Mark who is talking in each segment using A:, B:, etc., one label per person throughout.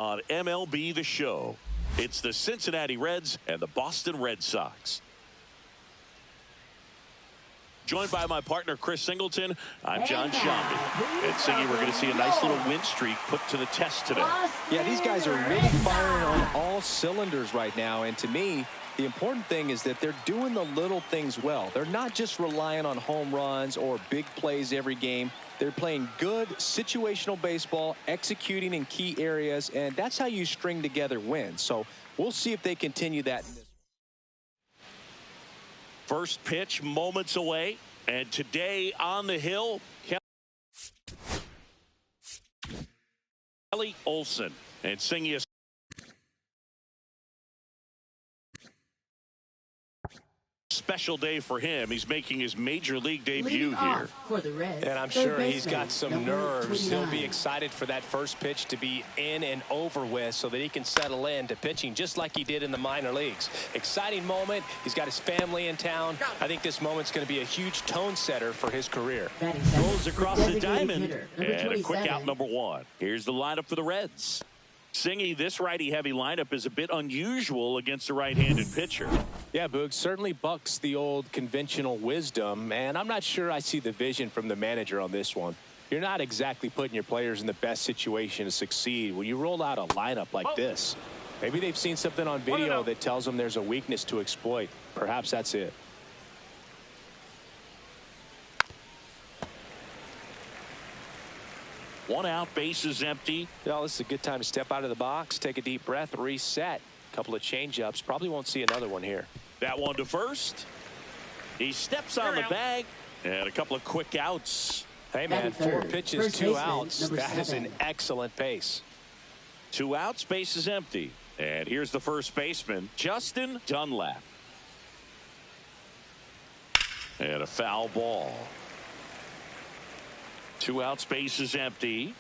A: On MLB The Show, it's the Cincinnati Reds and the Boston Red Sox. Joined by my partner, Chris Singleton, I'm John Shambi. And Singy, we're going to see a nice little win streak put to the test today.
B: Yeah, these guys are really firing on all cylinders right now. And to me, the important thing is that they're doing the little things well. They're not just relying on home runs or big plays every game. They're playing good situational baseball, executing in key areas, and that's how you string together wins. So we'll see if they continue that.
A: First pitch moments away, and today on the hill, Kelly Olson, and Singy is special day for him. He's making his major league debut here.
C: For the Reds,
D: and I'm sure he's got some nerves. He'll be excited for that first pitch to be in and over with so that he can settle into pitching just like he did in the minor leagues. Exciting moment. He's got his family in town. I think this moment's going to be a huge tone setter for his career.
A: Rolls across the diamond, and a quick out number one. Here's the lineup for the Reds. Singy, this righty-heavy lineup is a bit unusual against a right-handed pitcher.
D: Yeah, Boog, certainly bucks the old conventional wisdom, and I'm not sure I see the vision from the manager on this one. You're not exactly putting your players in the best situation to succeed when you roll out a lineup like this. Maybe they've seen something on video that tells them there's a weakness to exploit. Perhaps that's it.
A: One out, base is empty.
D: Well, this is a good time to step out of the box, take a deep breath, reset. A couple of change-ups. Probably won't see another one here.
A: That one to first. He steps on the bag, and a couple of quick outs.
D: Hey, man, 4 pitches, 2 outs. That is an excellent pace.
A: 2 outs, base is empty. And here's the first baseman, Justin Dunlap. And a foul ball. 2 outs, base is empty.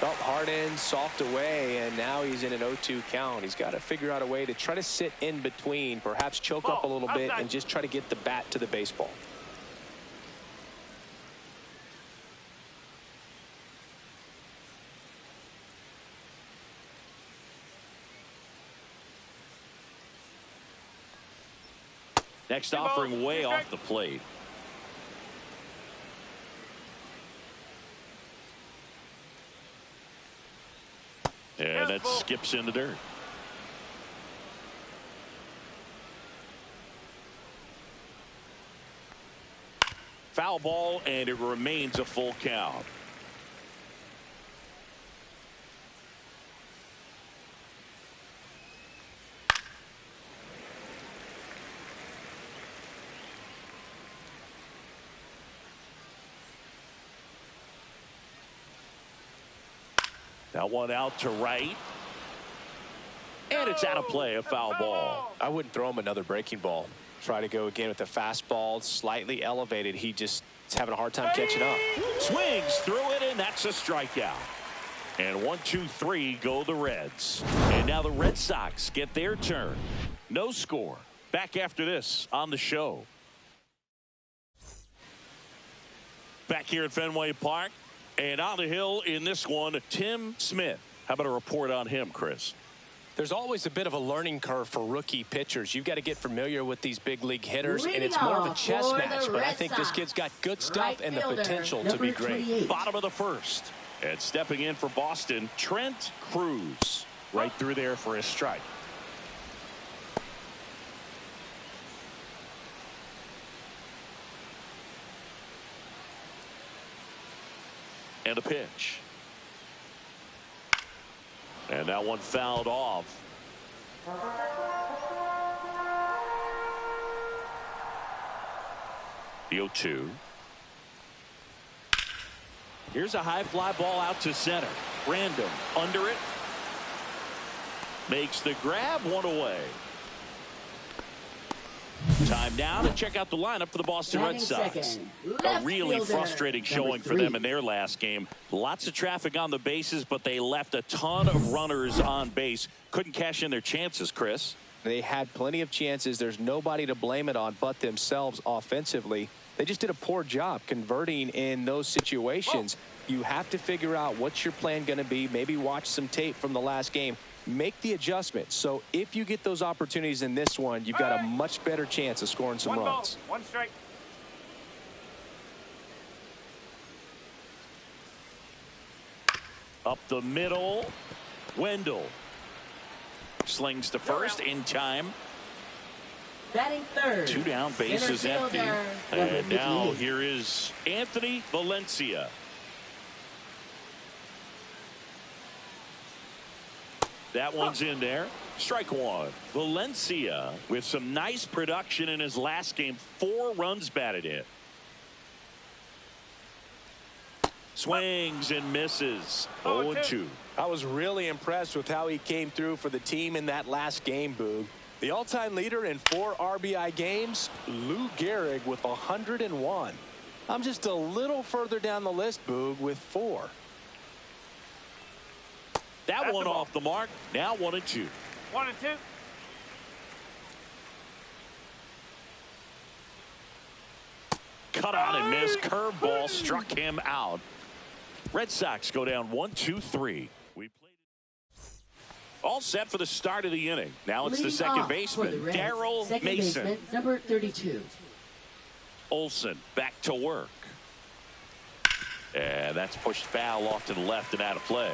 D: Felt hard in, soft away, and now he's in an 0-2 count. He's got to figure out a way to try to sit in between, perhaps choke up a little bit, and just try to get the bat to the baseball.
A: Next offering way off the plate. And that skips in the dirt. Foul ball, and it remains a full count. That one out to right. And it's out of play, a foul ball.
D: I wouldn't throw him another breaking ball. Try to go again with the fastball, slightly elevated. He just is having a hard time catching up.
A: Swings through it, and that's a strikeout. And 1, 2, 3 go the Reds. And now the Red Sox get their turn. No score. Back after this on the show. Back here at Fenway Park. And on the hill in this one, Tim Smith. How about a report on him, Chris?
D: There's always a bit of a learning curve for rookie pitchers. You've got to get familiar with these big league hitters, and it's more of a chess match. But I think this kid's got good stuff and the potential to be great.
A: Bottom of the first. And stepping in for Boston, Trent Cruz. Right through there for a strike. And a pitch. And that one fouled off. The 0-2. Here's a high fly ball out to center. Random under it. Makes the grab, one away. Time now to check out the lineup for the Boston Red Sox. A really frustrating showing for them in their last game. Lots of traffic on the bases, but they left a ton of runners on base. Couldn't cash in their chances, Chris.
D: They had plenty of chances. There's nobody to blame it on but themselves offensively.
B: They just did a poor job converting in those situations. You have to figure out what's your plan going to be. Maybe watch some tape from the last game. Make the adjustment. So if you get those opportunities in this one, you've got a much better chance of scoring some runs.
C: One strike.
A: Up the middle, Wendell slings to first in time.
E: Batting third.
A: 2 down, bases empty. And now here is Anthony Valencia. That one's in there. Strike one. Valencia with some nice production in his last game. 4 runs batted in. Swings and misses. 0-2.
D: I was really impressed with how he came through for the team in that last game, Boog. The all-time leader in 4 RBI games, Lou Gehrig with 101. I'm just a little further down the list, Boog, with 4.
A: That one off the mark. Now 1-2.
C: 1-2.
A: Cut on and miss. Curveball struck him out. Red Sox go down 1-2-3. We played all set for the start of the inning. Now it's the second baseman, Darrell Mason.
E: Number 32.
A: Olson back to work. And that's pushed foul off to the left and out of play.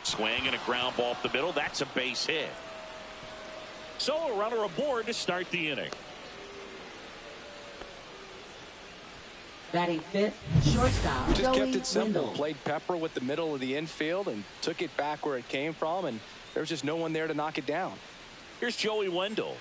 A: Swing and a ground ball up the middle. That's a base hit. So a runner aboard to start the inning.
E: Batting fifth, shortstop.
B: Just
E: Joey
B: kept it simple.
E: Wendell.
B: Played Pepper with the middle of the infield and took it back where it came from, and there was just no one there to knock it down.
A: Here's Joey Wendell.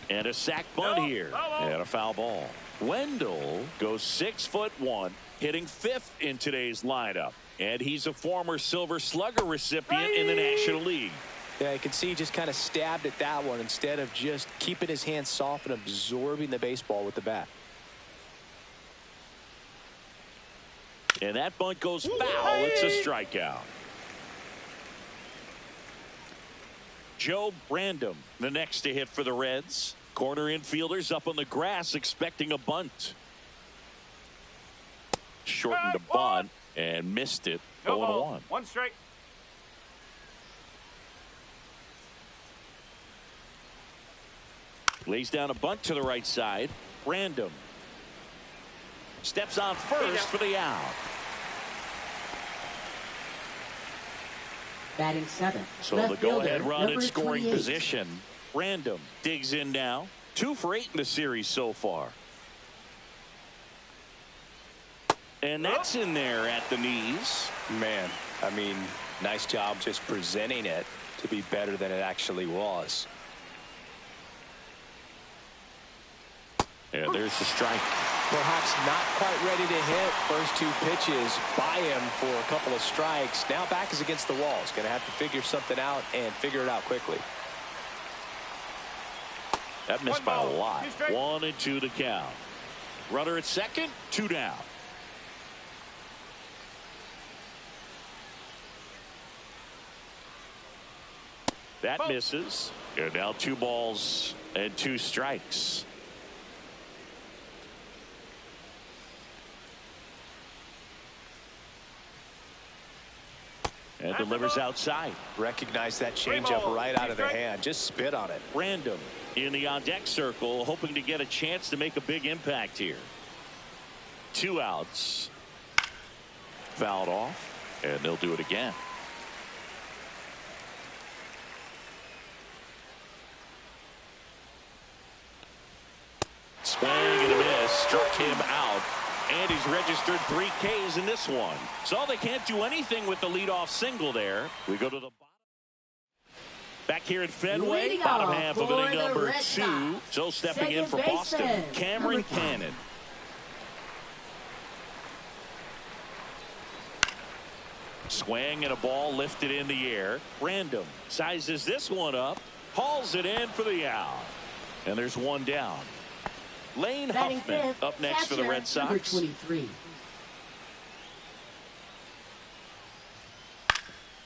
A: And a sac bunt here. And a foul ball. Wendell goes 6'1", hitting 5th in today's lineup. And he's a former Silver Slugger recipient in the National League.
B: Yeah, you can see he just kind of stabbed at that one instead of just keeping his hands soft and absorbing the baseball with the bat.
A: And that bunt goes foul. It's a strikeout. Joe Brandom, the next to hit for the Reds. Corner infielders up on the grass expecting a bunt. Shortened the bunt and missed it. 0-1.
C: 1 strike.
A: Lays down a bunt to the right side. Brandom steps on first for the out.
E: Batting seventh.
A: So
E: left
A: the go-ahead
E: fielder,
A: run in
E: number
A: scoring
E: 28.
A: position. Brandom digs in now. 2 for 8 in the series so far. And that's in there at the knees.
D: Man, I mean, nice job just presenting it to be better than it actually was.
A: And there's the strike.
B: Perhaps not quite ready to hit. First 2 pitches by him for a couple of strikes. Now back is against the wall. He's going to have to figure something out and figure it out quickly.
A: That missed by a lot. 1-2 to count. Runner at second, 2 down. That misses. And now 2 balls and 2 strikes. And delivers outside.
B: Recognize that changeup right out of the hand. Just spit on it.
A: Random in the on-deck circle, hoping to get a chance to make a big impact here. 2 outs. Fouled off, and they'll do it again. Swing and a miss, struck him out. And he's registered 3 Ks in this one. So they can't do anything with the leadoff single there. We go to the bottom. Back here at Fenway,
E: Leading
A: bottom
E: off
A: half of
E: for
A: inning
E: the
A: number
E: Red
A: 2.
E: Sox.
A: So stepping in for
E: Second
A: Boston,
E: baseman,
A: Cameron
E: number 5.
A: Cannon. Swing and a ball lifted in the air. Random sizes this one up, hauls it in for the out. And there's 1 down. Lane
E: Batting
A: Huffman
E: fifth,
A: up next for the
E: catcher,
A: Red Sox.
E: Number 23.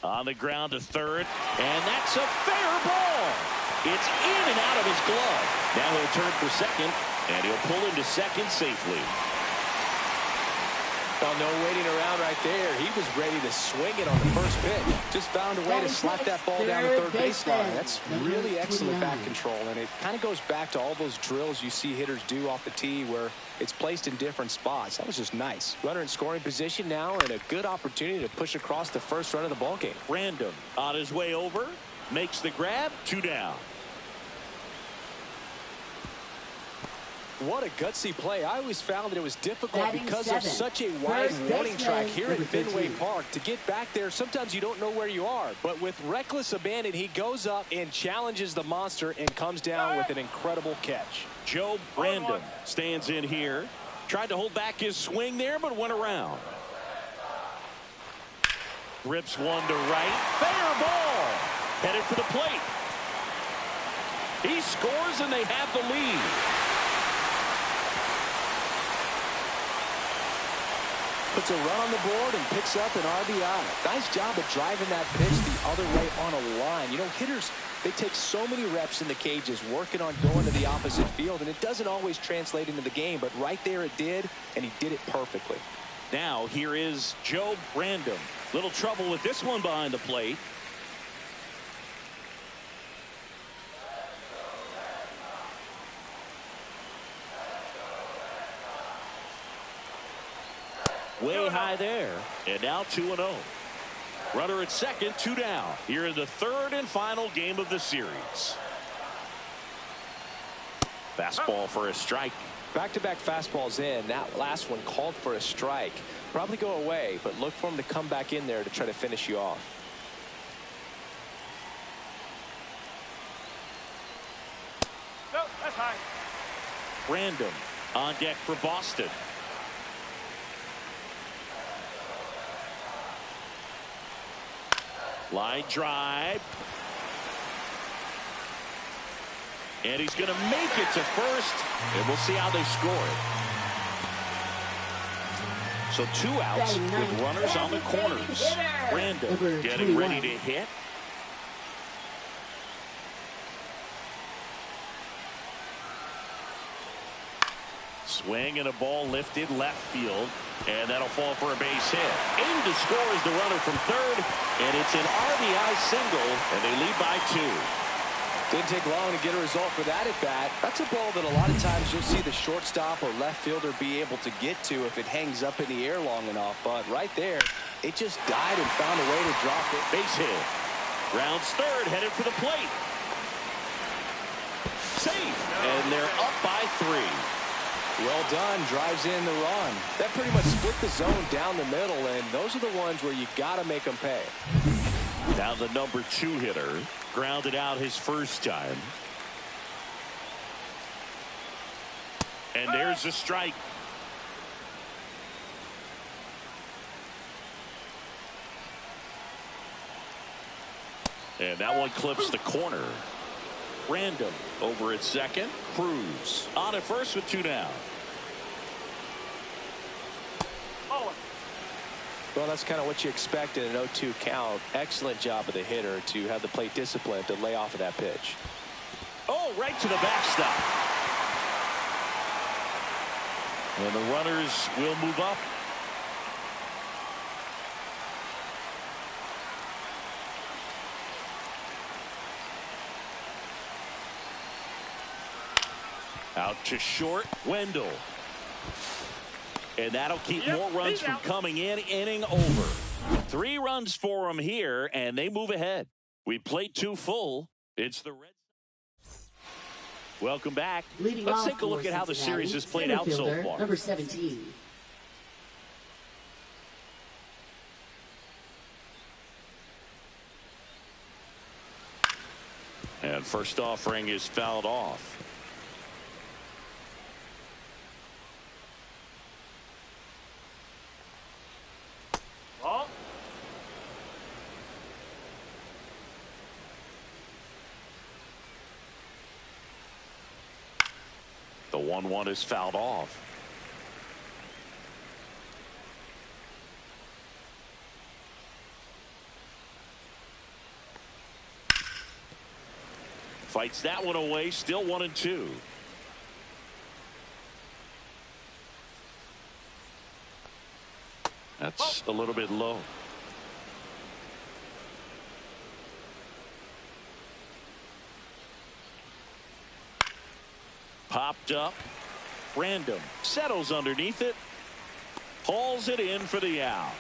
A: On the ground to third, and that's a fair ball. It's in and out of his glove. Now he'll turn for second, and he'll pull into second safely.
B: Well, no waiting around right there. He was ready to swing it on the first pitch. Just found a way to slap that ball down the third baseline. That's really excellent bat control, and it kind of goes back to all those drills you see hitters do off the tee where it's placed in different spots. That was just nice. Runner in scoring position now, and a good opportunity to push across the first run of the ball game.
A: Random on his way over, makes the grab, 2 down.
B: What a gutsy play. I always found that it was difficult because of such a wide warning track here at Fenway Park. To get back there, sometimes you don't know where you are. But with reckless abandon, he goes up and challenges the monster and comes down with an incredible catch.
A: Joe Brandon stands in here. Tried to hold back his swing there, but went around. Rips one to right. Fair ball. Headed for the plate. He scores, and they have the lead.
B: Puts a run on the board and picks up an RBI. Nice job of driving that pitch the other way on a line. You know, hitters, they take so many reps in the cages working on going to the opposite field, and it doesn't always translate into the game, but right there it did, and he did it perfectly.
A: Now here is Joe Brandon. Little trouble with this one behind the plate. Way high there. And now 2-0. Runner at second, 2 down. Here in the third and final game of the series. Fastball for a strike.
B: Back-to-back fastballs in. That last one called for a strike. Probably go away, but look for him to come back in there to try to finish you off.
C: No, that's high.
A: Random on deck for Boston. Line drive. And he's going to make it to first. And we'll see how they score it. So 2 outs with runners on the corners. Brandon getting ready to hit. Swing and a ball lifted left field. And that'll fall for a base hit. Aimed to score is the runner from third. And it's an RBI single. And they lead by 2.
B: Didn't take long to get a result for that at bat. That's a ball that a lot of times you'll see the shortstop or left fielder be able to get to if it hangs up in the air long enough. But right there, it just died and found a way to drop it.
A: Base hit. Rounds third, headed for the plate. Safe. And they're up by 3.
B: Well done, drives in the run. That pretty much split the zone down the middle, and those are the ones where you got to make them pay.
A: Now the number 2 hitter grounded out his first time. And there's a strike. And that one clips the corner. Random over at second. Cruz on at first with 2 down.
B: Well, that's kind of what you expect in an 0-2 count. Excellent job of the hitter to have the plate discipline to lay off of that pitch.
A: Oh, right to the backstop. And the runners will move up. Out to short, Wendell. And that'll keep more runs from coming in. Inning over. 3 runs for them here, and they move ahead. We played 2 full. It's the Red. Welcome back. Let's take a look at how the series has played out so far.
E: Number 17.
A: And first offering is fouled off. The 1-1 is fouled off. Fights that one away. Still 1-2. That's a little bit low. Popped up. Random. Settles underneath it. Hauls it in for the out.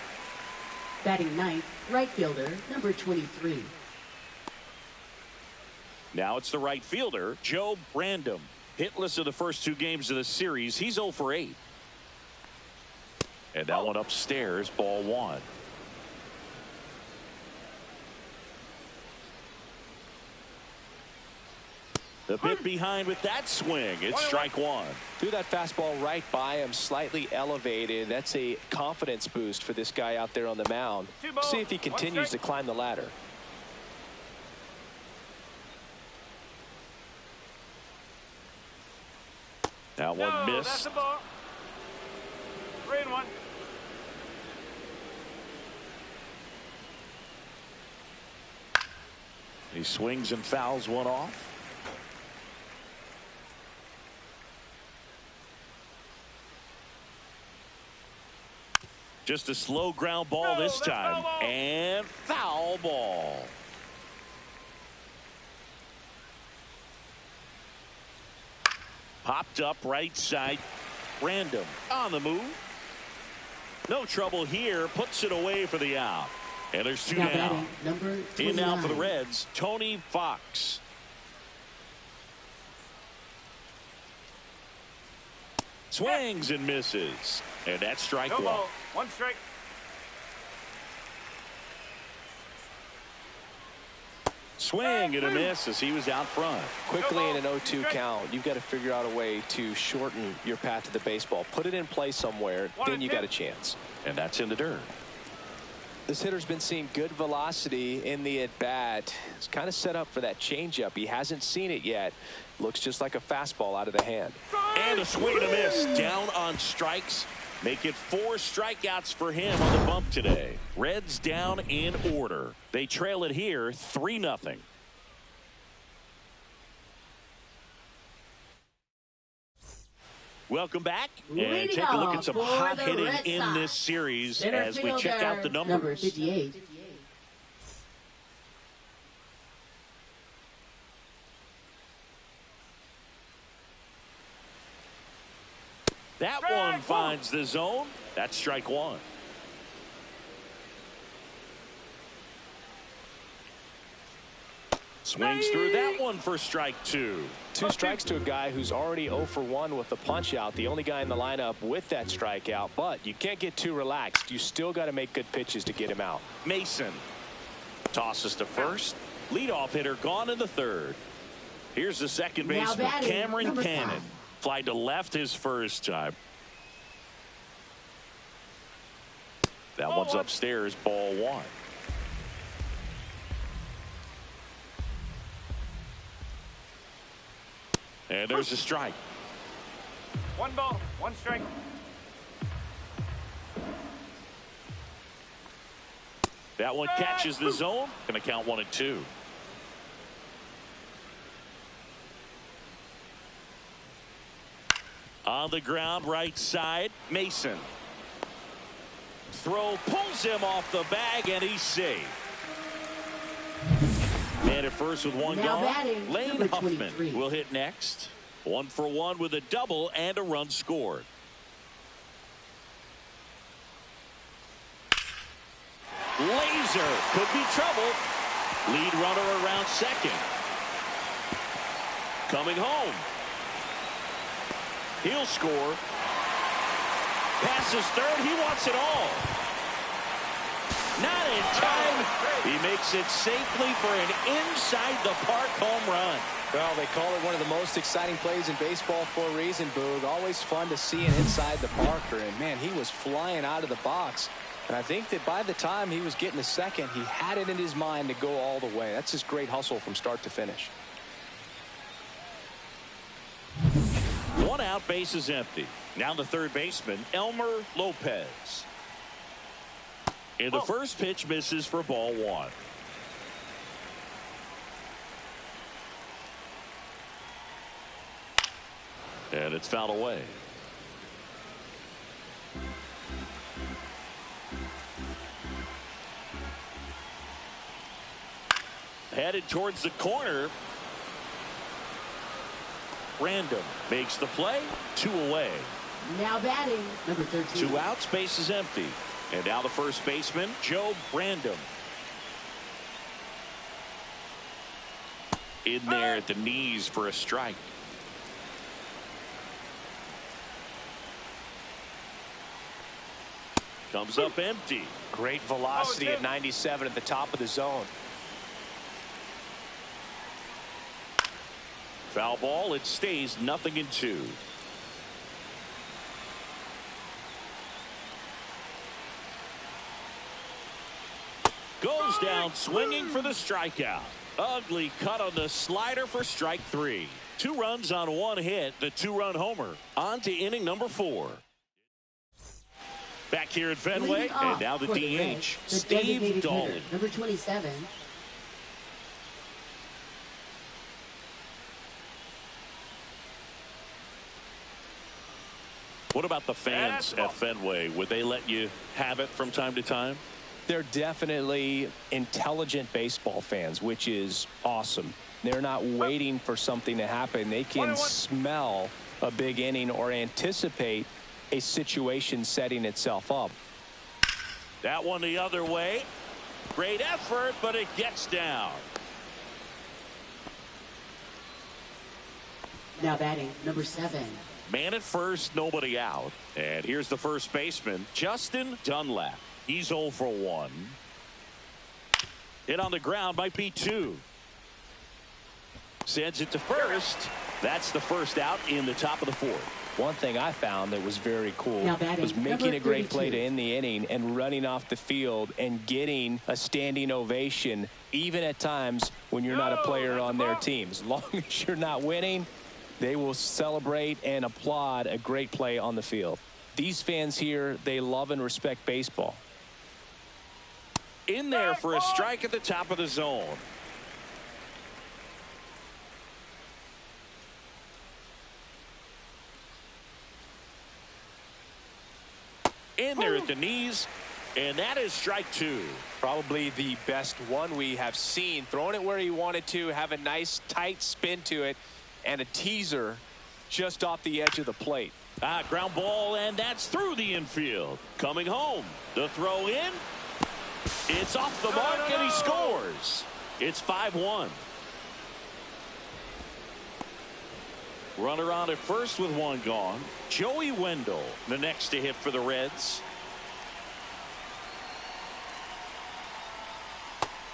E: Batting ninth, right fielder, number 23.
A: Now it's the right fielder, Joe Random. Hitless in the first 2 games of the series. He's 0 for 8. And that one upstairs, ball 1. The bit behind with that swing. It's strike 1.
B: Threw that fastball right by him, slightly elevated. That's a confidence boost for this guy out there on the mound. See if he continues to climb the ladder.
A: That one missed.
C: That's the ball. 3-1.
A: He swings and fouls one off. Just a slow ground ball this time. And foul ball. Popped up right side. Random on the move. No trouble here. Puts it away for the out. And there's 2 down. In now for the Reds, Tony Fox. Swings and misses. And that's strike 1.
C: Ball. 1 strike.
A: Swing and a miss as he was out front.
B: Quickly in an 0-2 count, you've got to figure out a way to shorten your path to the baseball. Put it in play somewhere, then you got a chance.
A: And that's in the dirt.
B: This hitter's been seeing good velocity in the at-bat. It's kind of set up for that changeup. He hasn't seen it yet. Looks just like a fastball out of the hand.
A: And a swing and a miss. Down on strikes. Make it 4 strikeouts for him on the bump today. Reds down in order. They trail it here 3-0. Welcome back and take a look at some hot hitting in this series as we check out the numbers.
E: Number 58.
A: That one finds the zone. That's strike 1. Swings through that one for strike 2.
B: 2 strikes to a guy who's already 0 for 1 with the punch out. The only guy in the lineup with that strikeout. But you can't get too relaxed. You still got to make good pitches to get him out.
A: Mason tosses to first. Leadoff hitter gone in the 3rd. Here's the second baseman, Cameron Cannon. Fly to left his first time. That one's upstairs, ball 1. And there's a strike.
C: 1 ball, 1 strike.
A: That one catches the zone. Going to count 1-2. On the ground, right side, Mason. Throw pulls him off the bag, and he's safe. Man at first with 1 gone. Lane Huffman will hit next. 1 for 1 with a double and a run scored. Laser could be trouble. Lead runner around second. Coming home. He'll score. Passes third. He wants it all. Not in time. He makes it safely for an inside-the-park home run.
B: Well, they call it one of the most exciting plays in baseball for a reason, Boog. Always fun to see an inside-the-parker. And, man, he was flying out of the box. And I think that by the time he was getting to second, he had it in his mind to go all the way. That's just great hustle from start to finish.
A: 1 out, base is empty. Now the third baseman, Elmer Lopez. And the first pitch misses for ball 1. And it's fouled away. Headed towards the corner. Random makes the play. 2 away.
E: Now batting, number 13.
A: 2 outs, base is empty. And now the first baseman, Joe Random. In there at the knees for a strike. Comes up empty.
D: Great velocity at 97 at the top of the zone.
A: Foul ball. It stays 0-2. Goes down swinging for the strikeout. Ugly cut on the slider for strike 3. 2 runs on 1 hit. The 2-run homer. On to inning number 4. Back here at Fenway, and now the DH, Steve Dolan.
E: Number 27.
A: What about the fans at Fenway? Would they let you have it from time to time?
B: They're definitely intelligent baseball fans, which is awesome. They're not waiting for something to happen. They can smell a big inning or anticipate a situation setting itself up.
A: That one the other way. Great effort, but it gets down.
E: Now batting, number 7.
A: Man at first, nobody out. And here's the first baseman, Justin Dunlap. He's 0 for 1. Hit on the ground, might be 2. Sends it to first. That's the first out in the top of the 4th.
B: One thing I found that was very cool was making
E: number
B: a great play
E: 32.
B: to end the inning and running off the field and getting a standing ovation, even at times when you're not a player on their team. As long as you're not winning, they will celebrate and applaud a great play on the field. These fans here, they love and respect baseball.
A: In there for a strike at the top of the zone. In there at the knees, and that is strike 2.
D: Probably the best one we have seen. Throwing it where he wanted to, have a nice tight spin to it, and a teaser just off the edge of the plate.
A: Ground ball, and that's through the infield. Coming home. The throw in. It's off the mark, and he scores. It's 5-1. Runner on at first with 1 gone. Joey Wendell, the next to hit for the Reds.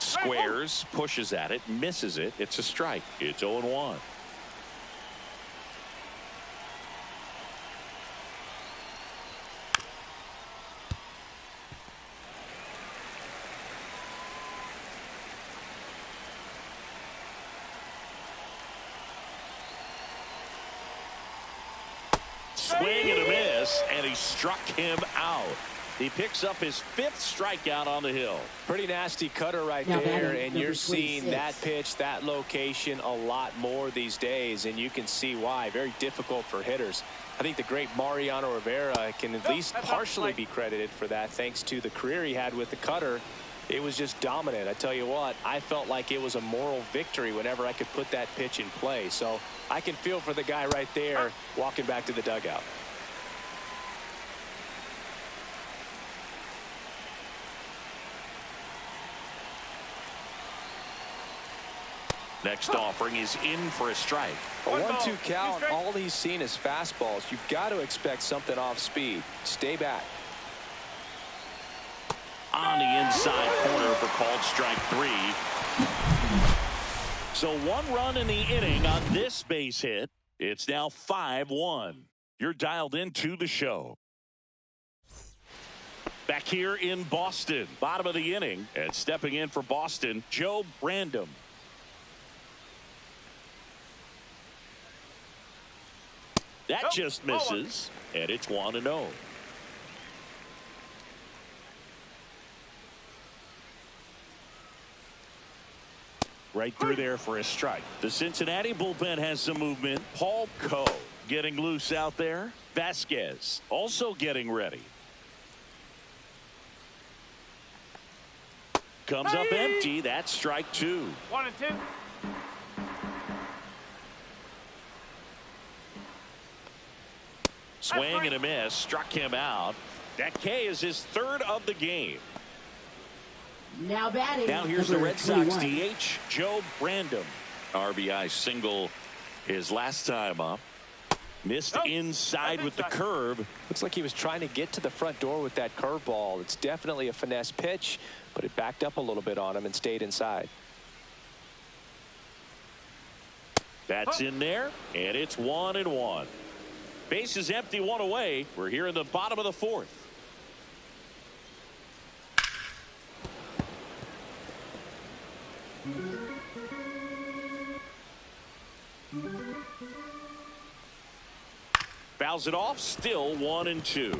A: Squares, pushes at it, misses it. It's a strike. It's 0-1. Swing and a miss, and he struck him out. He picks up his 5th strikeout on the hill.
D: Pretty nasty cutter right
E: Now
D: there,
E: batting,
D: and you're
E: number
D: seeing
E: 26.
D: that pitch, that location a lot more these days, and you can see why. Very difficult for hitters. I think the great Mariano Rivera can at least partially be credited for that, thanks to the career he had with the cutter. It was just dominant. I tell you what, I felt like it was a moral victory whenever I could put that pitch in play. So I can feel for the guy right there walking back to the dugout.
A: Next offering is in for a strike.
B: A 1-2 count, all he's seen is fastballs. You've got to expect something off speed. Stay back.
A: On the inside corner for called strike 3. So 1 run in the inning on this base hit. It's now 5-1. You're dialed into the show. Back here in Boston, bottom of the inning, and stepping in for Boston, Joe Random. That just misses, and it's 1-0. Right through there for a strike. The Cincinnati bullpen has some movement. Paul Coe getting loose out there. Vasquez also getting ready. Comes up empty. That's strike 2.
C: 1-2.
A: Swing and a miss. Struck him out. That K is his 3rd of the game.
E: Now batting.
A: Now here's the Red Sox
E: 21.
A: DH, Joe Brandon. RBI single his last time up. Missed inside with the curve.
B: Looks like he was trying to get to the front door with that curveball. It's definitely a finesse pitch, but it backed up a little bit on him and stayed inside.
A: That's in there, and it's 1-1. Base is empty, 1 away. We're here in the bottom of the 4th. Fouls it off, still 1-2.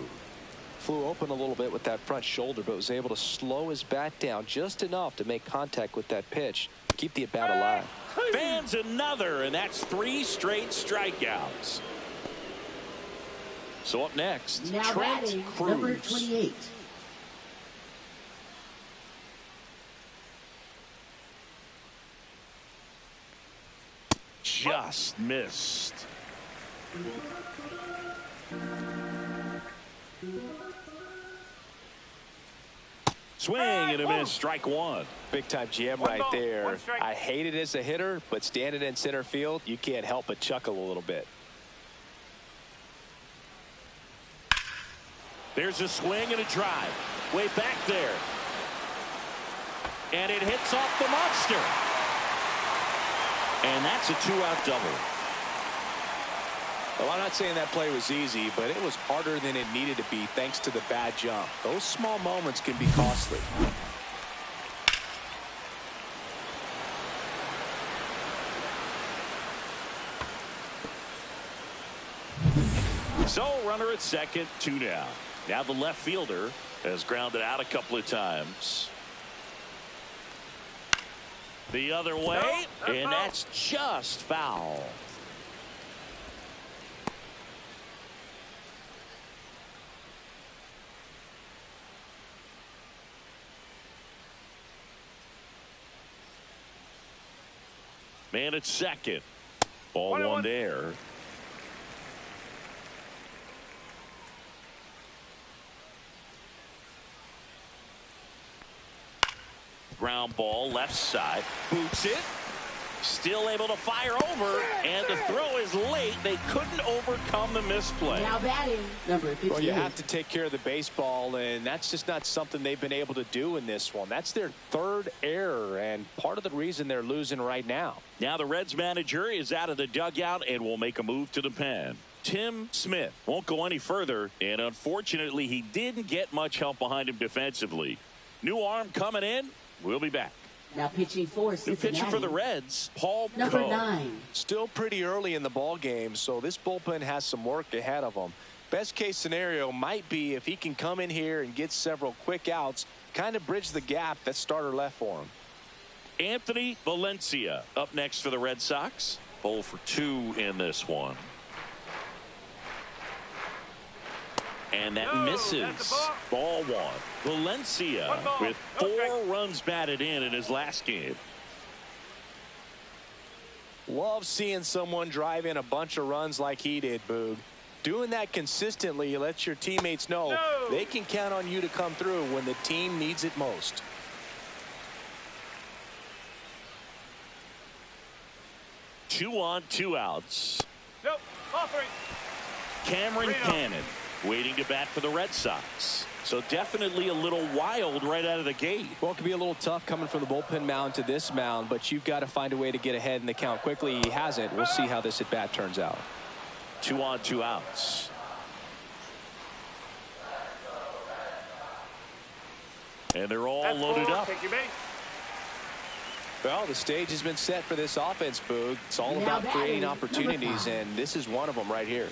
B: Flew open a little bit with that front shoulder, but was able to slow his bat down just enough to make contact with that pitch, keep the at bat alive.
A: Fans another, and that's 3 straight strikeouts. So up next,
E: Now
A: Trent
E: batting,
A: Cruz.
E: number 28.
A: Just missed. Swing and a miss, strike 1.
B: Big time jam
C: One
B: right
C: ball,
B: there.
C: one strike.
B: I hate it as a hitter, but standing in center field, you can't help but chuckle a little bit.
A: There's a swing and a drive. Way back there. And it hits off the monster. And that's a 2-out double.
B: Well, I'm not saying that play was easy, but it was harder than it needed to be thanks to the bad jump. Those small moments can be costly.
A: So runner at second, 2 down. Now the left fielder has grounded out a couple of times. The other way, and that's just foul. Man at second. Ball 1 there. Ground ball left side. Boots it. Still able to fire over. And the throw is late. They couldn't overcome the misplay.
E: Now batting, number 58.
B: Well, you have to take care of the baseball, and that's just not something they've been able to do in this one. That's their 3rd error, and part of the reason they're losing right now.
A: Now the Reds manager is out of the dugout and will make a move to the pen. Tim Smith won't go any further, and unfortunately he didn't get much help behind him defensively. New arm coming in. We'll be back.
E: Now pitching for
A: New
E: Cincinnati.
A: pitcher for the Reds, Paul
E: Number
A: Coe.
E: 9.
B: Still pretty early in the ball game, so this bullpen has some work ahead of them. Best case scenario might be if he can come in here and get several quick outs, kind of bridge the gap that starter left for him.
A: Anthony Valencia up next for the Red Sox. 0 for 2 in this one. And that misses.
C: That's a
A: Ball 1. Valencia
C: One ball,
A: with
C: no
A: 4
C: strike.
A: runs batted in his last game.
B: Love seeing someone drive in a bunch of runs like he did, Boog. Doing that consistently lets your teammates know
C: No.
B: they can count on you to come through when the team needs it most.
A: Two on, 2 outs.
C: Nope. Ball 3.
A: Cameron
C: Reno.
A: Cannon waiting to bat for the Red Sox. So definitely a little wild right out of the gate.
B: Well, it can be a little tough coming from the bullpen mound to this mound, but you've got to find a way to get ahead in the count quickly. He hasn't. We'll see how this at bat turns out.
A: 2 on, 2 outs. And they're all
C: That's
A: loaded
C: 4.
A: up.
C: Take your base.
B: Well, the stage has been set for this offense, Boog. It's all
E: Now
B: about
E: batting,
B: creating
E: number
B: opportunities,
E: 5.
B: and this is one of them right here.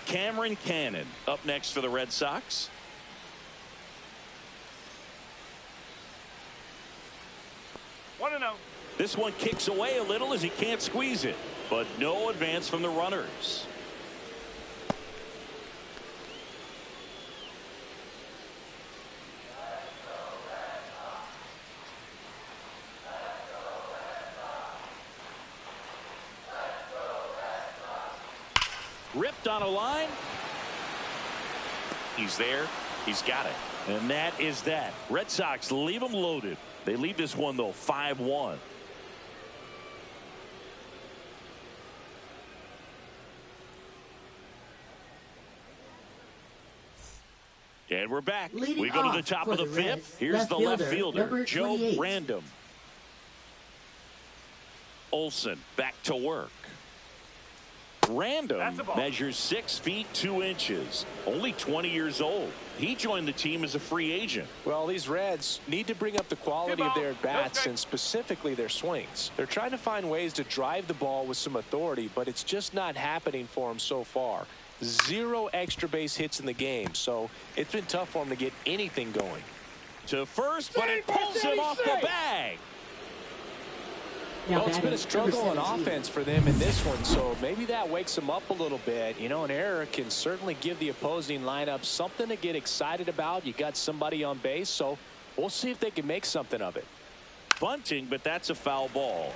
A: Cameron Cannon up next for the Red Sox.
C: One and 0.
A: This one kicks away a little as he can't squeeze it, but no advance from the runners. Ripped on a line. He's there. He's got it. And that is that. Red Sox leave them loaded. They lead this one, though, 5-1. And we're back.
E: Leading
A: we go to the top of the fifth. Here's the left fielder, Joe Random. Olsen back to work. Random measures 6 feet 2 inches. Only 20 years old. He joined the team as a free agent.
D: Well, these Reds need to bring up the quality of their at-bats and specifically their swings. They're trying to find ways to drive the ball with some authority, but it's just not happening for them so far. 0 extra base hits in the game, so it's been tough for him to get anything going.
A: To first, but it pulls him off the bag.
D: Well, it's been a struggle on offense for them in this one, so maybe that wakes them up a little bit. You know, an error can certainly give the opposing lineup something to get excited about. You got somebody on base, so we'll see if they can make something of it.
A: Bunting, but that's a foul ball.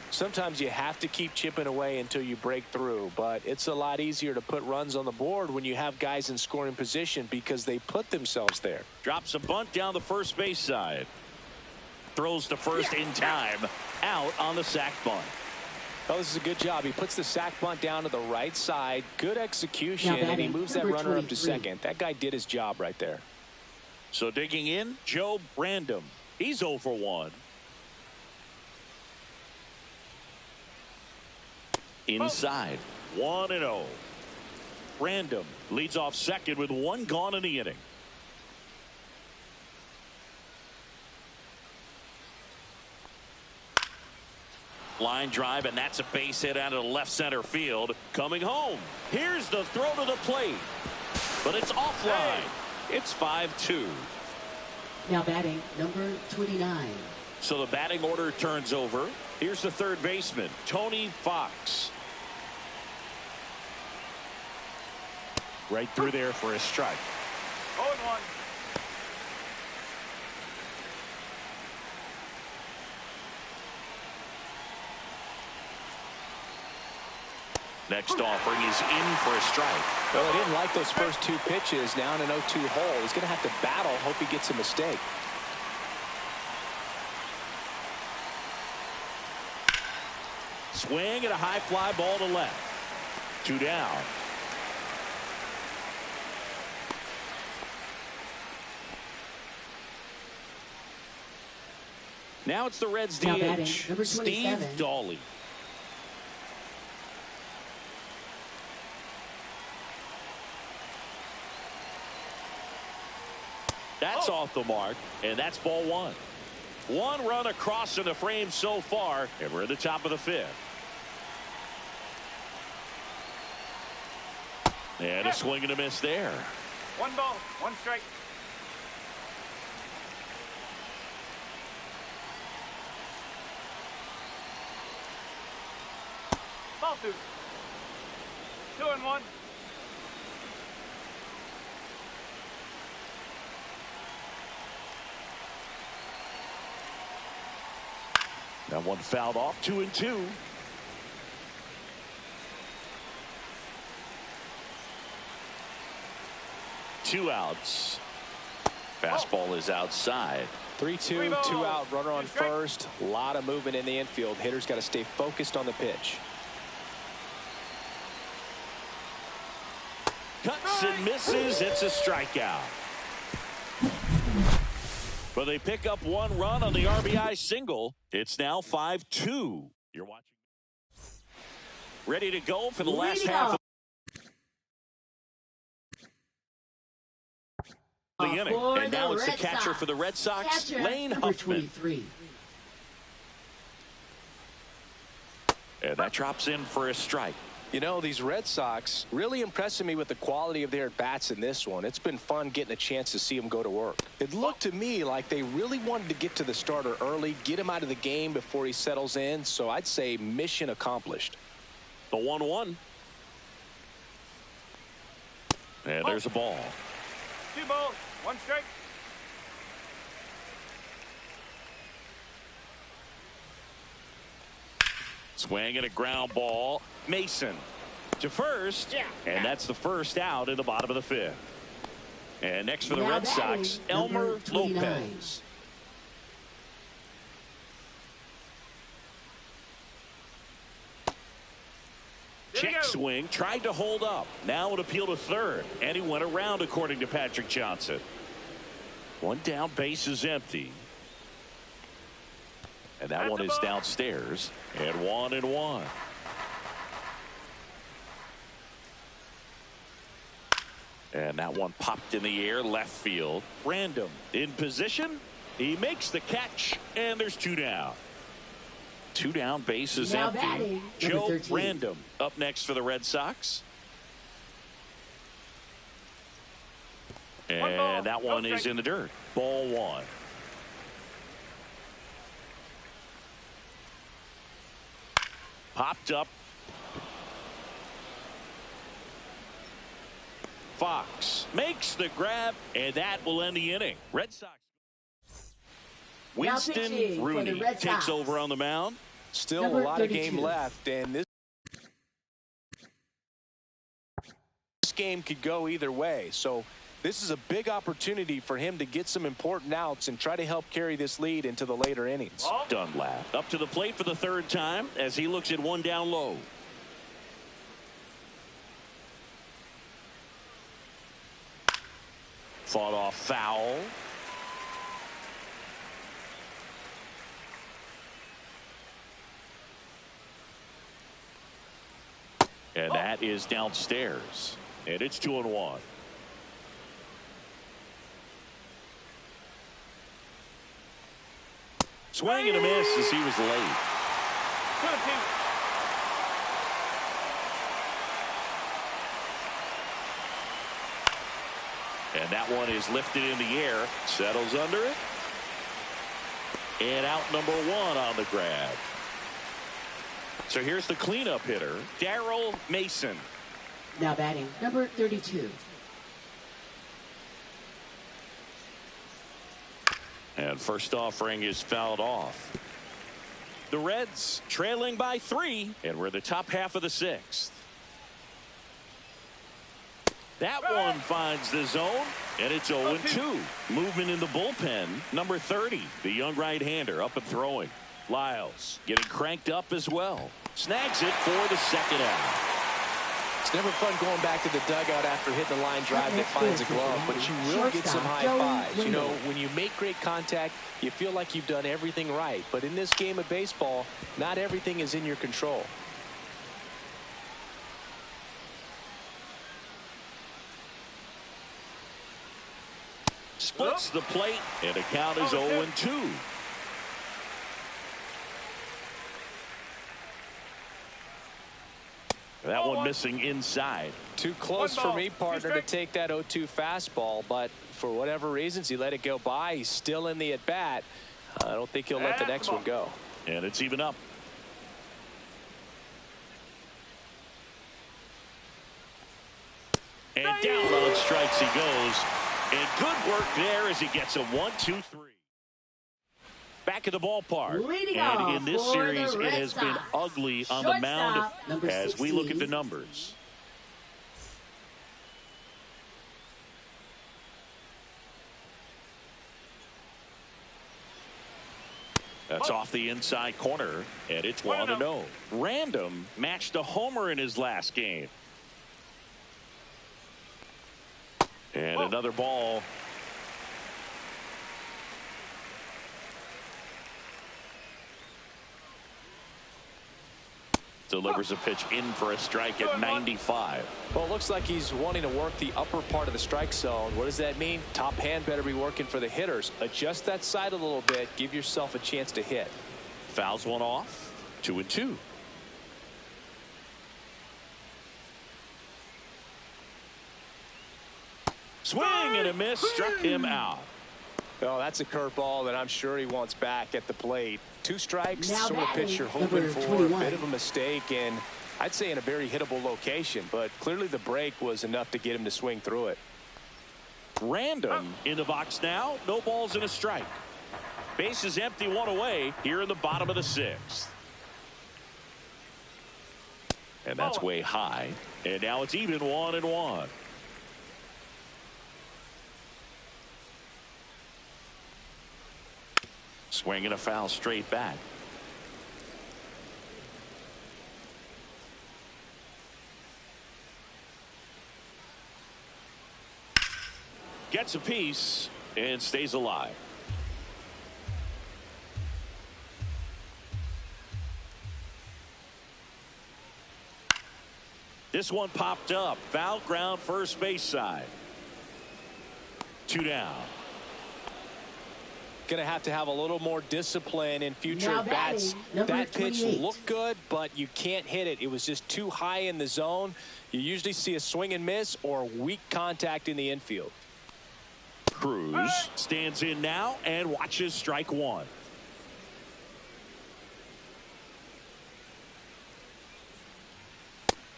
D: Sometimes you have to keep chipping away until you break through, but it's a lot easier to put runs on the board when you have guys in scoring position because they put themselves there.
A: Drops a bunt down the first base side. Throws to first in time. Out on the sac bunt.
D: Oh, this is a good job. He puts the sac bunt down to the right side. Good execution, and he moves that runner up to second. That guy did his job right there.
A: So digging in, Joe Random. He's 0 for 1. Inside, 1-0. Random leads off second with 1 gone in the inning. Line drive, and that's a base hit out of the left center field. Coming home. Here's the throw to the plate. But it's offline. It's 5-2.
E: Now batting, number 29.
A: So the batting order turns over. Here's the third baseman, Tony Fox.
D: Right through there for a strike.
C: 0-1.
A: Next offering is in for a strike.
D: Well, he didn't like those first 2 pitches. Now in an 0-2 hole. He's going to have to battle. Hope he gets a mistake.
A: Swing and a high fly ball to left. 2 down. Now it's the Reds
E: Now batting,
A: DH,
E: number
A: Steve
E: 27.
A: Dawley. That's off the mark, and that's ball 1. 1 run across in the frame so far, and we're at the top of the 5th. And a swing and a miss there.
C: 1 ball, 1 strike. Ball 2. 2-1.
A: That one fouled off. 2-2. Two outs. Fastball is outside.
D: 3-2, 2 out, runner on first. A lot of movement in the infield. Hitters got to stay focused on the pitch.
A: Cuts and misses. It's a strikeout. But they pick up 1 run on the RBI single. It's now 5-2. You're watching. Ready to go for the last half of the inning. And now it's the catcher for the Red Sox, Lane Huffman. And that drops in for a strike.
D: You know, these Red Sox really impressing me with the quality of their at-bats in this one. It's been fun getting a chance to see them go to work. It looked to me like they really wanted to get to the starter early, get him out of the game before he settles in. So I'd say mission accomplished.
A: The 1-1. And there's a ball.
C: 2 balls, 1 strike.
A: Swing and a ground ball. Mason to first, and that's the first out in the bottom of the fifth. And next for the
E: Now
A: Red
E: batting,
A: Sox,
E: number
A: Elmer
E: 29.
A: Lopez. Check swing, tried to hold up. Now an appeal to third, and he went around, according to Patrick Johnson. One down, base is empty. And that one is downstairs, and 1-1. And that one popped in the air, left field. Random in position. He makes the catch, and there's 2 down. 2 down, base is
E: Now
A: empty.
E: batting,
A: Joe
E: 13.
A: Random up next for the Red Sox. And that one is in the dirt. Ball 1. Popped up. Fox makes the grab, and that will end the inning. Red Sox. Winston
E: pitching for the
A: Rooney
E: Red
A: takes
E: Sox.
A: over on the mound.
B: Still
E: Number
B: a lot
E: 32.
B: of game left, and this game could go either way. So this is a big opportunity for him to get some important outs and try to help carry this lead into the later innings.
A: Dunlap up to the plate for the 3rd time as he looks at 1 down low. Fought off foul. And that is downstairs. And it's 2-1. Swing and a miss as he was late.
C: 2-2.
A: And that one is lifted in the air, settles under it. And out number 1 on the grab. So here's the cleanup hitter, Darrell Mason.
E: Now batting, number 32.
A: And first offering is fouled off. The Reds trailing by 3, and we're in the top half of the 6th. That one finds the zone, and it's 0-2. Movement in the bullpen. Number 30, the young right-hander, up and throwing. Lyles getting cranked up as well. Snags it for the 2nd out.
B: It's never fun going back to the dugout after hitting a line drive that finds a glove, but you will get some high fives. You know, when you make great contact, you feel like you've done everything right. But in this game of baseball, not everything is in your control.
A: Splits the plate, and the count is 0-2. That one missing inside.
B: Too close for me, partner, to take that 0-2 fastball, but for whatever reasons, he let it go by. He's still in the at-bat. I don't think he'll let the next one go.
A: And it's even up. And down on strikes he goes. And good work there as he gets a 1-2-3. Back at the ballpark.
E: Leading
A: and
E: off
A: in this
E: for
A: series,
E: the
A: it
E: Red
A: has been
E: Sox.
A: ugly on the mound
E: Shortstop, number
A: as we look at
E: 16.
A: the numbers. That's off the inside corner, and it's 1-0. Random matched a homer in his last game. And another ball. Delivers a pitch in for a strike at 95.
B: Well, it looks like he's wanting to work the upper part of the strike zone. What does that mean? Top hand better be working for the hitters. Adjust that side a little bit. Give yourself a chance to hit.
A: Fouls one off. 2-2. Swing and a miss. Struck him out.
B: Oh, that's a curveball that I'm sure he wants back at the plate. 2 strikes,
E: Now
B: sort of pitch you're
E: batting,
B: hoping
E: number
B: for.
E: 21.
B: A bit of a mistake, and I'd say in a very hittable location, but clearly the break was enough to get him to swing through it.
A: Random in the box now. No balls and a strike. Base is empty, 1 away here in the bottom of the 6th. And that's way high. And now it's even 1-1. Swinging a foul straight back. Gets a piece and stays alive. This one popped up. Foul ground, first base side. 2 down.
B: Going to have a little more discipline in future
E: Now
B: bats.
E: batting,
B: That pitch
E: 28.
B: looked good, but you can't hit it. It was just too high in the zone. You usually see a swing and miss or weak contact in the infield.
A: Cruz stands in now and watches strike one.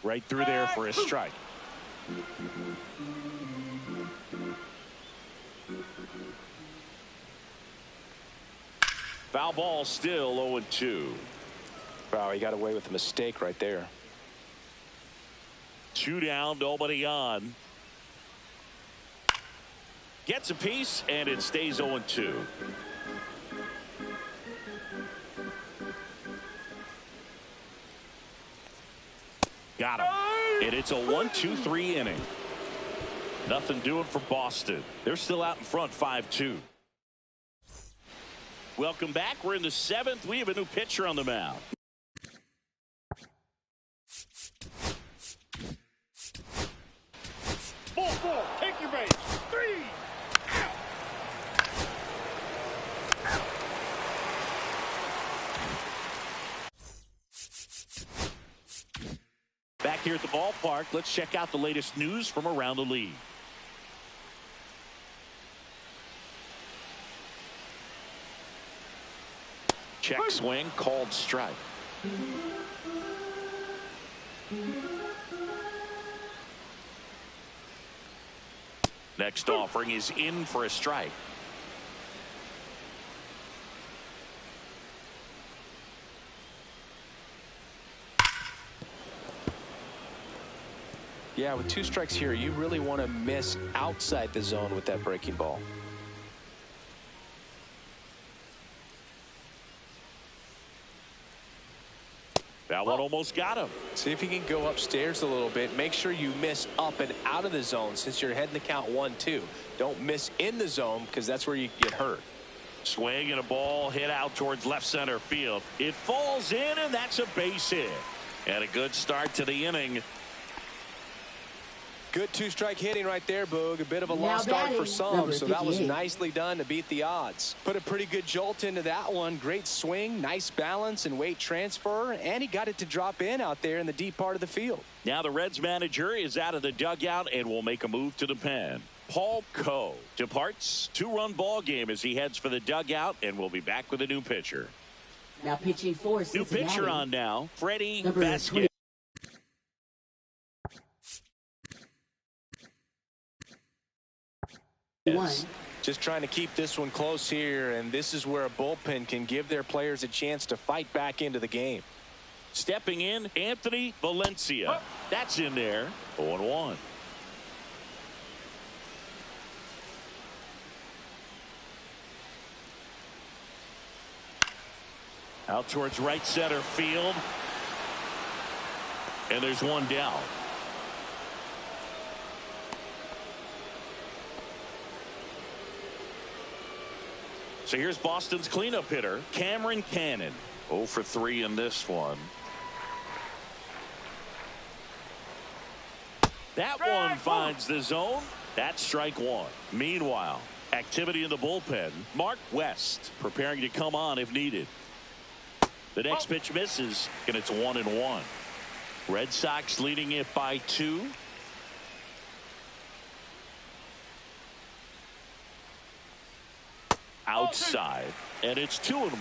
A: Right through there for a strike. Foul ball, still 0-2.
B: Wow, he got away with a mistake right there.
A: 2 down, nobody on. Gets a piece and it stays 0-2. Got him. And it's a 1-2-3 inning. Nothing doing for Boston. They're still out in front 5-2. Welcome back. We're in the 7th. We have a new pitcher on the mound.
C: Ball, take your base. 3.
A: Back here at the ballpark, let's check out the latest news from around the league. Check swing, called strike. Next offering is in for a strike.
B: Yeah, with 2 strikes here, you really want to miss outside the zone with that breaking ball.
A: That one almost got him.
B: See if you can go upstairs a little bit. Make sure you miss up and out of the zone since you're heading the count 1-2. Don't miss in the zone because that's where you get hurt.
A: Swing and a ball hit out towards left center field. It falls in, and that's a base hit. And a good start to the inning.
B: Good 2-strike hitting right there, Boog. A bit of a
E: Now
B: lost start
E: batting,
B: for some,
E: number
B: so that was
E: 58.
B: nicely done to beat the odds. Put a pretty good jolt into that one. Great swing, nice balance and weight transfer, and he got it to drop in out there in the deep part of the field.
A: Now the Reds manager is out of the dugout and will make a move to the pen. Paul Coe departs. 2-run ball game as he heads for the dugout, and we'll be back with a new pitcher.
E: Now pitching for
A: New
E: Cincinnati.
A: pitcher on now, Freddie
E: Number
A: Vasquez.
B: Just trying to keep this one close here, and this is where a bullpen can give their players a chance to fight back into the game.
A: Stepping in, Anthony Valencia. That's in there. 0-1. Out towards right center field. And there's one down. So here's Boston's cleanup hitter, Cameron Cannon. 0 for 3 in this one. That one finds the zone. That's strike one. Meanwhile, activity in the bullpen. Mark West preparing to come on if needed. The next pitch misses, and it's 1-1. Red Sox leading it by 2. Outside, and it's 2-1.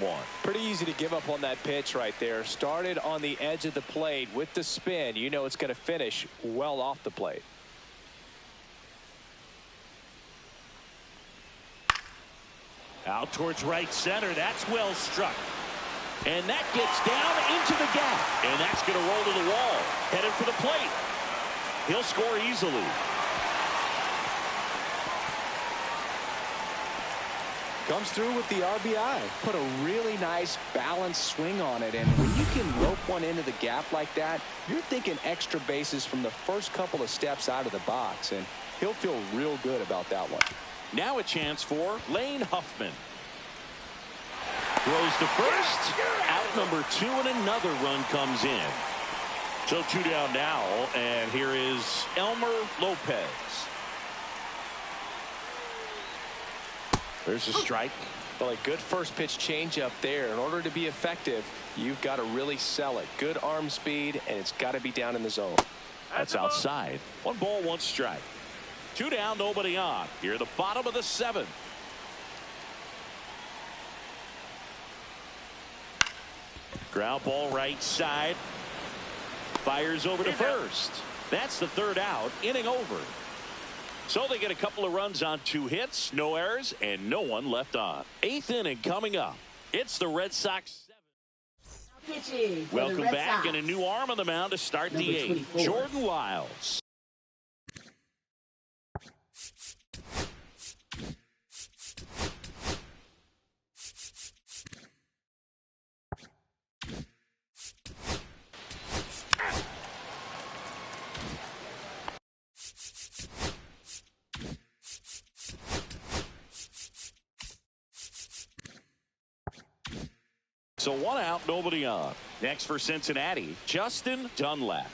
B: Pretty easy to give up on that pitch right there. Started on the edge of the plate with the spin. You know it's going to finish well off the plate.
A: Out towards right center. That's well struck. And that gets down into the gap. And that's going to roll to the wall. Headed for the plate. He'll score easily.
B: Comes through with the RBI. Put a really nice balanced swing on it. And when you can rope one into the gap like that, you're thinking extra bases from the first couple of steps out of the box. And he'll feel real good about that one.
A: Now a chance for Lane Huffman. Throws to first. Out number 2, and another run comes in. So 2 down now, and here is Elmer Lopez. There's a strike.
B: Well, a good first pitch changeup there. In order to be effective, you've got to really sell it. Good arm speed, and it's got to be down in the zone.
A: That's outside. 1 ball, 1 strike. 2 down, nobody on. Here at the bottom of the 7th. Ground ball right side. Fires over to first. That's the 3rd out. Inning over. So they get a couple of runs on 2 hits, no errors, and no one left on. 8th inning coming up. It's the Red Sox 7th. Welcome back, and a new arm on the mound to start the 8th. Jordan Lyles. So 1 out, nobody on. Next for Cincinnati, Justin Dunlap.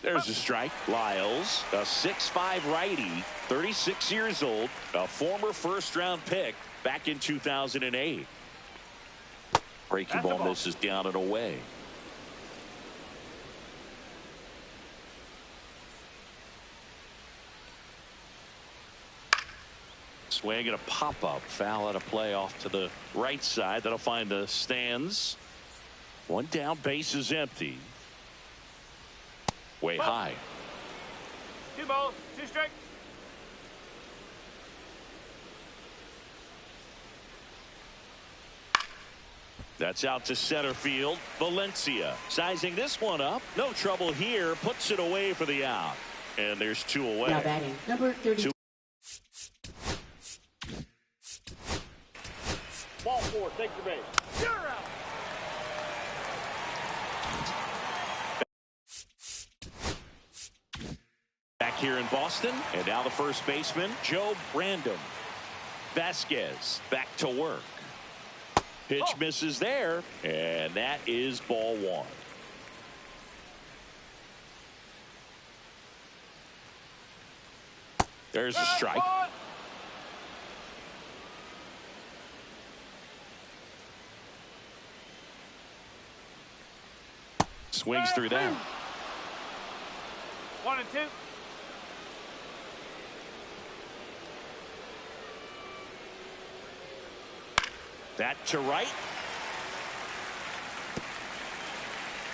A: There's a strike. Lyles, a 6'5" righty, 36 years old, a former 1st-round pick back in 2008. Breaking ball misses down and away. Swing and a pop-up. Foul out of play off to the right side. That'll find the stands. 1 down, base is empty. Way high.
C: 2 balls, 2 strikes.
A: That's out to center field. Valencia sizing this one up. No trouble here. Puts it away for the out. And there's 2 away.
E: Now batting, number 32.
C: Ball 4, take your base. You're out.
A: Back here in Boston, and now the first baseman, Joe Brandon. Vasquez back to work. Pitch misses there, and that is ball 1. There's a strike. Swings through that.
C: 1 and 2.
A: That to right.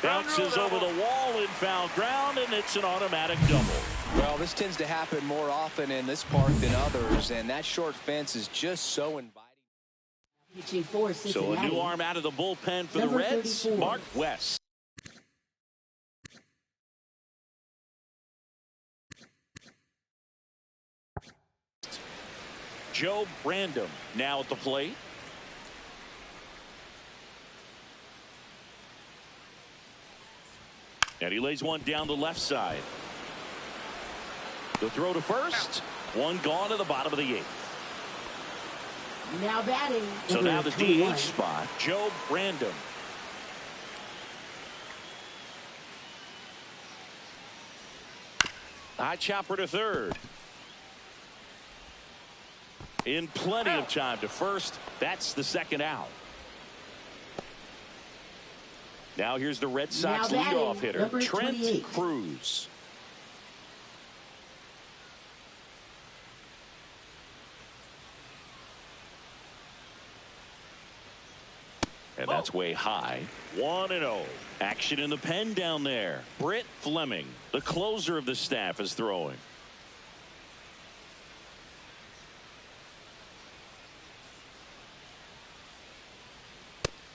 A: Bounces over the wall in foul ground, and it's an automatic double.
B: Well, this tends to happen more often in this park than others, and that short fence is just so inviting.
A: So a new arm out of the bullpen for
E: Number
A: the Reds,
E: 34.
A: Mark West. Joe Brandon now at the plate. And he lays one down the left side. The throw to first. 1 gone to the bottom of the 8th.
E: Now batting.
A: So now the
E: 21.
A: DH spot, Joe Brandon. High chopper to third. In plenty of time to first. That's the 2nd out. Now here's the Red Sox
E: Now batting,
A: leadoff hitter,
E: number
A: Trent
E: 28.
A: Cruz. And that's way high. 1-0. Action in the pen down there. Britt Fleming, the closer of the staff, is throwing.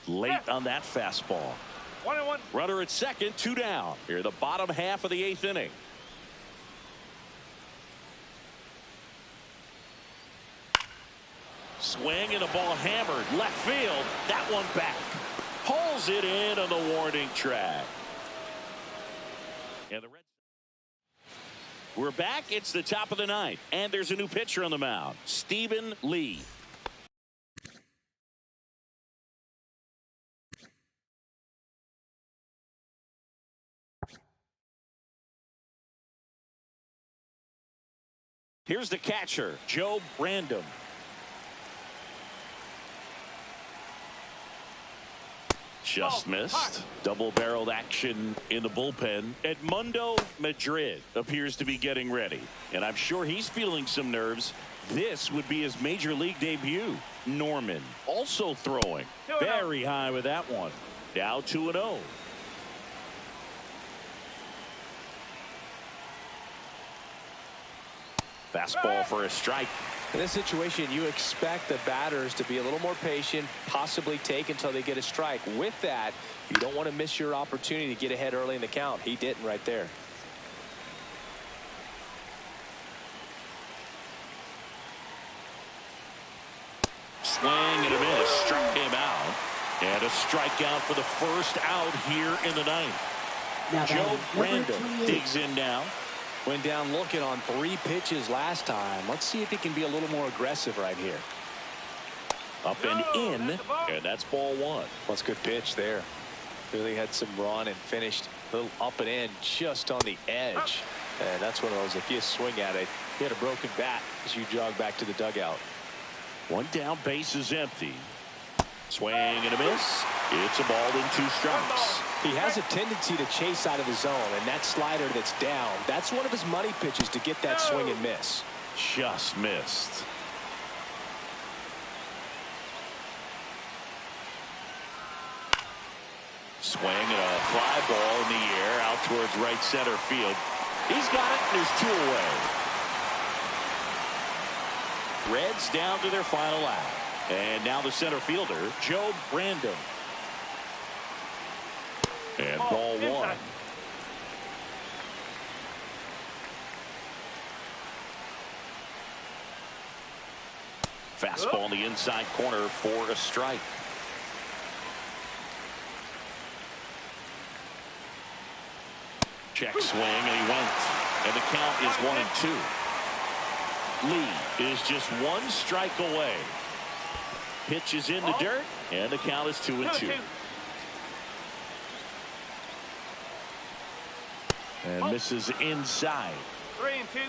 A: Late on that fastball.
C: 1-1.
A: Runner at second, 2 down. Here, the bottom half of the 8th inning. Swing and a ball hammered left field. That one back. Pulls it in on the warning track. And the Reds. We're back. It's the top of the 9th, and there's a new pitcher on the mound, Stephen Lee. Here's the catcher, Joe Brandon. Just missed. Double-barreled action in the bullpen. Edmundo Madrid appears to be getting ready, and I'm sure he's feeling some nerves. This would be his major league debut. Norman also throwing very high with that one. Now 2-0. Fastball for a strike.
B: In this situation, you expect the batters to be a little more patient, possibly take until they get a strike. With that, you don't want to miss your opportunity to get ahead early in the count. He didn't right there.
A: Swing and a miss. Struck him out. And a strikeout for the first out here in the 9th.
E: Now
A: Joe
E: batting, number
A: Brandon
E: 28.
A: digs in now.
B: Went down looking on 3 pitches last time. Let's see if he can be a little more aggressive right here.
A: Up and in, and that's ball 1.
B: That's a good pitch there. Really had some run and finished a little up and in just on the edge. And that's one of those, if you swing at it, you had a broken bat as you jog back to the dugout.
A: 1 down, base is empty. Swing and a miss. It's a ball and 2 strikes.
B: He has a tendency to chase out of the zone, and that slider that's down, that's one of his money pitches to get that swing and miss.
A: Just missed. Swing and a fly ball in the air out towards right center field. He's got it, and there's 2 away. Reds down to their final out. And now the center fielder, Joe Brandon. And ball 1. Fastball in the inside corner for a strike. Check swing, and he went. And the count is 1-2. Lee is just 1 strike away. Pitch is in the dirt, and the count is 2-2. And misses inside.
C: 3-2.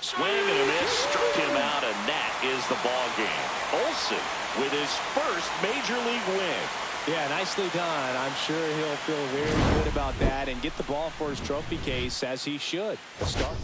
A: Swing and a miss, struck him out, and that is the ball game. Olsen with his first major league win.
B: Yeah, nicely done. I'm sure he'll feel very good about that and get the ball for his trophy case, as he should. The start.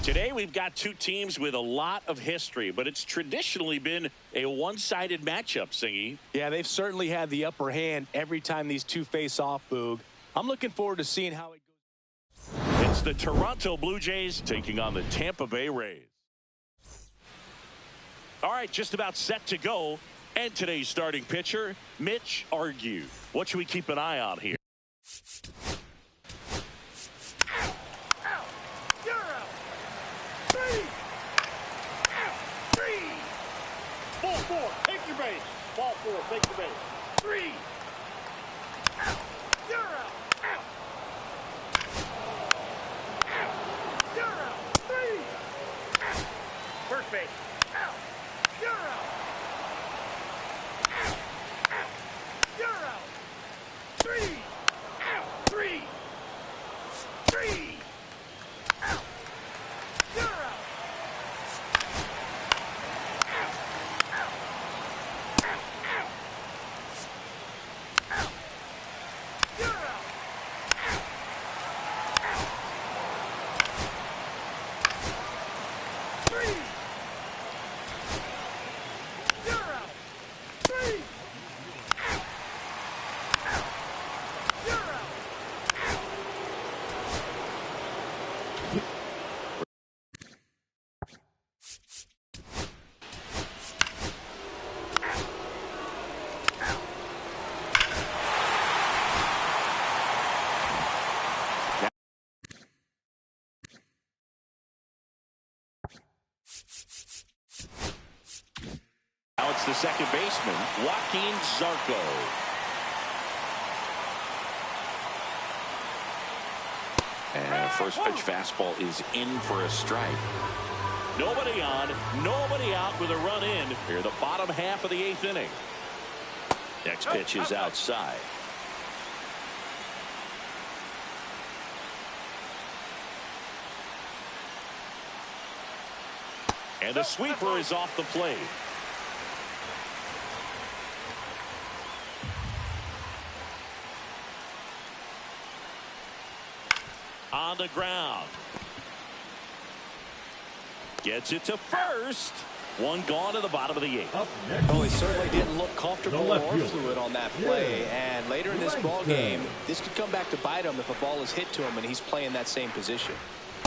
A: Today we've got two teams with a lot of history, but it's traditionally been a one-sided matchup, Singy.
D: Yeah, they've certainly had the upper hand every time these two face off, Boog. I'm looking forward to seeing how it goes.
A: It's the Toronto Blue Jays taking on the Tampa Bay Rays. All right, just about set to go. And today's starting pitcher, Mitch Argue. What should we keep an eye on here?
C: Ball four, take your base. Ball four, take your base. 3 out. You're out. Out. Out. You're out. 3 out. First base. Out. You're out. Out. Out. You're out. 3 out. 3 out. You're out.
A: Now it's the second baseman, Joaquin Zarco.
F: And first pitch fastball is in for a strike.
A: Nobody on, nobody out with a run in here, the bottom half of the 8th inning. Next pitch is outside. And the sweeper is off the plate. On the ground. Gets it to first. One gone to the bottom of the 8th.
B: Well, he certainly didn't look comfortable or fluid on that play. And later in this ball game, this could come back to bite him if a ball is hit to him and he's playing that same position.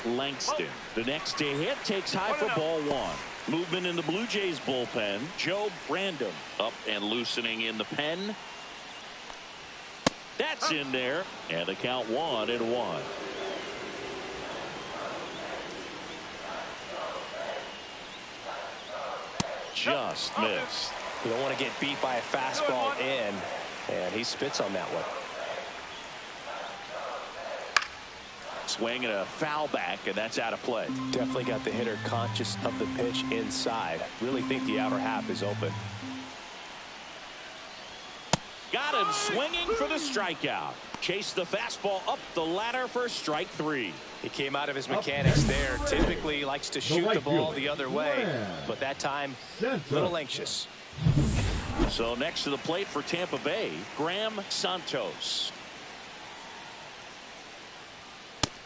A: Langston, the next to hit, takes high for ball 1. Movement in the Blue Jays bullpen. Joe Brandon up and loosening in the pen. That's in there, and the count 1-1. Just missed.
B: You don't want to get beat by a fastball in, and he spits on that one.
A: Swing and a foul back, and that's out of play.
D: Definitely got the hitter conscious of the pitch inside. Really think the outer half is open.
A: Got him swinging for the strikeout. Chased the fastball up the ladder for strike 3.
B: He came out of his mechanics there. Typically he likes to shoot the ball the other way, but that time a little anxious.
A: So next to the plate for Tampa Bay, Graham Santos.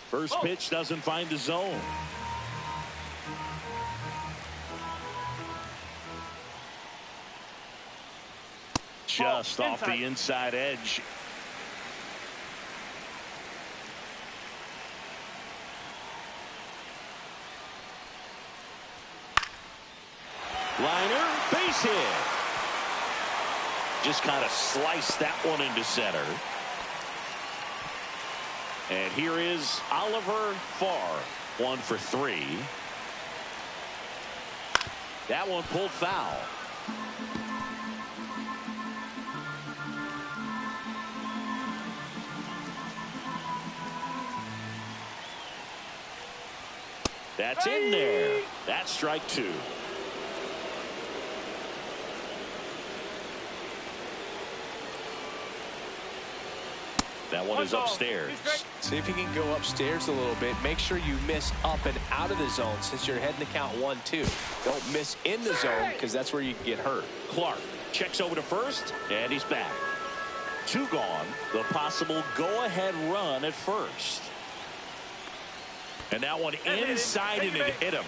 A: First pitch doesn't find the zone. Just off the inside edge. Liner, base hit. Just kind of sliced that one into center. And here is Oliver Farr, 1 for 3. That one pulled foul. That's in there. That's strike 2. That one is upstairs.
B: See if you can go upstairs a little bit. Make sure you miss up and out of the zone since you're heading to count 1-2. Don't miss in the zone because that's where you can get hurt.
A: Clark checks over to first, and he's back. 2 gone. The possible go-ahead run at first. And that one inside, and it hit him.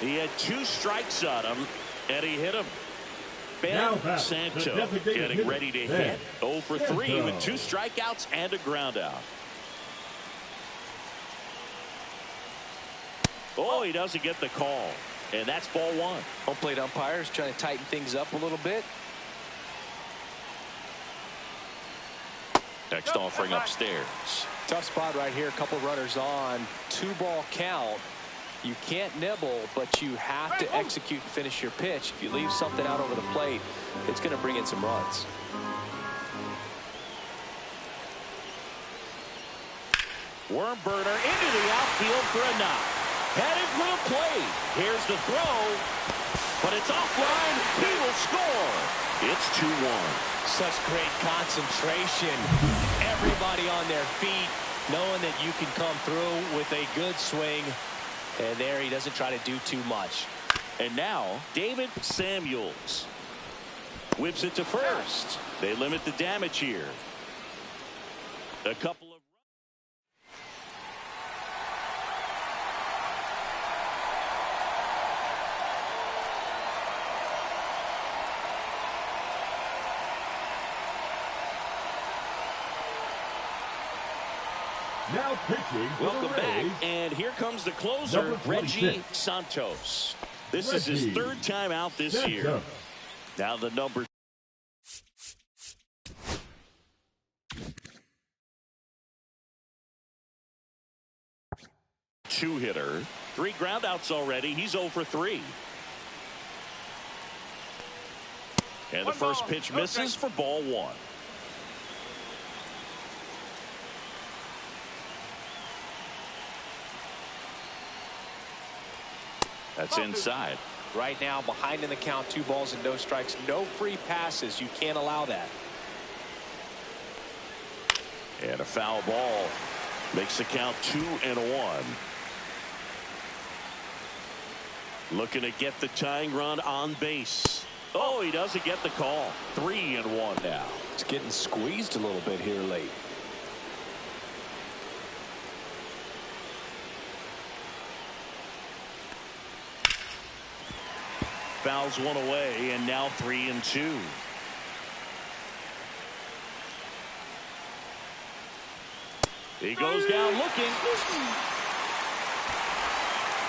A: He had 2 strikes on him, and he hit him. Ben Santo getting ready to hit. 0 for 3 with 2 strikeouts and a ground out. Oh, he doesn't get the call. And that's ball 1.
B: Home plate umpires trying to tighten things up a little bit.
A: Next offering upstairs.
B: Tough spot right here. A couple runners on. 2-ball count. You can't nibble, but you have to execute and finish your pitch. If you leave something out over the plate, it's going to bring in some runs.
A: Worm burner into the outfield for a knock. Headed for the plate. Here's the throw, but it's offline. He will score. It's 2-1.
B: Such great concentration. Everybody on their feet, knowing that you can come through with a good swing. And there he doesn't try to do too much.
A: And now David Samuels whips it to first. They limit the damage here. A couple of
C: Now pitching.
A: welcome back, and here comes the closer, Reggie Santos. This is his 3rd time out this year. Now the number 2 hitter. 3 groundouts already. He's 0 for 3. And the first pitch misses for ball 1. That's inside.
B: Right now, behind in the count, 2 balls and no strikes. No free passes. You can't allow that.
A: And a foul ball makes the count 2-1. Looking to get the tying run on base. Oh, he doesn't get the call. 3-1 now.
B: It's getting squeezed a little bit here late.
A: Fouls one away, and now 3-2. He goes down looking.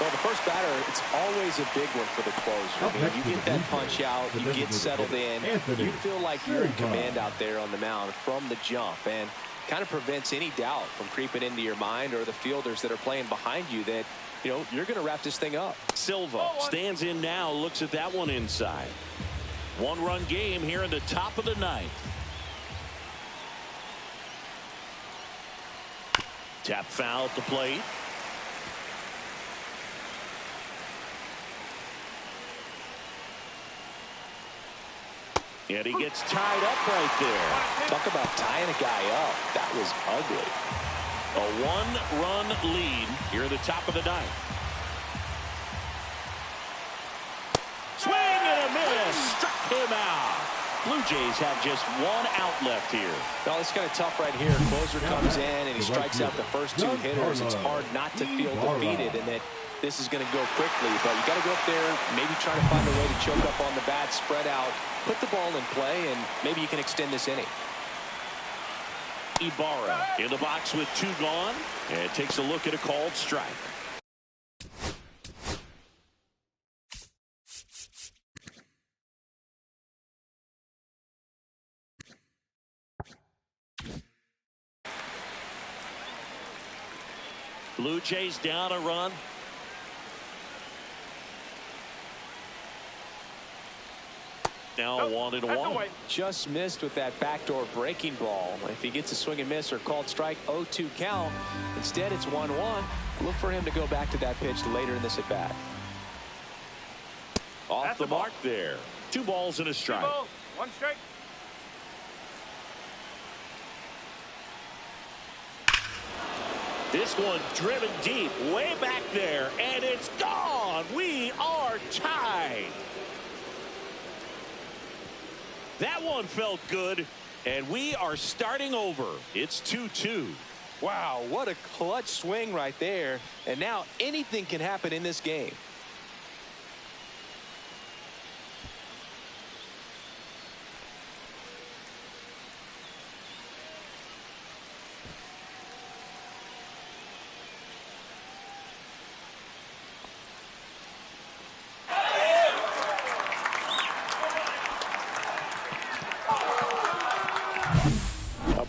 B: Well, the first batter, it's always a big one for the closer. I mean, you get that punch out, you get settled in, you feel like you're in command out there on the mound from the jump, and kind of prevents any doubt from creeping into your mind or the fielders that are playing behind you that, you know, you're going to wrap this thing up.
A: Silva stands in now, looks at that one inside. 1-run game here in the top of the 9th. Tap foul at the plate. And he gets tied up right there.
B: Talk about tying a guy up. That was ugly.
A: A 1-run lead here in the top of the 9th. Swing and a miss. Struck him out. Blue Jays have just one out left here.
B: Well, it's kind of tough right here. Closer comes in and he strikes out the first two hitters. It's hard not to feel defeated and that this is going to go quickly. But you got to go up there, maybe try to find a way to choke up on the bat, spread out, put the ball in play, and maybe you can extend this inning.
A: Ibarra in the box with two gone and takes a look at a called strike. Blue Jays down a run. Now 1-1.
D: Just missed with that backdoor breaking ball. If he gets a swing and miss or called strike, 0-2 count. Instead, it's 1-1. Look for him to go back to that pitch later in this at bat.
A: Off the mark there. 2 balls and a strike.
C: 2 balls, 1 strike.
A: This one driven deep, way back there, and it's gone. We are tied. That one felt good, and we are starting over. It's 2-2.
B: Wow, what a clutch swing right there. And now anything can happen in this game.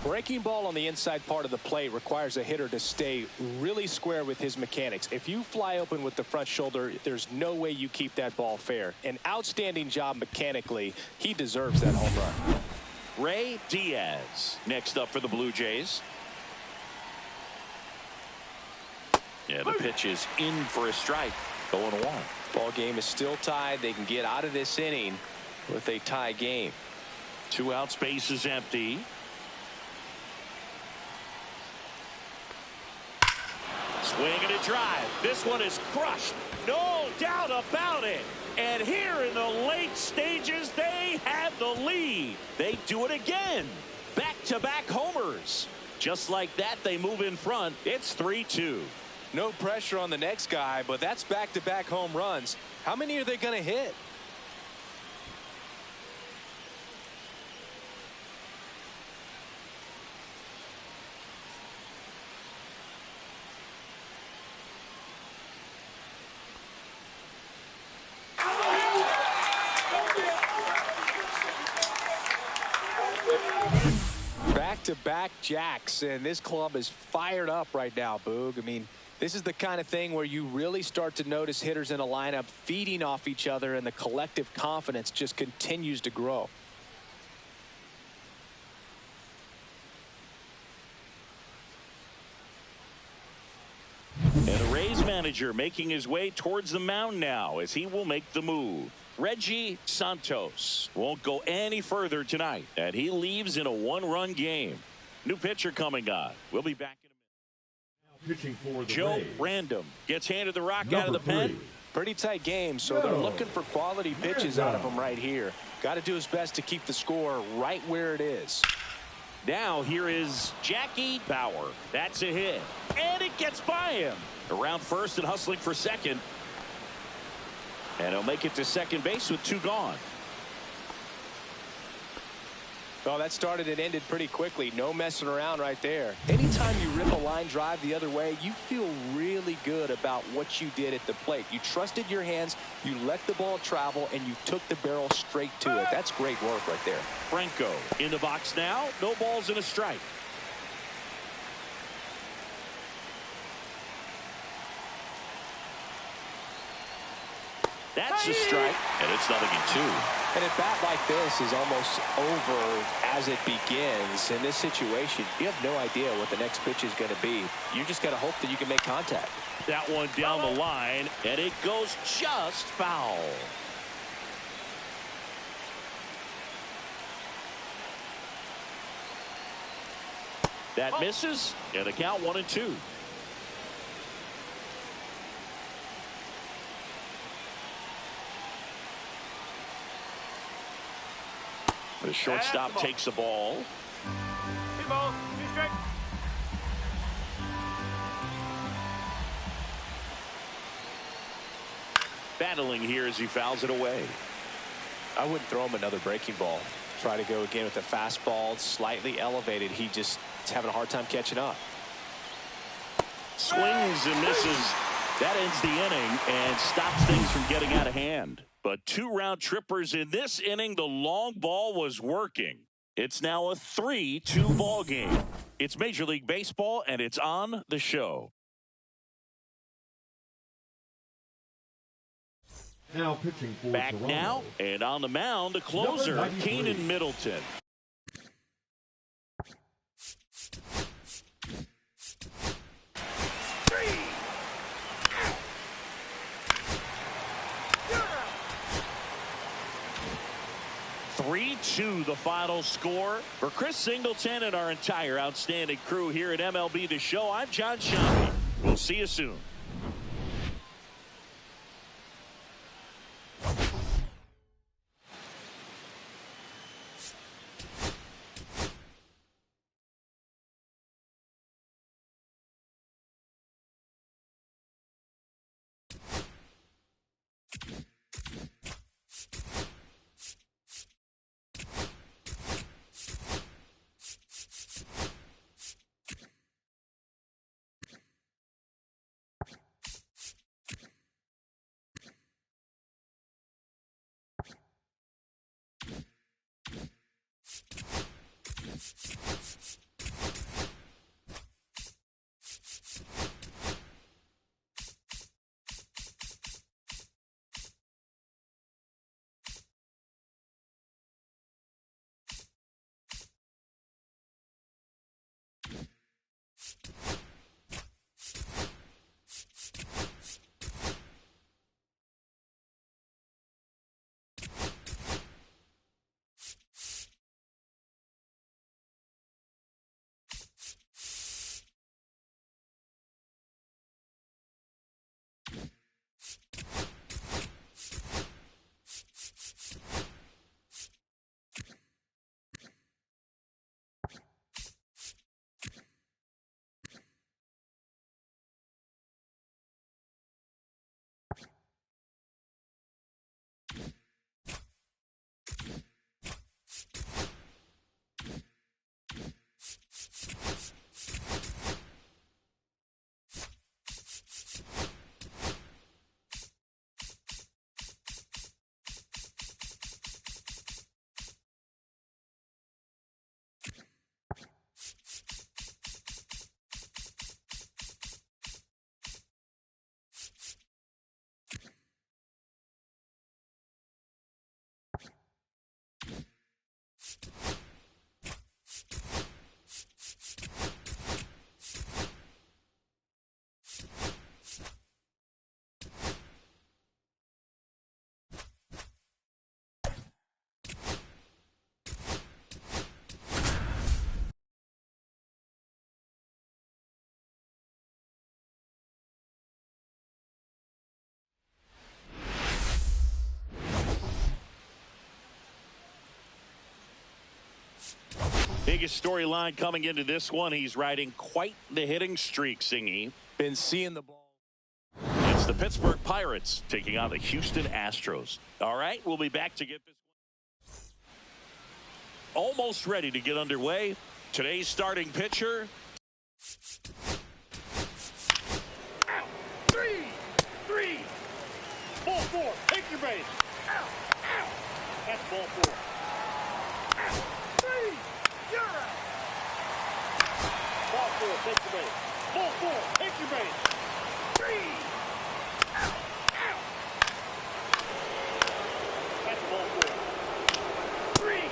D: Breaking ball on the inside part of the plate requires a hitter to stay really square with his mechanics. If you fly open with the front shoulder, there's no way you keep that ball fair. An outstanding job mechanically. He deserves that home run.
A: Ray Diaz next up for the Blue Jays. Yeah, the pitch is in for a strike. 0-1.
B: Ball game is still tied. They can get out of this inning with a tie game.
A: 2 outs, base is empty. Swing and a drive. This one is crushed. No doubt about it. And here in the late stages, they have the lead. They do it again. Back-to-back homers. Just like that, they move in front. It's 3-2.
B: No pressure on the next guy, but that's back-to-back home runs. How many are they going to hit? Back-to-back jacks, and this club is fired up right now, Boog. I mean, this is the kind of thing where you really start to notice hitters in a lineup feeding off each other, and the collective confidence just continues to grow.
A: And the Rays manager making his way towards the mound now as he will make the move. Reggie Santos won't go any further tonight, and he leaves in a 1-run game. New pitcher coming on. We'll be back in a minute.
C: Pitching for the
A: Joe
C: Rays.
A: Random gets handed the rock out of the pen.
B: Pretty tight game, so they're looking for quality pitches out of him right here. Got to do his best to keep the score right where it is.
A: Now here is Jackie Bauer. That's a hit, and it gets by him. Around first and hustling for second. And he'll make it to second base with 2 gone.
B: Well, that started and ended pretty quickly. No messing around right there. Anytime you rip a line drive the other way, you feel really good about what you did at the plate. You trusted your hands, you let the ball travel, and you took the barrel straight to it. That's great work right there.
A: Franco in the box now. No balls and a strike. That's a strike, and it's 0-2.
B: And a bat like this is almost over as it begins. In this situation, you have no idea what the next pitch is going to be. You just got to hope that you can make contact.
A: That one down the line, and it goes just foul. That misses, and a count 1-2. The shortstop takes the ball.
C: Two balls, two strikes.
A: Battling here as he fouls it away.
D: I wouldn't throw him another breaking ball. Try to go again with the fastball, slightly elevated. He just is having a hard time catching up.
A: Swings and misses. That ends the inning and stops things from getting out of hand. But 2 round trippers in this inning. The long ball was working. It's now a 3-2 ball game. It's Major League Baseball, and it's on the show.
G: Now pitching for
A: Back
G: Toronto.
A: now, and on the mound, the closer,
G: Number 93.
A: Keenan Middleton.
C: Three.
A: 3-2 the final score. For Chris Singleton and our entire outstanding crew here at MLB The Show, I'm John Shampi. We'll see you soon. Biggest storyline coming into this one. He's riding quite the hitting streak, Singy.
D: Been seeing the ball.
A: It's the Pittsburgh Pirates taking on the Houston Astros. All right, we'll be back to get this one almost ready to get underway. Today's starting pitcher.
C: Three. Ball 4. Take your base. That's ball 4. 3. You're out. Ball 4. Take your base. Ball 4. Take your base. 3. That's ball 4. 3.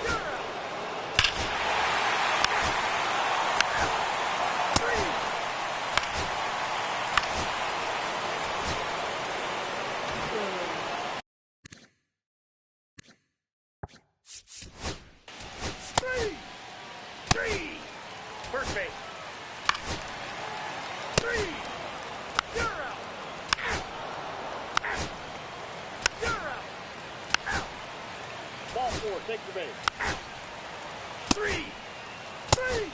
C: You're out. 3. Three. First base. 3. You're out. You're out. 4, take the base. 3. 3.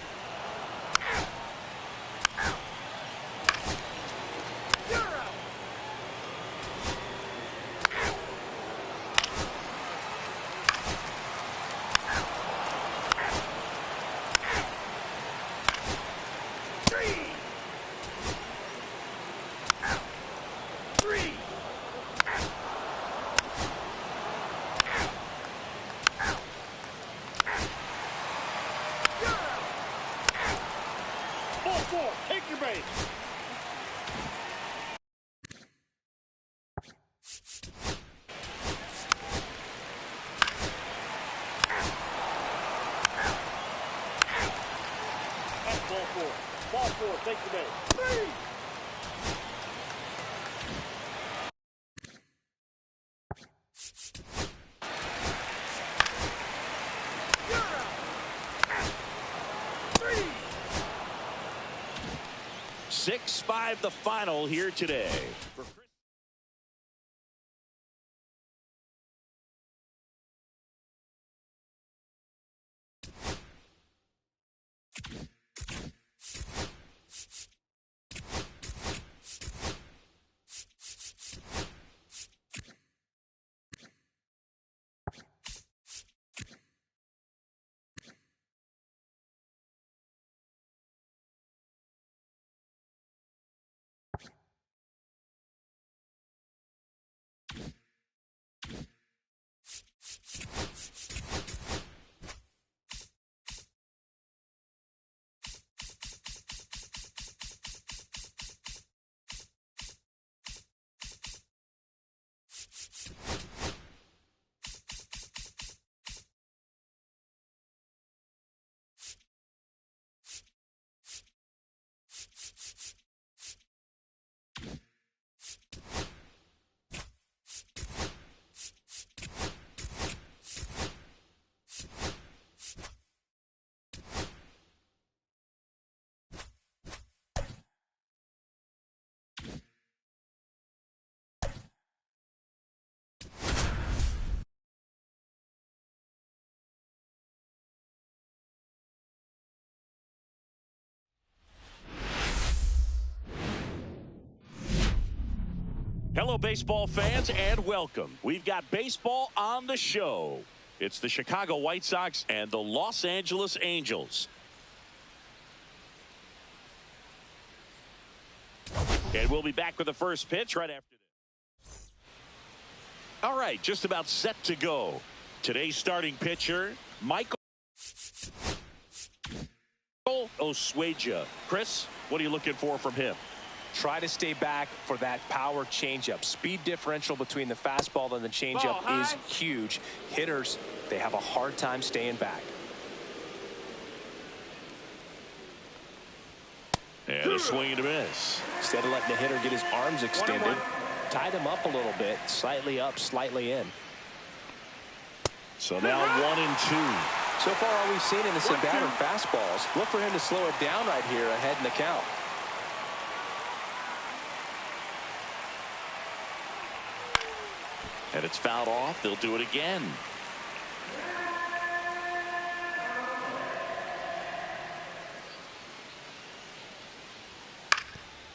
C: You're out. 3. 3. 4, take your base. That's ball 4. Ball 4, take the base. 3. You're out. 3.
A: 6-5 the final here today. Hello, baseball fans, and welcome. We've got baseball on the show. It's the Chicago White Sox and the Los Angeles Angels. And we'll be back with the first pitch right after this. All right, just about set to go. Today's starting pitcher, Michael Oswego. Chris, what are you looking for from him?
B: Try to stay back for that power changeup. Speed differential between the fastball and the changeup is huge. Hitters, they have a hard time staying back.
A: And a swing and a miss.
B: Instead of letting the hitter get his arms extended, tied him up a little bit, slightly up, slightly in.
A: So now 1-2.
B: So far, all we've seen in this at-bat are fastballs. Look for him to slow it down right here ahead in the count.
A: And it's fouled off. They'll do it again.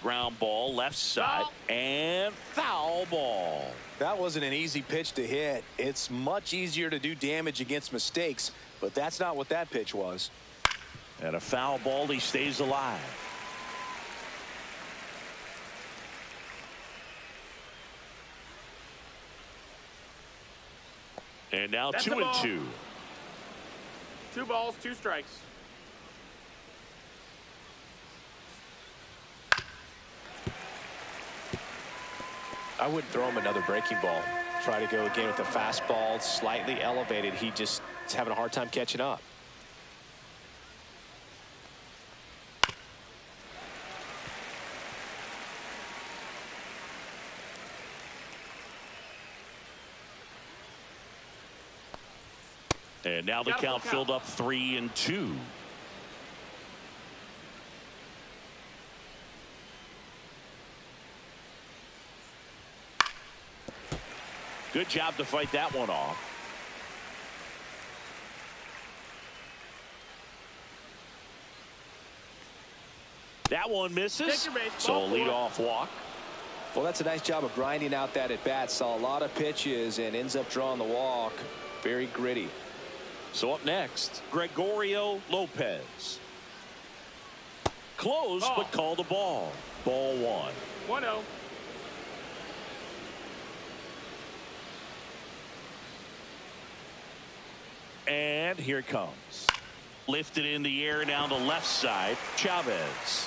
A: Ground ball left side and foul ball.
B: That wasn't an easy pitch to hit. It's much easier to do damage against mistakes, but that's not what that pitch was.
A: And a foul ball. He stays alive. And now 2-2.
C: 2 balls, 2 strikes.
B: I wouldn't throw him another breaking ball. Try to go again with the fastball, slightly elevated. He just is having a hard time catching up.
A: And now the count filled up 3-2. Good job to fight that one off. That one misses.
C: Take your base.
A: So a
C: Ball 4.
A: leadoff walk.
B: Well, that's a nice job of grinding out that at bat. Saw a lot of pitches and ends up drawing the walk. Very gritty.
A: So up next, Gregorio Lopez. Close, but called a ball. Ball 1.
C: 1-0.
A: And here it comes. Lifted in the air down the left side. Chavez.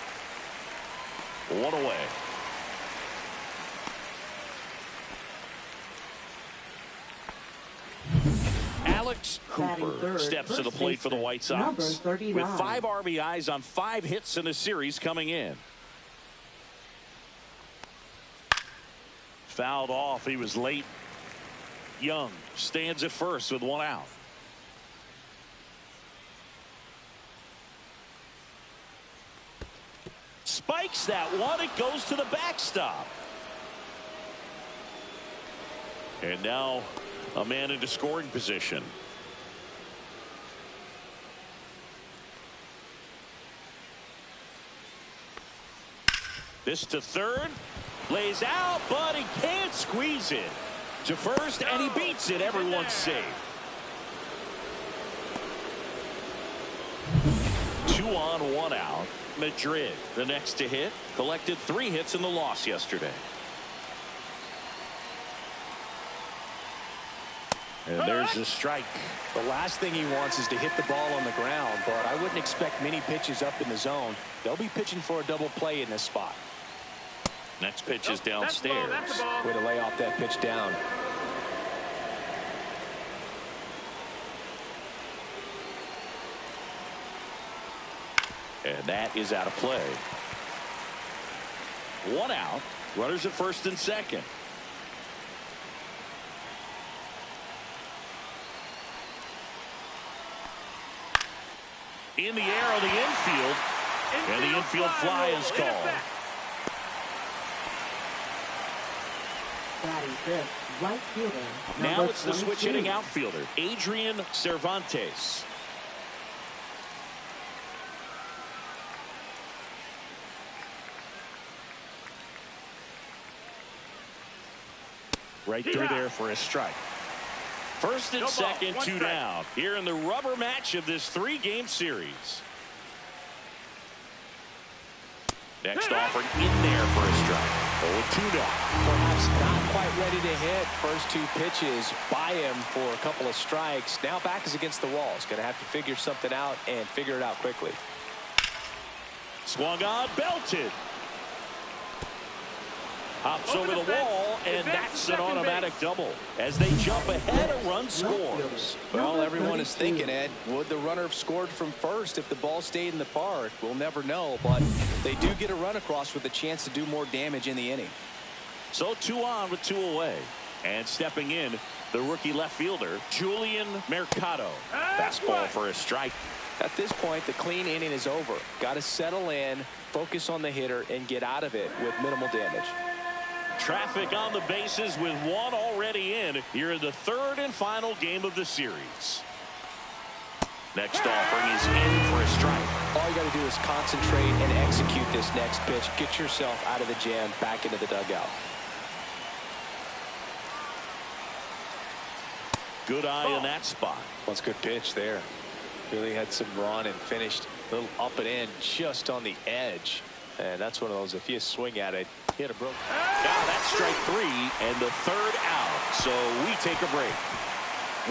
A: One away. Alex Cooper steps to the plate for the White Sox with 5 RBIs on 5 hits in the series coming in. Fouled off. He was late. Young stands at first with 1 out. Spikes that one. It goes to the backstop. And now a man into scoring position. This to third. Lays out, but he can't squeeze it. To first, and he beats it. Everyone's safe. 2 on, 1 out. Madrid, the next to hit, collected 3 hits in the loss yesterday. And there's the strike.
D: The last thing he wants is to hit the ball on the ground, but I wouldn't expect many pitches up in the zone. They'll be pitching for a double play in this spot.
A: Next pitch is downstairs.
C: That's the ball.
D: Way to lay off that pitch down.
A: And that is out of play. 1 out. Runners at first and second. In the air on the infield. And the infield fly is called.
E: Batting fifth, right fielder.
A: Now it's the
E: 22.
A: switch hitting outfielder, Adrian Cervantes. Right through there for a strike. First and second, 2 down. Here in the rubber match of this 3-game series. Next offering in there for a strike. 0-2 now.
D: Perhaps not quite ready to hit. First 2 pitches by him for a couple of strikes. Now back is against the wall. He's going to have to figure something out and figure it out quickly.
A: Swung on, belted. Hops over the wall, and that's an automatic double. As they jump ahead, a run scores.
B: Well, everyone is thinking, Ed, would the runner have scored from first if the ball stayed in the park? We'll never know, but they do get a run across with a chance to do more damage in the inning.
A: So 2 on with 2 away. And stepping in, the rookie left fielder, Julian Mercado. Fastball for a strike.
B: At this point, the clean inning is over. Got to settle in, focus on the hitter, and get out of it with minimal damage.
A: Traffic on the bases with 1 already in here in the 3rd and final game of the series. Next offering is in for a strike.
B: All you got to do is concentrate and execute this next pitch. Get yourself out of the jam, back into the dugout.
A: Good eye in that spot.
D: Well, it's a good pitch there. Really had some run and finished a little up and in just on the edge. And that's one of those, if you swing at it, hit a broke.
A: Now that's strike 3 and the 3rd out. So we take a break.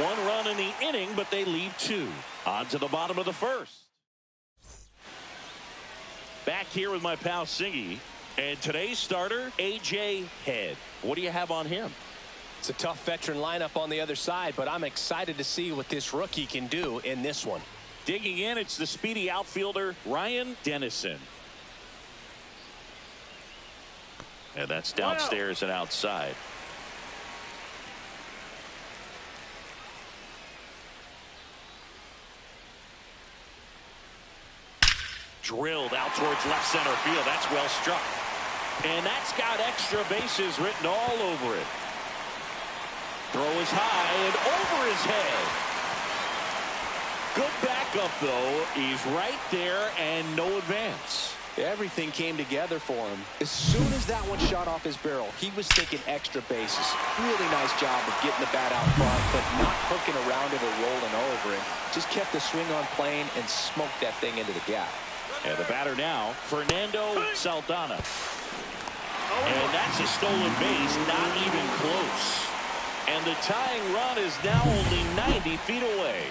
A: 1 run in the inning, but they leave 2. On to the bottom of the 1st. Back here with my pal Singy. And today's starter, A.J. Head. What do you have on him?
D: It's a tough veteran lineup on the other side, but I'm excited to see what this rookie can do in this one.
A: Digging in, it's the speedy outfielder, Ryan Dennison. And that's downstairs and outside. Drilled out towards left center field. That's well struck. And that's got extra bases written all over it. Throw is high and over his head. Good backup, though. He's right there and no advance.
B: Everything came together for him. As soon as that one shot off his barrel, he was thinking extra bases. Really nice job of getting the bat out front, but not hooking around it or rolling over it. Just kept the swing on plane and smoked that thing into the gap.
A: And the batter now, Fernando Saldana. And that's a stolen base, not even close. And the tying run is now only 90 feet away.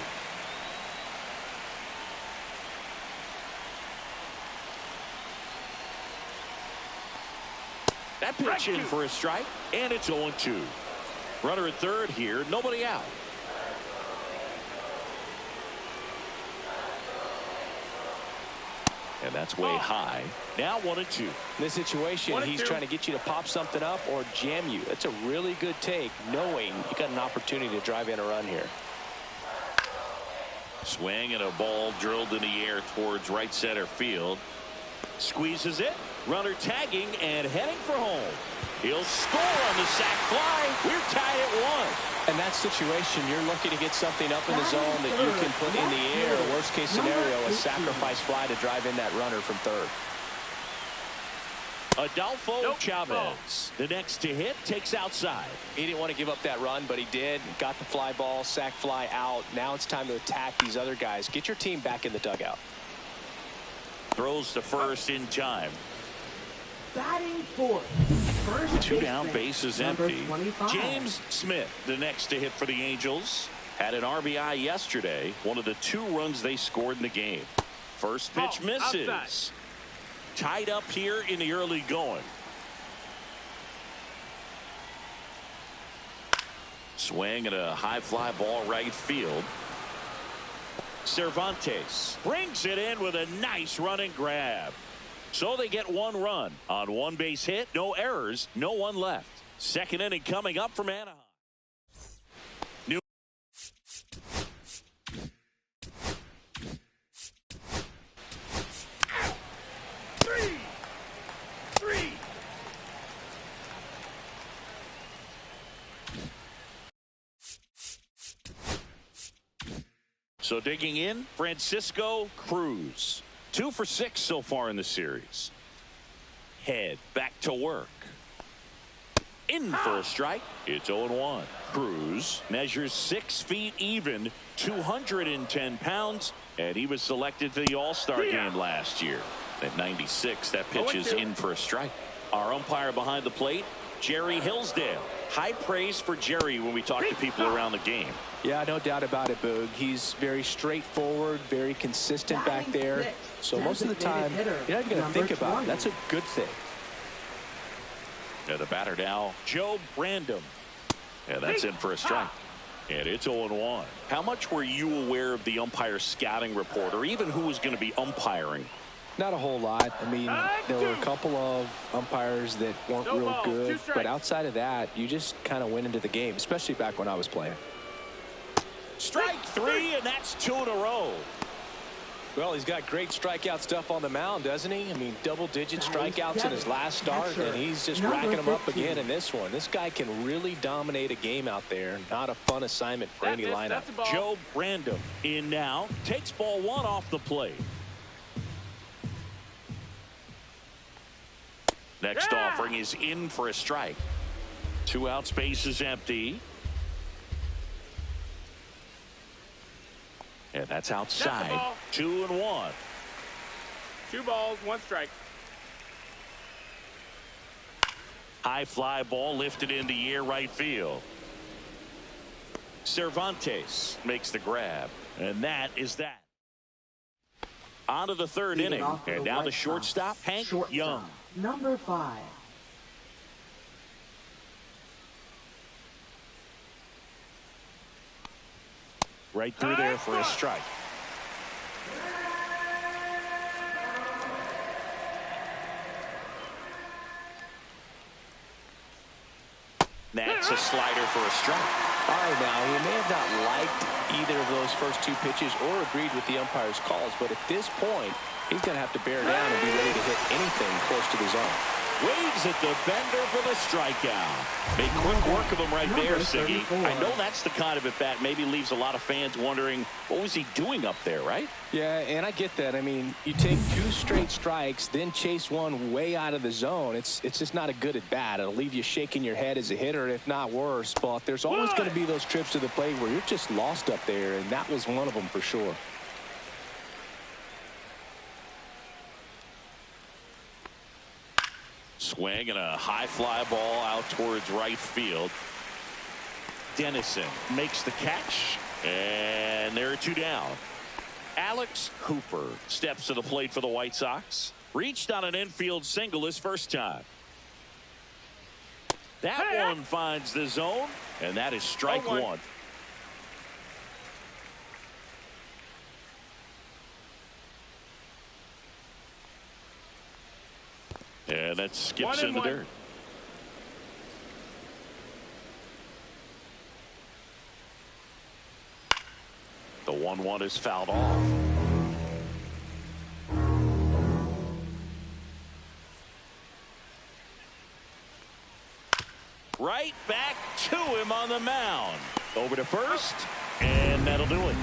A: That pitch in for a strike, and it's 0-2. Runner at third here, nobody out. And that's way high. Now 1-2.
B: In this situation, he's trying to get you to pop something up or jam you. That's a really good take, knowing you got an opportunity to drive in a run here.
A: Swing and a ball drilled in the air towards right center field. Squeezes it. Runner tagging and heading for home. He'll score on the sac fly. We're tied at 1.
B: In that situation, you're looking to get something up in the zone that you can put in the air. Worst case scenario, a sacrifice fly to drive in that runner from third.
A: Adolfo Chavez, the next to hit, takes outside.
B: He didn't want to give up that run, but he did. Got the fly ball, sac fly out. Now it's time to attack these other guys. Get your team back in the dugout.
A: Throws to first in time.
E: Batting fourth. First
A: Two down, bases empty.
E: 25.
A: James Smith, the next to hit for the Angels, had an RBI yesterday. One of the 2 runs they scored in the game. First pitch misses.
C: Outside.
A: Tied up here in the early going. Swing and a high fly ball right field. Cervantes brings it in with a nice running grab. So they get 1 run on 1 base hit, no errors, no one left. Second inning coming up from Anaheim. New
C: Three.
A: So digging in, Francisco Cruz. 2 for 6 so far in the series. Head back to work. In for a strike. It's 0-1. Cruz measures 6 feet even, 210 pounds, and he was selected to the All-Star game last year. At 96, that pitch is in for a strike. Our umpire behind the plate, Jerry Hillsdale. High praise for Jerry when we talk to people around the game.
B: Yeah, no doubt about it, Boog. He's very straightforward, very consistent back there. So most of the time, you're not going to think about it. That's a good thing.
A: And the batter now, Joe Brandom. And that's in for a strike. And it's 0-1. How much were you aware of the umpire scouting report, or even who was going to be umpiring?
B: Not a whole lot. I mean, there were a couple of umpires that weren't real good, but outside of that, you just kind of went into the game, especially back when I was playing.
A: Strike 3, and that's 2 in a row.
B: Well, he's got great strikeout stuff on the mound, doesn't he? I mean, double-digit strikeouts in his last start, and he's just racking them up again in this one. This guy can really dominate a game out there. Not a fun assignment for any lineup.
A: Joe Brandom in now, takes ball 1 off the plate. Next offering is in for a strike. 2 outs, base is empty. And that's outside. 2-1.
C: 2 balls, 1 strike.
A: High fly ball lifted in the air right field. Cervantes makes the grab. And that is that. On to the 3rd inning. And now the shortstop, Hank Young.
E: Number 5.
A: Right through there for a strike. That's a slider for a strike.
B: All right, now, he may have not liked either of those first 2 pitches or agreed with the umpire's calls, but at this point, he's going to have to bear down and be ready to hit anything close to the zone.
A: Waves at the bender for the strikeout. Made quick work of him right there, Siggy. I know that's the kind of at-bat maybe leaves a lot of fans wondering, what was he doing up there, right?
B: Yeah, and I get that. I mean, you take 2 straight strikes, then chase one way out of the zone. It's just not a good at-bat. It'll leave you shaking your head as a hitter, if not worse. But there's always going to be those trips to the plate where you're just lost up there, and that was one of them for sure.
A: Swing and a high fly ball out towards right field. Dennison makes the catch, and there are 2 down. Alex Hooper steps to the plate for the White Sox. Reached on an infield single his first time. That one finds the zone, and that is strike 1. And that skips in the dirt. The 1-1 is fouled off. Right back to him on the mound. Over to first, and that'll do it.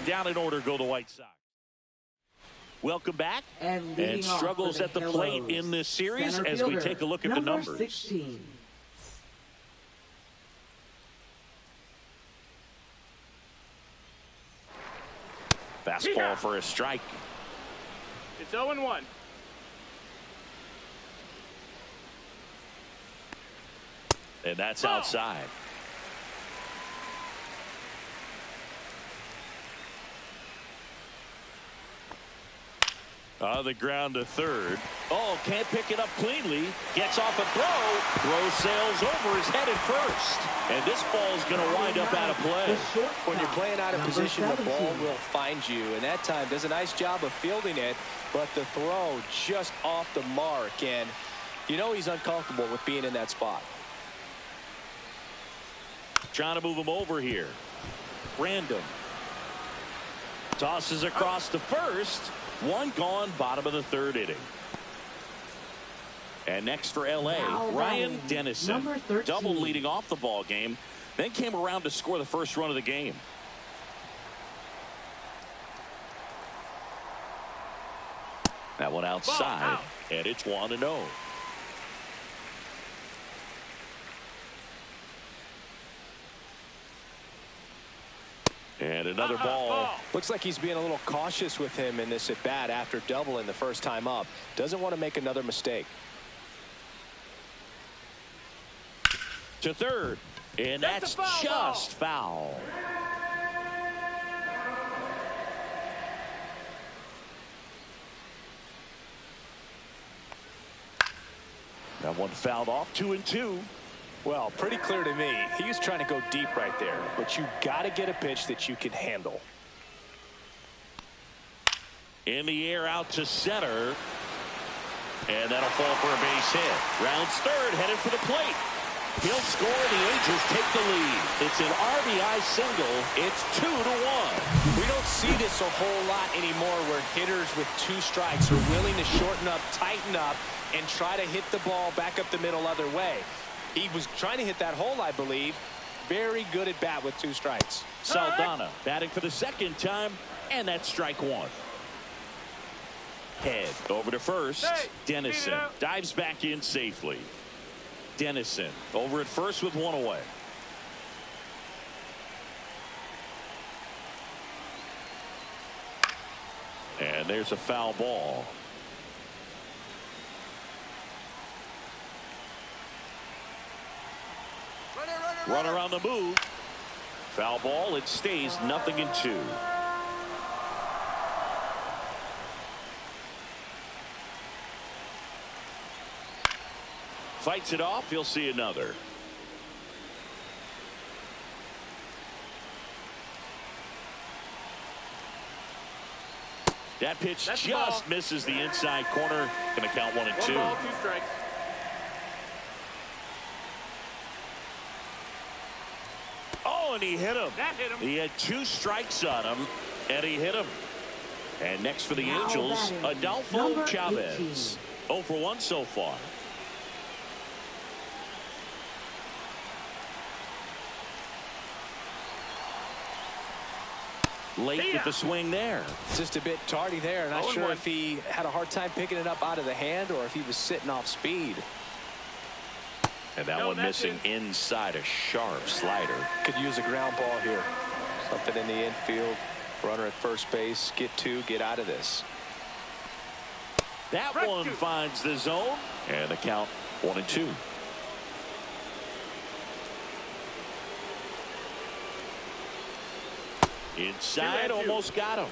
A: Down in order go the White Sox. Welcome back. And struggles at the plate in this series as we take a look at the numbers.
E: 16.
A: Fastball for a strike.
C: It's 0-1.
A: And that's outside. On the ground to third. Oh, can't pick it up cleanly. Gets off a throw. Throw sails over his head at first. And this ball is going to wind up out of play.
B: When you're playing out of position, the ball will find you. And that time does a nice job of fielding it. But the throw just off the mark. And you know he's uncomfortable with being in that spot.
A: Trying to move him over here. Random. Tosses across to first. 1 gone, bottom of the 3rd inning. And next for L.A., Ryan Dennison. Double leading off the ball game. Then came around to score the first run of the game. That one outside, and it's 1-0. And another ball.
B: Looks like he's being a little cautious with him in this at bat after doubling the first time up. Doesn't want to make another mistake.
A: To third, and that's just foul. That one fouled off. 2-2.
B: Well, pretty clear to me. He was trying to go deep right there, but you got to get a pitch that you can handle.
A: In the air out to center. And that'll fall for a base hit. Rounds third, headed for the plate. He'll score. The Angels take the lead. It's an RBI single. It's 2-1.
B: We don't see this a whole lot anymore where hitters with 2 strikes are willing to shorten up, tighten up, and try to hit the ball back up the middle other way. He was trying to hit that hole, I believe. Very good at bat with 2 strikes.
A: Saldana batting for the 2nd time, and that's strike 1. Head over to first. Dennison dives back in safely. Dennison over at first with 1 away. And there's a foul ball. Runner on the move. Foul ball. It stays 0-2. Fights it off. He'll see another. That pitch just misses the inside corner. Going to count 1-2.
C: 1 ball, 2 strikes.
A: Oh, and he hit him.
C: That hit him.
A: He had 2 strikes on him, and he hit him. And next for the Angels, Adolfo Chavez. 0 for 1 so far. Late with the swing there.
B: Just a bit tardy there. Not sure if he had a hard time picking it up out of the hand or if he was sitting off speed.
A: And that one missing inside, a sharp slider.
B: Could use a ground ball here. Something in the infield. Runner at first base. Get out of this.
A: That one finds the zone. And the count 1-2. Inside, almost got him.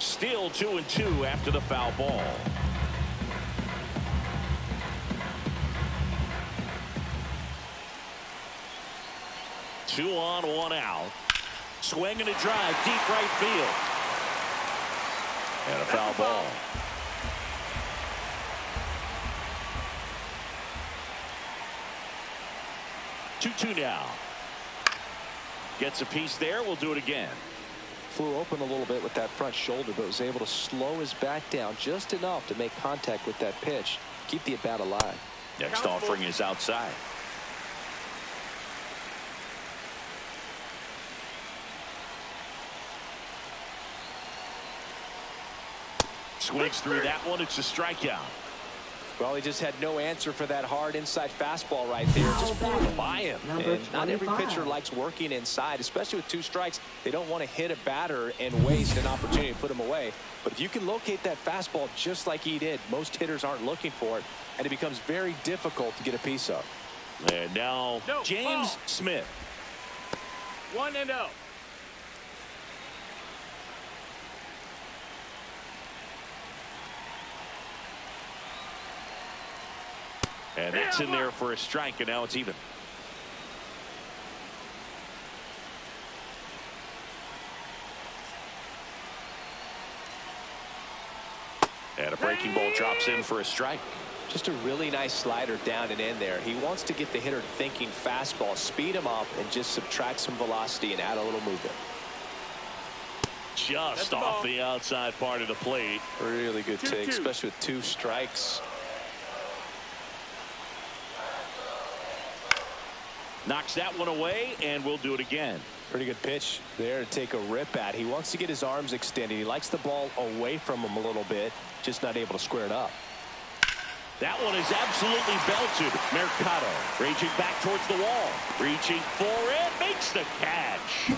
A: Still 2-2 after the foul ball. Two on, one out. Swing and a drive, deep right field. And a foul ball. 2-2 now. Gets a piece there. We'll do it again.
B: Flew open a little bit with that front shoulder, but was able to slow his back down just enough to make contact with that pitch. Keep the at-bat alive.
A: Next offering is outside. Swings through that one. It's a strikeout.
B: Well, he just had no answer for that hard inside fastball right there. Just flew by him. And not every pitcher likes working inside, especially with two strikes. They don't want to hit a batter and waste an opportunity to put him away. But if you can locate that fastball just like he did, most hitters aren't looking for it, and it becomes very difficult to get a piece of.
A: And now James Smith.
C: 1-0.
A: And that's in there for a strike, and now it's even. And a breaking ball drops in for a strike.
B: Just a really nice slider down and in there. He wants to get the hitter thinking fastball, speed him up, and just subtract some velocity and add a little movement.
A: Just off the outside part of the plate.
B: Really good take, especially with two strikes.
A: Knocks that one away, and we'll do it again.
B: Pretty good pitch there to take a rip at. He wants to get his arms extended. He likes the ball away from him a little bit, just not able to square it up.
A: That one is absolutely belted. Mercado raging back towards the wall. Reaching for it. Makes the catch.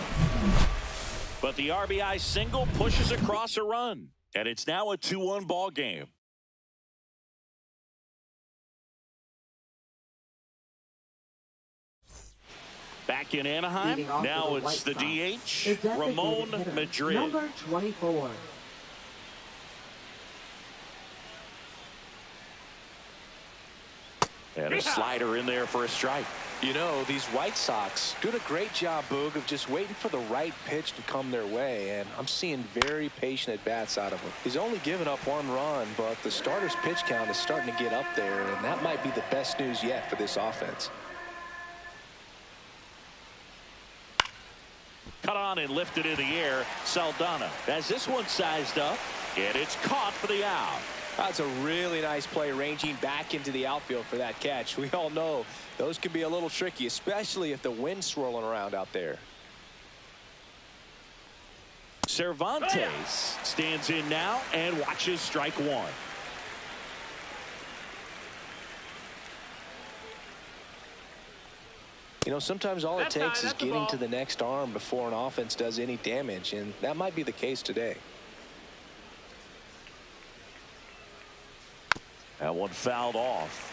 A: But the RBI single pushes across a run. And it's now a 2-1 ball game. Back in Anaheim, now it's the DH, Ramon Madrid.
E: Number 24.
A: And a slider in there for a strike.
B: You know, these White Sox doing a great job, Boog, of just waiting for the right pitch to come their way, and I'm seeing very patient at-bats out of him. He's only given up one run, but the starter's pitch count is starting to get up there, and that might be the best news yet for this offense.
A: Cut on and lifted in the air. Saldana has this one sized up, and it's caught for the out.
B: That's a really nice play, ranging back into the outfield for that catch. We all know those can be a little tricky, especially if the wind's swirling around out there.
A: Cervantes stands in now and watches strike one.
B: You know, sometimes all it takes is getting to the next arm before an offense does any damage, and that might be the case today.
A: That one fouled off.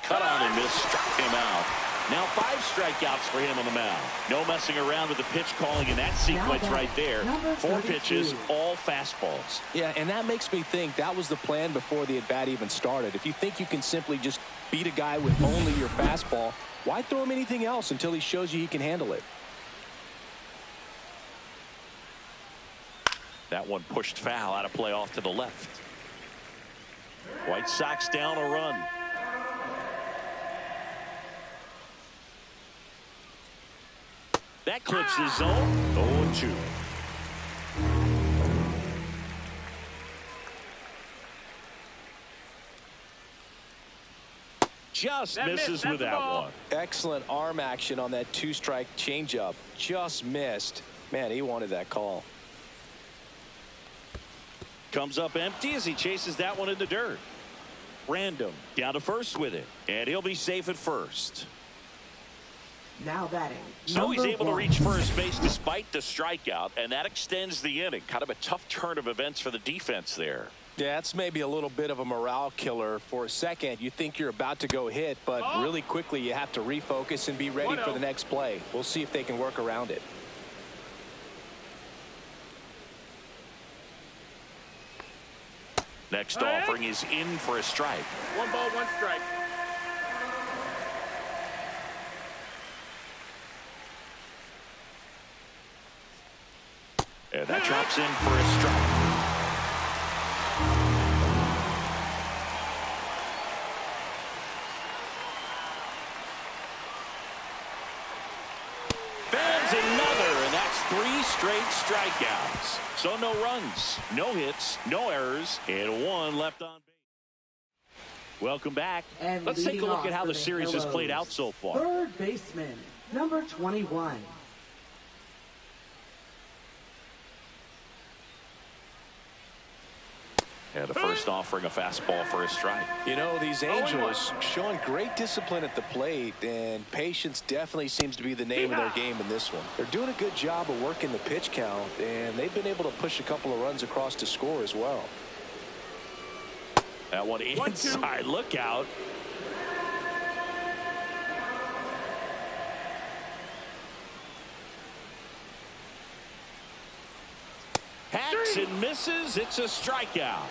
A: Cut on and missed, struck him out. Now 5 strikeouts for him on the mound. No messing around with the pitch calling in that sequence right there. 4 pitches, all fastballs.
B: Yeah, and that makes me think that was the plan before the at-bat even started. If you think you can simply just beat a guy with only your fastball, why throw him anything else until he shows you he can handle it?
A: That one pushed foul out of play off to the left. White Sox down a run. That clips the zone. 0-2. Just misses with that one.
B: Excellent arm action on that two-strike changeup. Just missed. Man, he wanted that call.
A: Comes up empty as he chases that one in the dirt. Random down to first with it, and he'll be safe at first.
E: Now batting.
A: So he's able to reach first base despite the strikeout, and that extends the inning. Kind of a tough turn of events for the defense there.
B: Yeah, it's maybe a little bit of a morale killer. For a second, you think you're about to go hit, but really quickly you have to refocus and be ready for the next play. We'll see if they can work around it.
A: Next offering is in for a strike.
C: 1 ball, 1 strike.
A: And that drops in for a strike. Fans another, and that's 3 straight strikeouts. So no runs, no hits, no errors, and 1 left on base. Welcome back.
E: And
A: let's take a look at how the series has played out so far.
E: Third baseman, number 21.
A: And the first offering a fastball for a strike.
B: You know, these Angels showing great discipline at the plate, and patience definitely seems to be the name of their game in this one. They're doing a good job of working the pitch count, and they've been able to push a couple of runs across to score as well.
A: That one inside. Look out. Hacks and misses. It's a strikeout.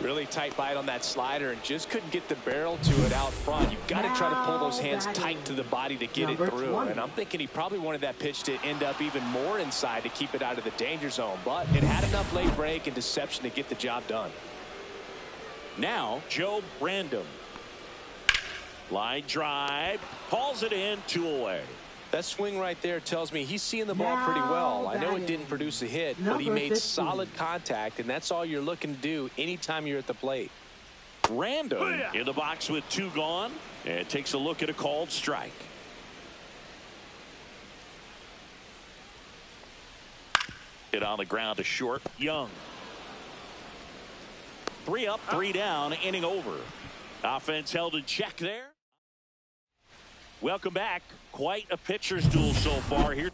D: Really tight bite on that slider and just couldn't get the barrel to it out front. You've got to try to pull those hands tight to the body to get it through. And I'm thinking he probably wanted that pitch to end up even more inside to keep it out of the danger zone. But it had enough late break and deception to get the job done.
A: Now, Joe Random. Line drive. Hauls it in, 2 away.
B: That swing right there tells me he's seeing the ball pretty well. I know it didn't produce a hit, but he made solid contact, and that's all you're looking to do anytime you're at the plate.
A: Random in the box with 2 gone, and takes a look at a called strike. Hit on the ground to short. Young. 3 up, 3 down, inning over. Offense held in check there. Welcome back. Quite a pitcher's duel so far here.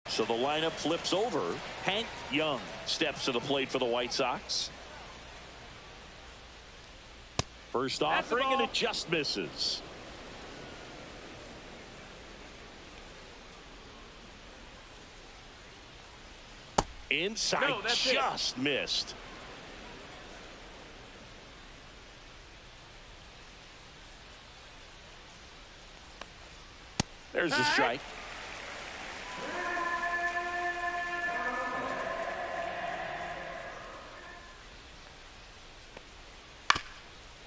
A: So the lineup flips over. Hank Young steps to the plate for the White Sox. First offering, and it just misses. Inside, just missed. There's the strike.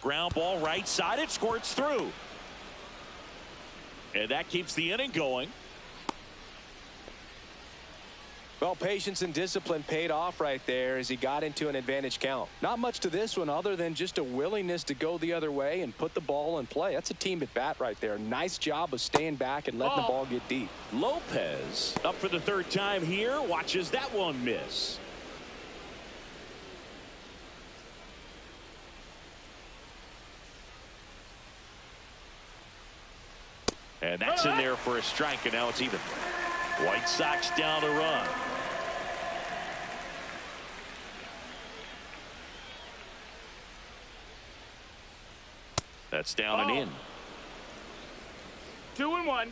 A: Ground ball right side. It squirts through. And that keeps the inning going.
B: Well, patience and discipline paid off right there as he got into an advantage count. Not much to this one other than just a willingness to go the other way and put the ball in play. That's a team at bat right there. Nice job of staying back and letting the ball get deep.
A: Lopez up for the 3rd time here. Watches that one miss. And that's in there for a strike, and now it's even. White Sox down a run. That's down and in.
C: 2-1.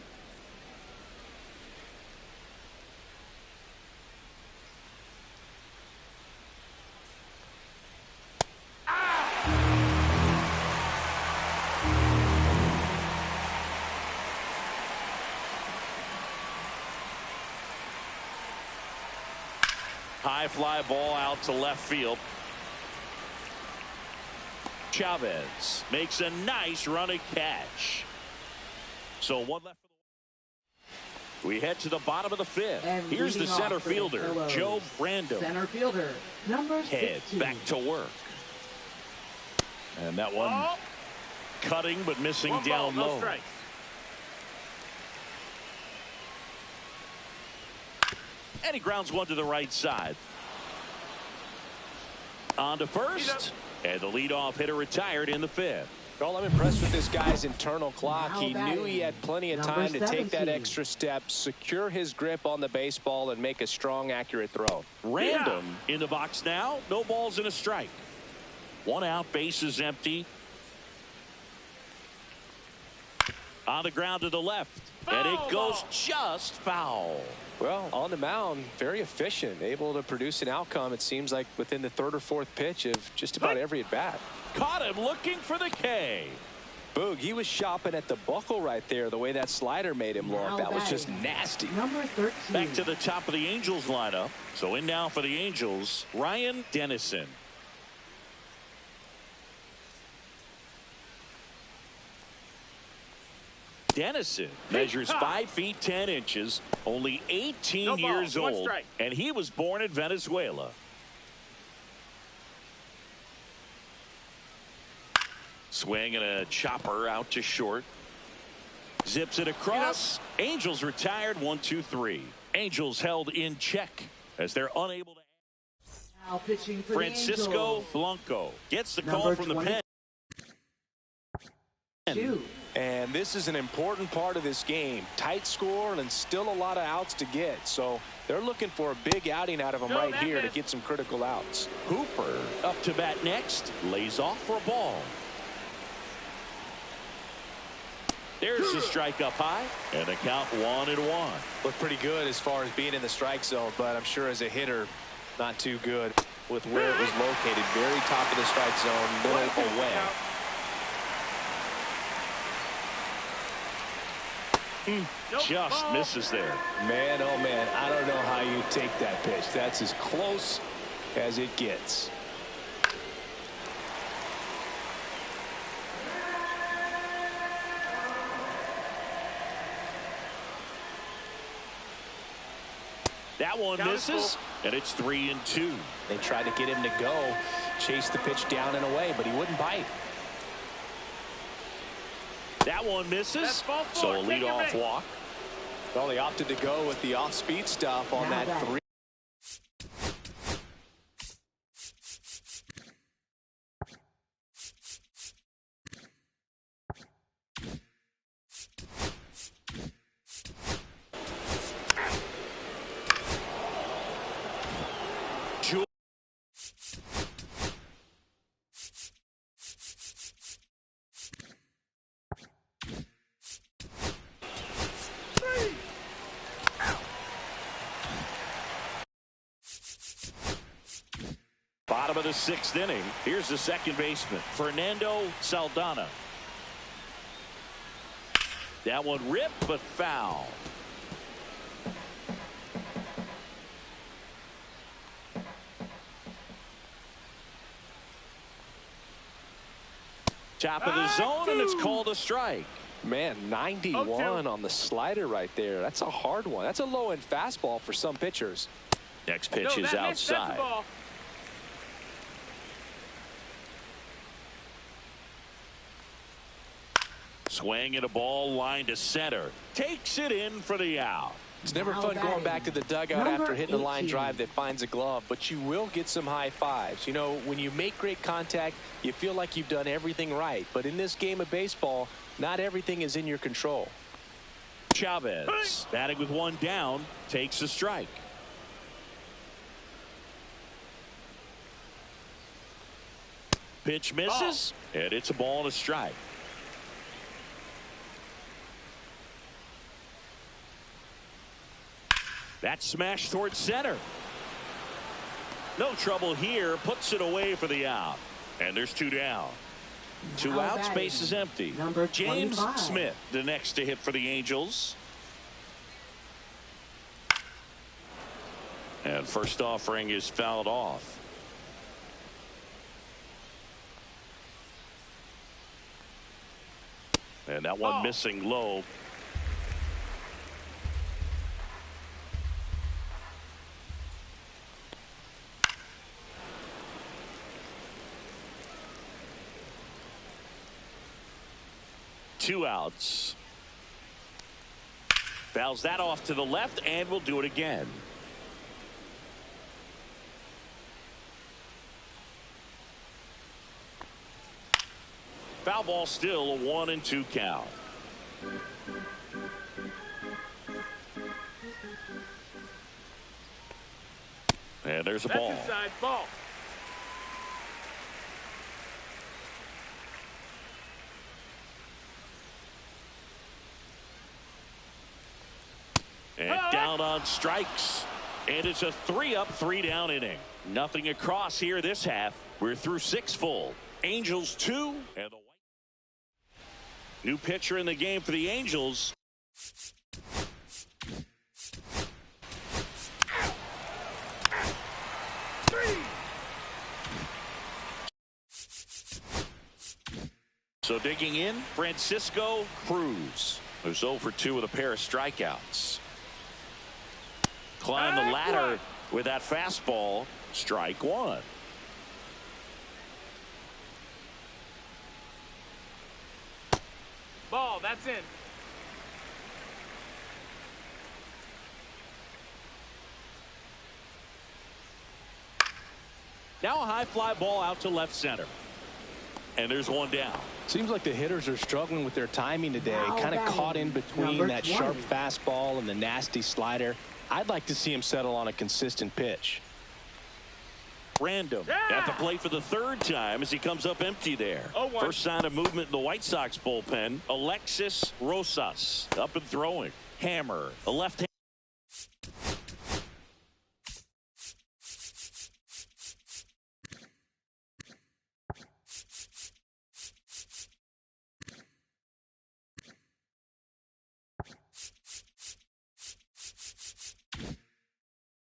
A: high fly ball out to left field. Chavez makes a nice running catch. So one left. We head to the bottom of the fifth.
E: And
A: here's the center fielder, Joe Brando.
E: Center fielder, number 16.
A: Heads back to work. And that one cutting but missing down low. And he grounds one to the right side. On to first. And the leadoff hitter retired in the fifth.
D: Well, I'm impressed with this guy's internal clock. He knew he had plenty of time to take that extra step, secure his grip on the baseball, and make a strong, accurate throw.
A: Random in the box now. No balls and a strike. One out, bases empty. On the ground to the left. And it goes just foul.
D: Well, on the mound, very efficient, able to produce an outcome, it seems like, within the third or fourth pitch of just about every at-bat.
A: Caught him looking for the K.
D: Boog, he was shopping at the buckle right there, the way that slider made him look. That was just nasty.
E: Number 13.
A: Back to the top of the Angels lineup. So in now for the Angels, Ryan Dennison. Dennison measures 5 feet 10 inches, only 18 years old, and he was born in Venezuela. Swing and a chopper out to short. Zips it across. Angels retired 1-2-3. Angels held in check as they're unable to.
E: Now pitching for
A: Francisco Blanco gets the call from the pen.
D: And this is an important part of this game. Tight score and still a lot of outs to get. So they're looking for a big outing out of him right here to get some critical outs.
A: Hooper up to bat next. Lays off for a ball. There's the strike up high. And the count 1-1.
D: Looked pretty good as far as being in the strike zone, but I'm sure as a hitter, not too good with where it was located. Very top of the strike zone, little away.
A: Just misses there.
D: Man, oh man, I don't know how you take that pitch. That's as close as it gets.
A: That one misses, and it's 3-2.
D: They tried to get him to go, chase the pitch down and away, but he wouldn't bite.
A: That one misses, so a leadoff walk.
D: Well, they opted to go with the off-speed stuff on that 3.
A: Bottom of the 6th inning. Here's the second baseman, Fernando Saldana. That one ripped, but foul. Top of the zone, and it's called a strike.
D: Man, 91 on the slider right there. That's a hard one. That's a low-end fastball for some pitchers.
A: Next pitch is outside. Swing and a ball line to center. Takes it in for the out.
D: It's never fun going back to the dugout after hitting a line drive that finds a glove, but you will get some high fives. You know, when you make great contact, you feel like you've done everything right. But in this game of baseball, not everything is in your control.
A: Chavez, batting with one down, takes a strike. Pitch misses, and it's a ball and a strike. That's smashed towards center. No trouble here. Puts it away for the out. And there's 2 down. 2 outs. Base is empty. James Smith, the next to hit for the Angels. And first offering is fouled off. And that one missing low. Two outs. Fouls that off to the left, and we'll do it again. Foul ball, still a 1-2 count. And there's a ball.
C: That's inside ball.
A: And down on strikes. And it's a 3-up, 3-down inning. Nothing across here this half. We're through 6 full. Angels 2. And the new pitcher in the game for the Angels. So digging in, Francisco Cruz, who's 0 for 2 with a pair of strikeouts. Climb the ladder with that fastball. Strike one.
C: Ball, that's in.
A: Now a high fly ball out to left center. And there's one down.
B: Seems like the hitters are struggling with their timing today. Kind of caught in between that sharp fastball and the nasty slider. I'd like to see him settle on a consistent pitch.
A: Random at the plate for the 3rd time as he comes up empty there. First sign of movement in the White Sox bullpen. Alexis Rosas up and throwing. Hammer, the left hand.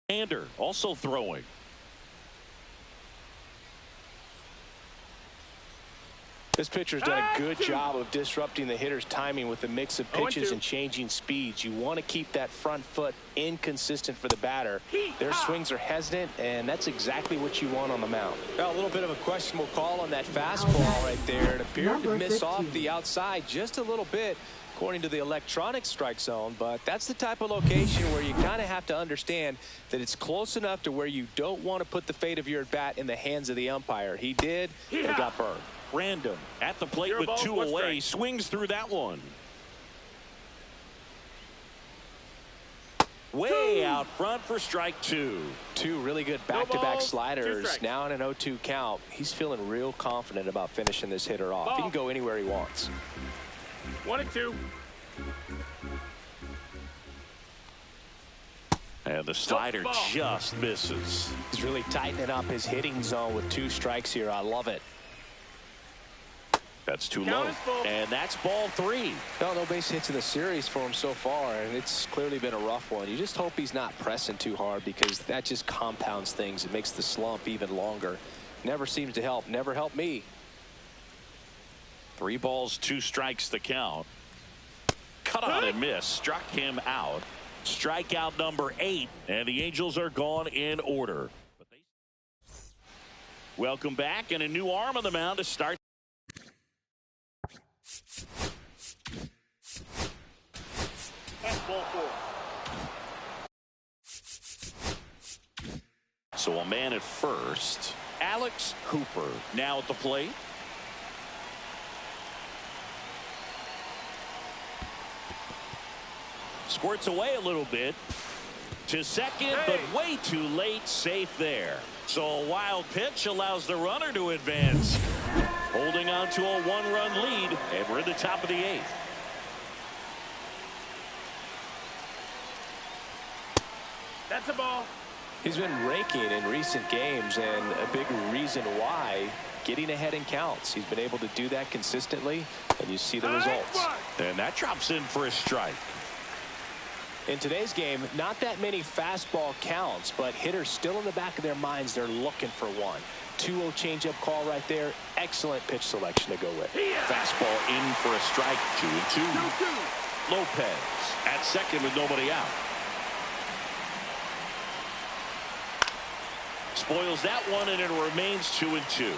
A: Hander also throwing.
B: This pitcher's done a good job of disrupting the hitter's timing with a mix of pitches and changing speeds. You want to keep that front foot inconsistent for the batter. Their swings are hesitant, and that's exactly what you want on the mound. Well, a little bit of a questionable call on that fastball right there. It appeared to miss off the outside just a little bit, according to the electronic strike zone, but that's the type of location where you kind of have to understand that it's close enough to where you don't want to put the fate of your at-bat in the hands of the umpire. He did, and got burned.
A: Random at the plate with 2 away. Swings through that one. Way out front for strike 2.
B: 2 really good back-to-back sliders. Now in an 0-2 count. He's feeling real confident about finishing this hitter off. He can go anywhere he wants.
C: 1-2.
A: And the slider just misses.
B: He's really tightening up his hitting zone with 2 strikes here. I love it.
A: That's too low. And that's ball 3.
B: No base hits in the series for him so far, and it's clearly been a rough one. You just hope he's not pressing too hard, because that just compounds things. It makes the slump even longer. Never seems to help. Never helped me.
A: 3 balls, 2 strikes the count. Cut on and miss. Struck him out. Strikeout number 8. And the Angels are gone in order. Welcome back, and a new arm on the mound to start.
C: Ball 4.
A: So a man at first. Alex Hooper now at the plate. Squirts away a little bit to second, but way too late. Safe there. So a wild pitch allows the runner to advance. Holding on to a 1-run lead, and we're in the top of the 8th.
C: That's a ball.
B: He's been raking in recent games, and a big reason why, getting ahead in counts. He's been able to do that consistently, and you see the results.
A: And that drops in for a strike.
D: In today's game, not that many fastball counts, but hitters still in the back of their minds, they're looking for one. 2-0 changeup call right there. Excellent pitch selection to go with.
A: Fastball in for a strike. 2-2. Lopez at second with nobody out. Spoils that one, and it remains 2-2.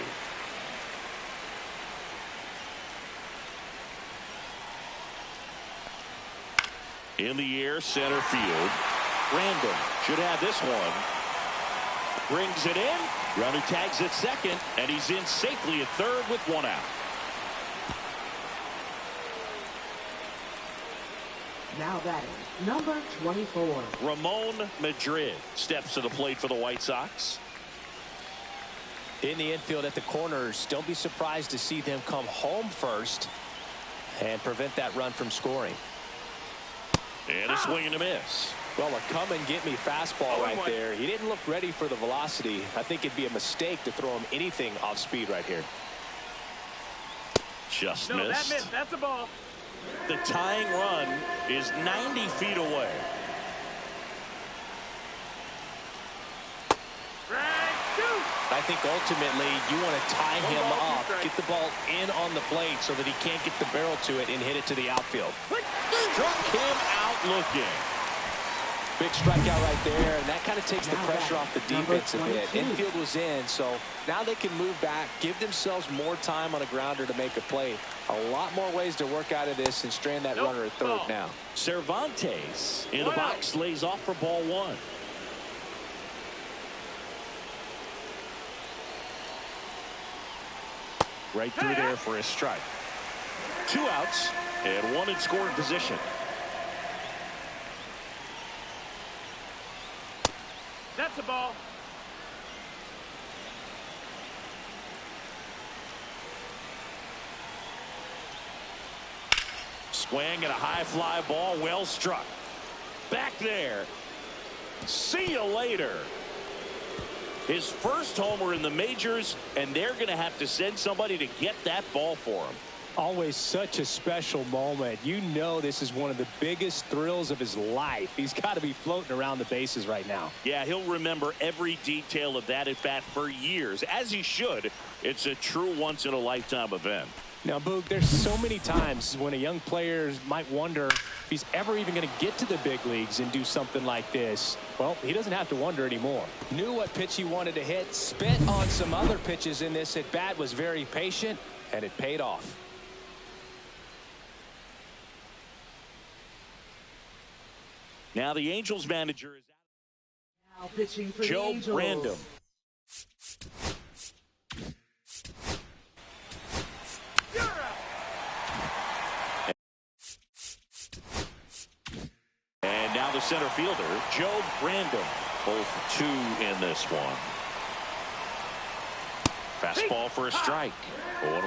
A: In the air, center field. Random should have this one. Brings it in. Runner tags at second, and he's in safely at third with one out.
E: Now batting, number 24.
A: Ramon Madrid steps to the plate for the White Sox.
D: In the infield at the corners, don't be surprised to see them come home first and prevent that run from scoring.
A: And a swing and a miss.
D: Well, a come-and-get-me fastball right there. He didn't look ready for the velocity. I think it'd be a mistake to throw him anything off speed right here.
A: Just
C: No,
A: missed.
C: that missed. That's a ball.
A: The tying run is 90 feet away.
D: I think ultimately you want to tie him up, get the ball in on the plate so that he can't get the barrel to it and hit it to the outfield.
A: Struck him out looking.
D: Big strikeout right there, and that kind of takes the pressure off the defense a bit. Infield was in, so now they can move back, give themselves more time on a grounder to make a play. A lot more ways to work out of this and strand that runner at third now.
A: Cervantes in the box lays off for ball one. Right through there for a strike. 2 outs and 1 in scoring position.
C: That's a ball.
A: Swing and a high fly ball, well struck. Back there. See you later. His first homer in the majors, and they're going to have to send somebody to get that ball for him.
D: Always such a special moment. You know this is one of the biggest thrills of his life. He's got to be floating around the bases right now.
A: Yeah, he'll remember every detail of that at bat for years, as he should. It's a true once-in-a-lifetime event.
D: Now, Boog, there's so many times when a young player might wonder if he's ever even going to get to the big leagues and do something like this. Well, he doesn't have to wonder anymore. Knew what pitch he wanted to hit, spit on some other pitches in this at bat, was very patient, and it paid off.
A: Now the Angels manager is
E: Now pitching for
A: Joe
E: the Angels.
A: Random. And now the center fielder, Joe Random. Both 2 in this one. Fastball for a strike. 0-1.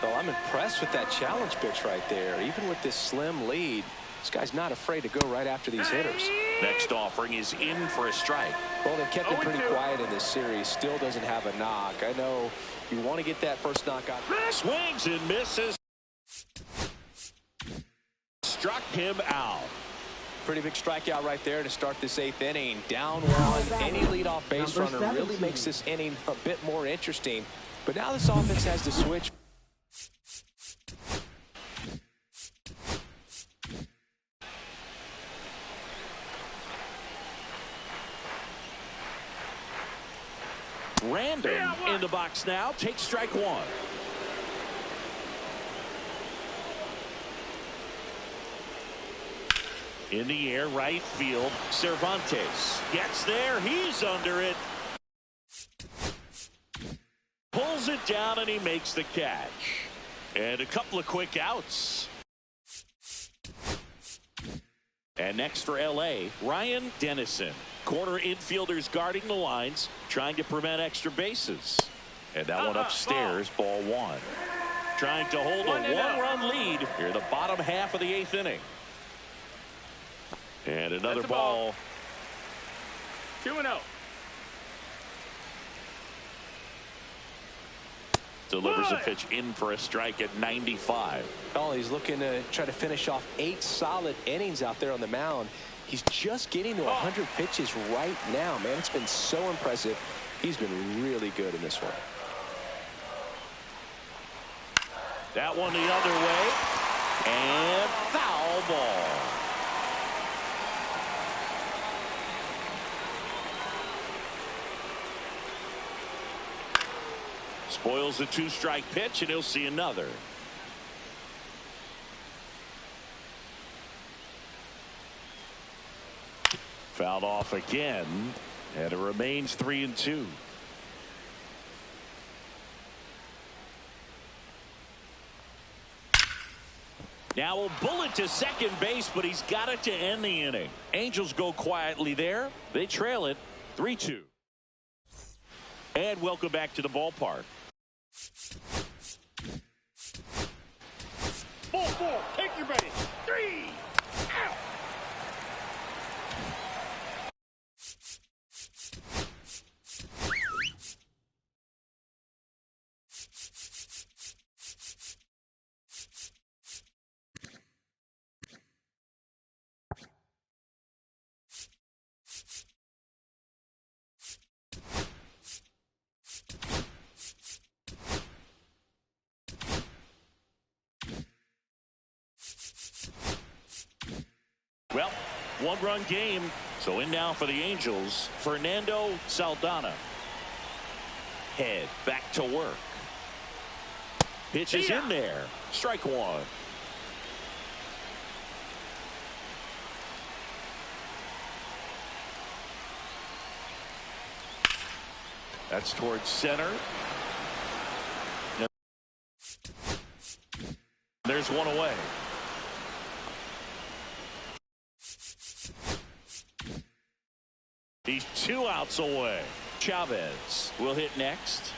B: Well, I'm impressed with that challenge pitch right there. Even with this slim lead, this guy's not afraid to go right after these hitters.
A: Next offering is in for a strike.
B: Well, they've kept him pretty quiet in this series. Still doesn't have a knock. I know you want to get that first knock out.
A: Swings and misses. Struck him out.
B: Pretty big strikeout right there to start this 8th inning. Down 1. Any leadoff base runner really makes this inning a bit more interesting. But now this offense has to switch.
A: Random in the box now. Takes strike 1. In the air, right field. Cervantes gets there. He's under it. Pulls it down, and he makes the catch. And a couple of quick outs. And next for L.A., Ryan Dennison. Corner infielders guarding the lines, trying to prevent extra bases. And that one upstairs, ball 1. Trying to hold a one-run lead here in the bottom half of the 8th inning. And another ball.
C: 2-0.
A: Delivers a pitch in for a strike at 95.
B: Well, he's looking to try to finish off 8 solid innings out there on the mound. He's just getting to 100 pitches right now, man. It's been so impressive. He's been really good in this one.
A: That one the other way. And foul ball. Spoils the two-strike pitch, and he'll see another. Fouled off again, and it remains 3-2. Now a bullet to second base, but he's got it to end the inning. Angels go quietly there. They trail it 3-2. And welcome back to the ballpark.
C: Ball four, take your base. 3 out.
A: Well, one-run game. So in now for the Angels, Fernando Saldana. Head back to work. Pitch is in there. Strike one. That's towards center. There's one away. He's 2 outs away. Chavez will hit next.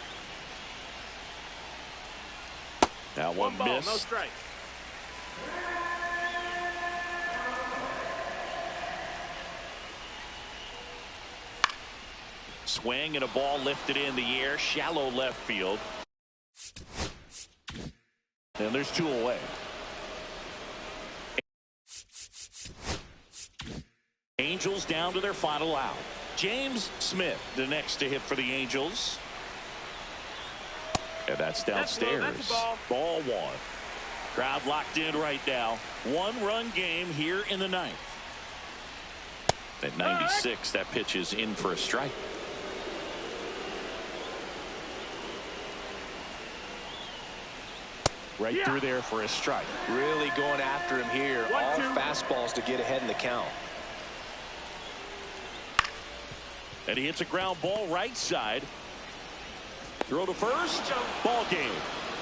A: Now one
C: ball,
A: miss.
C: no strike.
A: Swing and a ball lifted in the air, shallow left field. And there's 2 away. Angels down to their final out. James Smith, the next to hit for the Angels. And that's downstairs.
C: That's ball.
A: Ball 1. Crowd locked in right now. One-run game here in the 9th. At 96, that pitch is in for a strike. Right through there for a strike.
B: Really going after him here.
C: 1-2.
B: All fastballs to get ahead in the count.
A: And he hits a ground ball right side. Throw to first. Ball game.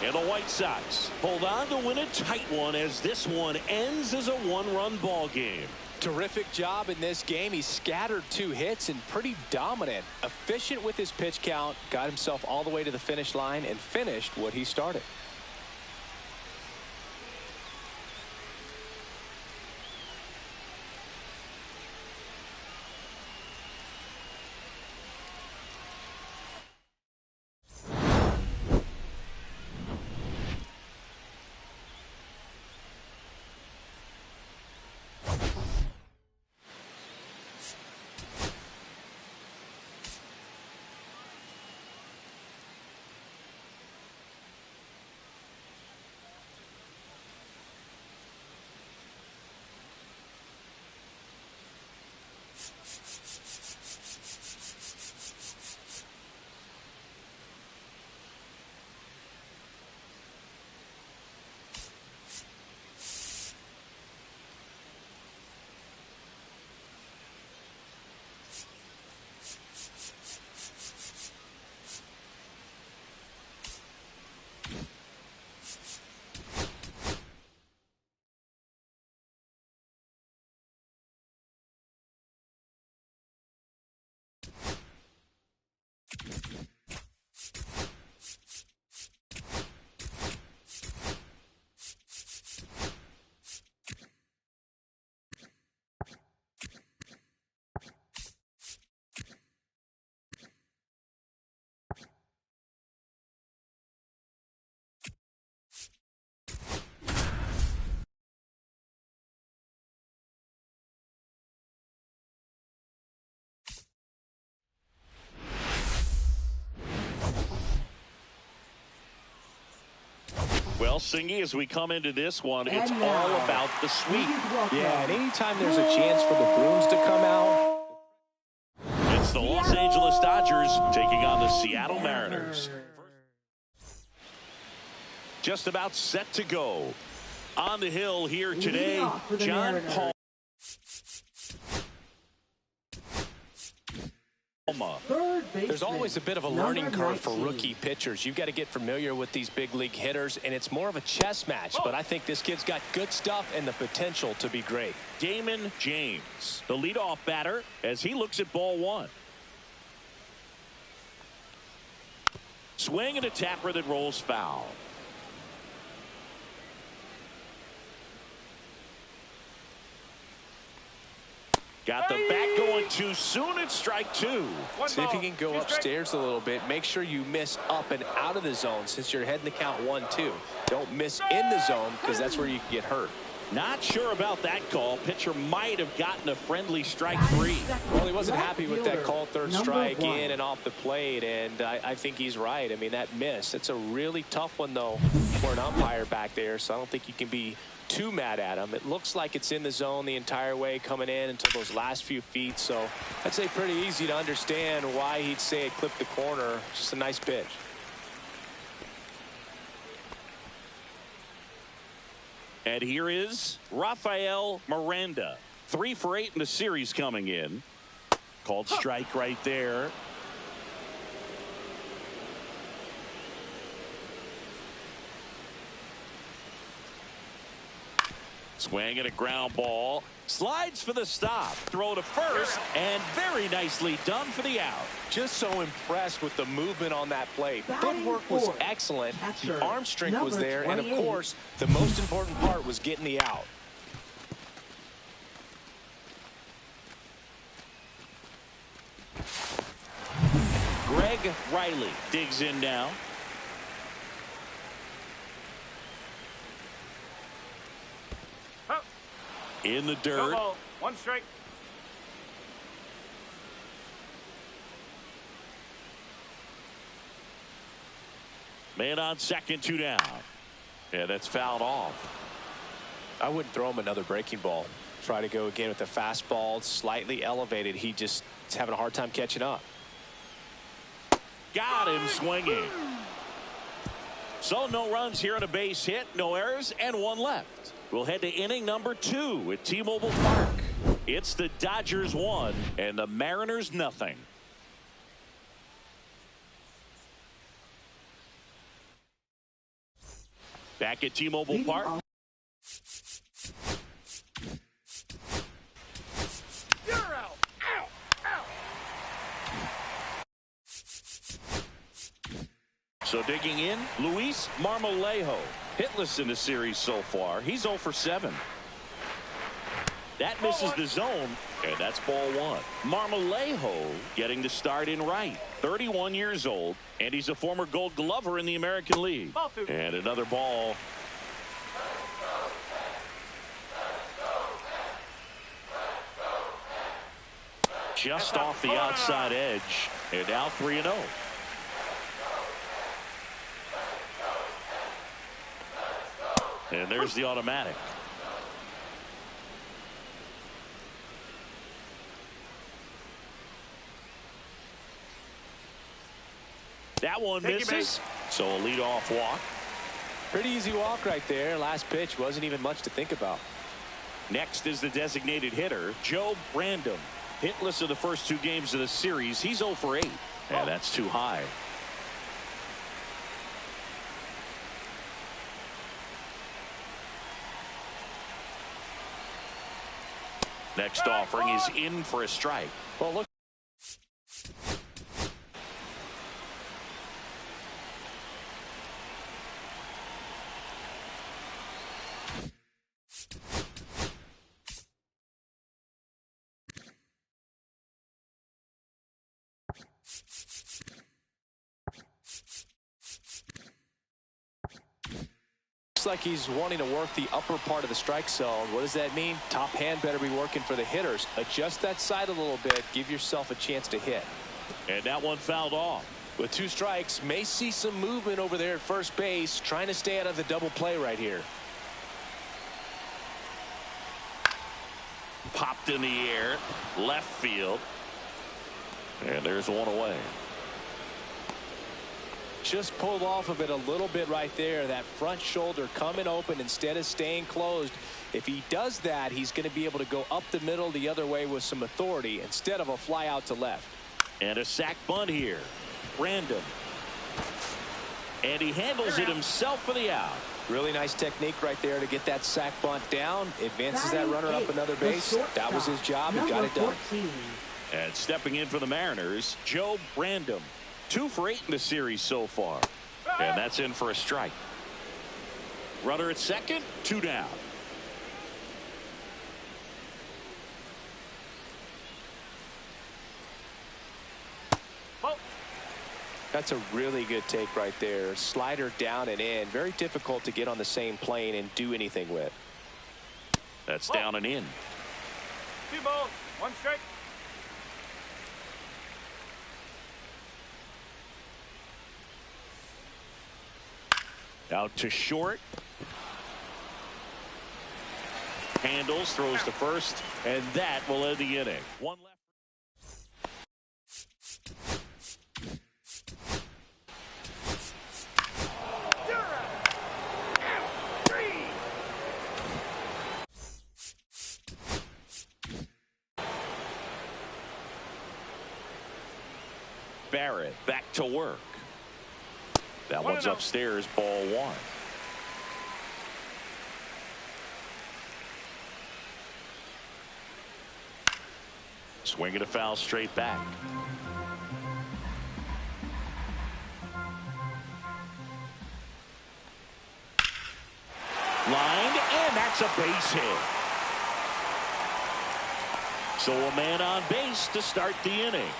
A: And the White Sox hold on to win a tight one as this one ends as a one-run ball game.
B: Terrific job in this game. He scattered 2 hits and pretty dominant. Efficient with his pitch count. Got himself all the way to the finish line and finished what he started.
A: Well, Singy, as we come into this one, it's all about the sweep.
B: Yeah, and anytime there's a chance for the Brooms to come out.
A: It's the Los Angeles Dodgers taking on the Seattle Mariners. Just about set to go. On the hill here today, John Paul.
D: There's always a bit of a learning curve for rookie pitchers. You've got to get familiar with these big league hitters, and it's more of a chess match. But I think this kid's got good stuff and the potential to be great.
A: Damon James, the leadoff batter, as he looks at ball one. Swing and a tapper that rolls foul. Got the bat going too soon. It's strike two.
D: See if you can go upstairs a little bit. Make sure you miss up and out of the zone since you're heading to count 1-2. Don't miss in the zone because that's where you can get hurt.
A: Not sure about that call. Pitcher might have gotten a friendly strike three.
D: Well, he wasn't happy with that call, third strike in and off the plate, and I think he's right. I mean, that miss. It's a really tough one, though, for an umpire back there, so I don't think you can be too mad at him. It looks like it's in the zone the entire way coming in until those last few feet, so I'd say pretty easy to understand why he'd say it clipped the corner. Just a nice pitch.
A: And here is Rafael Miranda. 3 for 8 in the series coming in. Called strike right there. Swing and a ground ball. Slides for the stop. Throw to first, and very nicely done for the out.
D: Just so impressed with the movement on that play. Footwork was excellent. The arm strength was there, and of course, the most important part was getting the out.
A: Greg Riley digs in now. In the dirt.
C: One strike.
A: Man on second, 2 down. Yeah, that's fouled off.
D: I wouldn't throw him another breaking ball. Try to go again with the fastball, slightly elevated. He just is having a hard time catching up.
A: Got him swinging. So no runs here on a base hit, no errors, and 1 left. We'll head to inning number 2 at T-Mobile Park. It's the Dodgers 1 and the Mariners nothing. Back at T-Mobile Park.
C: You're out. Ow. Ow.
A: So digging in, Luis Marmolejo. Hitless in the series so far. He's 0 for 7. That misses the zone, and that's ball 1. Marmolejo getting the start in right. 31 years old, and he's a former Gold Glover in the American League. And another ball. Just off the outside edge, and now 3-0. And there's the automatic. That one misses. So a leadoff walk.
D: Pretty easy walk right there. Last pitch wasn't even much to think about.
A: Next is the designated hitter, Joe Brandon. Hitless in the first 2 games of the series. He's 0 for 8. Yeah, that's too high. Next offering is in for a strike.
D: Well, look. Looks like he's wanting to work the upper part of the strike zone. What does that mean? Top hand better be working for the hitters. Adjust that side a little bit. Give yourself a chance to hit.
A: And that one fouled off.
D: With 2 strikes, may see some movement over there at first base, trying to stay out of the double play right here.
A: Popped in the air, left field. And there's one away.
D: Just pulled off of it a little bit right there. That front shoulder coming open instead of staying closed. If he does that, he's going to be able to go up the middle the other way with some authority instead of a fly out to left.
A: And a sac bunt here. Random. And he handles it himself for the out.
D: Really nice technique right there to get that sac bunt down. Advances that runner up another base. That was his job. He got it done.
A: And stepping in for the Mariners, Joe Random. 2 for 8 in the series so far. And that's in for a strike. Runner at second, 2 down.
D: That's a really good take right there. Slider down and in. Very difficult to get on the same plane and do anything with.
A: That's down and in.
C: 2 balls, 1 strike.
A: Out to short. Handles, throws to first, and that will end the inning. One left. Barrett back to work. That one's upstairs, ball 1. Swinging a foul straight back. Lined, and that's a base hit. So a man on base to start the inning.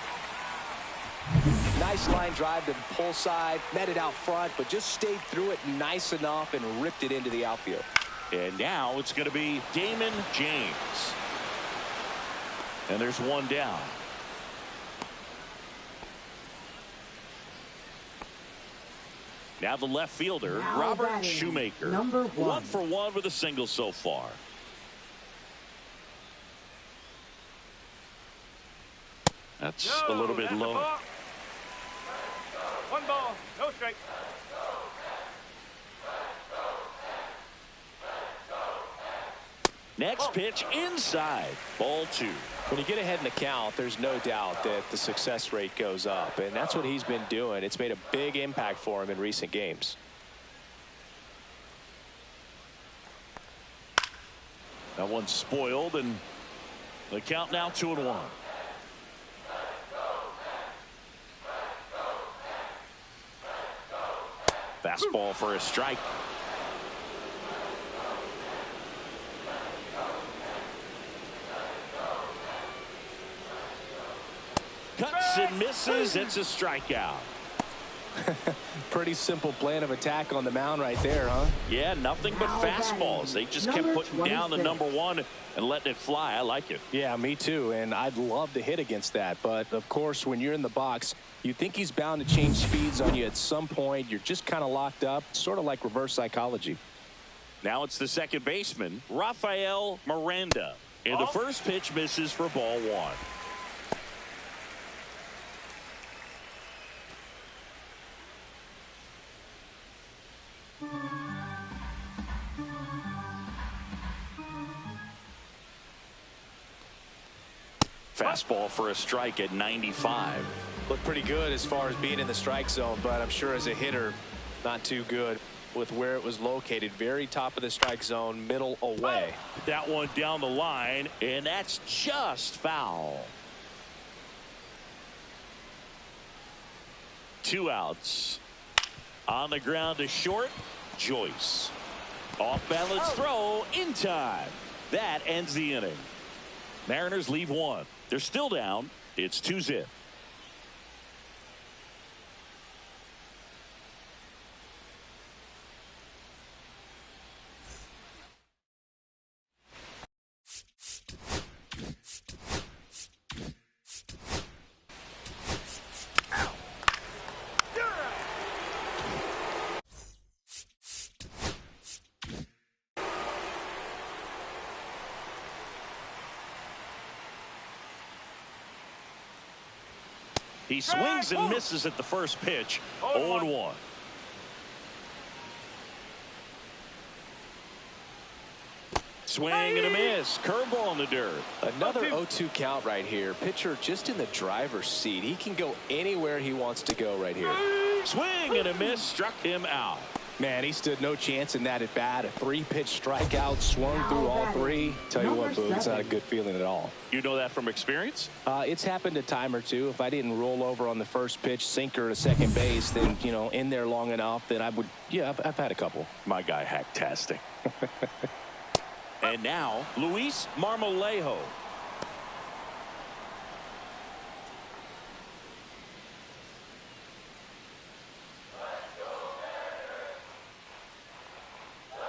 D: Nice line drive to the pull side, met it out front, but just stayed through it nice enough and ripped it into the outfield.
A: And now it's going to be Damon James. And there's 1 down. Now the left fielder, Robert Shoemaker.
E: Number 1.
A: 1 for 1 with a single so far. That's a little bit low.
C: 1 ball, no strike.
A: Next pitch inside, ball 2.
D: When you get ahead in the count, there's no doubt that the success rate goes up, and that's what he's been doing. It's made a big impact for him in recent games.
A: That one's spoiled, and the count now 2-1. Fastball for a strike. Cuts and misses. It's a strikeout.
D: Pretty simple plan of attack on the mound right there, huh?
A: Yeah, nothing but fastballs. They just kept putting down the number 1 and letting it fly. I like it.
D: Yeah, me too, and I'd love to hit against that. But, of course, when you're in the box, you think he's bound to change speeds on you at some point. You're just kind of locked up, sort of like reverse psychology.
A: Now it's the second baseman, Rafael Miranda. And the first pitch misses for ball 1. Fastball for a strike at 95.
D: Looked pretty good as far as being in the strike zone, but I'm sure as a hitter, not too good with where it was located. Very top of the strike zone, middle away.
A: That one down the line, and that's just foul. 2 outs. On the ground to short, Joyce. Off balance throw in time. That ends the inning. Mariners leave 1. They're still down. It's 2-0. He swings and misses at the first pitch. 0-1. Swing and a miss. Curveball in the dirt.
B: Another 0-2 count right here. Pitcher just in the driver's seat. He can go anywhere he wants to go right here.
A: Swing and a miss. Struck him out.
B: Man, he stood no chance in that at bat. A 3-pitch strikeout, swung through all 3. Tell you what, Boog, it's not a good feeling at all.
A: You know that from experience?
B: It's happened a time or two. If I didn't roll over on the first pitch, sinker to second base, then, you know, in there long enough, then I would, yeah, I've had a couple.
A: My guy, hacktastic. And now, Luis Marmolejo.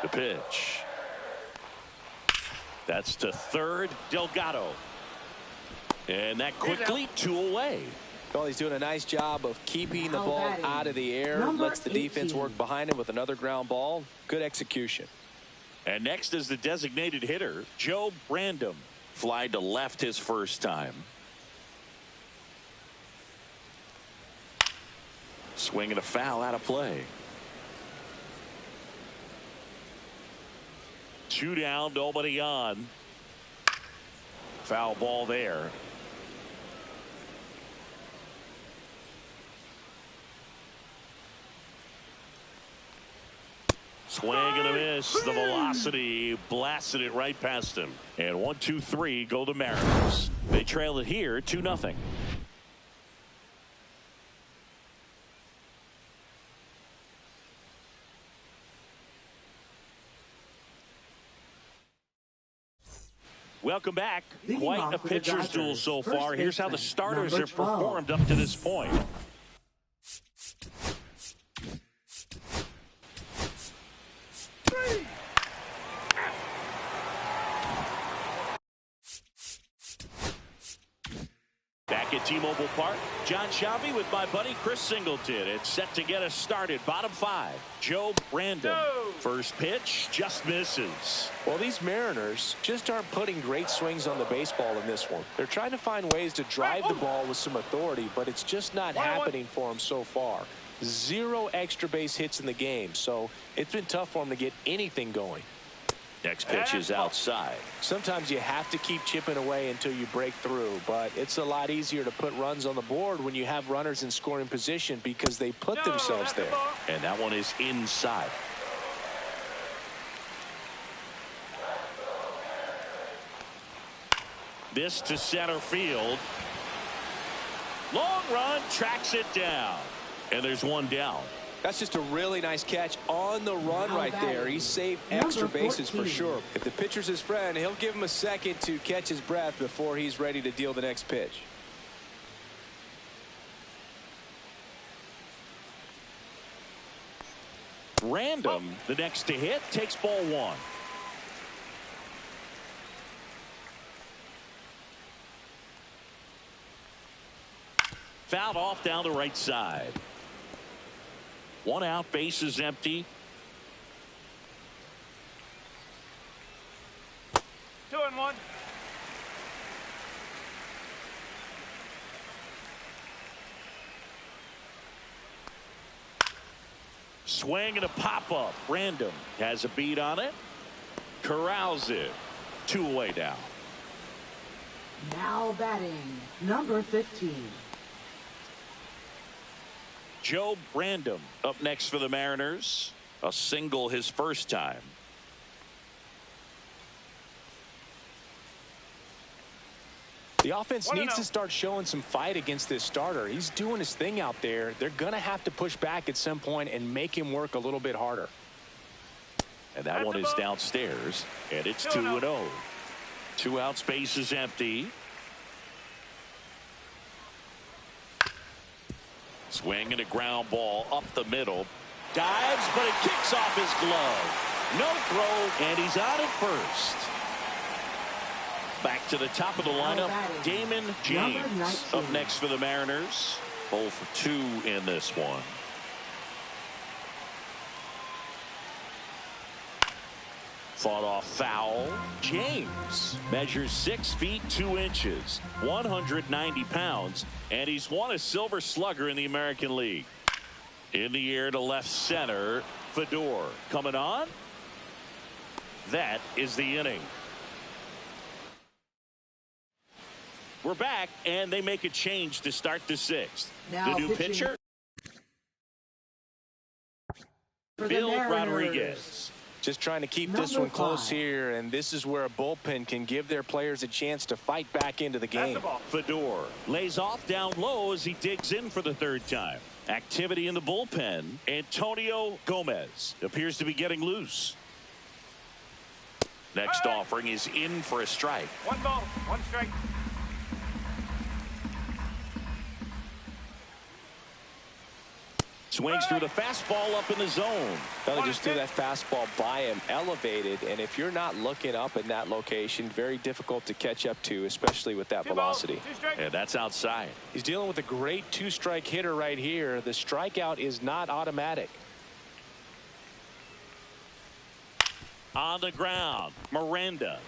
A: The pitch. That's to third, Delgado. And that quickly 2 away.
B: Well, he's doing a nice job of keeping the ball out of the air. Lets the defense work behind him with another ground ball. Good execution.
A: And next is the designated hitter, Joe Brandom. Fly to left his first time. Swing and a foul out of play. 2 down, nobody on. Foul ball there. Swing and a miss. The velocity blasted it right past him. And 1-2-3 go the Mariners. They trail it here 2-0. Welcome back. Quite a pitcher's duel so far. Here's how the starters have performed up to this point. Back at T-Mobile Park, John Shelby with my buddy Chris Singleton. It's set to get us started. Bottom 5, Joe Brandom. First pitch just misses.
B: Well, these Mariners just aren't putting great swings on the baseball in this one. They're trying to find ways to drive the ball with some authority, but it's just not happening for them so far. 0 extra base hits in the game, so it's been tough for them to get anything going.
A: Next pitch is outside.
B: Sometimes you have to keep chipping away until you break through, but it's a lot easier to put runs on the board when you have runners in scoring position because they put themselves there.
A: And that one is inside. This to center field. Long run, tracks it down. And there's one down.
B: That's just a really nice catch on the run right there. He saved extra bases for sure. If the pitcher's his friend, he'll give him a second to catch his breath before he's ready to deal the next pitch.
A: Random, the next to hit, takes ball 1. Fouled off down the right side. 1 out, base is empty.
C: 2-1.
A: Swing and a pop-up. Random has a beat on it. Corrals it. 2 away now.
E: Now batting, number 15.
A: Joe Brandom up next for the Mariners. A single his first time.
B: The offense needs to start showing some fight against this starter. He's doing his thing out there. They're going to have to push back at some point and make him work a little bit harder.
A: And that one is downstairs. And it's 2-0. 2 out, space is empty. Swing and a ground ball up the middle. Dives, but it kicks off his glove. No throw, and he's out at first. Back to the top of the lineup, Damon James up next for the Mariners. 0 for 2 in this one. Fought off foul. James measures 6 feet 2 inches, 190 pounds, and he's won a Silver Slugger in the American League. In the air to left center. Fedor coming on. That is the inning. We're back, and they make a change to start the 6th.
E: Now
A: the new pitcher, Bill Rodriguez.
B: Just trying to keep this one close here, and this is where a bullpen can give their players a chance to fight back into the game.
A: Fedor lays off down low as he digs in for the 3rd time. Activity in the bullpen. Antonio Gomez appears to be getting loose. Next offering is in for a strike.
C: 1 ball, 1 strike.
A: Swings through the fastball up in the zone.
B: Well, he just threw that fastball by him, elevated, and if you're not looking up in that location, very difficult to catch up to, especially with that velocity.
A: And that's outside.
B: He's dealing with a great 2-strike hitter right here. The strikeout is not automatic.
A: On the ground, Miranda.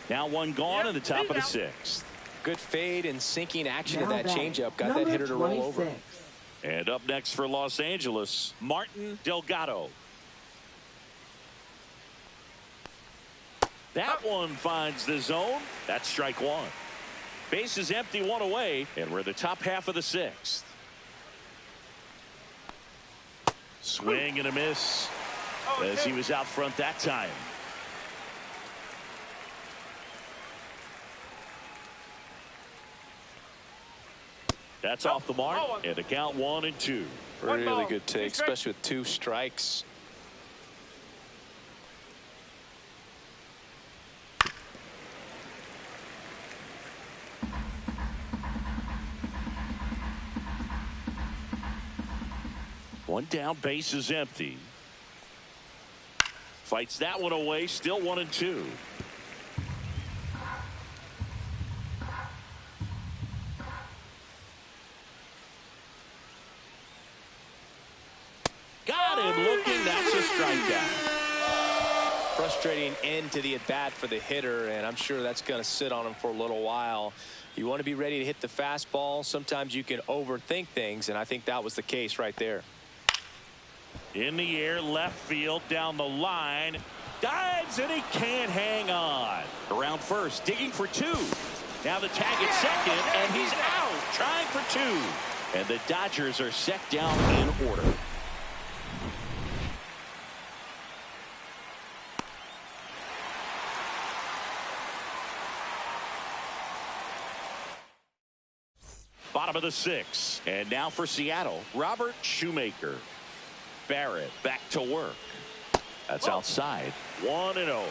A: Now 1 gone in the top of the 6th.
B: Good fade and sinking action of that changeup got that hitter to roll over.
A: And up next for Los Angeles, Martin Delgado. That one finds the zone. That's strike 1. Base is empty, 1 away, and we're in the top half of the 6th. Swing and a miss as he was out front that time. That's off the mark, and the count 1 and 2.
B: Really good take, especially with 2 strikes.
A: One down, base is empty. Fights that one away, still 1 and 2. Got him looking. That's a strikeout.
B: Frustrating end to the at-bat for the hitter, and I'm sure that's going to sit on him for a little while. You want to be ready to hit the fastball. Sometimes you can overthink things, and I think that was the case right there.
A: In the air, left field, down the line. Dives, and he can't hang on. Around first, digging for 2. Now the tag at second, and he's out, trying for 2. And the Dodgers are set down in order. Bottom of the 6th. And now for Seattle, Robert Shoemaker. Barrett back to work. That's outside. 1-0.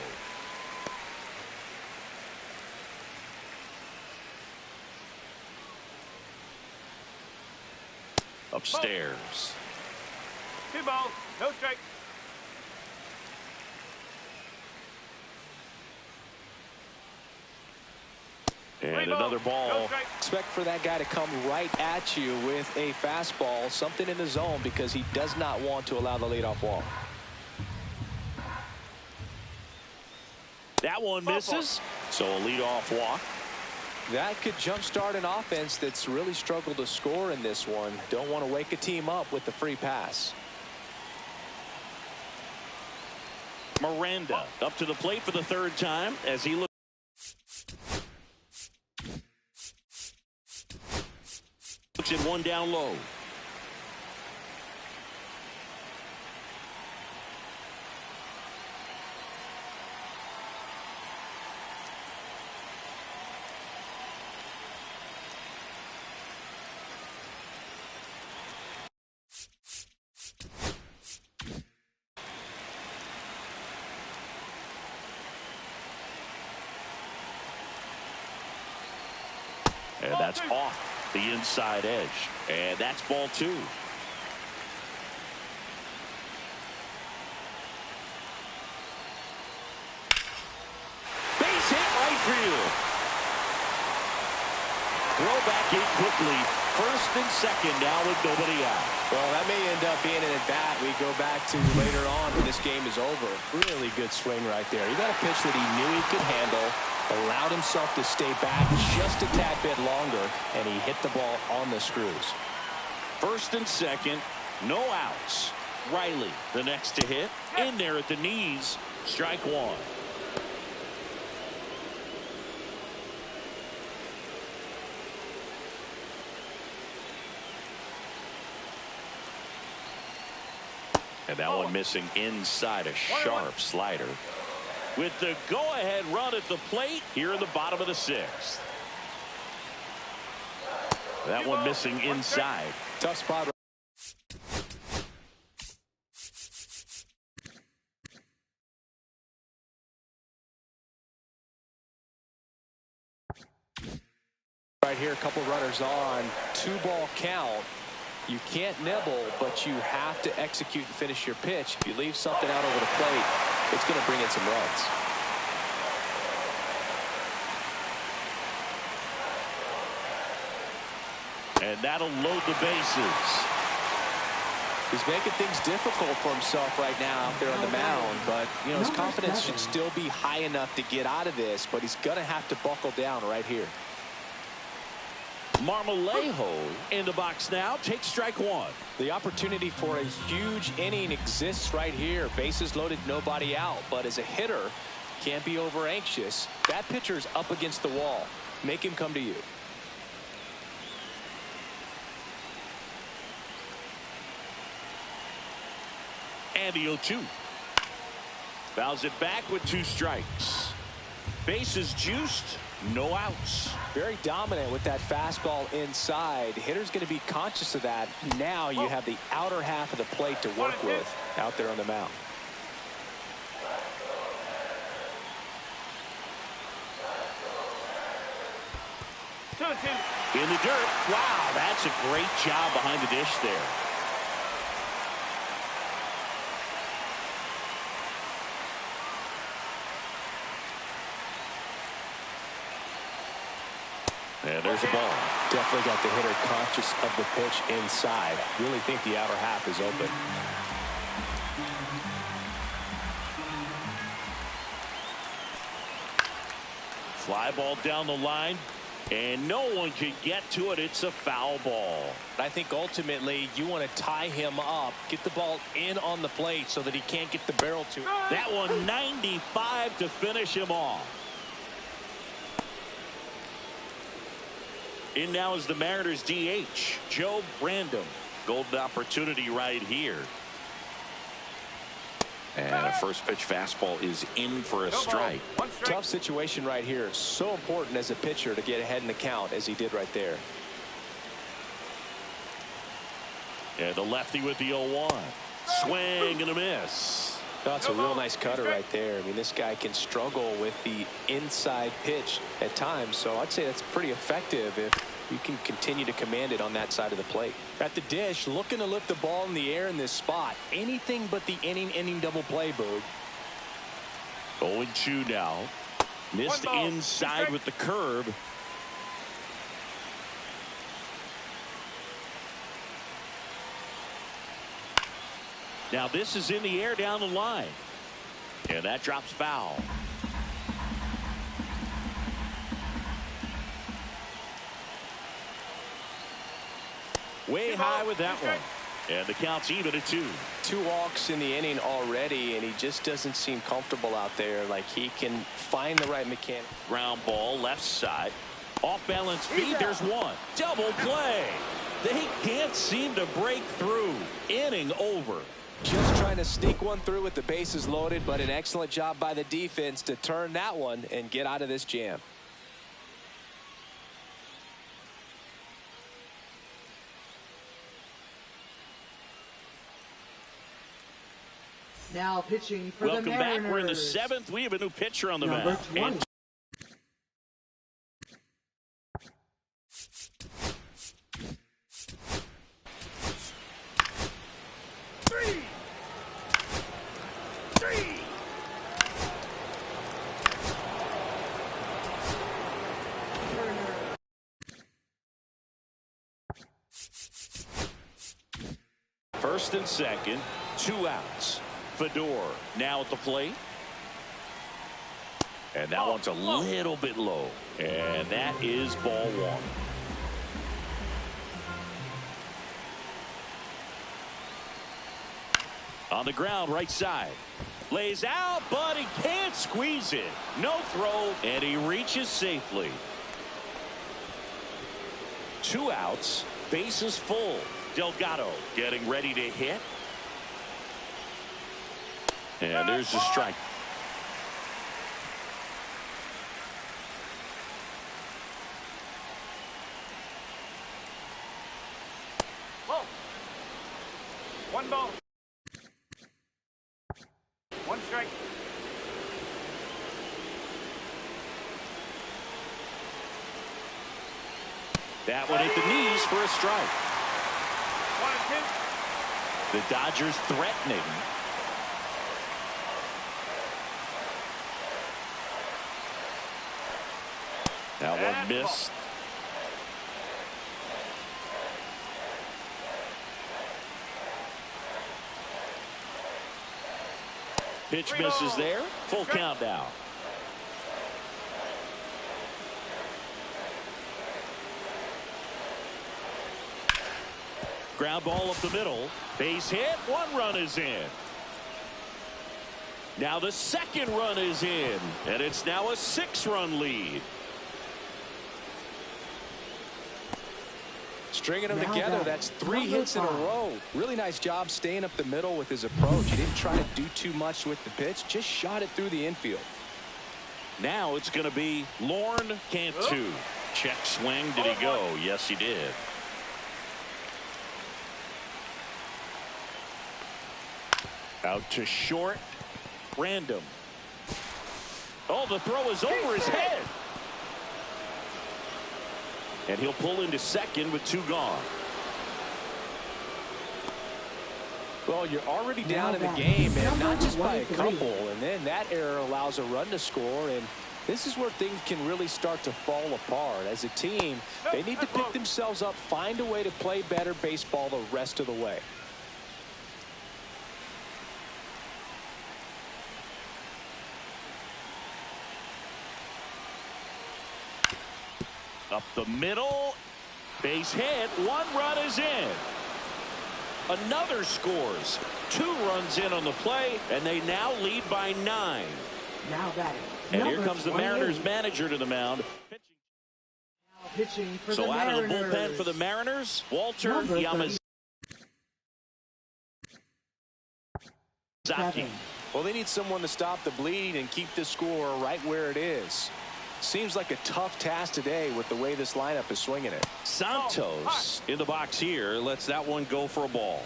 A: Upstairs.
C: 2 balls, no strike.
A: And another ball.
B: Expect for that guy to come right at you with a fastball, something in the zone, because he does not want to allow the leadoff walk.
A: That one misses, so a leadoff walk.
B: That could jumpstart an offense that's really struggled to score in this one. Don't want to wake a team up with the free pass.
A: Miranda up to the plate for the 3rd time as he looks. Looks at 1 down low. And that's off the inside edge. And that's ball 2. Base hit right field. Throw back in quickly first and second now with nobody out.
B: Well, that may end up being an at-bat we go back to later on when this game is over.
D: Really good swing right there. He got a pitch that he knew he could handle, allowed himself to stay back just a tad bit longer, and he hit the ball on the screws.
A: First and second, no outs. Riley, the next to hit, in there at the knees. Strike one. And that one missing inside, a sharp slider. With the go-ahead run at the plate here in the bottom of the sixth. That one missing inside.
B: Tough spot. Right here, a couple runners on. 2-ball count. You can't nibble, but you have to execute and finish your pitch. If you leave something out over the plate, it's going to bring in some runs.
A: And that'll load the bases.
B: He's making things difficult for himself right now out there on the mound, but you know his confidence should still be high enough to get out of this, but he's going to have to buckle down right here.
A: Marmolejo in the box now. Takes strike one.
B: The opportunity for a huge inning exists right here. Bases loaded, nobody out. But as a hitter, can't be over anxious. That pitcher's up against the wall. Make him come to you.
A: And the 0-2. Fouls it back with 2 strikes. Bases juiced. No outs.
B: Very dominant with that fastball inside. Hitter's going to be conscious of that. Now you have the outer half of the plate to work with out there on the mound.
A: In the dirt. Wow, that's a great job behind the dish there. And there's a ball.
D: Definitely got the hitter conscious of the pitch inside. Really think the outer half is open.
A: Fly ball down the line, and no one can get to it. It's a foul ball.
B: I think ultimately you want to tie him up, get the ball in on the plate so that he can't get the barrel to it.
A: That one 95 to finish him off. In now is the Mariners DH, Joe Brandon. Golden opportunity right here.
F: And a first pitch fastball is in for a strike.
B: Tough situation right here. So important as a pitcher to get ahead in the count as he did right there.
A: And the lefty with the 0-1. Swing and a miss.
B: That's a real nice cutter right there. I mean, this guy can struggle with the inside pitch at times, so I'd say that's pretty effective if you can continue to command it on that side of the plate. At the dish, looking to lift the ball in the air in this spot. Anything but the inning double play, Boog.
A: 0-2 now. Missed inside with the curve. Now this is in the air down the line. And that drops foul. Way high with that one. And the count's even at 2.
B: 2 walks in the inning already, and he just doesn't seem comfortable out there. Like he can find the right mechanic.
A: Ground ball left side. Off balance feed. There's one. Double play. They can't seem to break through. Inning over.
B: Just trying to sneak one through with the bases loaded, but an excellent job by the defense to turn that one and get out of this jam.
E: Now pitching for the
A: Welcome
E: Mariners.
A: back. We're in the 7th. We have a new pitcher on the
E: Number
A: mound.
E: 20.
A: first and second, 2 outs. Fedor now at the plate. And that one's a little bit low. And that is ball 1. On the ground, right side. Lays out, but he can't squeeze it. No throw, and he reaches safely. 2 outs, bases full. Delgado getting ready to hit. And there's a strike.
C: Whoa. 1 ball. 1 strike.
A: That one hit the knees for a strike.
C: 1 and 2.
A: The Dodgers threatening. That one missed. Pitch misses there. Full count now. Ground ball up the middle. Base hit. 1 run is in. Now the second run is in. And it's now a 6-run lead.
B: Stringing them together, that's 3 hits in a row. Really nice job staying up the middle with his approach. He didn't try to do too much with the pitch, just shot it through the infield.
A: Now it's going to be Lorne Cantu. Check swing. Did he go? Yes, he did. Out to short. Random. Oh, the throw is over his head. And he'll pull into second with 2 gone.
B: Well, you're already down in the game, and not just by a couple. And then that error allows a run to score. And this is where things can really start to fall apart. As a team, they need to pick themselves up, find a way to play better baseball the rest of the way.
A: Up the middle. Base hit. 1 run is in. Another scores. 2 runs in on the play, and they now lead by 9.
E: Now batting.
A: And here comes the Mariners manager to the mound.
E: Pitching for
A: So
E: the
A: out of the
E: Mariners.
A: bullpen for the Mariners, Walter Yamazaki.
B: Well, they need someone to stop the bleed and keep the score right where it is. Seems like a tough task today with the way this lineup is swinging it.
A: Santos in the box here lets that one go for a ball.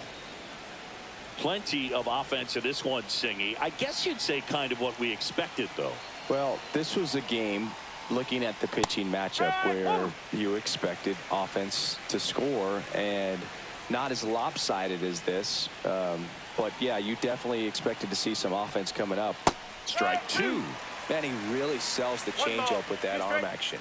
A: Plenty of offense in this one, Singy. I guess you'd say kind of what we expected, though.
B: Well, this was a game, looking at the pitching matchup, where you expected offense to score, and not as lopsided as this. But, yeah, you definitely expected to see some offense coming up.
A: Strike 2.
B: Man, he really sells the changeup with that arm action.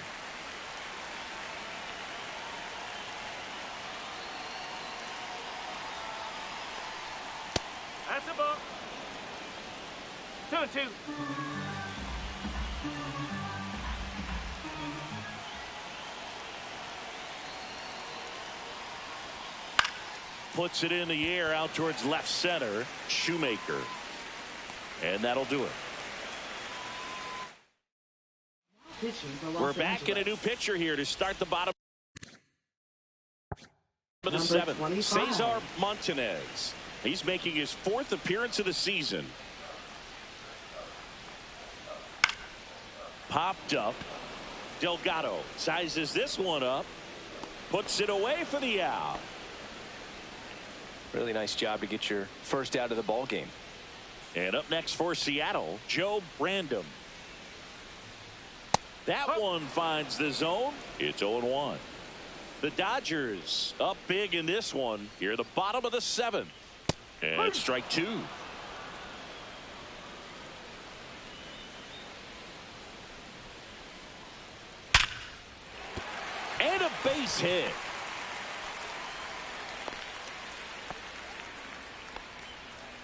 C: That's a ball. 2 and 2.
A: Puts it in the air out towards left center. Shoemaker. And that'll do it. We're back in a new pitcher here to start the bottom of the 7th. Cesar Montanez. He's making his 4th appearance of the season. Popped up. Delgado sizes this one up. Puts it away for the out.
B: Really nice job to get your first out of the ball game.
A: And up next for Seattle, Joe Brandom. That one finds the zone. It's 0-1. The Dodgers up big in this one. Here, the bottom of the 7th. And it's strike 2. And a base hit.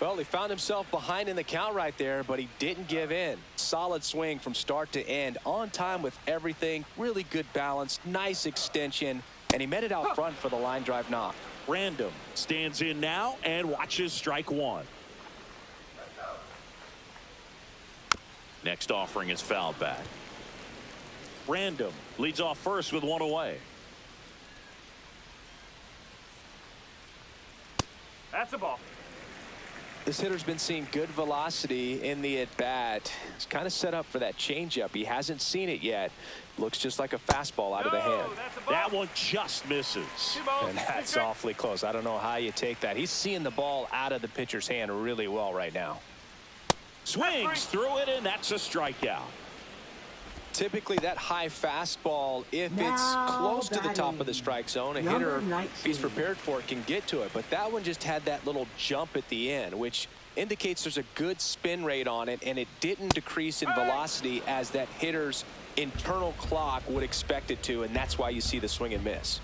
B: Well, he found himself behind in the count right there, but he didn't give in. Solid swing from start to end, on time with everything, really good balance, nice extension, and he met it out front for the line drive knock.
A: Random stands in now and watches strike one. Next offering is fouled back. Random leads off first with one away.
C: That's a ball.
B: This hitter's been seeing good velocity in the at-bat. He's kind of set up for that changeup. He hasn't seen it yet. Looks just like a fastball out of the hand.
A: That one just misses.
D: And that's awfully close. I don't know how you take that. He's seeing the ball out of the pitcher's hand really well right now.
A: Swings through it, and that's a strikeout.
B: Typically, that high fastball, if it's close to the top of the strike zone, a hitter, if he's prepared for it, can get to it. But that one just had that little jump at the end, which indicates there's a good spin rate on it, and it didn't decrease in velocity as that hitter's internal clock would expect it to, and that's why you see the swing and miss.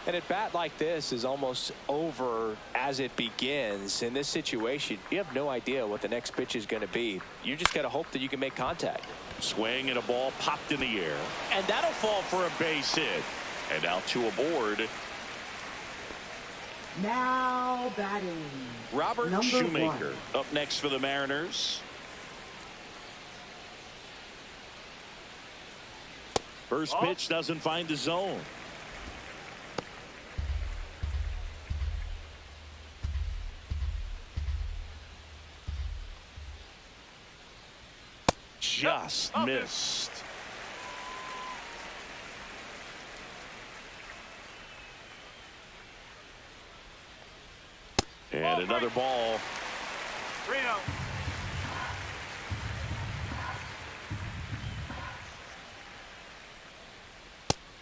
B: An at-bat like this is almost over as it begins. In this situation, you have no idea what the next pitch is going to be. You just got to hope that you can make contact.
A: Swing and a ball popped in the air, and that'll fall for a base hit. And now two aboard.
E: Now batting,
A: Robert
E: number
A: Shoemaker
E: 1.
A: up next for the Mariners. First pitch doesn't find the zone. Just missed. And another ball.
C: 3-0.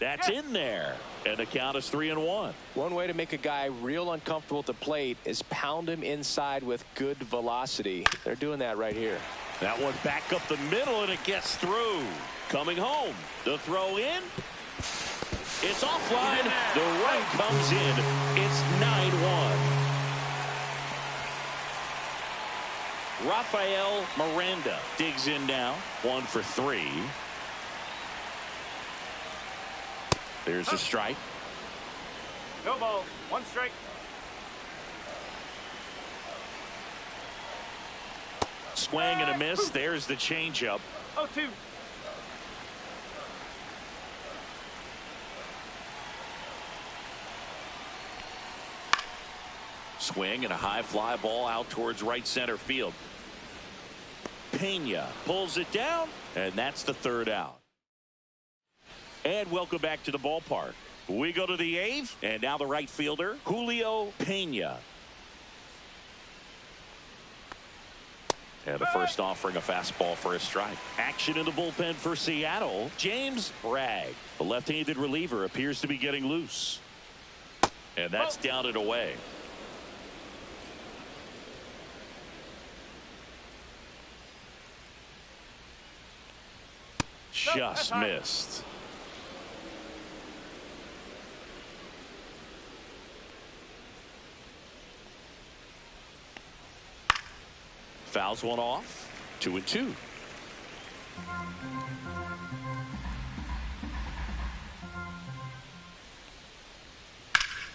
A: That's in there. And the count is 3-1.
B: One way to make a guy real uncomfortable at the plate is pound him inside with good velocity. They're doing that right here.
A: That one back up the middle, and it gets through. Coming home. The throw in. It's offline. The run comes in. It's 9-1. Rafael Miranda digs in now. 1 for 3. There's a strike.
C: No ball. 1 strike.
A: Swing and a miss. There's the changeup.
C: 0-2.
A: Swing and a high fly ball out towards right center field. Pena pulls it down, and that's the 3rd out. And welcome back to the ballpark. We go to the 8th, and now the right fielder, Julio Pena. And the first offering a fastball for a strike. Action in the bullpen for Seattle. James Bragg, the left-handed reliever, appears to be getting loose. And that's down and away. Just missed. Fouls one off. 2-2.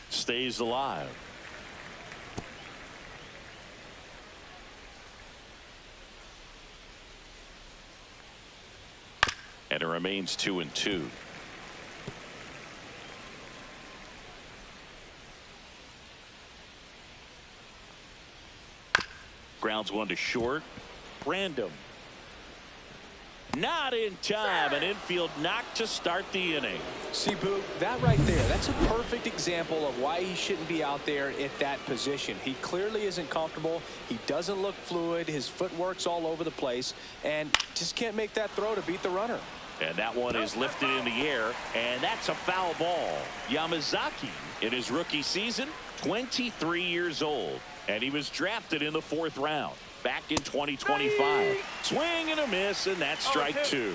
A: Stays alive. And it remains 2-2. Grounds one to short. Random. Not in time. An infield knock to start the inning.
B: See, Boo, that right there, that's a perfect example of why he shouldn't be out there at that position. He clearly isn't comfortable. He doesn't look fluid. His footwork's all over the place, and just can't make that throw to beat the runner.
A: And that one is lifted in the air, and that's a foul ball. Yamazaki, in his rookie season, 23 years old, and he was drafted in the 4th round back in 2025. Swing and a miss, and that's strike 2.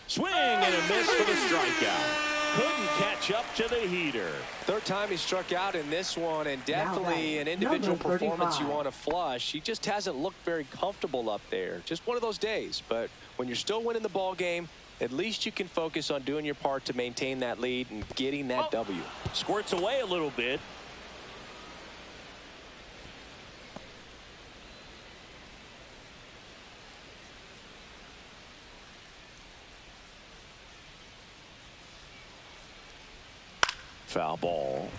A: Swing and a miss for the strikeout. Couldn't catch up to the heater.
B: Third time he struck out in this one, and definitely an individual performance you want to flush. He just hasn't looked very comfortable up there. Just one of those days. But when you're still winning the ball game, at least you can focus on doing your part to maintain that lead and getting that W.
A: Squirts away a little bit. Foul ball.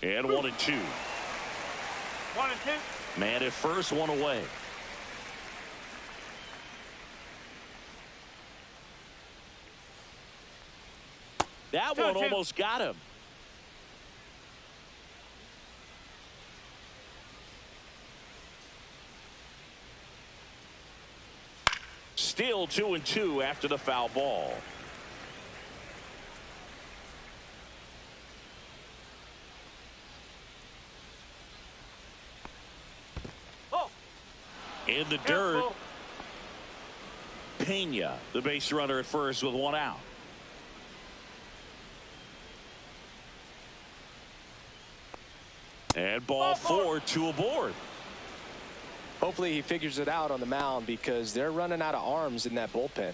A: And 1-2.
C: 1-2.
A: Man at first, one away. That one almost got him. Still 2-2 after the foul ball. In the dirt, Pena, the base runner at first with one out. And ball four, two aboard.
B: Hopefully he figures it out on the mound because they're running out of arms in that bullpen.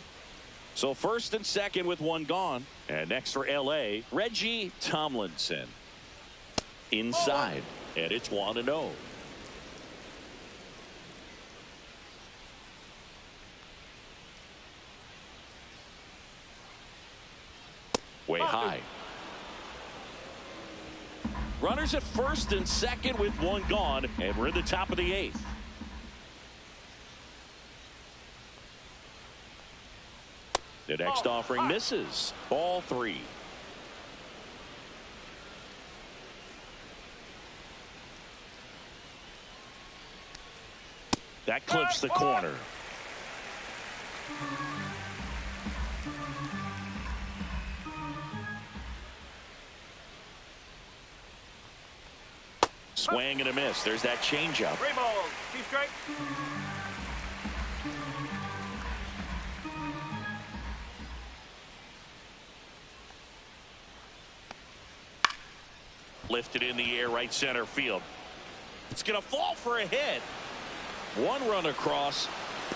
A: So first and second with one gone. And next for L.A., Reggie Tomlinson. Inside, and it's 1-0. Way high. Runners at first and second with one gone, and we're in the top of the eighth. The next offering misses. Ball three. That clips the corner. Swing and a miss. There's that changeup.
C: 3 balls. 2 strikes.
A: Lifted in the air, right center field. It's going to fall for a hit. One run across.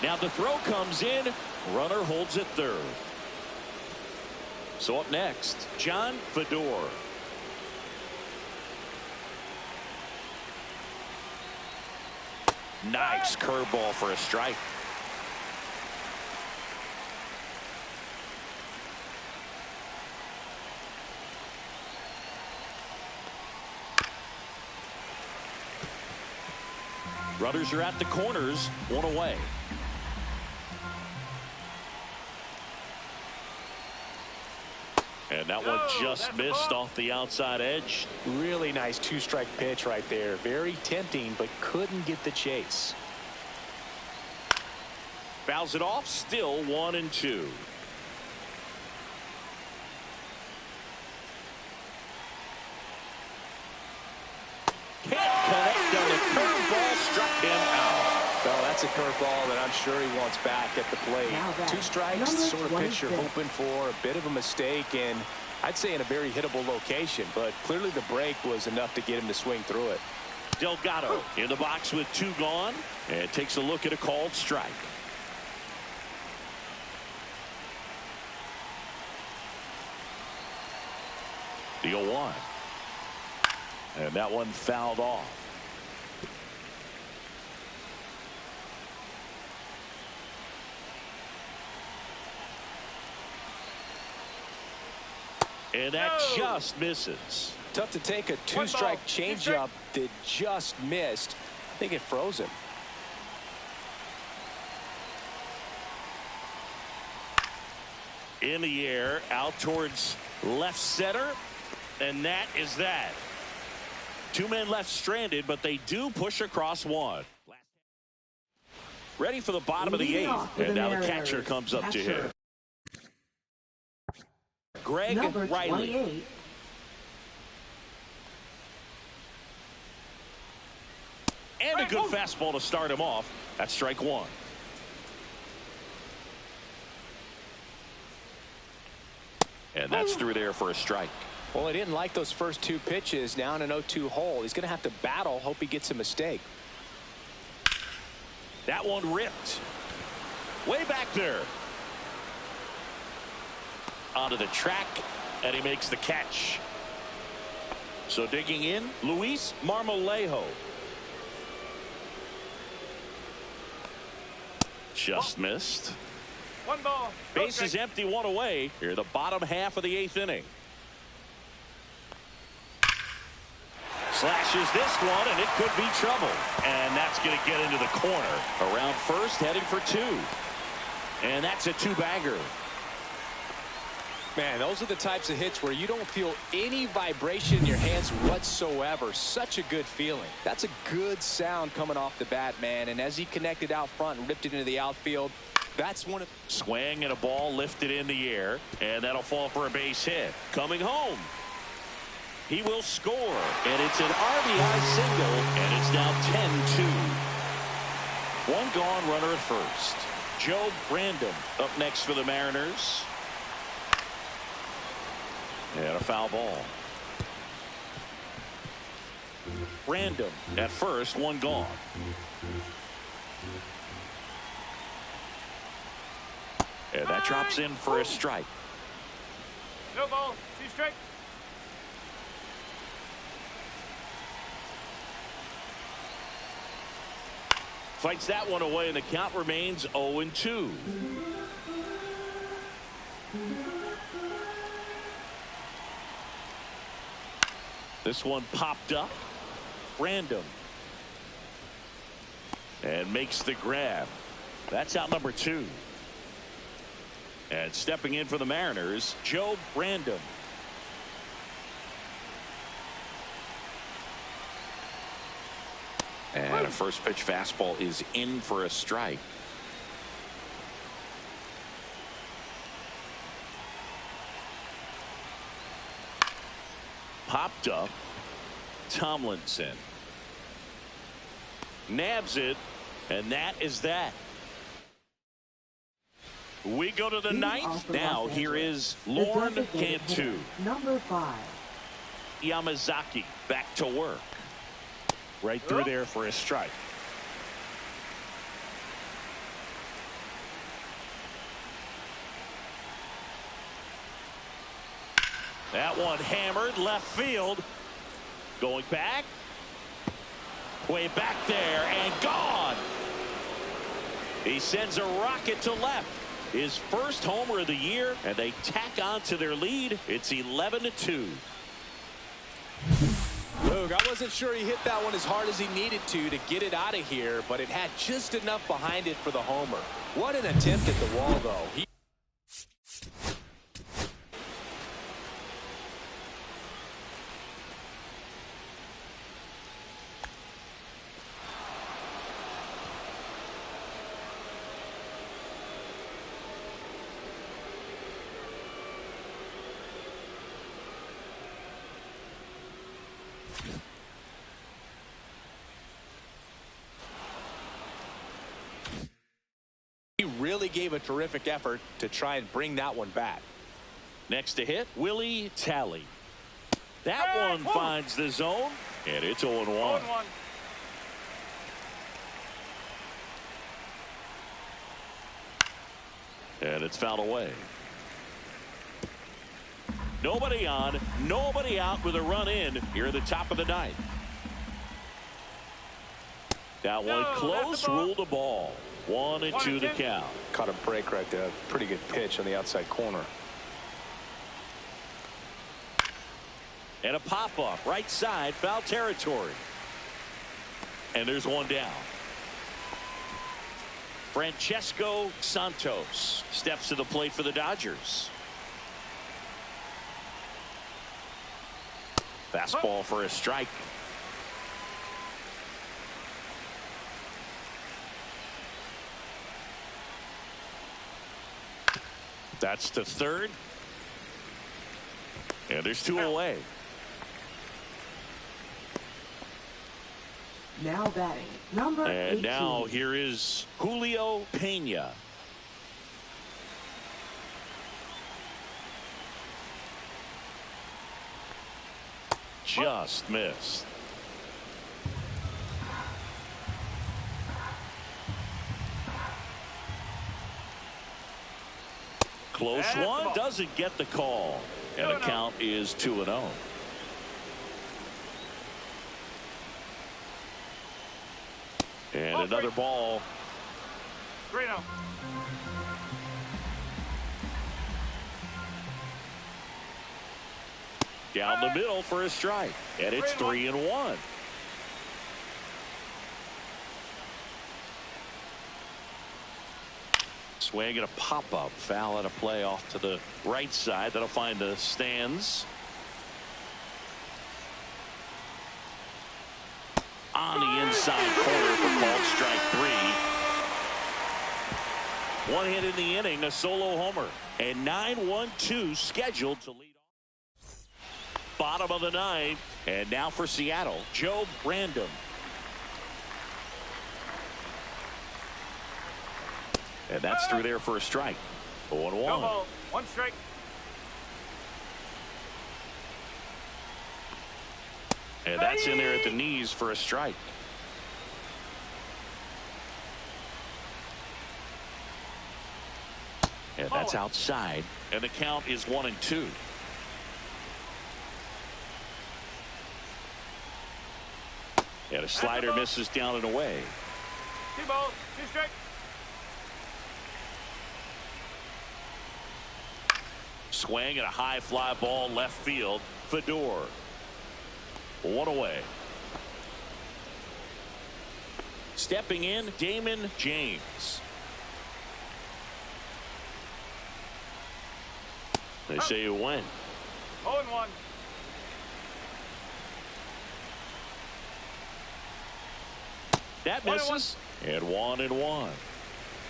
A: Now the throw comes in. Runner holds at third. So up next, John Fedor. Nice curveball for a strike. Runners are at the corners, one away. And that one just missed off the outside edge.
D: Really nice two-strike pitch right there. Very tempting, but couldn't get the chase.
A: Fouls it off, still 1-2. Can't connect on the curveball, struck him out.
D: Well, that's a curveball that I'm sure he wants back at the plate. Two strikes, the sort of pitch you're hoping for. A bit of a mistake, and I'd say in a very hittable location, but clearly the break was enough to get him to swing through it.
A: Delgado in the box with two gone, and takes a look at a called strike. The 0-1. And that one fouled off. And that just misses.
B: Tough to take a two-strike changeup that just missed. I think it froze him.
A: In the air, out towards left center. And that is that. Two men left stranded, but they do push across one. Ready for the bottom of the eighth. And now the catcher comes up to him. Greg Riley. Pretty good fastball to start him off. That's strike one. And that's through there for a strike.
B: Well, he didn't like those first two pitches. Now in an 0-2 hole. He's going to have to battle. Hope he gets a mistake.
A: That one ripped. Way back there. Onto the track, and he makes the catch. So digging in, Luis Marmolejo. Just missed.
C: One ball.
A: Base is empty, one away. Here, the bottom half of the 8th inning. Slashes this one, and it could be trouble. And that's going to get into the corner. Around first, heading for 2. And that's a 2-bagger.
B: Man, those are the types of hits where you don't feel any vibration in your hands whatsoever. Such a good feeling. That's a good sound coming off the bat, man. And as he connected out front and ripped it into the outfield, that's one of...
A: Swing and a ball lifted in the air, and that'll fall for a base hit. Coming home. He will score, and it's an RBI single, and it's now 10-2. One gone, runner at first. Joe Brandon up next for the Mariners. And a foul ball. Random at first, one gone. And that drops in for a strike.
C: No ball. 2 strike.
A: Fights that one away, and the count remains 0-2. This one popped up. Random. And makes the grab. That's out number 2. And stepping in for the Mariners, Joe Brandon.
F: And a first pitch fastball is in for a strike.
A: Popped up. Tomlinson nabs it, and that is that. We go to the 9th. Now here is Lorne Cantu.
E: Number 5.
A: Yamazaki back to work. Right through there for a strike. That one hammered left field. Going back. Way back there and gone. He sends a rocket to left. His first homer of the year, and they tack on to their lead. It's 11-2.
B: Luke, I wasn't sure he hit that one as hard as he needed to get it out of here, but it had just enough behind it for the homer. What an attempt at the wall, though. He really gave a terrific effort to try and bring that one back.
A: Next to hit, Willie Talley. That one finds the zone, and it's 0-1.
C: 0-1.
A: And it's fouled away. Nobody on, nobody out with a run in here at the top of the 9th. That one close, ruled the ball. 1-2 the count.
B: Caught a break right there. Pretty good pitch on the outside corner.
A: And a pop-up, right side, foul territory. And there's one down. Francesco Santos steps to the plate for the Dodgers. Fastball for a strike. That's to third. And there's 2 away.
E: Now batting, number 18.
A: And now here is Julio Pena. Just missed. Close one, doesn't get the call. And the count is 2-0. And another ball.
C: 3-0.
A: Down the middle for a strike. And it's 3-1. Swing and a pop-up. Foul at a play off to the right side. That'll find the stands. On the inside corner for called strike 3. One hit in the inning, a solo homer. And 9-1-2 scheduled to lead off. Bottom of the ninth. And now for Seattle, Joe Brandon. And that's through there for a strike. 0-1.
C: 1 strike.
A: And that's in there at the knees for a strike. And that's outside. And the count is 1-2. And a slider misses down and away.
C: 2 balls, 2 strikes.
A: Swing and a high fly ball left field. Fedor. 1 away. Stepping in, Damon James. They say you win.
C: 0-1.
A: That misses. And 1-1.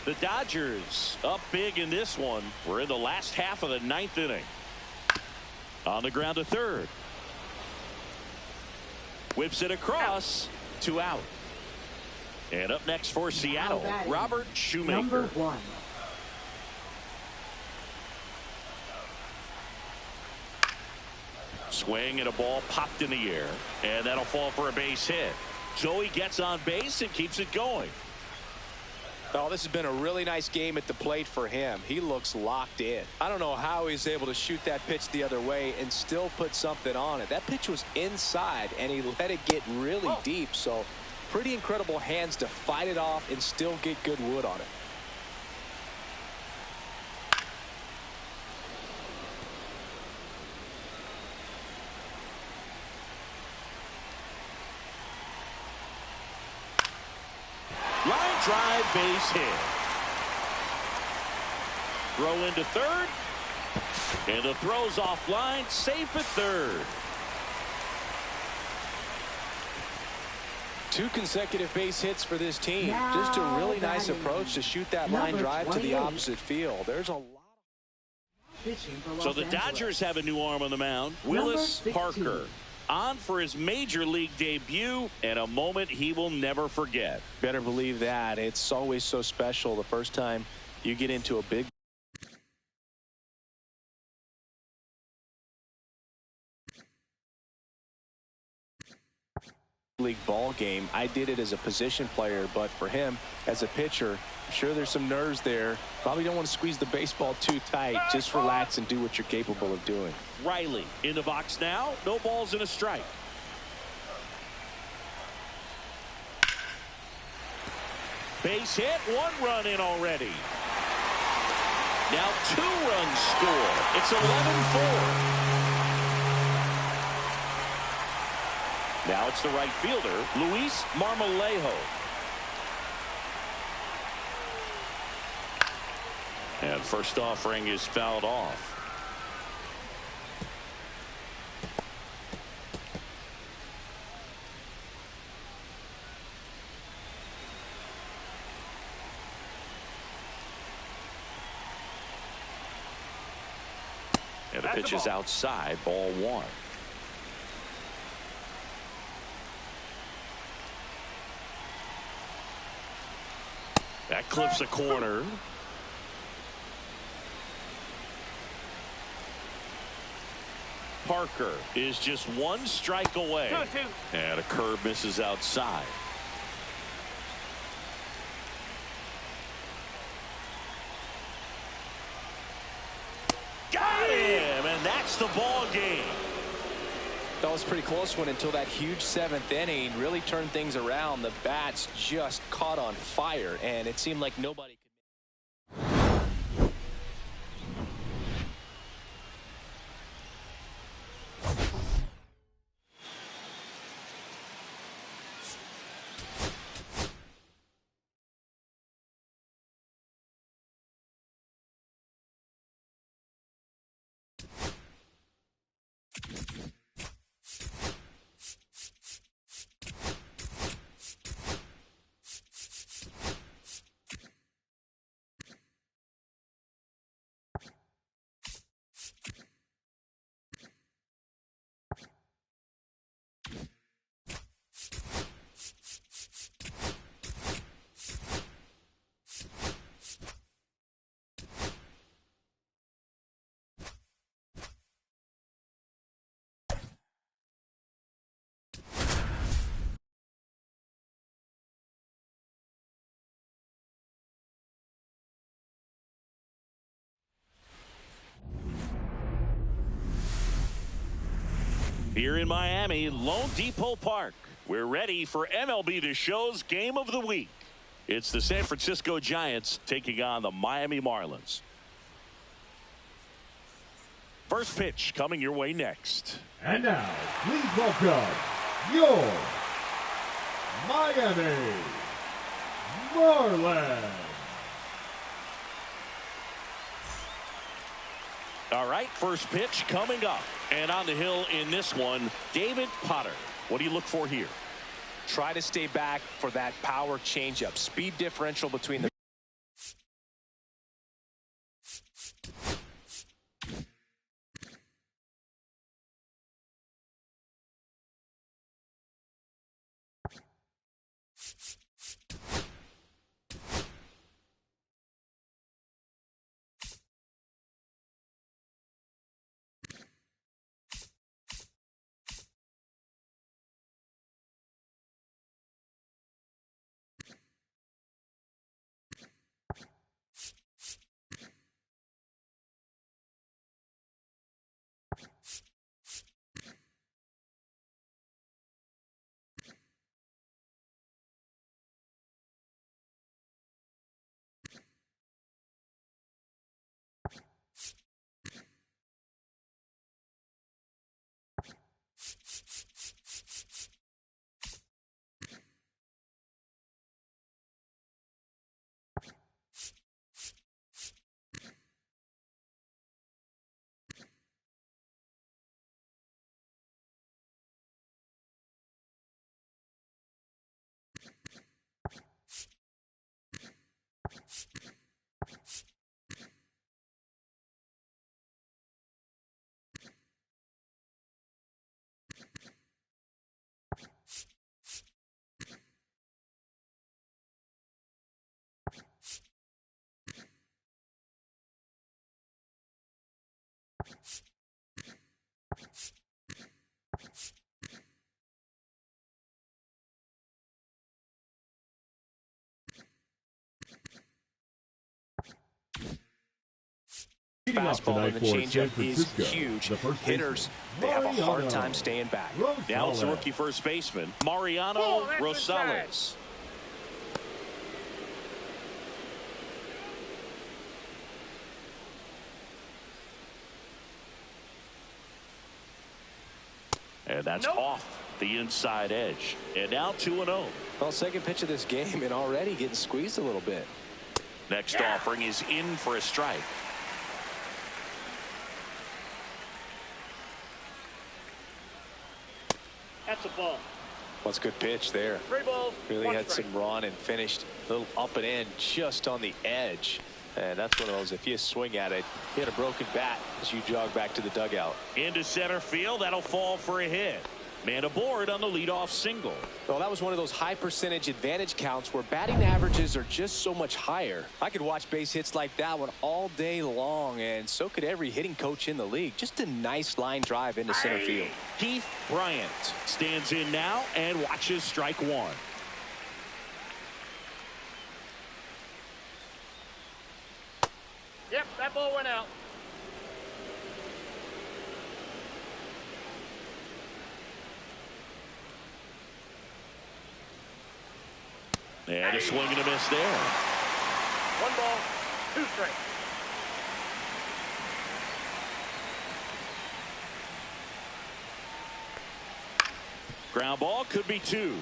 A: The Dodgers up big in this one. We're in the last half of the ninth inning. On the ground to third. Whips it across. 2 out. And up next for Seattle, Robert Shoemaker.
E: Number 1.
A: Swing and a ball popped in the air. And that'll fall for a base hit. Joey gets on base and keeps it going.
B: Oh, this has been a really nice game at the plate for him. He looks locked in. I don't know how he's able to shoot that pitch the other way and still put something on it. That pitch was inside, and he let it get really deep. So pretty incredible hands to fight it off and still get good wood on it.
A: Line drive, base hit. Throw into third. And the throw's offline, safe at third.
B: 2 consecutive base hits for this team. Just a really nice approach to shoot that line drive to the opposite field. There's a lot.
A: So the Dodgers have a new arm on the mound. Willis Parker. On for his major league debut, and a moment he will never forget.
B: Better believe that. It's always so special the first time you get into a big league ball game. I did it as a position player, but for him as a pitcher, I'm sure there's some nerves there. Probably don't want to squeeze the baseball too tight. Just relax and do what you're capable of doing.
A: Riley in the box now. No balls and a strike. Base hit. 1 run in already. Now 2 runs score. It's 11-4. Now it's the right fielder, Luis Marmolejo. And first offering is fouled off. And the pitch is outside, ball 1. That clips a corner. Parker is just one strike away. And a curve misses outside. Got him, and that's the ball game.
B: That was a pretty close one until that huge 7th inning really turned things around. The bats just caught on fire, and it seemed like nobody could.
A: Here in Miami, Lone Depot Park, we're ready for MLB The Show's Game of the Week. It's the San Francisco Giants taking on the Miami Marlins. First pitch coming your way next.
G: And now, please welcome your Miami Marlins.
A: All right, first pitch coming up. And on the hill in this one, David Potter. What do you look for here?
B: Try to stay back for that power changeup. Speed differential between the fastball and the changeup is huge. Hitters, they have a hard time staying back.
A: Now it's the rookie first baseman, Mariano Rosales. And that's off the inside edge. And now 2-0.
B: Well, second pitch of this game and already getting squeezed a little bit.
A: Next offering is in for a strike.
C: That's a ball.
B: What's a good pitch there.
C: 3 balls.
B: Really
C: 1
B: had
C: strike.
B: some run and finished a little up and in just on the edge. And that's one of those, if you swing at it, you hit a broken bat as you jog back to the dugout.
A: Into center field. That'll fall for a hit. Man aboard on the leadoff single.
D: Well, that was one of those high percentage advantage counts where batting averages are just so much higher. I could watch base hits like that one all day long, and so could every hitting coach in the league. Just a nice line drive into center field.
A: Keith Bryant stands in now and watches strike one.
C: Yep, that ball went out.
A: And a swing and a miss there.
C: 1 ball, 2 strikes.
A: Ground ball could be 2.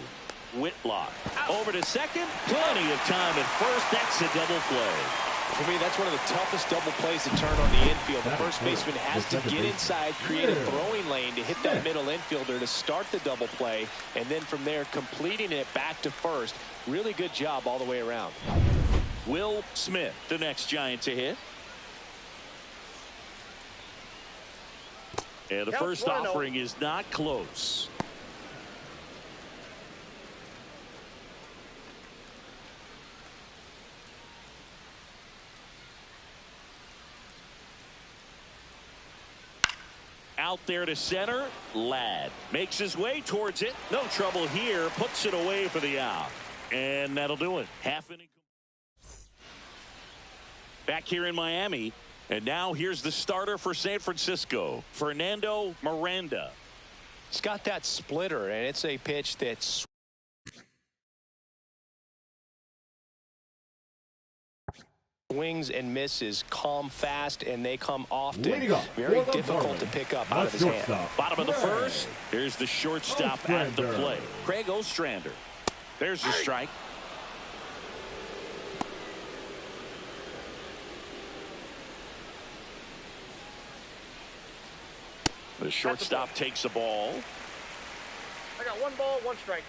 A: Whitlock over to second. Plenty of time at first. That's a double play.
D: For me, that's one of the toughest double plays to turn on the infield. The first baseman has to get inside, create a throwing lane to hit that middle infielder to start the double play, and then from there completing it back to first. Really good job all the way around.
A: Will Smith, the next Giant to hit. And the first offering is not close. Out there to center. Ladd makes his way towards it. No trouble here. Puts it away for the out. And that'll do it. Half inning. Back here in Miami. And now here's the starter for San Francisco, Fernando Miranda.
D: He's got that splitter, and it's a pitch that's swings and misses, come fast, and they come often. Very difficult to pick up out of his hand.
A: Bottom of the first. Here's the shortstop at the plate. Craig Ostrander. There's the strike. The shortstop takes the ball.
C: I got 1 ball, 1 strike.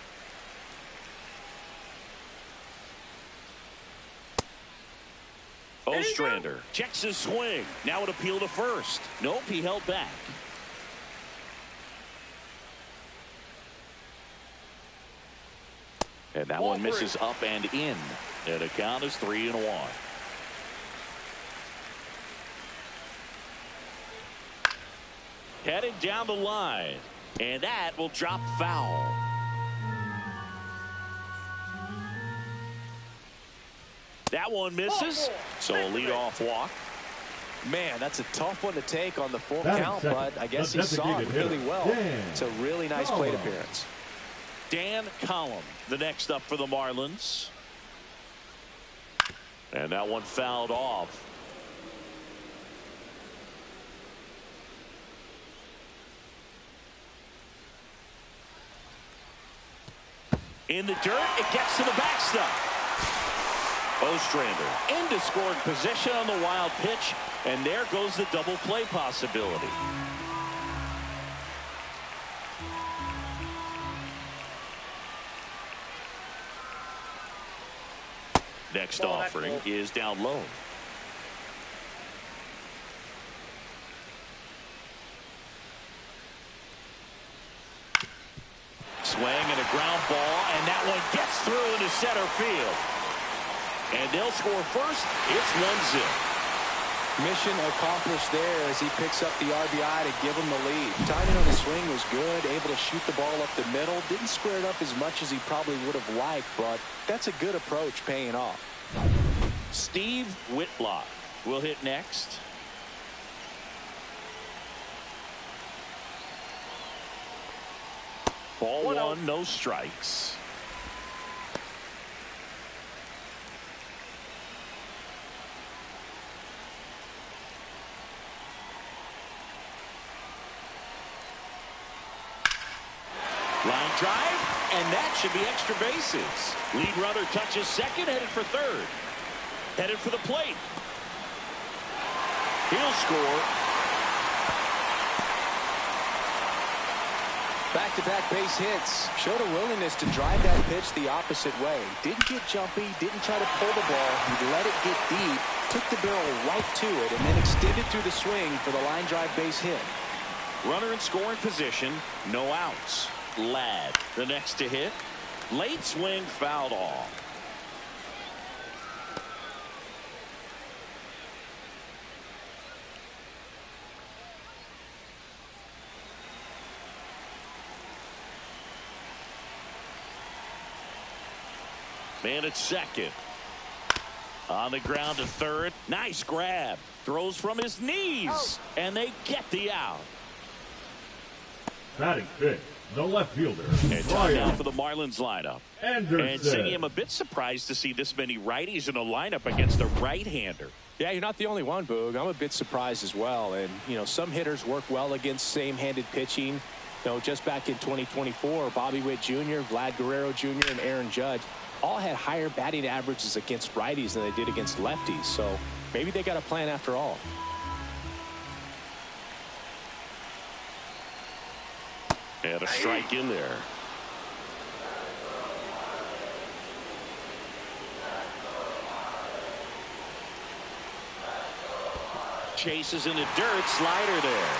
A: Ostrander checks his swing. Now an appeal to first. Nope, he held back. And that one misses up and in. And the count is 3-1. Headed down the line. And that will drop foul. That one misses. So a leadoff walk.
D: Man, that's a tough one to take on the full count, but I guess he saw it really well. It's a really nice plate appearance.
A: Dan Collum, the next up for the Marlins. And that one fouled off. In the dirt, it gets to the backstop. Ostrander into scoring position on the wild pitch, and there goes the double play possibility. Next offering is down low. Swing and a ground ball, and that one gets through into center field. And they'll score first. It's 1-0.
D: Mission accomplished there as he picks up the RBI to give him the lead. Timing on the swing was good, able to shoot the ball up the middle. Didn't square it up as much as he probably would have liked, but that's a good approach paying off.
A: Steve Whitlock will hit next. Ball 1, no strikes. Line drive, and that should be extra bases. Lead runner touches second, headed for third. Headed for the plate. He'll score.
D: Back-to-back base hits. Showed a willingness to drive that pitch the opposite way. Didn't get jumpy, didn't try to pull the ball. He let it get deep, took the barrel right to it, and then extended through the swing for the line drive base hit.
A: Runner in scoring position, no outs. Ladd, the next to hit. Late swing, fouled off. Man at second. On the ground to third. Nice grab. Throws from his knees. And they get the out.
G: Batting fifth, the left fielder.
A: And time now for the Marlins lineup.
G: Anderson.
A: And Siggy, I'm a bit surprised to see this many righties in a lineup against a right-hander.
D: Yeah, you're not the only one, Boog. I'm a bit surprised as well. And, you know, some hitters work well against same-handed pitching. You know, just back in 2024, Bobby Witt Jr., Vlad Guerrero Jr., and Aaron Judge all had higher batting averages against righties than they did against lefties. So maybe they got a plan after all.
A: And a strike in there. Chases in the dirt. Slider there.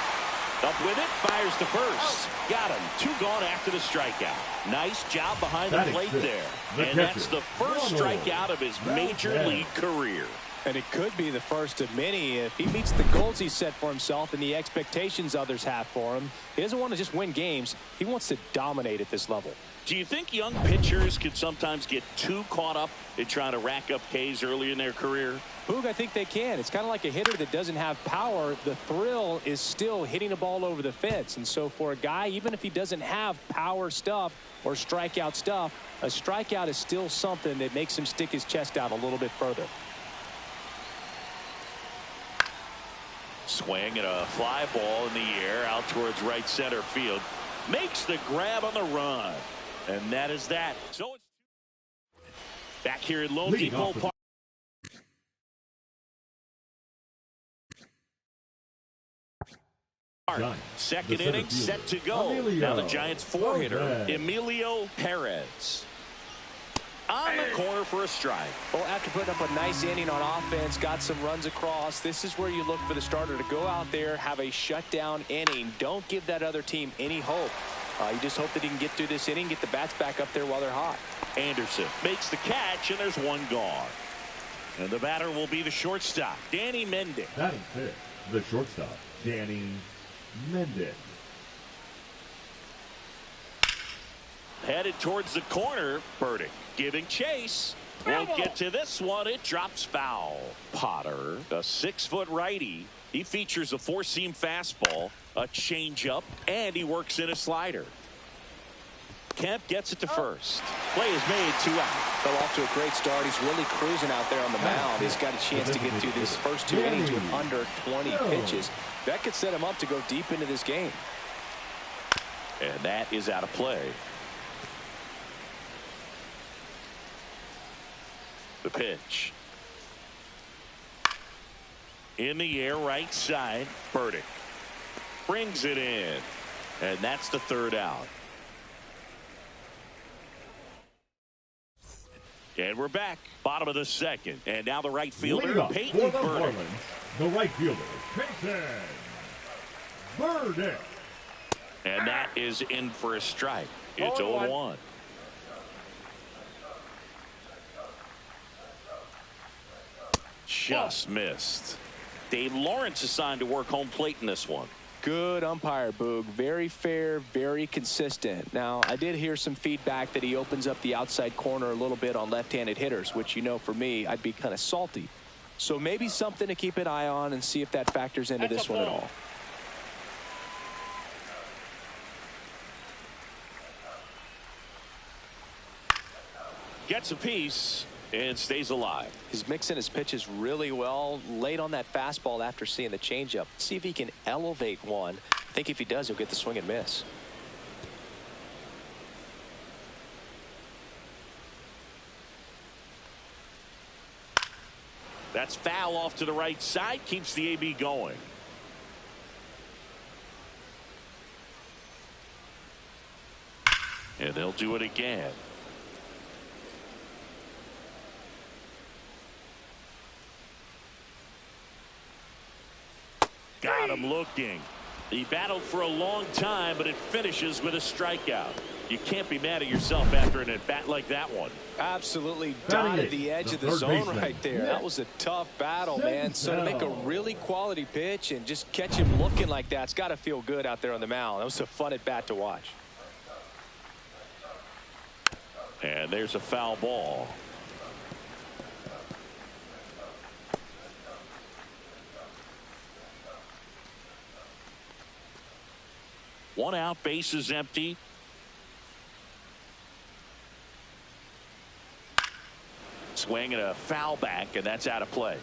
A: Up with it. Fires to first. Got him. 2 gone after the strikeout. Nice job behind the plate there. And that's the first strikeout of his major league career.
D: And it could be the first of many if he meets the goals he set for himself and the expectations others have for him. He doesn't want to just win games. He wants to dominate at this level.
A: Do you think young pitchers can sometimes get too caught up in trying to rack up Ks early in their career?
D: Boog, I think they can. It's kind of like a hitter that doesn't have power. The thrill is still hitting a ball over the fence. And so for a guy, even if he doesn't have power stuff or strikeout stuff, a strikeout is still something that makes him stick his chest out a little bit further.
A: Swing and a fly ball in the air out towards right center field. Makes the grab on the run. And that is that. So it's back here at Lone Depot Park. Second inning set to go. Now the Giants 4-hitter, Emilio Perez. On the corner for a strike.
D: Well, after putting up a nice inning on offense, got some runs across, this is where you look for the starter to go out there, have a shutdown inning. Don't give that other team any hope. You just hope that he can get through this inning, get the bats back up there while they're hot.
A: Anderson makes the catch, and there's 1 gone. And the batter will be the shortstop, Danny Mendez.
G: Batting fifth, the shortstop, Danny Mendez.
A: Headed towards the corner. Burdick giving chase. Won't get to this one. It drops foul. Potter, a 6-foot righty. He features a 4-seam fastball, a changeup, and he works in a slider. Kemp gets it to first. Play is made, 2 out.
B: Fell off to a great start. He's really cruising out there on the mound. He's got a chance to get through these first 2 innings with under 20 pitches. That could set him up to go deep into this game.
A: And that is out of play. The pitch. In the air, right side. Burdick brings it in. And that's the 3rd out. And we're back. Bottom of the 2nd. And now the right fielder, Peyton Burdick.
G: The right fielder, Peyton Burdick.
A: And that is in for a strike. It's 0-1. Just missed. Dave Lawrence assigned to work home plate in this one.
B: Good umpire, Boog. Very fair, very consistent. Now, I did hear some feedback that he opens up the outside corner a little bit on left-handed hitters, which, you know, for me, I'd be kind of salty. So maybe something to keep an eye on and see if that factors into this one at all.
A: Gets a piece and stays alive.
B: He's mixing his pitches really well. Late on that fastball after seeing the changeup. See if he can elevate one. I think if he does, he'll get the swing and miss.
A: That's foul off to the right side. Keeps the AB going. And they'll do it again. Got him looking. He battled for a long time, but it finishes with a strikeout. You can't be mad at yourself after an at-bat like that one.
B: Absolutely dotted the edge of the zone right there. That was a tough battle, man. So to make a really quality pitch and just catch him looking like that, it's got to feel good out there on the mound. That was a fun at-bat to watch.
A: And there's a foul ball. One out, base is empty. Swing and a foul back, and that's out of play.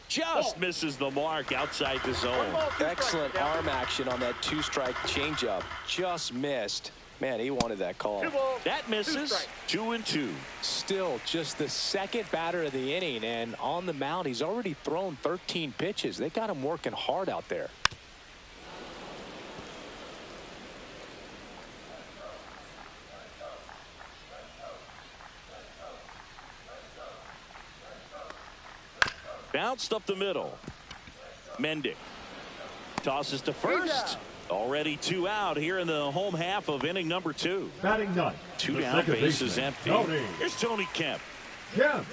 A: Just misses the mark outside the zone.
B: Excellent arm action on that two-strike changeup. Just missed. Man, he wanted that call.
A: That misses. 2-2.
D: Still just the second batter of the inning, and on the mound he's already thrown 13 pitches. They got him working hard out there.
A: Bounced up the middle. Mendick tosses to first. Already 2 out here in the home half of inning number 2.
G: Batting ninth.
A: 2 down, base is empty.
G: Tony.
A: Here's Tony Kemp.
G: Kemp.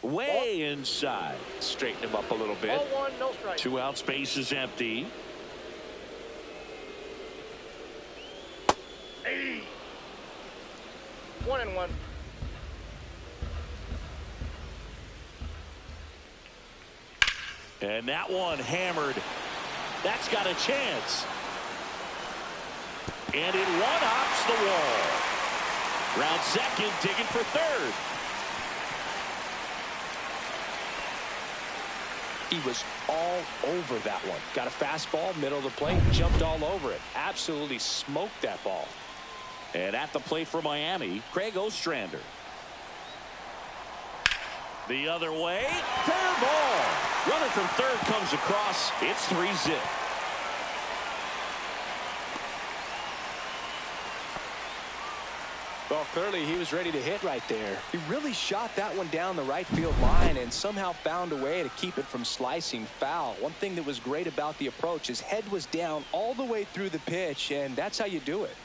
A: Way inside.
D: Straighten him up a little bit.
C: Ball 1, no strike.
A: 2 out, space is empty.
C: Hey. 1-1.
A: And that one hammered. That's got a chance. And it one-hops the wall. Round second, digging for third.
B: He was all over that one. Got a fastball, middle of the plate, jumped all over it. Absolutely smoked that ball.
A: And at the plate for Miami, Craig Ostrander. The other way, fair ball. Runner from third comes across. It's 3-zip.
B: Well, clearly he was ready to hit right there. He really shot that one down the right field line and somehow found a way to keep it from slicing foul. One thing that was great about the approach, his head was down all the way through the pitch, and that's how you do it.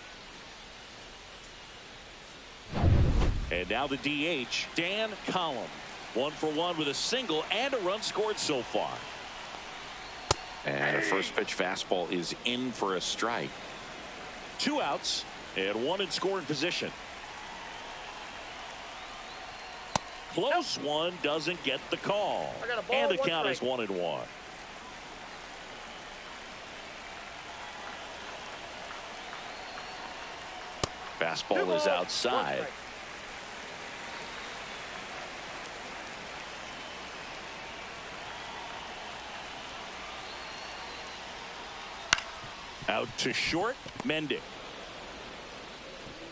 A: And now the DH, Dan Collum. 1 for 1 with a single and a run scored so far.
F: And a first pitch fastball is in for a strike.
A: 2 outs and 1 in scoring position. Close one, doesn't get the call. And the count is 1-1. Fastball is outside. Out to short, Mendick.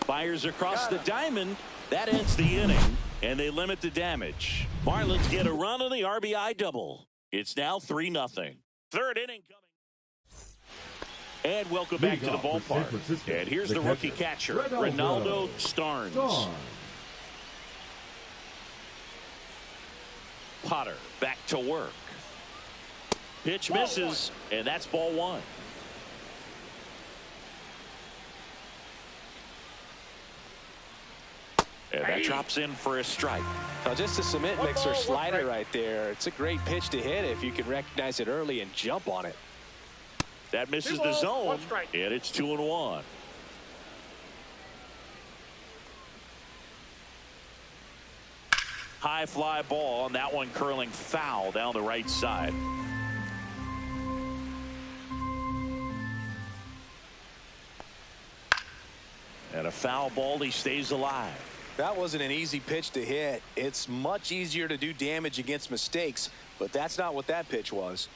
A: Fires across the diamond. That ends the inning, and they limit the damage. Marlins get a run on the RBI double. It's now 3-0. Third inning coming. And welcome back to the ballpark. And here's the rookie catcher, Ronaldo Starnes. Potter back to work. Pitch misses, and that's ball 1. And that drops in for a strike.
B: Now just a cement mixer slider right there. It's a great pitch to hit if you can recognize it early and jump on it.
A: That misses the zone, and it's 2-1. High fly ball, and that one curling foul down the right side. And a foul ball, he stays alive.
B: That wasn't an easy pitch to hit. It's much easier to do damage against mistakes, but that's not what that pitch was.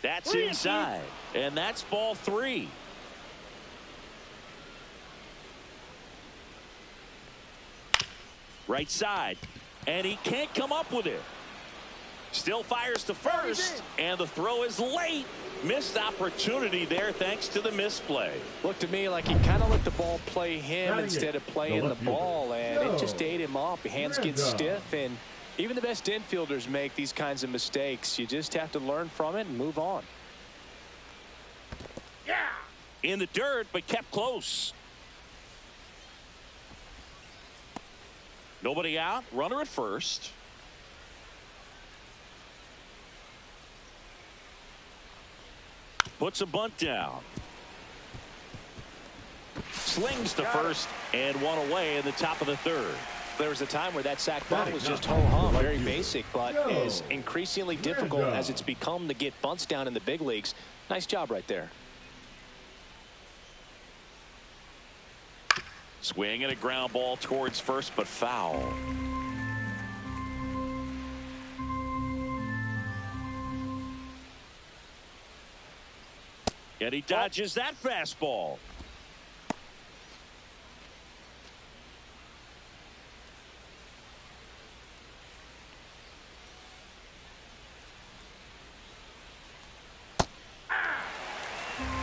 A: That's inside, and that's ball 3. Right side, and he can't come up with it. Still fires to first, and the throw is late. Missed opportunity there thanks to the misplay.
D: Looked to me like he kind of let the ball play him instead of playing the ball, and it just ate him up. Hands get stiff, and even the best infielders make these kinds of mistakes. You just have to learn from it and move on.
A: Yeah. In the dirt, but kept close. Nobody out. Runner at first. Puts a bunt down. Slings to first and one away in the top of the third.
D: There was a time where that sac bunt was just ho-hum, very basic, but is increasingly difficult as it's become to get bunts down in the big leagues. Nice job right there.
A: Swing and a ground ball towards first, but foul. And he dodges that fastball.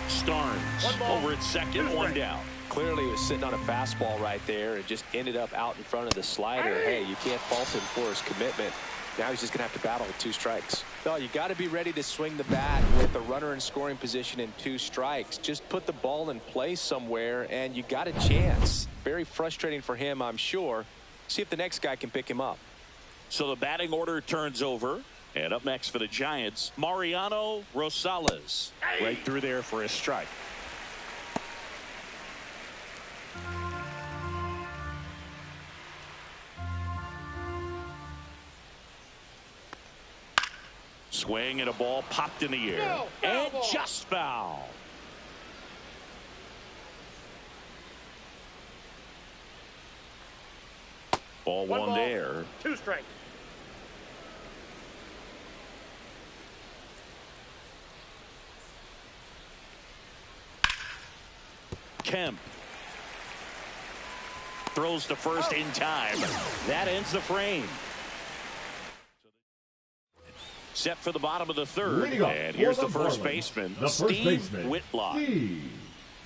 A: Starnes over at second, one down.
D: Clearly he was sitting on a fastball right there and just ended up out in front of the slider. Hey, you can't fault him for his commitment. Now he's just going to have to battle with 2 strikes. No, you got to be ready to swing the bat with a runner in scoring position in 2 strikes. Just put the ball in place somewhere and you got a chance. Very frustrating for him, I'm sure. See if the next guy can pick him up.
A: So the batting order turns over. And up next for the Giants, Mariano Rosales. Right through there for a strike. Swing and a ball popped in the air. And just foul. Ball one there.
C: 2 strikes.
A: Kemp throws to first in time. That ends the frame. Set for the bottom of the third. And here's the first baseman, Steve Whitlock.
G: Steve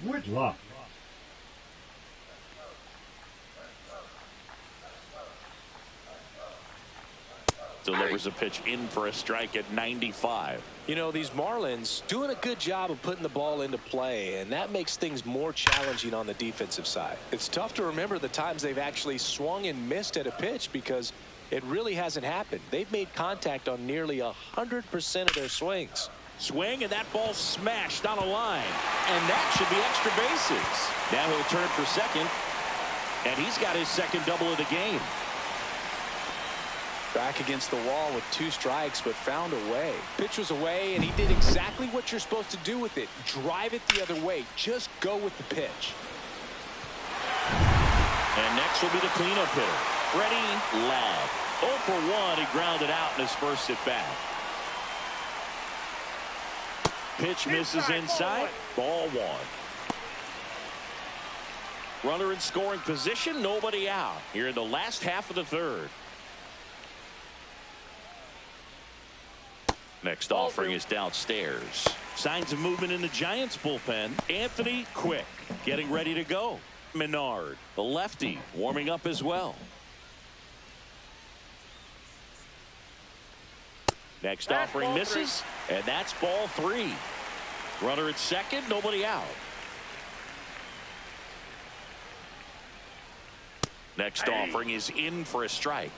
G: Whitlock.
A: Delivers a pitch in for a strike at 95.
D: You know, these Marlins doing a good job of putting the ball into play, and that makes things more challenging on the defensive side. It's tough to remember the times they've actually swung and missed at a pitch because it really hasn't happened. They've made contact on nearly 100% of their swings.
A: Swing, and that ball smashed on a line. And that should be extra bases. Now he'll turn for second, and he's got his second double of the game.
D: Back against the wall with 2 strikes, but found a way. Pitch was away, and he did exactly what you're supposed to do with it. Drive it the other way. Just go with the pitch.
A: And next will be the cleanup hitter, Freddie Ladd. 0 for 1. He grounded out in his first at bat. Pitch misses inside. Ball 1. Runner in scoring position. Nobody out. Here in the last half of the third. Next offering is downstairs. Signs of movement in the Giants bullpen. Anthony Quick getting ready to go. Menard, the lefty, warming up as well. Next offering misses, and that's ball 3. Runner at second, nobody out. Next offering is in for a strike.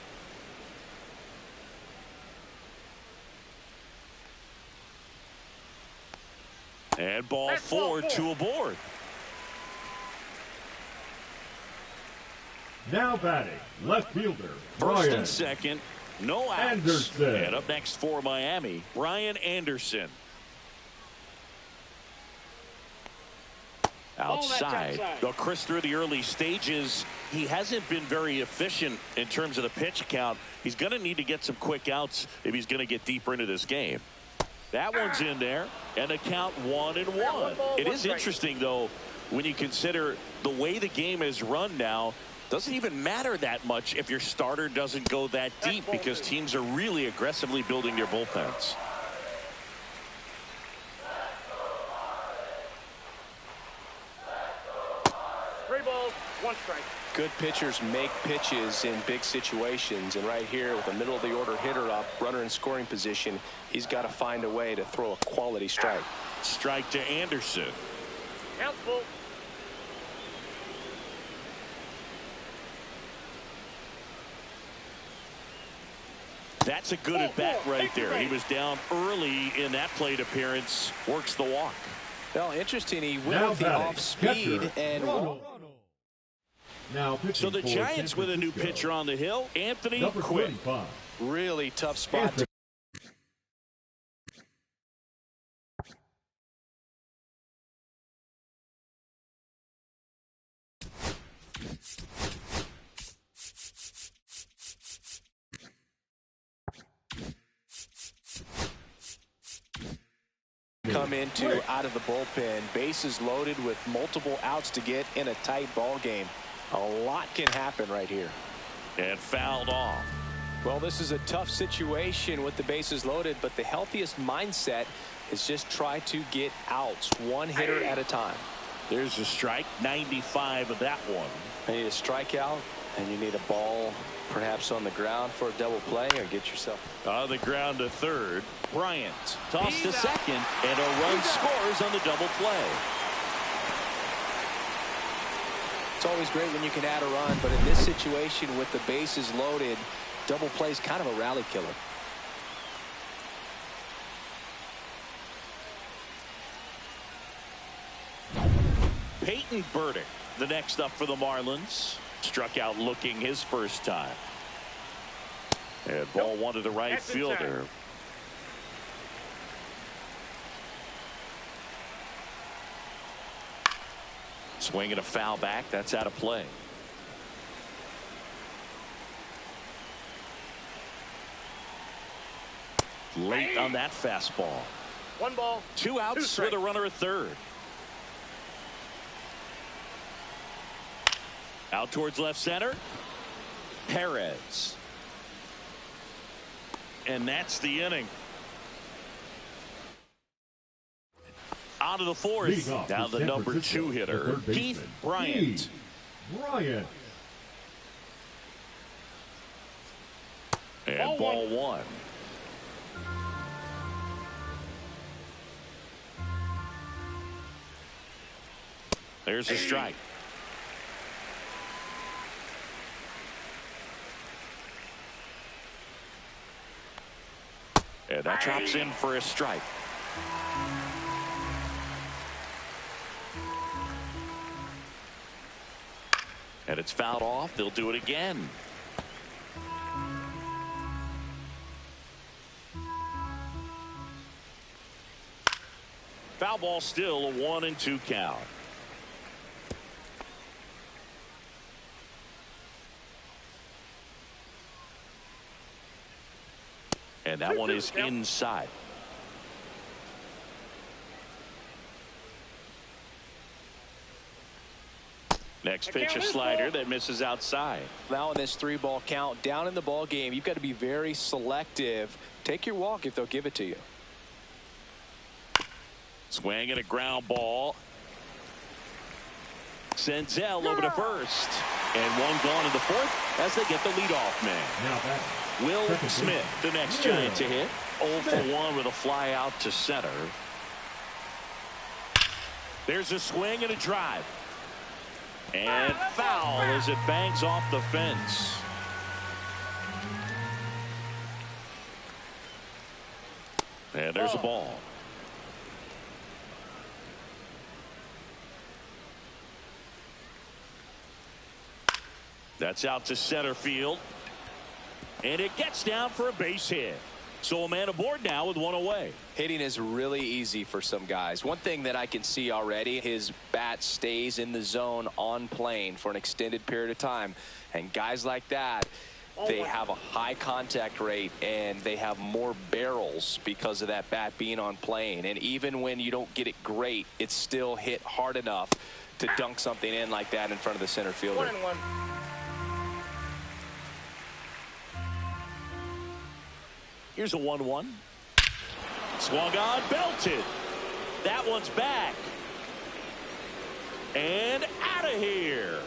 A: And ball 4, 2 aboard.
G: Now batting, left fielder,
A: First
G: Brian
A: and second, no outs.
G: Anderson.
A: And up next for Miami, Brian Anderson. Outside. Though Chris, through the early stages, he hasn't been very efficient in terms of the pitch count. He's going to need to get some quick outs if he's going to get deeper into this game. That one's in there, and the count 1-1. It is interesting, though, when you consider the way the game is run now. Doesn't even matter that much if your starter doesn't go that deep, because teams are really aggressively building their bullpens.
C: Three balls, one strike.
B: Good pitchers make pitches in big situations, and right here with a middle of the order hitter up, runner in scoring position, he's got to find a way to throw a quality strike.
A: Strike to Anderson.
C: Count full.
A: That's a good at bat right there. He was down early in that plate appearance. Works the walk.
B: Well, interesting. He went with the off speed and.
G: Now
A: so the Giants with a new pitcher on the hill, Anthony Quinn.
B: Really tough spot. Come into out of the bullpen, bases loaded with multiple outs to get in a tight ball game. A lot can happen right here.
A: And fouled off.
B: Well, this is a tough situation with the bases loaded, but the healthiest mindset is just try to get outs, one hitter at a time.
A: There's a strike, 95 of that one.
B: You need a strikeout, and you need a ball perhaps on the ground for a double play, or get yourself
A: on the ground to third. Bryant tossed to second, and a run scores on the double play.
B: It's always great when you can add a run, but in this situation with the bases loaded, double play is kind of a rally killer.
A: Peyton Burdick, the next up for the Marlins. Struck out looking his first time. And ball one to the right fielder. Swinging a foul back. That's out of play. Late on that fastball.
C: One ball.
A: Two outs with a runner at third. Out towards left center. Perez. And that's the inning. Out of the fourth. Now the number 2 hitter, Keith Bryant. And ball one. There's a strike. And that drops in for a strike. And it's fouled off. They'll do it again. Foul ball, still a 1-2 count. And that one is inside. Next pitch, a slider that misses outside.
B: Now in this 3-ball count, down in the ball game, you've got to be very selective. Take your walk if they'll give it to you.
A: Swing and a ground ball. Senzel over to first. And one gone in the fourth as they get the leadoff man. Will Smith, the next Giant to hit. 0 for 1 with a fly out to center. There's a swing and a drive. And foul as it bangs off the fence. And there's a ball. That's out to center field. And it gets down for a base hit. So a man aboard now with one away.
B: Hitting is really easy for some guys. One thing that I can see already, his bat stays in the zone on plane for an extended period of time. And guys like that, they have a high contact rate and they have more barrels because of that bat being on plane. And even when you don't get it great, it's still hit hard enough to dunk something in like that in front of the center fielder.
C: 1-1.
A: Here's a 1-1. Swung on, belted. That one's back. And out of here.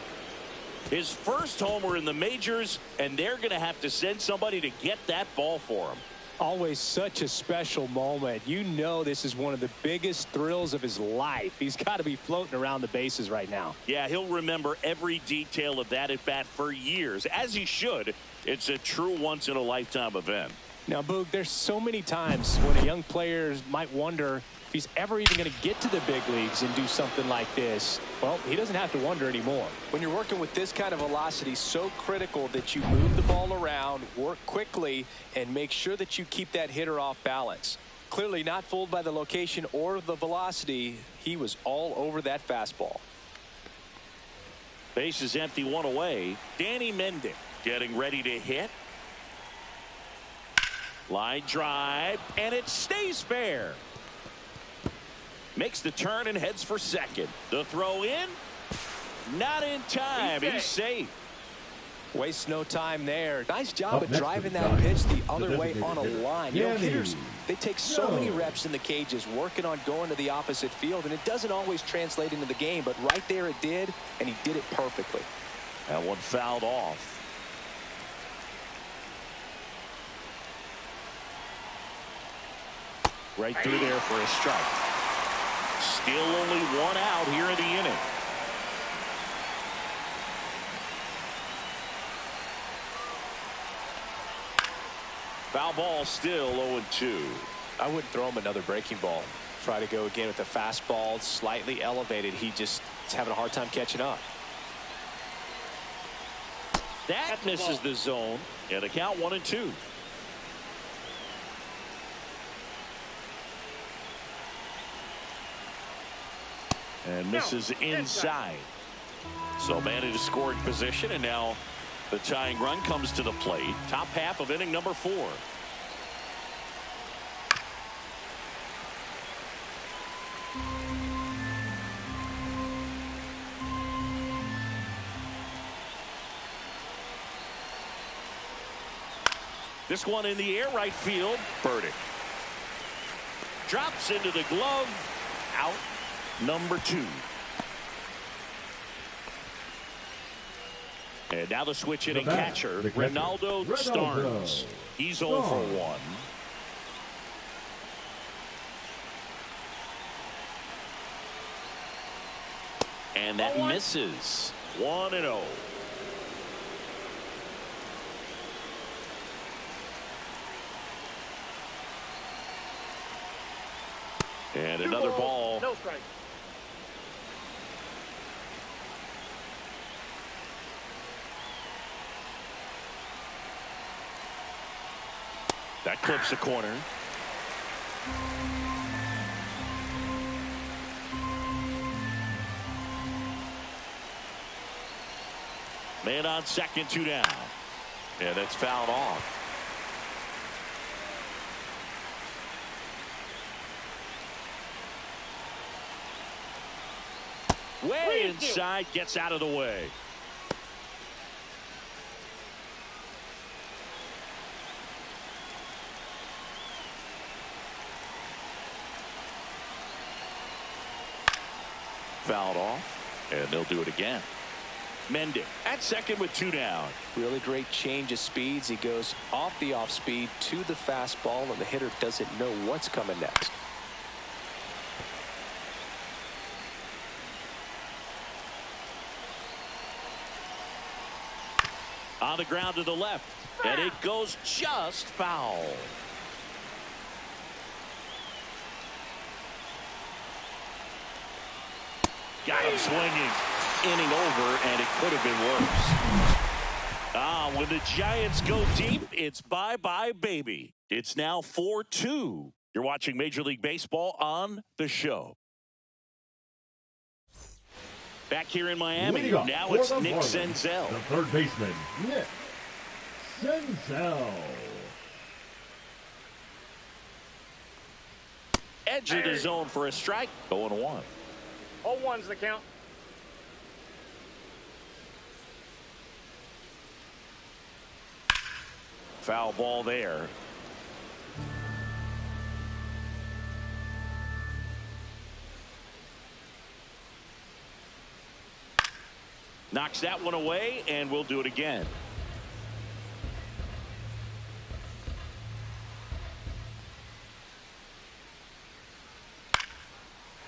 A: His first homer in the majors, and they're going to have to send somebody to get that ball for him.
D: Always such a special moment. You know this is one of the biggest thrills of his life. He's got to be floating around the bases right now.
A: Yeah, he'll remember every detail of that at bat for years, as he should. It's a true once-in-a-lifetime event.
D: Now, Boog, there's so many times when a young player might wonder if he's ever even going to get to the big leagues and do something like this. Well, he doesn't have to wonder anymore.
B: When you're working with this kind of velocity, so critical that you move the ball around, work quickly, and make sure that you keep that hitter off balance. Clearly not fooled by the location or the velocity. He was all over that fastball.
A: Base is empty, one away. Danny Mendick getting ready to hit. Line drive, and it stays fair. Makes the turn and heads for second. The throw in, not in time. He's safe.
B: Wastes no time there. Nice job of driving that pitch the other way on a line. You know, hitters, they take so many reps in the cages working on going to the opposite field, and it doesn't always translate into the game, but right there it did, and he did it perfectly.
A: That one fouled off. Right through there for a strike. Still only one out here in the inning. Foul ball, still 0-2.
B: I wouldn't throw him another breaking ball. Try to go again with the fastball slightly elevated. He just is having a hard time catching up.
A: That misses the zone, and a count 1-2. And misses inside. So man in scoring position, and now the tying run comes to the plate. Top half of inning number 4. This one in the air, right field. Burdick drops into the glove. Out. Number 2. And now the switch hitting catcher, Ronaldo Starnes. He's 0 for 1. And that misses. 1-0. And another ball.
C: No strike.
A: That clips the corner. Man on second, 2 down. Yeah, that's fouled off. Way inside, gets out of the way. Fouled off, and they'll do it again. Mendick at second with 2 down.
B: Really great change of speeds. He goes off the off speed to the fastball, and the hitter doesn't know what's coming next.
A: On the ground to the left, and it goes just foul. Got him swinging. Inning over, and it could have been worse. When the Giants go deep, it's bye-bye, baby. It's now 4-2. You're watching Major League Baseball on the show. Back here in Miami, now it's Nick Senzel.
G: The third baseman, Nick Senzel.
A: Edge of the zone for a strike. 0-1.
C: 0-1's the count.
A: Foul ball there. Knocks that one away, and we'll do it again.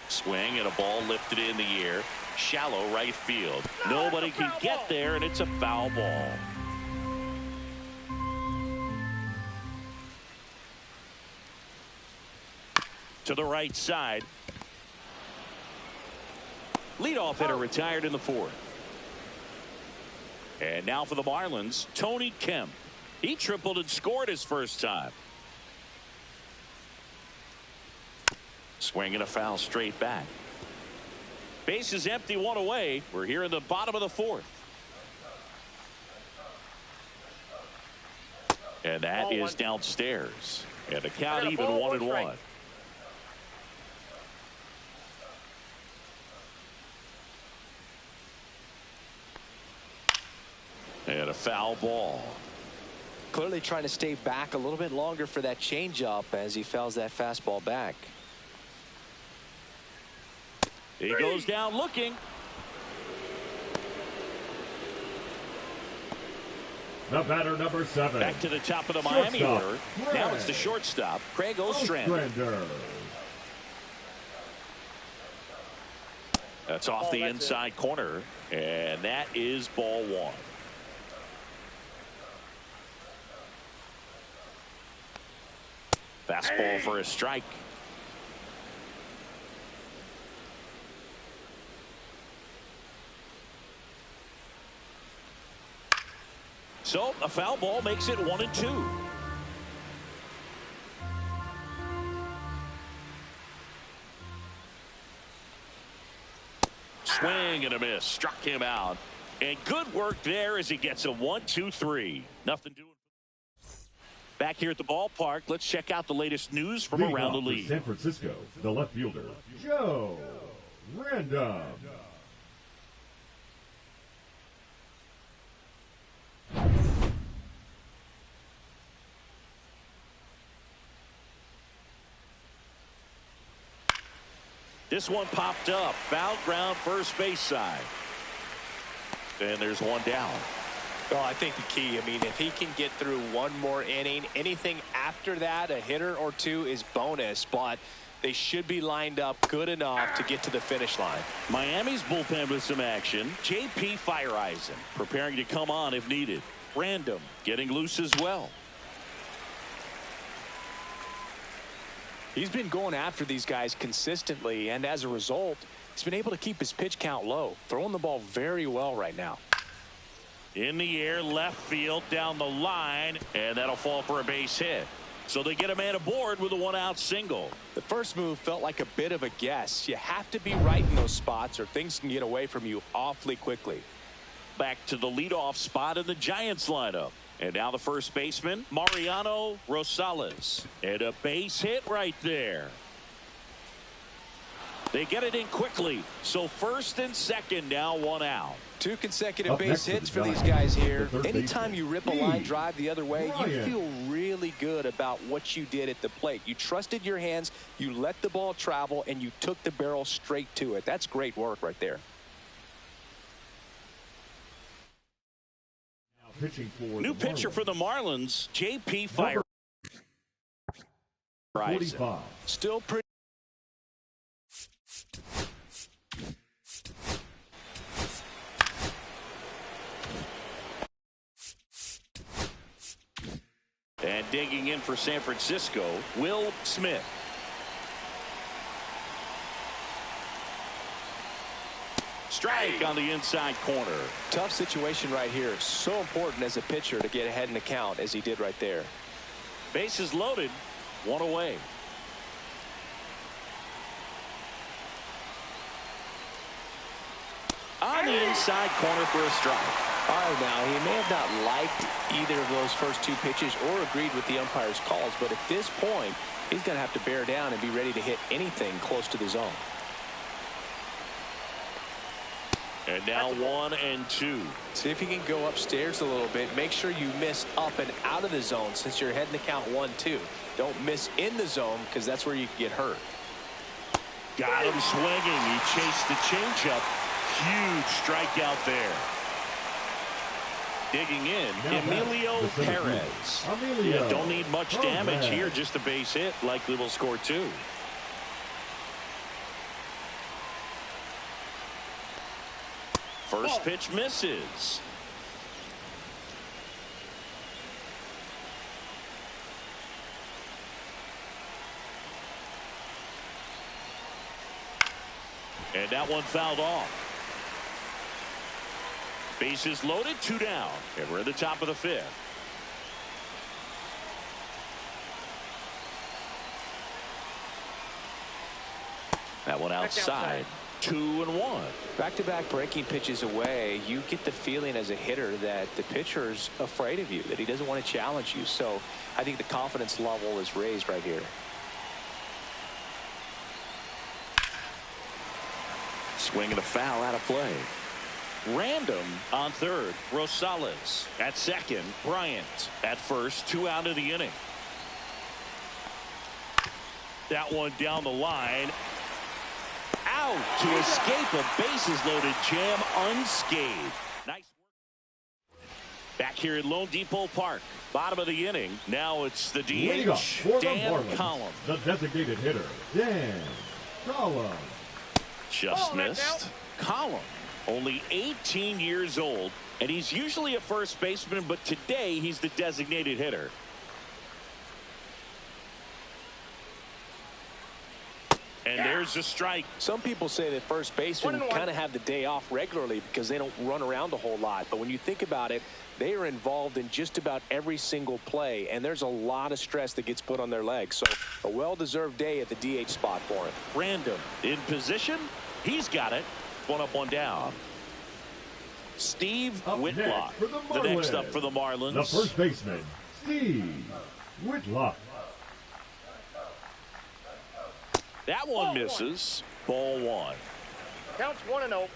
A: Swing and a ball lifted in the air. Shallow right field. Nobody can get there, and it's a foul ball. To the right side. Leadoff hitter retired in the fourth. And now for the Marlins, Tony Kemp. He tripled and scored his first time. Swing and a foul straight back. Base is empty, one away. We're here in the bottom of the fourth. And that is downstairs. And the count even 1-1. And a foul ball.
B: Clearly trying to stay back a little bit longer for that changeup as he fouls that fastball back.
A: He goes down looking.
G: The batter, number 7.
A: Back to the top of the Miami order. Now it's the shortstop, Craig Ostrander. That's off the inside corner, and that is ball 1. Fastball for a strike. So a foul ball makes it 1-2. Swing and a miss. Struck him out. And good work there as he gets a 1-2-3. Nothing doing. Back here at the ballpark, let's check out the latest news from around the league.
G: San Francisco, the left fielder, Joe Random.
A: This one popped up. Foul ground, first base side. And there's one down.
D: Well, I think the key, I mean, if he can get through one more inning, anything after that, a hitter or two is bonus, but they should be lined up good enough to get to the finish line.
A: Miami's bullpen with some action. J.P. Fireeisen preparing to come on if needed. Random getting loose as well.
D: He's been going after these guys consistently, and as a result, he's been able to keep his pitch count low, throwing the ball very well right now.
A: In the air, left field, down the line, and that'll fall for a base hit. So they get a man aboard with a one-out single.
D: The first move felt like a bit of a guess. You have to be right in those spots or things can get away from you awfully quickly.
A: Back to the leadoff spot in the Giants lineup. And now the first baseman, Mariano Rosales. And a base hit right there. They get it in quickly. So first and second, now one out.
B: 2 consecutive base hits for these guys here. Anytime you rip a line drive the other way, you feel really good about what you did at the plate. You trusted your hands, you let the ball travel, and you took the barrel straight to it. That's great work right there.
A: New pitcher for the Marlins, J.P. Fireeisen.
B: Still pretty.
A: And digging in for San Francisco, Will Smith. Strike on the inside corner.
B: Tough situation right here. So important as a pitcher to get ahead in the count as he did right there.
A: Bases loaded, one away. On the inside corner for a strike.
B: All right, now, he may have not liked either of those first 2 pitches or agreed with the umpire's calls, but at this point, he's going to have to bear down and be ready to hit anything close to the zone.
A: And now 1-2.
B: See if you can go upstairs a little bit. Make sure you miss up and out of the zone since you're heading to count 1-2. Don't miss in the zone because that's where you can get hurt.
A: Got him swinging. He chased the changeup. huge strikeout there. Digging in, Emilio Perez. Yeah, don't need much damage here, just a base hit. Likely will score 2. First pitch misses. And that one fouled off. Bases loaded, 2 down. And we're at the top of the 5th. That one outside. 2-1.
B: Back-to-back breaking pitches away, you get the feeling as a hitter that the pitcher's afraid of you, that he doesn't want to challenge you. So I think the confidence level is raised right here.
A: Swing and a foul out of play. Random on third. Rosales at second. Bryant at first. 2 out of the inning. That one down the line. Out to escape a bases loaded jam unscathed. Nice work. Back here at Lone Depot Park. Bottom of the inning. Now it's the DH, Dan Collins.
G: The designated hitter, Dan Collins.
A: Just missed. Collins, only 18 years old, and he's usually a first baseman, but today he's the designated hitter. And there's a strike.
B: Some people say that first basemen kind of have the day off regularly because they don't run around a whole lot. But when you think about it, they are involved in just about every single play, and there's a lot of stress that gets put on their legs. So a well-deserved day at the DH spot for him.
A: Random in position. He's got it. 1 up, 1 down. Steve Whitlock, the next up for the Marlins.
G: The first baseman, Steve Whitlock.
A: That one misses. Ball 1.
C: Counts 1-0.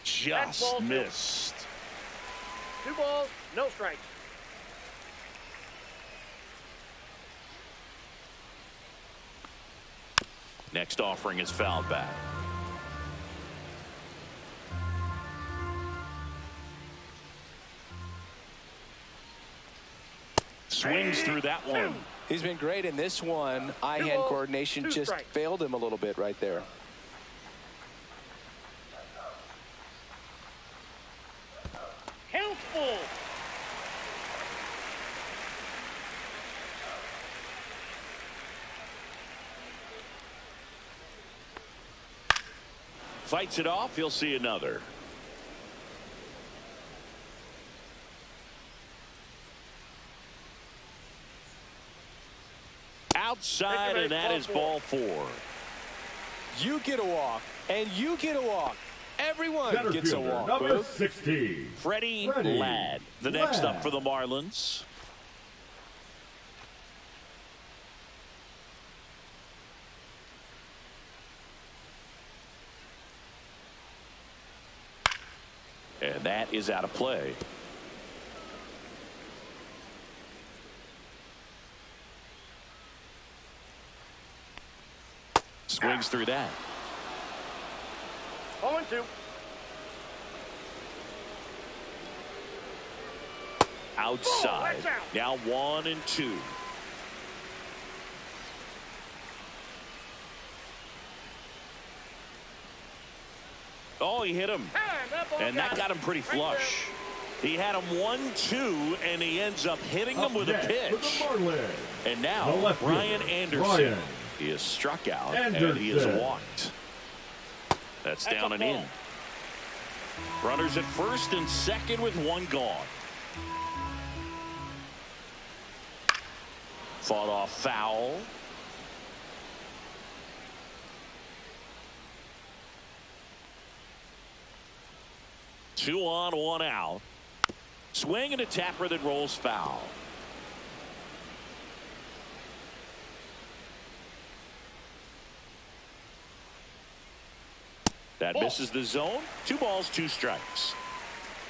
A: Just missed.
C: 2 balls, no strikes.
A: Next offering is fouled back. Swings through that one.
B: He's been great in this one. Eye-hand coordination just failed him a little bit right there.
C: Count full.
A: Fights it off. He'll see another. Outside, and that is ball 4.
B: You get a walk, and you get a walk. Everyone
G: Center
B: gets a
G: fielder,
B: walk.
G: number 16.
A: Freddie Ladd, the next up for the Marlins. And that is out of play. Swings through that.
C: 0-2.
A: Outside. Now 1-2. Oh, he hit him. And that got him pretty flush. He had him 1-2, and he ends up hitting him with a pitch. And now Brian Anderson is struck out, and he is walked. That's down and in. Runners at first and second with 1 gone. Fought off foul. Two on, 1 out. Swing and a tapper that rolls foul. That misses the zone. 2 balls, 2 strikes.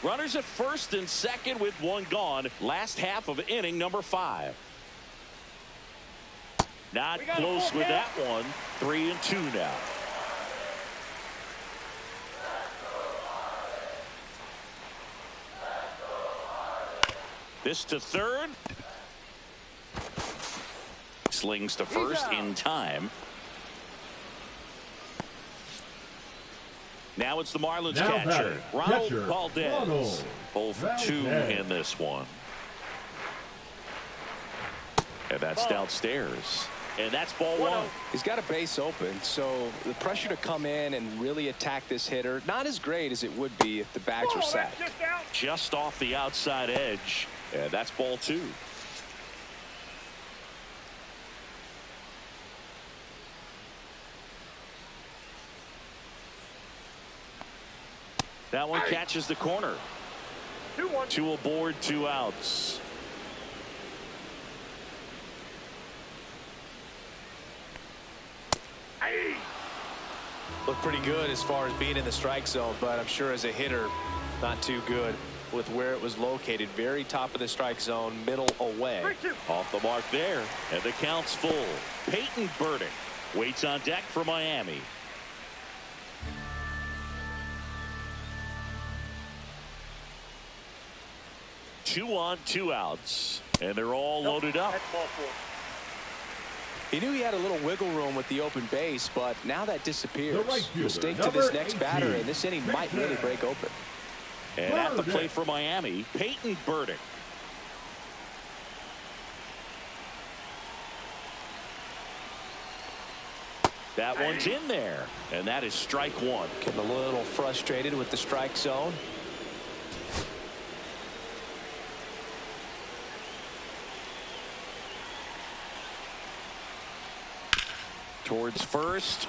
A: Runners at first and second with 1 gone. Last half of inning number 5. Not close with that one. 3-2 now. This to third. Slings to first in time. Now it's the Marlins catcher, Ronald Valdez. 0 for 2 in this one. And that's downstairs. And that's ball one.
B: He's got a base open, so the pressure to come in and really attack this hitter, not as great as it would be if the bags were sacked.
A: Just off the outside edge. And that's ball 2. That one catches the corner. 2 aboard, 2 outs.
B: Looked pretty good as far as being in the strike zone, but I'm sure as a hitter, not too good with where it was located. Very top of the strike zone, middle away.
A: Off the mark there, and the count's full. Peyton Burdick waits on deck for Miami. Two on, 2 outs, and they're all loaded up.
B: He knew he had a little wiggle room with the open base, but now that disappears. Mistake to this next batter, and this inning might really break open.
A: And at the plate for Miami, Peyton Burdick. That one's in there, and that is strike 1.
B: Getting a little frustrated with the strike zone.
A: Towards first.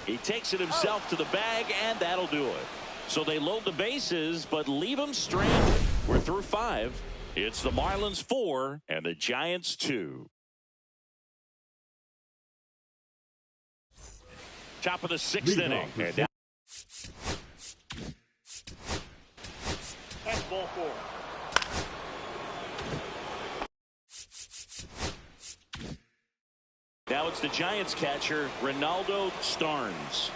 A: He takes it himself to the bag, and that'll do it. So they load the bases, but leave them stranded. We're through 5. It's the Marlins 4 and the Giants 2. Top of the 6th inning. And now
C: That's ball 4.
A: Now it's the Giants catcher, Ronaldo Starnes.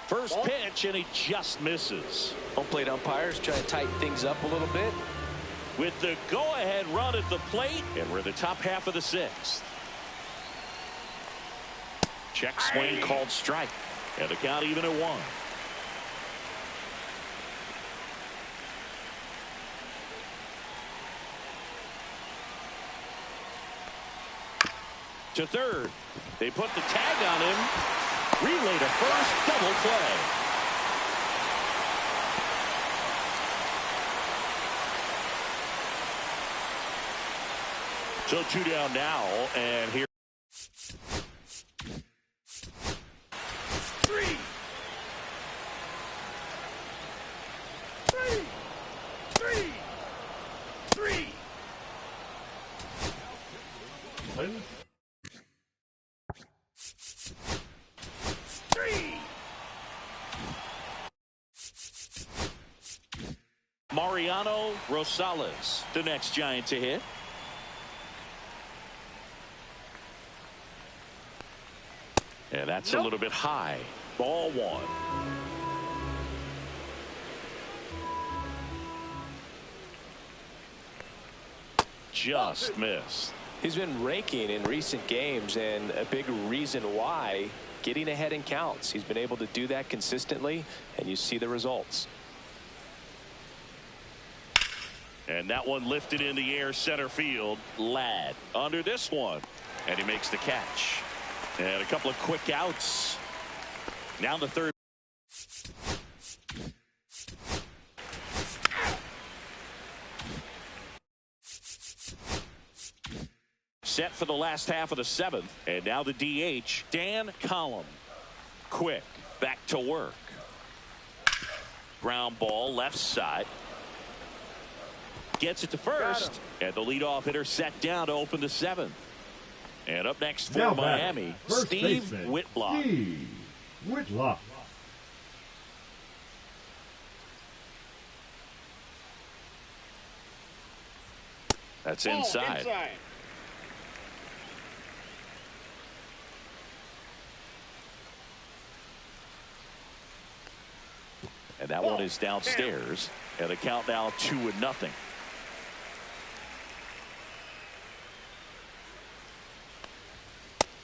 A: First pitch, and he just misses.
B: Home plate umpires try to tighten things up a little bit.
A: With the go-ahead run at the plate, and we're the top half of the 6th. Check swing called strike, and the count even at 1. To third. They put the tag on him. Relay to first. Double play. So 2 down now, and here.
C: 3. 3. 3. 3.
A: Mariano Rosales, the next Giant to hit. And that's a little bit high. Ball 1. Just missed.
B: He's been raking in recent games, and a big reason why, getting ahead in counts. He's been able to do that consistently, and you see the results.
A: And that one lifted in the air, center field. Ladd under this one, and he makes the catch. And a couple of quick outs. Now the third. Set for the last half of the 7th. And now the DH, Dan Collum. Quick, back to work. Ground ball, left side. Gets it to first. And the leadoff hitter set down to open the 7th. And up next for
G: Now
A: Miami, Steve Whitlock.
G: Steve Whitlock.
A: That's
C: Ball
A: inside. And that one is downstairs. And the count now 2-0.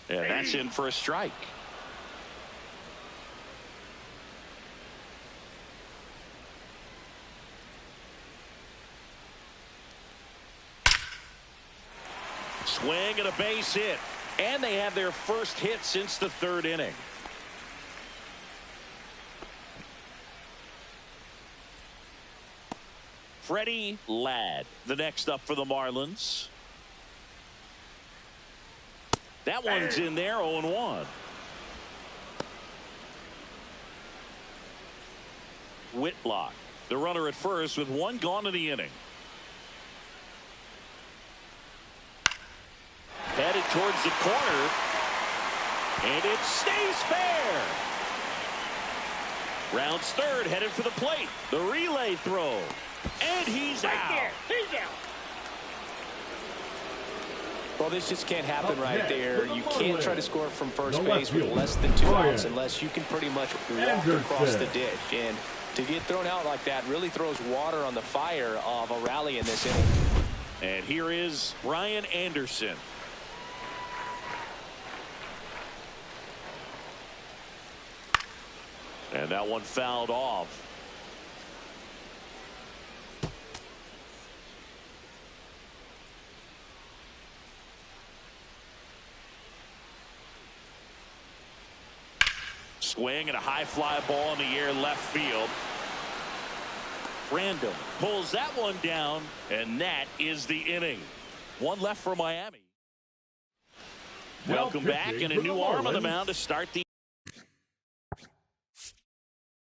A: And that's in for a strike. Swing and a base hit. And they have their first hit since the 3rd inning. Freddie Ladd, the next up for the Marlins. That one's in there, 0-1. Whitlock, the runner at first with one gone in the inning. Headed towards the corner. And it stays fair. Rounds third, headed for the plate. The relay throw. And he's out.
C: He's out.
D: Well, this just can't happen right there. You can't try to score from first base with less than 2 outs unless you can pretty much walk across the ditch. And to get thrown out like that really throws water on the fire of a rally in this inning.
A: And here is Brian Anderson. And that one fouled off. Swing and a high fly ball in the air left field. Random pulls that one down, and that is the inning. One left for Miami. Welcome back, and a new arm on the mound to start the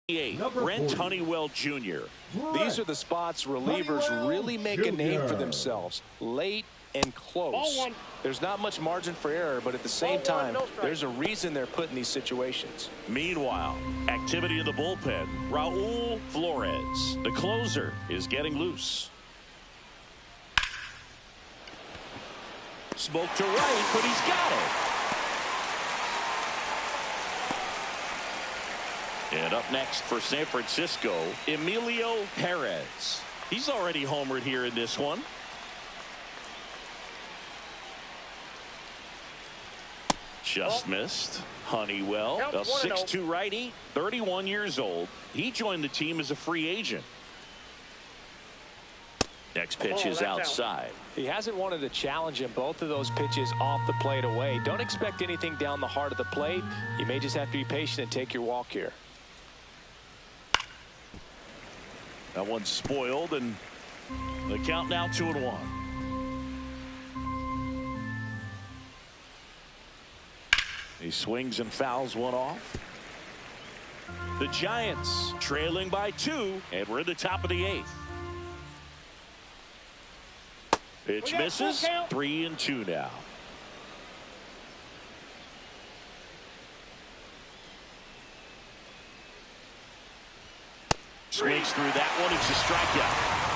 A: 8th. Brent Honeywell Jr.
D: These are the spots relievers really make a name for themselves. Late and close. There's not much margin for error, but at the same time, there's a reason they're put in these situations.
A: Meanwhile, activity in the bullpen. Raul Flores, the closer, is getting loose. Smoke to right, but he's got it. And up next for San Francisco, Emilio Perez. He's already homered here in this one. Just missed. Honeywell, a 6'2" righty, 31 years old. He joined the team as a free agent. Next pitch is outside.
D: He hasn't wanted to challenge him. Both of those pitches off the plate away. Don't expect anything down the heart of the plate. You may just have to be patient and take your walk here.
A: That one's spoiled, and the count now 2-1. He swings and fouls one off. The Giants trailing by 2, and we're in the top of the 8th. Pitch misses. 3-2 now. Swings through that one. It's a strikeout.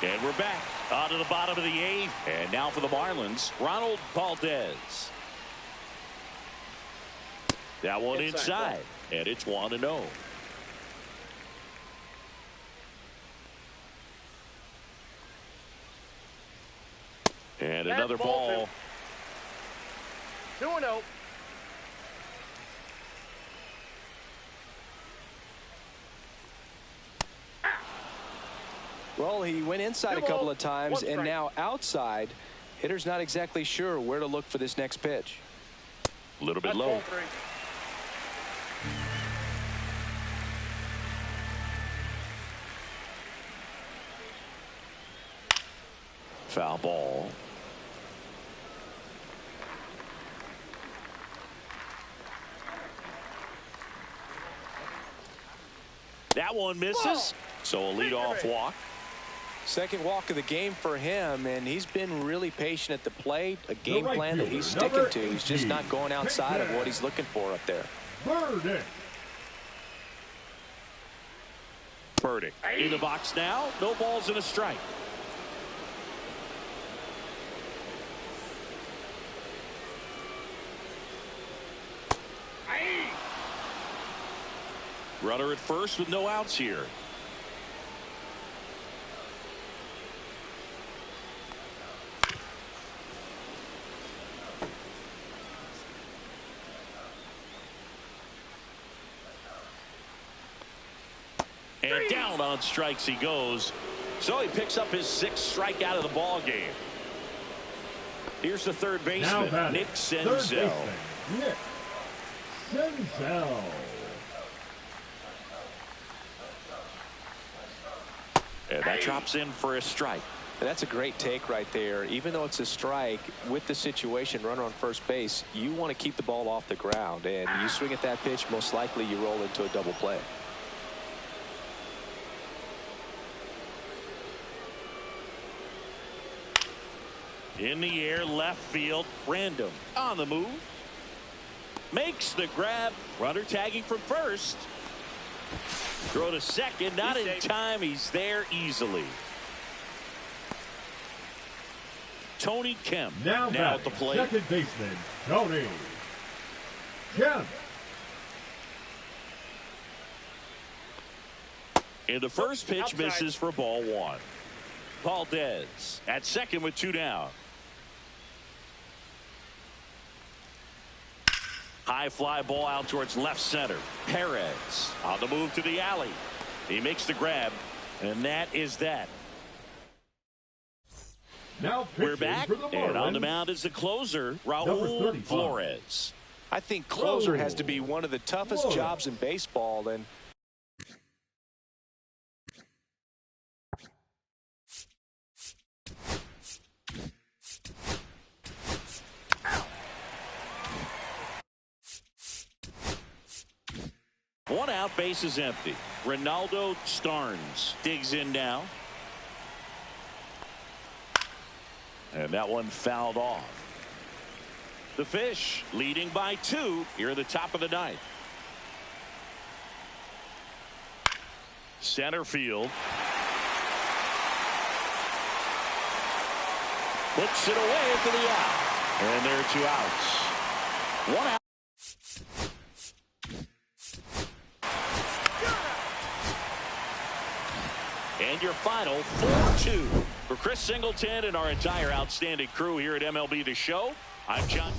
A: And we're back on to the bottom of the 8th. And now for the Marlins, Ronald Valdez. That one inside. And it's 1-0. And another ball.
C: 2-0.
D: Well, he went inside a couple of times, and now outside. Hitter's not exactly sure where to look for this next pitch.
A: A little bit low. Foul ball. That one misses. So a leadoff walk.
B: Second walk of the game for him, and he's been really patient at the plate. A game
G: right
B: plan that he's
G: fielder,
B: sticking
G: number
B: to. He's just not going outside of what he's looking for up there.
G: Burdick.
A: Burdick in the box now. No balls and a strike. Runner at first with no outs here. And down on strikes he goes. So he picks up his 6th strikeout of the ball game. Here's the third baseman, Nick Senzel.
G: Nick Senzel.
A: And that drops in for a strike.
B: And that's a great take right there. Even though it's a strike, with the situation, runner on first base, you want to keep the ball off the ground. And you swing at that pitch, most likely you roll into a double play.
A: In the air, left field, random on the move. Makes the grab. Runner tagging from first. Throw to second, not in time. He's there easily. Tony Kemp
G: Now
A: at the plate.
G: Second baseman, Tony Kemp.
A: And the first pitch misses for ball 1. Valdez at second with 2 down. High fly ball out towards left center. Perez on the move to the alley. He makes the grab, and that is that.
G: Now
A: we're back, and on the mound is the closer, Raul Flores.
B: I think closer has to be one of the toughest jobs in baseball, and
A: one out, base is empty. Ronaldo Starnes digs in now. And that one fouled off. The Fish leading by 2 here at the top of the 9th. Center field. Puts it away for the out. And there are 2 outs. 1 out. And your final 4-2 for Chris Singleton and our entire outstanding crew here at MLB The Show. I'm John.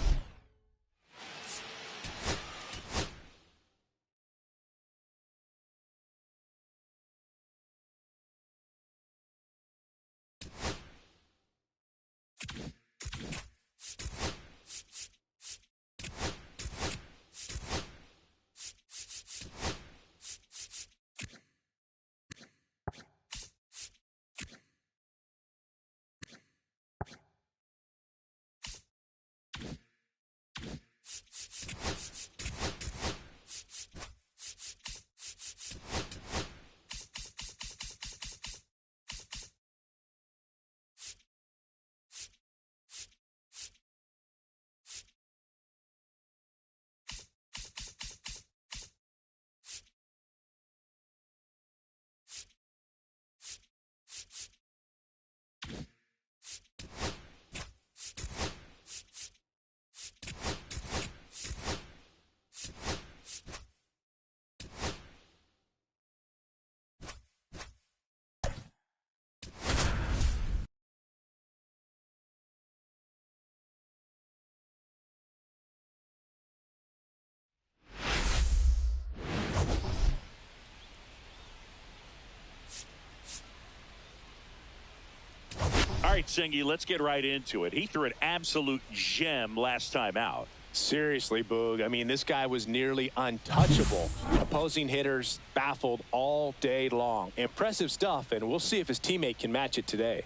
A: All right, Singy, let's get right into it. He threw an absolute gem last time out.
D: Seriously, Boog. I mean, this guy was nearly untouchable. Opposing hitters baffled all day long. Impressive stuff, and we'll see if his teammate can match it today.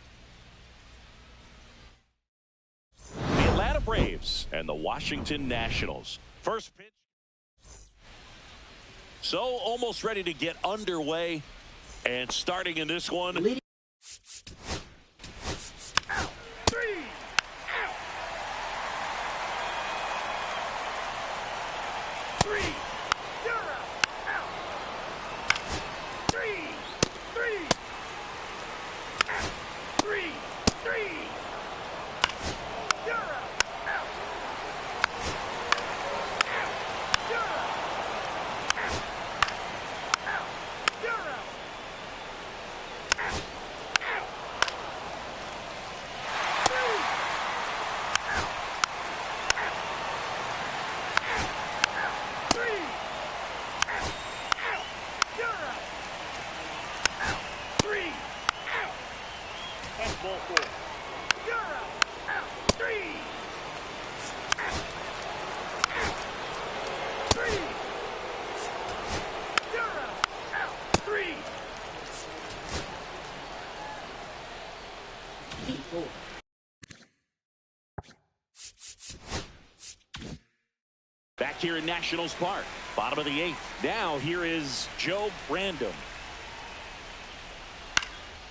A: The Atlanta Braves and the Washington Nationals. First pitch. So almost ready to get underway, and starting in this one. back here in Nationals Park. Bottom of the 8th. Now here is Joe Brandon.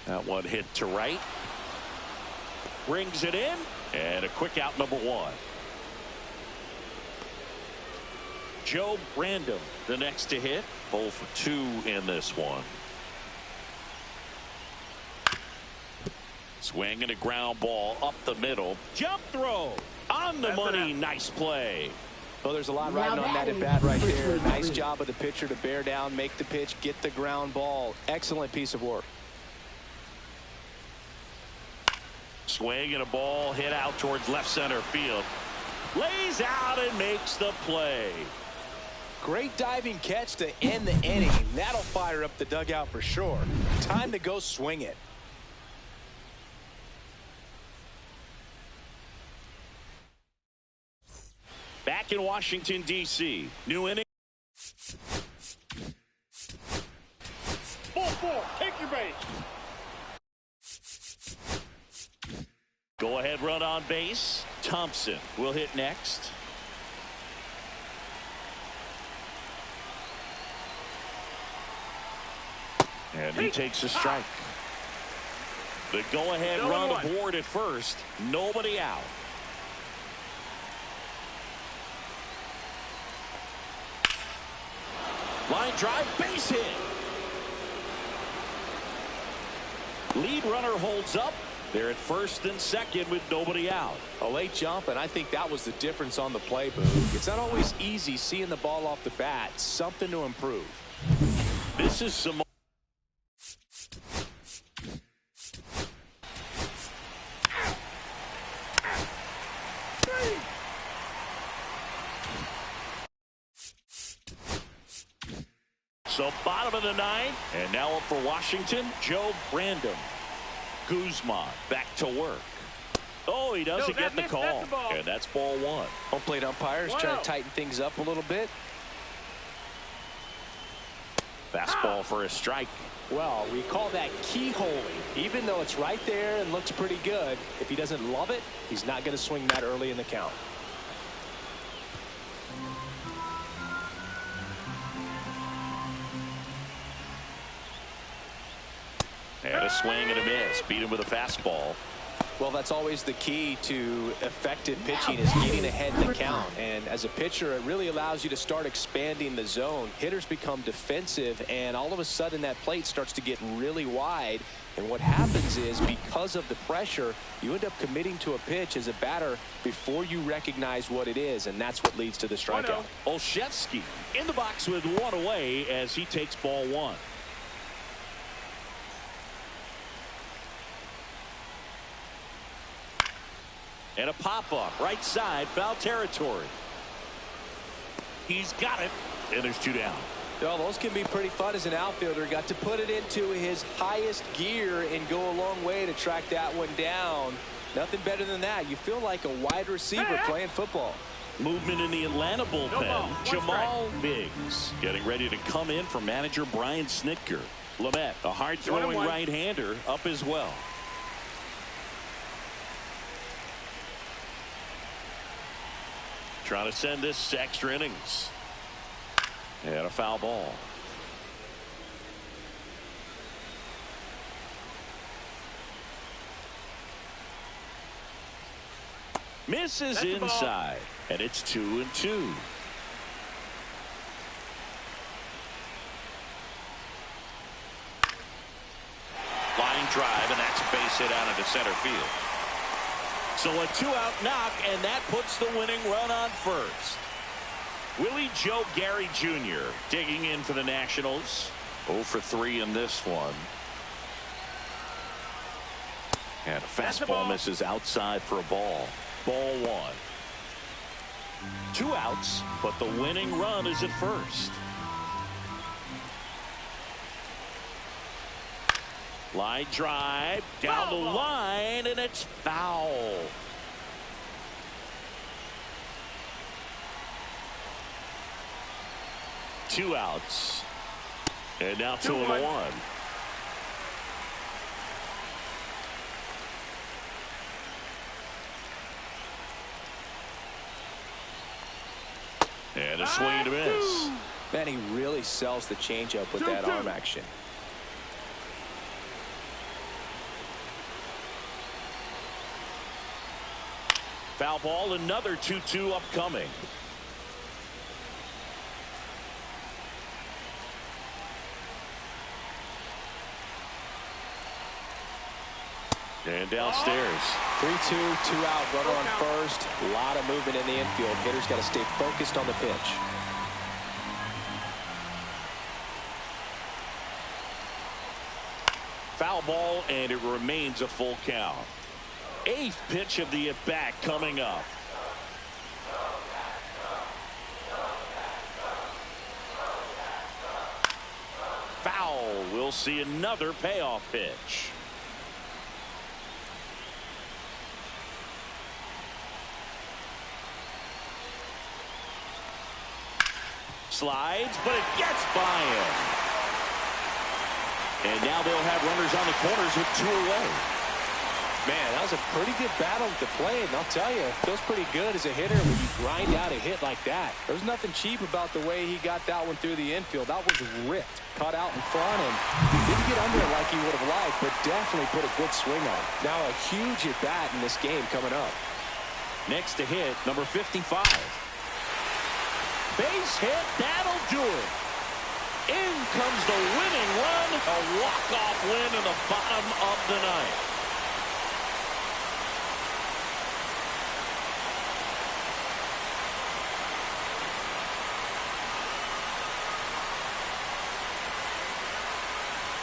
A: That one hit to right. Brings it in. And a quick out, number 1. Joe Brandon, the next to hit. 0 for 2 in this one. Swing and a ground ball up the middle. Jump throw on the money. Nice play.
B: Well, there's a lot riding on that at bat right there. Nice job of the pitcher to bear down, make the pitch, get the ground ball. Excellent piece of work.
A: Swing and a ball hit out towards left center field. Lays out and makes the play.
B: Great diving catch to end the inning. That'll fire up the dugout for sure. Time to go swing it.
A: Back in Washington, D.C. New inning.
C: Ball 4. Take your base.
A: Go ahead run on base. Thompson will hit next. And he takes a strike. The go ahead run aboard at first. Nobody out. Line drive, base hit. Lead runner holds up. They're at first and second with nobody out.
B: A late jump, and I think that was the difference on the play, Boone. It's not always easy seeing the ball off the bat. Something to improve.
A: This is some. So bottom of the 9th, and now up for Washington, Joe Brandon. Guzman back to work. Oh, he doesn't get the call. And that's ball 1.
B: Home plate umpires trying to tighten things up a little bit.
A: Fastball for a strike.
B: Well, we call that keyholing. Even though it's right there and looks pretty good, if he doesn't love it, he's not going to swing that early in the count.
A: And a swing and a miss. Beat him with a fastball.
B: Well, that's always the key to effective pitching, is getting ahead in the count. And as a pitcher, it really allows you to start expanding the zone. Hitters become defensive, and all of a sudden that plate starts to get really wide. And what happens is, because of the pressure, you end up committing to a pitch as a batter before you recognize what it is, and that's what leads to the strikeout.
A: Olszewski in the box with 1 away as he takes ball 1. And a pop-up, right side, foul territory. He's got it, and there's 2 down.
B: Well, those can be pretty fun as an outfielder. Got to put it into his highest gear and go a long way to track that one down. Nothing better than that. You feel like a wide receiver playing football.
A: Movement in the Atlanta bullpen. Jamal Biggs getting ready to come in for manager Brian Snitker. Lamet, a hard-throwing right-hander, up as well. Trying to send this to extra innings. And a foul ball. Misses inside. And it's 2-2. Line drive, and that's a base hit out into center field. So a 2-out knock, and that puts the winning run on first. Willie Joe Gary Jr. digging in for the Nationals. 0 for 3 in this one. And a fastball misses outside for a ball. Ball 1. 2 outs, but the winning run is at first. Line drive down the line, and it's foul. Two outs, and now 2-1. And a swing and a miss.
B: Man, he really sells the changeup with that arm action.
A: Foul ball, another 2-2 upcoming. And downstairs.
B: 3-2, 2 out, runner on first. A lot of movement in the infield. Hitter's got to stay focused on the pitch.
A: Foul ball, and it remains a full count. 8th pitch of the at-bat coming up. Foul. We'll see another payoff pitch. Slides, but it gets by him. And now they'll have runners on the corners with 2 away.
B: Man, that was a pretty good battle at the plate, and I'll tell you, it feels pretty good as a hitter when you grind out a hit like that. There's nothing cheap about the way he got that one through the infield. That was ripped, caught out in front, and he didn't get under it like he would have liked, but definitely put a good swing on it. Now a huge at-bat in this game coming up.
A: Next to hit, number 55. Base hit, that'll do it. In comes the winning run, a walk-off win in the bottom of the ninth.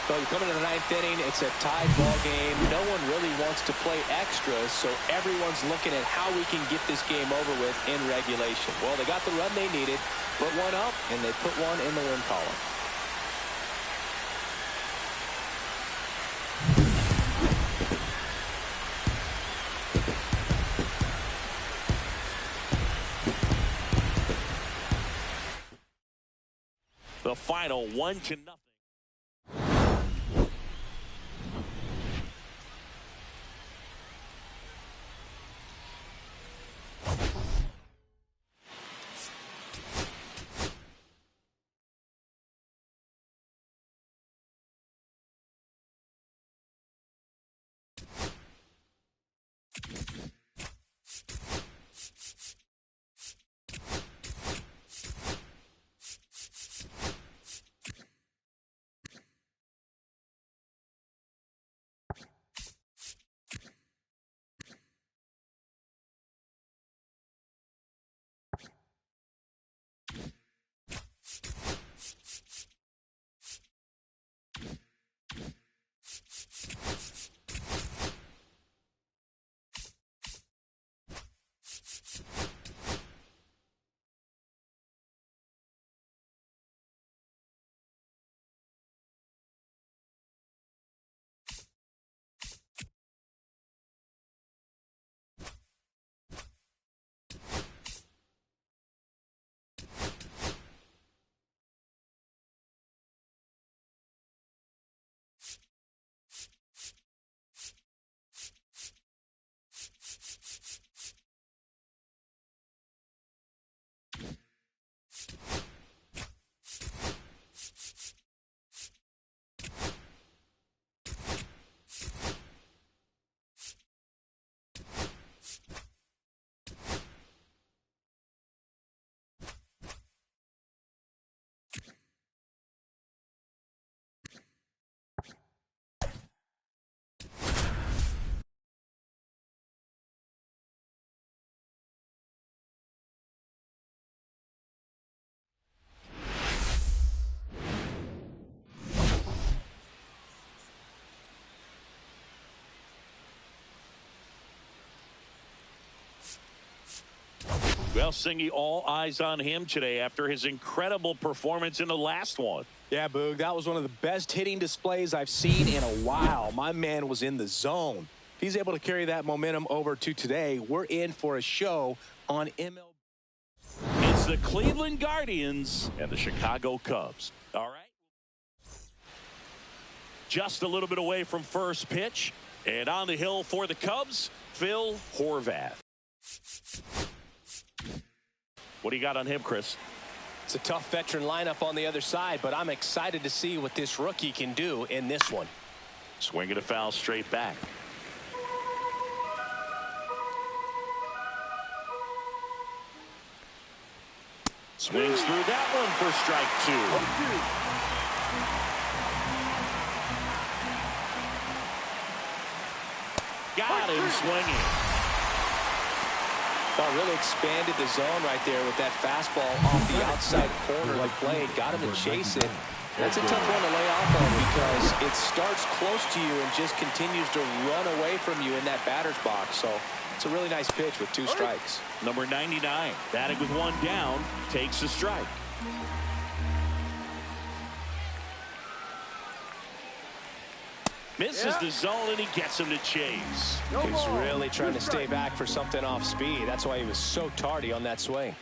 B: So you come into the 9th inning, it's a tied ball game. No one really wants to play extras, so everyone's looking at how we can get this game over with in regulation. Well, they got the run they needed, put one up, and they put one in the win column.
A: The final 1-0. Well, Singy, all eyes on him today after his incredible performance in the last one.
B: Yeah, Boog, that was one of the best hitting displays I've seen in a while. My man was in the zone. If he's able to carry that momentum over to today, we're in for a show on MLB.
A: It's the Cleveland Guardians and the Chicago Cubs. All right. Just a little bit away from first pitch. And on the hill for the Cubs, Phil Horvath. What do you got on him, Chris?
D: It's a tough veteran lineup on the other side, but I'm excited to see what this rookie can do in this one.
A: Swinging a foul straight back. Swings through that one for strike 2. Got him swinging.
D: Well, really expanded the zone right there with that fastball off the outside corner of the plate. Got him to chase it. That's a tough one to lay off on because it starts close to you and just continues to run away from you in that batter's box. So it's a really nice pitch with 2 strikes.
A: Number 99, batting with 1 down, takes a strike. Misses the zone, and he gets him to chase.
D: He's really trying to stay back for something off speed. That's why he was so tardy on that swing.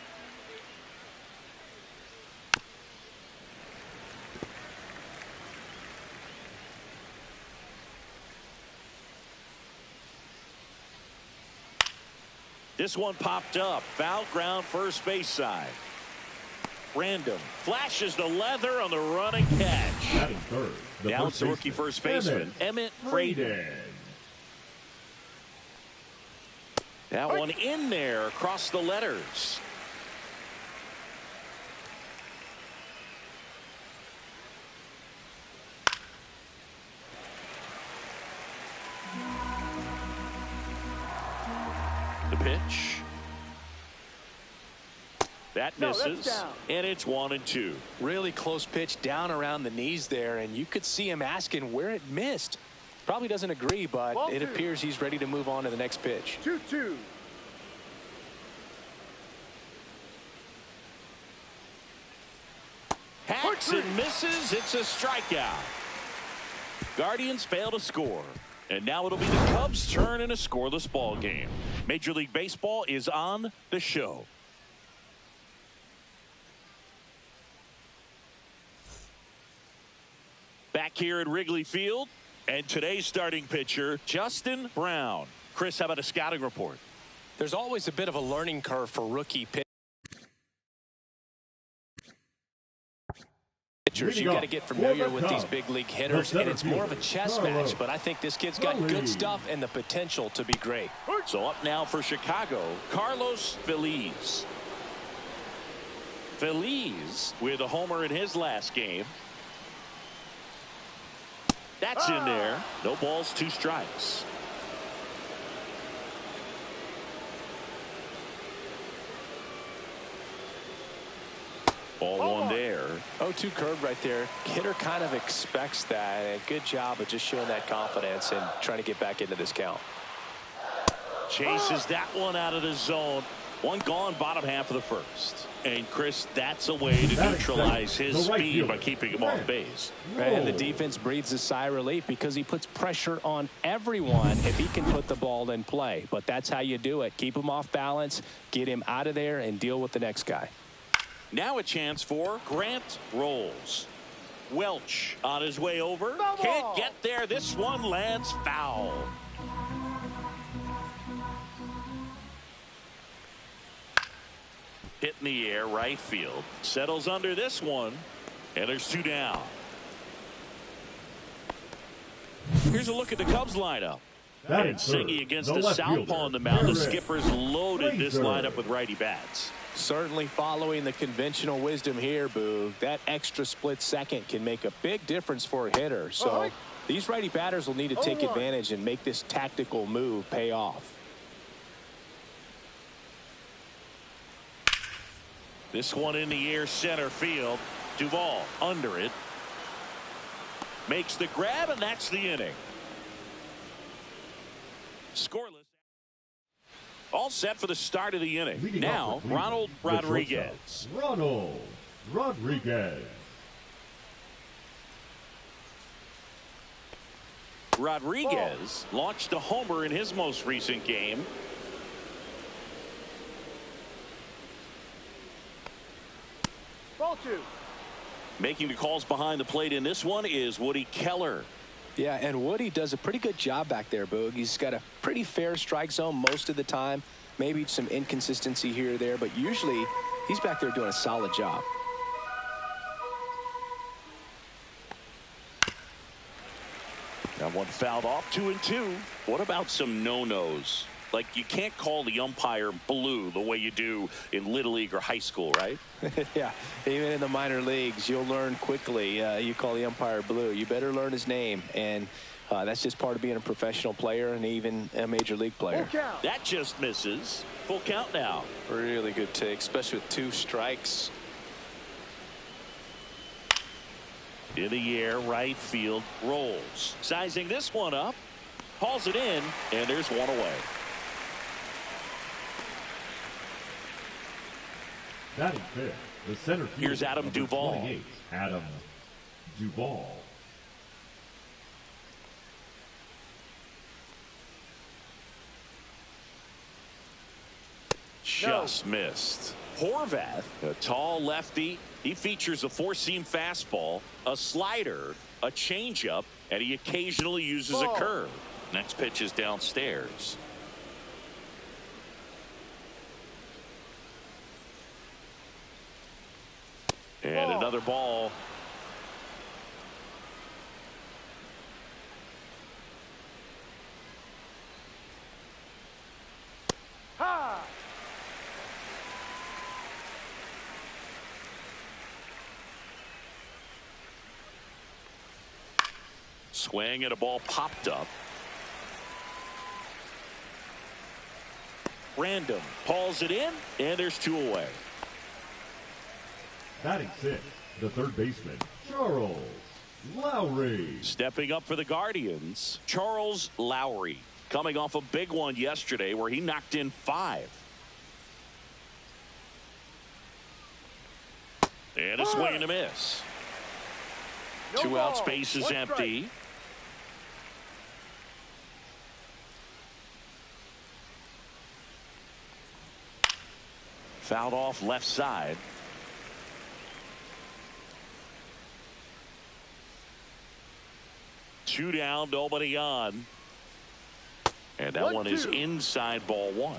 A: This one popped up. Foul ground first base side. Random flashes the leather on the running catch.
G: Batting third,
A: Now it's the rookie first baseman, Emmett Braden. That one in there across the letters. The pitch. That misses, and it's 1-2.
D: Really close pitch down around the knees there, and you could see him asking where it missed. Probably doesn't agree, but it appears he's ready to move on to the next pitch.
C: 2-2.
A: Hacks and misses. It's a strikeout. Guardians fail to score. And now it'll be the Cubs' turn in a scoreless ball game. Major League Baseball is on the show. Back here at Wrigley Field, and today's starting pitcher, Justin Brown. Chris, how about a scouting report?
D: There's always a bit of a learning curve for rookie pitchers. You got to get familiar with these big league hitters, and it's more of a chess match, but I think this kid's got good stuff and the potential to be great.
A: So up now for Chicago, Carlos Feliz. Feliz with a homer in his last game. That's in there. No balls, 2 strikes. Ball 1 there.
D: 0-2 curve right there. Hitter kind of expects that. And good job of just showing that confidence and trying to get back into this count.
A: Chases that one out of the zone. 1 gone, bottom half of the first. And Chris, that's a way to neutralize his speed by keeping him off base.
D: And the defense breathes a sigh of relief because he puts pressure on everyone if he can put the ball in play. But that's how you do it. Keep him off balance, get him out of there, and deal with the next guy.
A: Now a chance for Grant Rolls. Welch on his way over. Can't get there. This one lands foul. Hit in the air, right field. Settles under this one, and there's 2 down. Here's a look at the Cubs lineup. And Siggy against the southpaw on the mound. The Skippers loaded this lineup with righty bats.
D: Certainly following the conventional wisdom here, Boog. That extra split second can make a big difference for a hitter. So these righty batters will need to take advantage and make this tactical move pay off.
A: This one in the air, center field. Duvall under it. Makes the grab, and that's the inning. Scoreless. All set for the start of the inning. Now, Ronald Rodriguez.
G: Ronald Rodriguez.
A: Rodriguez launched a homer in his most recent game.
C: Ball 2.
A: Making the calls behind the plate in this one is Woody Keller.
D: Yeah, and Woody does a pretty good job back there, Boog. He's got a pretty fair strike zone most of the time. Maybe some inconsistency here or there, but usually
B: he's back there doing a solid job.
A: That one fouled off, 2-2. What about some no-nos? Like, you can't call the umpire blue the way you do in Little League or high school, right?
B: Yeah, even in the minor leagues, you'll learn quickly. You call the umpire blue, you better learn his name. And that's just part of being a professional player and even a major league player.
A: That just misses. Full count now.
B: Really good take, especially with 2 strikes.
A: In the air, right field rolls. Sizing this one up. Hauls it in, and there's one away.
G: Batting fifth, the center fielder,
A: Here's Adam
G: number
A: Duvall.
G: 28, Adam Duvall.
A: Just missed. Horvath, a tall lefty. He features a 4-seam fastball, a slider, a changeup, and he occasionally uses a curve. Next pitch is downstairs. And another ball. Swing and a ball popped up. Random hauls it in, and there's 2 away.
G: Batting sixth, the third baseman, Charles Lowry.
A: Stepping up for the Guardians, Charles Lowry, coming off a big one yesterday where he knocked in 5. And a swing and a miss. 2 out, space is empty. Fouled off left side. Two down, nobody on. And that one is inside, ball 1.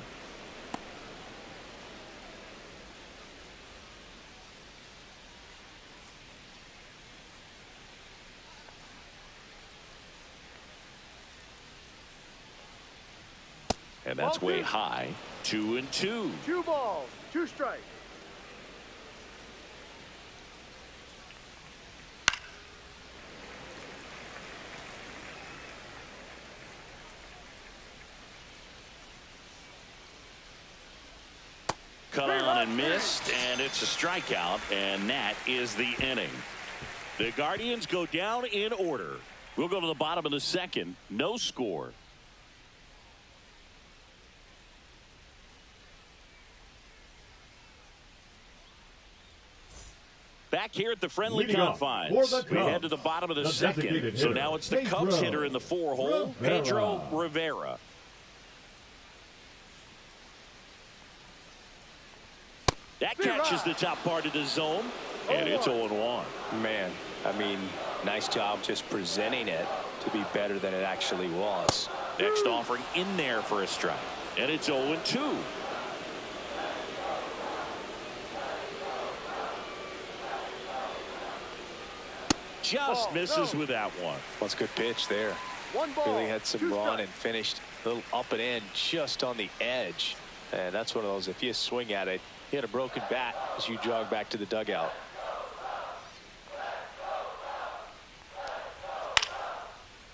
A: And that's way high. 2-2.
C: 2 balls, 2 strikes.
A: Cut on and missed, and it's a strikeout, and that is the inning. The Guardians go down in order. We'll go to the bottom of the second. No score. Back here at the friendly confines. We head to the bottom of the second. So now it's the Cubs hitter in the 4-hole, Pedro Rivera. That catches the top part of the zone, and it's 0-1.
B: Man, I mean, nice job just presenting it to be better than it actually was.
A: Next offering in there for a strike, and it's 0-2. Just misses with that one.
B: That's a good pitch there.
C: 1 ball,
B: Really had some
C: 2
B: run
C: strikes.
B: and finished a little up and in just on the edge. And that's one of those, if you swing at it, you had a broken bat as you jog back to the dugout.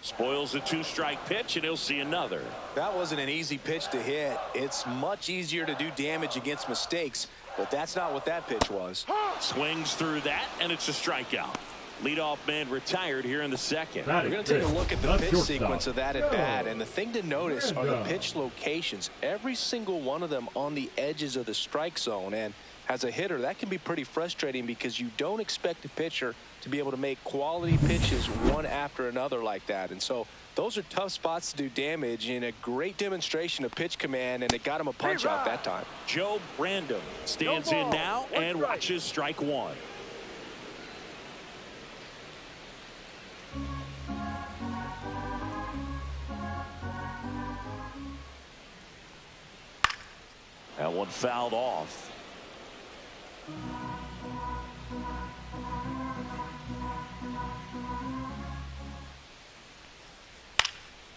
A: Spoils the 2-strike pitch, and he'll see another.
B: That wasn't an easy pitch to hit. It's much easier to do damage against mistakes, but that's not what that pitch was.
A: Swings through that, and it's a strikeout. Leadoff man retired here in the second.
B: We're going to take a look at the pitch sequence of that at bat, and the thing to notice are the pitch locations. Every single one of them on the edges of the strike zone, and as a hitter, that can be pretty frustrating because you don't expect a pitcher to be able to make quality pitches one after another like that. And so those are tough spots to do damage, and a great demonstration of pitch command, and it got him a punch out that time.
A: Joe Random stands in now and watches strike 1. That one fouled off.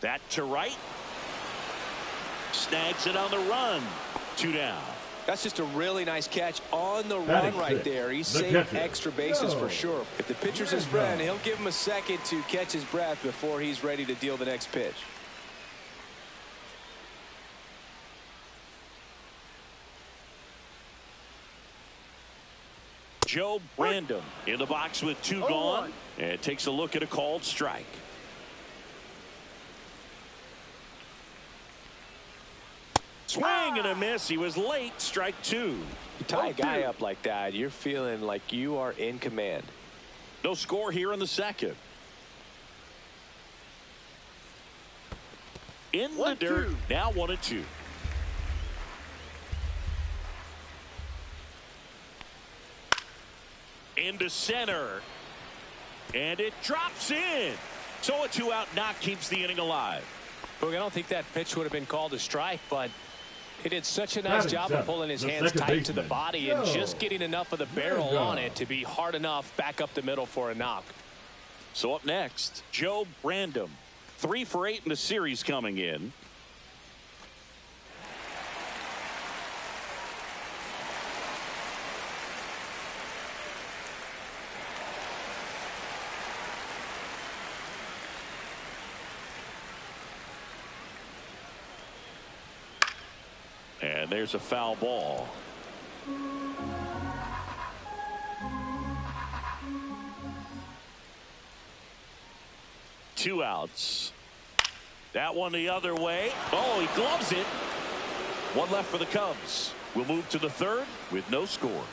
A: That to right. Snags it on the run. 2 down.
B: That's just a really nice catch on the
G: Batting
B: run right
G: six,
B: there. He's
G: the
B: saved
G: catcher.
B: extra bases for
G: Yo.
B: sure. If the pitcher's his friend, he'll give him a second to catch his breath before he's ready to deal the next pitch.
A: Joe Brandon in the box with 2 gone. And takes a look at a called strike. Swing and a miss. He was late. Strike 2.
B: You tie a guy up like that, you're feeling like you are in command.
A: No score here in the second. In the dirt. Now 1-2. Into center. And it drops in. So a 2-out knock keeps the inning alive.
D: Look, I don't think that pitch would have been called a strike, but he did such a nice job of pulling his hands tight to the body and just getting enough of the barrel on it to be hard enough back up the middle for a knock.
A: So up next, Joe Brandon. 3 for 8 in the series coming in. And there's a foul ball. Two outs. That one the other way. Oh, he gloves it. One left for the Cubs. We'll move to the third with no score.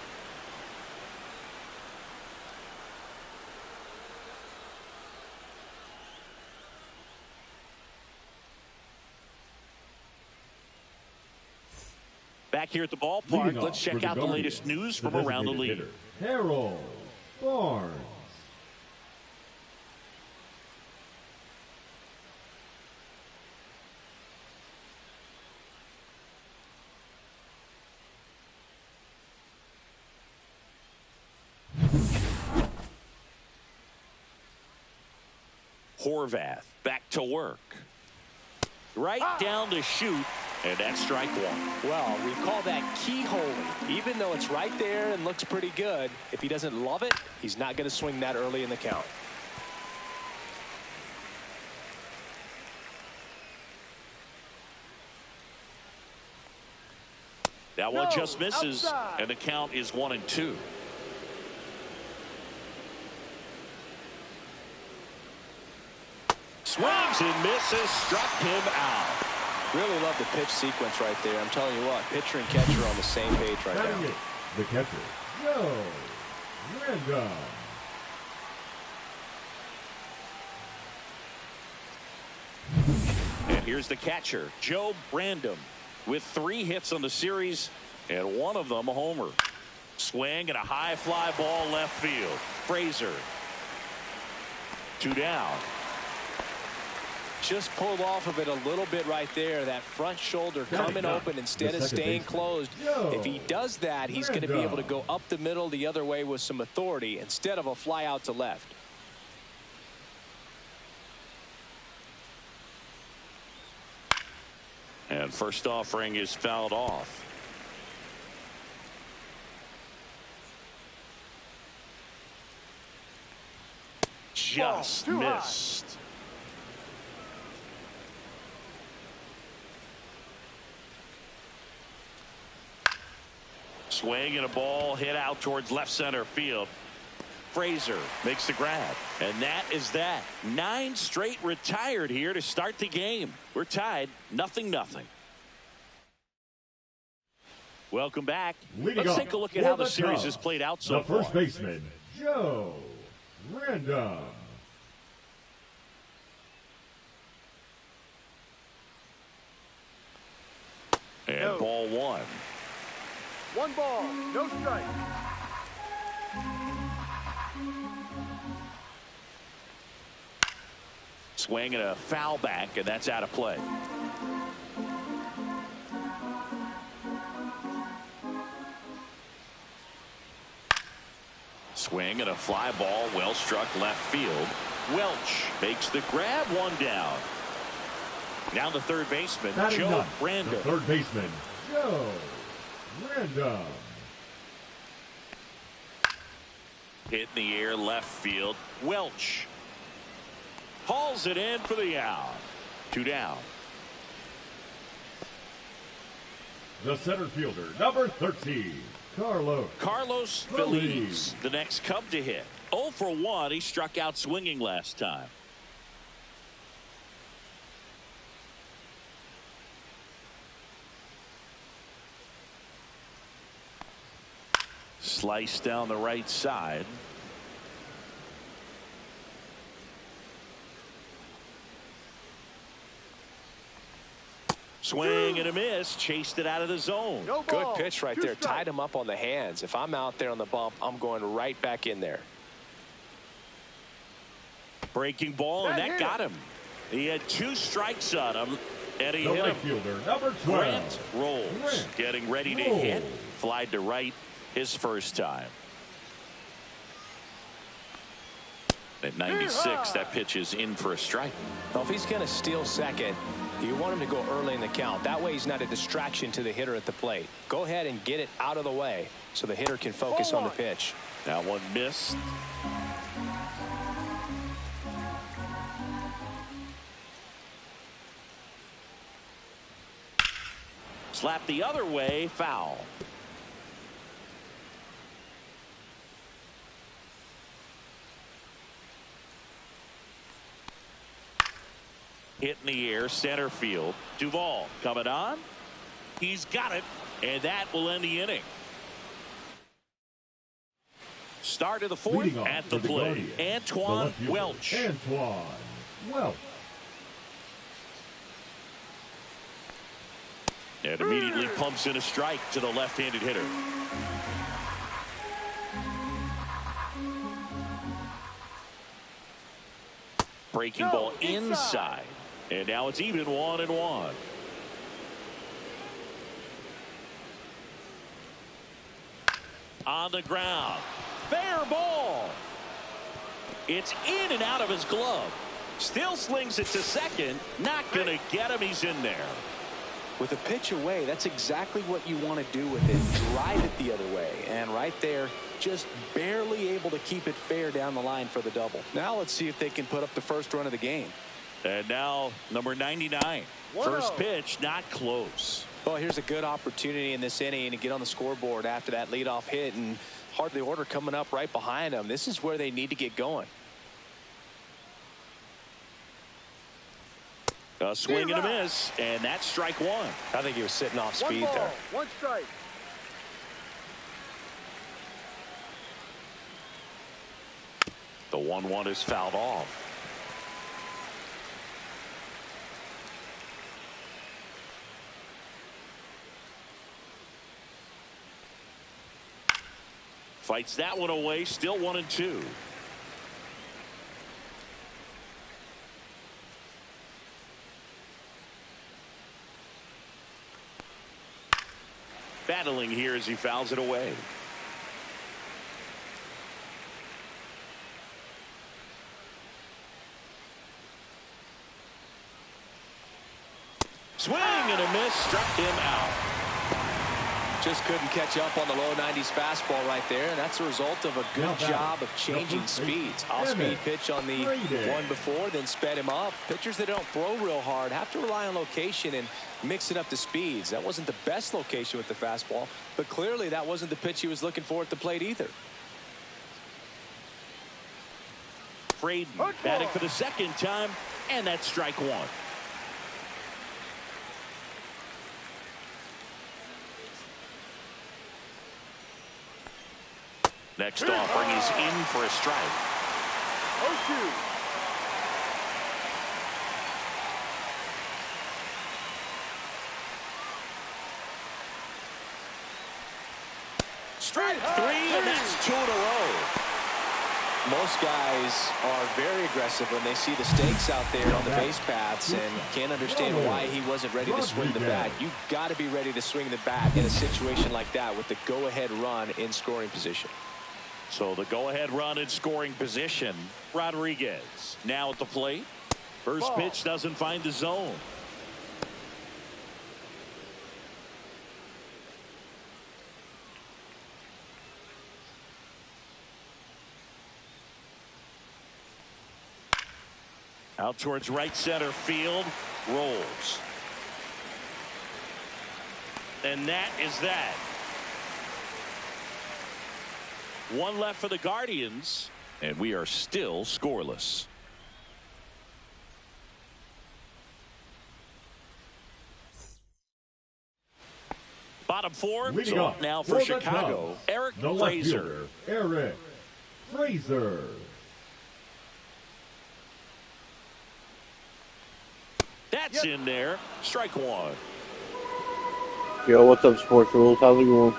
A: Back here at the ballpark, let's check out the latest news from around the league.
G: Harold Barnes.
A: Horvath back to work. Right down to shoot. And that's strike 1.
B: Well, we call that keyholing. Even though it's right there and looks pretty good, if he doesn't love it, he's not going to swing that early in the count.
A: That one just misses, and the count is 1-2. Swings and misses, struck him out.
B: Really love the pitch sequence right there. I'm telling you what, pitcher and catcher are on the same page right now.
G: The catcher, Joe Brandon.
A: And here's the catcher, Joe Brandon, with 3 hits on the series, and one of them a homer. Swing and a high fly ball left field. Frazier. 2 down.
B: Just pulled off of it a little bit right there. That front shoulder coming open instead of staying closed. If he does that, he's going to be able to go up the middle the other way with some authority instead of a fly out to left.
A: And first offering is fouled off. Just missed. Swing and a ball hit out towards left center field. Frazier makes the grab. And that is that. 9 straight retired here to start the game. We're tied 0-0. Welcome back. Let's take a look at how the series has played out so far.
G: The first baseman, Joe Brandon.
A: And ball 1.
C: 1 ball, no strike.
A: Swing and a foul back, and that's out of play. Swing and a fly ball, well struck left field. Welch makes the grab, 1 down. Now the third baseman,
G: Batting
A: Joe
G: ninth, the
A: Random.
G: third baseman, Joe Random.
A: Hit in the air left field. Welch hauls it in for the out. 2 down.
G: The center fielder, number 13, Carlos
A: Feliz, the next Cub to hit. 0 for 1. He struck out swinging last time. Slice down the right side. Swing and a miss. Chased it out of the zone.
D: Good pitch right there. Tied him up on the hands. If I'm out there on the bump, I'm going right back in there.
A: Breaking ball, and that got him. He had 2 strikes on him, and he
G: the
A: hit
G: right
A: him.
G: fielder, number 12,
A: Grant rolls. Getting ready to hit. Flied to right his first time. At 96, that pitch is in for a strike.
D: Well, if he's going to steal second, you want him to go early in the count. That way he's not a distraction to the hitter at the plate. Go ahead and get it out of the way so the hitter can focus on the pitch.
A: That one missed. Slap the other way, foul. Hit in the air, center field. Duvall coming on. He's got it, and that will end the inning. Start of the fourth at the plate. Antoine Welch.
G: Antoine Welch.
A: And immediately pumps in a strike to the left-handed hitter. Breaking ball inside. And now it's even 1-1. On the ground. Fair ball. It's in and out of his glove. Still slings it to second. Not going to get him. He's in there.
B: With a pitch away, that's exactly what you want to do with it. Drive it the other way. And right there, just barely able to keep it fair down the line for the double. Now let's see if they can put up the first run of the game.
A: And now number 99. First pitch, not close.
B: Well, here's a good opportunity in this inning to get on the scoreboard after that leadoff hit, and hardly order coming up right behind them. This is where they need to get going.
A: A swing and a miss, and that's strike 1.
D: I think he was sitting off speed there.
C: 1 strike.
A: The 1-1 is fouled off. Fights that one away, still 1-2. Battling here as he fouls it away. Swing and a miss, struck him out.
B: Just couldn't catch up on the low 90s fastball right there, and that's a result of a good job of changing speeds. Off-speed pitch on the one before, then sped him up. Pitchers that don't throw real hard have to rely on location and mix it up to speeds. That wasn't the best location with the fastball, but clearly that wasn't the pitch he was looking for at the plate either.
A: Braden batting for the second time, and that's strike 1. Next offering is in for a strike.
C: 0-2.
A: Strike 3, and that's 2 in a row.
B: Most guys are very aggressive when they see the stakes out there on the base paths and can't understand why he wasn't ready to swing the bat. You've got to be ready to swing the bat in a situation like that with the go-ahead run in scoring position.
A: So the go-ahead run in scoring position. Rodriguez now at the plate. First pitch doesn't find the zone. Out towards right center field. Rolls. And that is that. One left for the Guardians. And we are still scoreless. Bottom four.
G: Leading
A: So
G: off
A: now for
G: the
A: Chicago.
G: Cubs,
A: Eric
G: the left
A: Fraser.
G: fielder, Eric Fraser.
A: That's in there. Strike one.
H: Yo, what's up, Sports Rules? How's it going?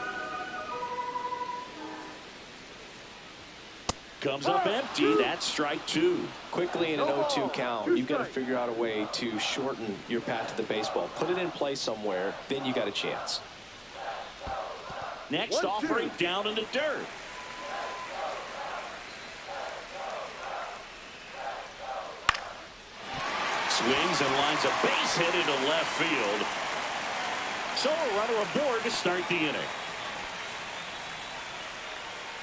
A: Comes up empty. That's strike two.
B: Quickly in an 0-2 count, you've got to figure out a way to shorten your path to the baseball. Put it in play somewhere, then you got a chance.
A: Next offering down in the dirt. Swings and lines a base hit into left field. So a runner aboard to start the inning.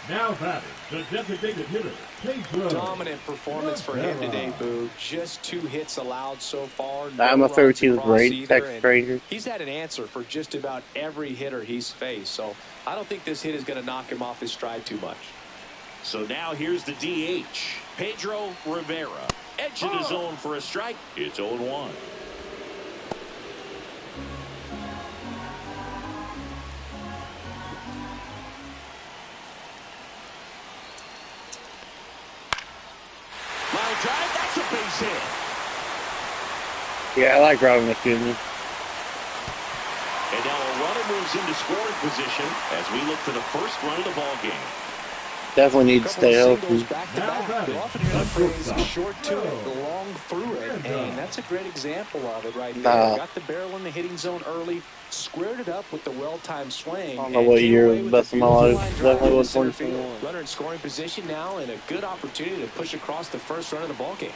G: Now batting, the designated hitter, Pedro.
B: Dominant performance for him today, Boo. Just 2 hits allowed so far.
H: I'm a 13th grade Texas Ranger.
B: He's had an answer for just about every hitter he's faced, so I don't think this hit is going to knock him off his stride too much.
A: So now here's the DH, Pedro Rivera. Edge of the zone for a strike. It's 0-1. Line drive, that's a base hit.
H: Yeah, I like driving the field.
A: And now a runner moves into scoring position as we look for the first run of the ball game.
H: Definitely need to stay healthy.
B: Back to back. They're often hear the phrase short to it, long through it, and that's a great example of it right there. Got the barrel in the hitting zone early, squared it up with the well-timed swing.
H: I don't know what year was the best of my life. Definitely was 2021.
B: Runner in scoring position now, and a good opportunity to push across the first run of the ball game.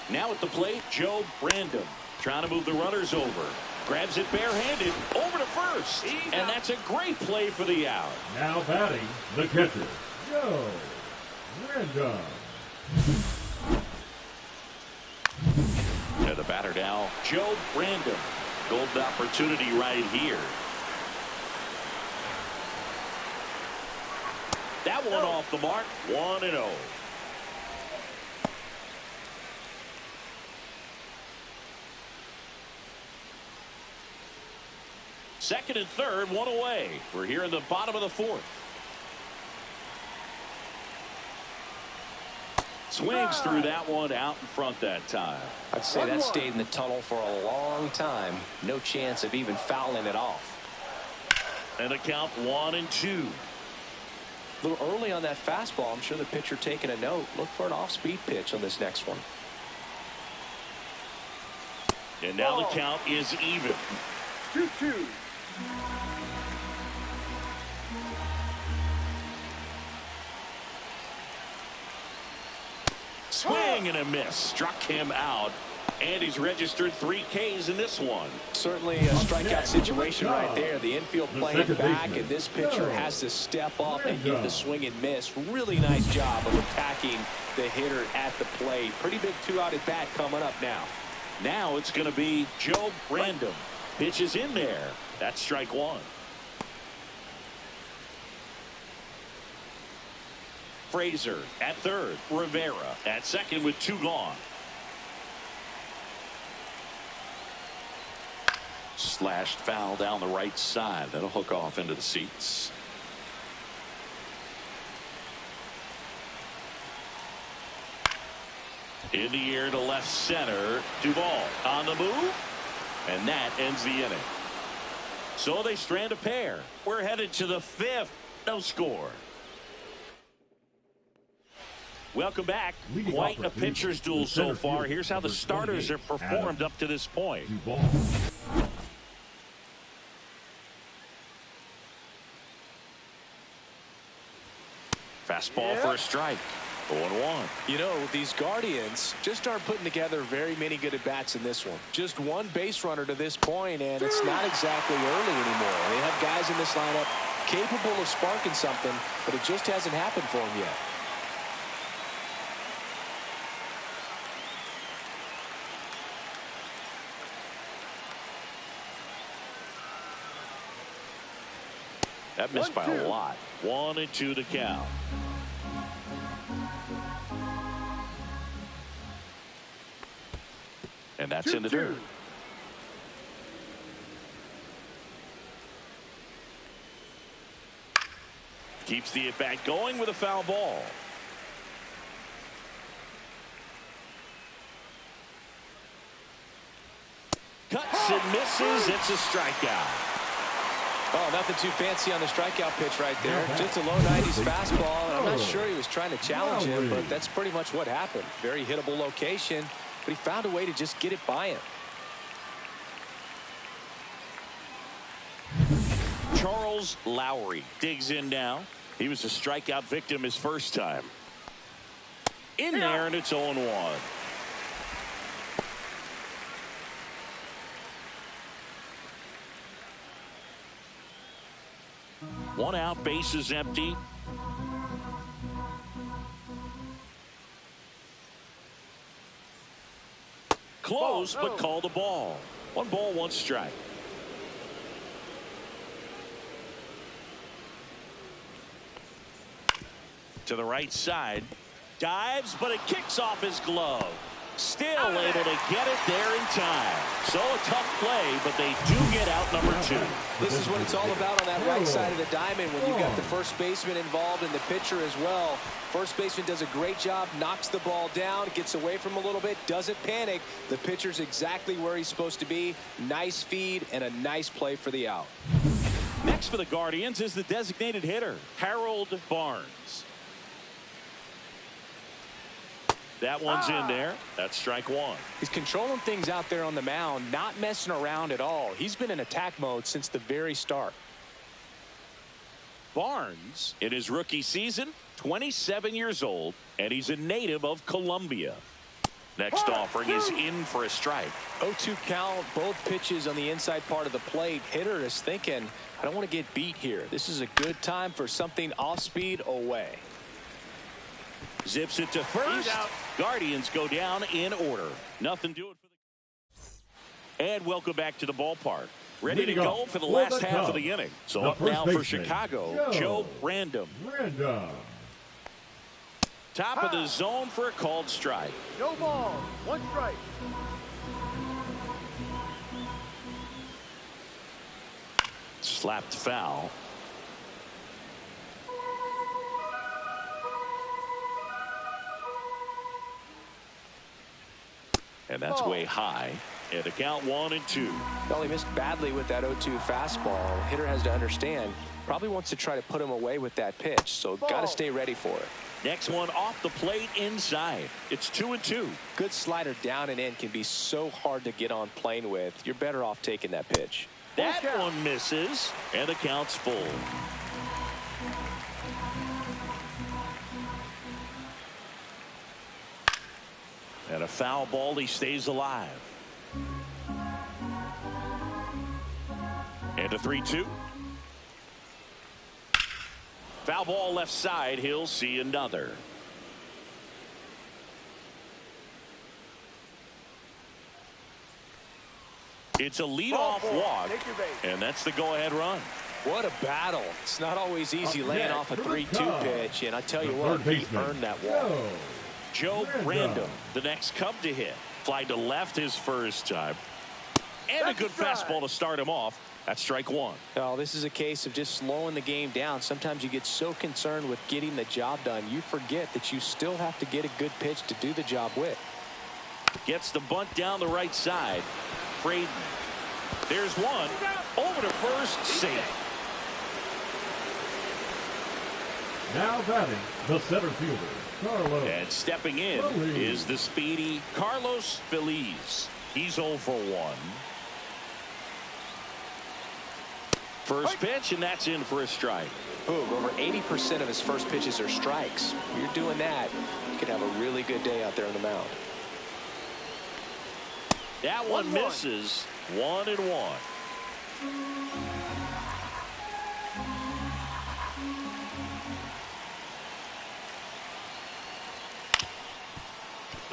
A: Now at the plate, Joe Brandon trying to move the runners over. Grabs it barehanded over to first. And that's a great play for the out.
G: Now batting, the catcher, Joe Brandon.
A: And the batter now, Joe Brandon. Golden opportunity right here. That one off the mark, 1-0. Second and third, one away. We're here in the bottom of the fourth. Swings through that one out in front that time.
B: I'd say that stayed in the tunnel for a long time. No chance of even fouling it off.
A: And a count 1-2.
B: A little early on that fastball. I'm sure the pitcher taking a note. Look for an off-speed pitch on this next one.
A: And now the count is even.
C: 2-2.
A: Swing and a miss. Struck him out. And he's registered 3 Ks in this one.
B: Certainly a strikeout situation right there. The infield playing back, and this pitcher has to step up and get the swing and miss. Really nice job of attacking the hitter at the plate. Pretty big 2-out at bat coming up now.
A: Now it's going to be Joe Brandon. Pitches in there. That's strike one. Fraser at third. Rivera at second with 2 gone. Slashed foul down the right side. That'll hook off into the seats. In the air to left center. Duvall on the move. And that ends the inning. So they strand a pair. We're headed to the 5th. No score. Welcome back. Quite a pitcher's duel so far. Here's how the starters have performed up to this point. Fastball for a strike. 0-1.
D: You know, these Guardians just aren't putting together very many good at-bats in this one. Just one base runner to this point, and it's not exactly early anymore. They have guys in this lineup capable of sparking something, but it just hasn't happened for them yet.
A: That missed by a lot. 1-2 to count. And that's in the dirt. Keeps the at-bat going with a foul ball. Cuts and misses. It's a strikeout.
B: Oh, nothing too fancy on the strikeout pitch right there. Just a low 90s fastball. And I'm not sure he was trying to challenge him, but that's pretty much what happened. Very hittable location, but he found a way to just get it by him.
A: Charles Lowry digs in now. He was a strikeout victim his first time. In there, and it's 0-1. One out, base is empty. Close, but called a ball. 1 ball, 1 strike. To the right side. Dives, but it kicks off his glove. Still able to get it there in time. So a tough play, but they do get out number 2.
B: This is what it's all about on that right side of the diamond when you've got the first baseman involved and the pitcher as well. First baseman does a great job, knocks the ball down, gets away from a little bit, doesn't panic. The pitcher's exactly where he's supposed to be. Nice feed and a nice play for the out.
A: Next for the Guardians is the designated hitter, Harold Barnes. That one's in there. That's strike 1.
D: He's controlling things out there on the mound, not messing around at all. He's been in attack mode since the very start.
A: Barnes, in his rookie season, 27 years old, and he's a native of Colombia. Next offering is in for a strike.
B: 0-2 count, both pitches on the inside part of the plate. Hitter is thinking, I don't want to get beat here. This is a good time for something off speed away.
A: Zips it to first. Guardians go down in order. Nothing doing for the. And welcome back to the ballpark. Ready to go for the last half of the inning. So up now for Chicago, Joe Random. Top of the zone for a called strike.
C: No ball, 1 strike.
A: Slapped foul. And that's way high. And the count 1-2.
B: Well, he missed badly with that 0-2 fastball. Hitter has to understand, probably wants to try to put him away with that pitch. So got to stay ready for it.
A: Next one off the plate inside. It's 2-2.
B: Good slider down and in can be so hard to get on plane with. You're better off taking that pitch.
A: That one misses, and the count's full. And a foul ball, he stays alive. And a 3-2. Foul ball left side, he'll see another. It's a leadoff walk, and that's the go-ahead run.
B: What a battle. It's not always easy laying off a 3-2 pitch, and I tell you what, he earned that walk.
A: Joe Random, the next Cub to hit. Fly to left his first time. And a good fastball to start him off. That's strike 1.
B: Oh, this is a case of just slowing the game down. Sometimes you get so concerned with getting the job done, you forget that you still have to get a good pitch to do the job with.
A: Gets the bunt down the right side. Braden. There's one. Over to first. Safe.
G: Now batting, the center fielder, Carlos.
A: And stepping in is the speedy Carlos Feliz. He's 0 for 1. First pitch, and that's in for a strike.
B: Boom, over 80% of his first pitches are strikes. When you're doing that, you could have a really good day out there on the mound.
A: That one misses. 1-1.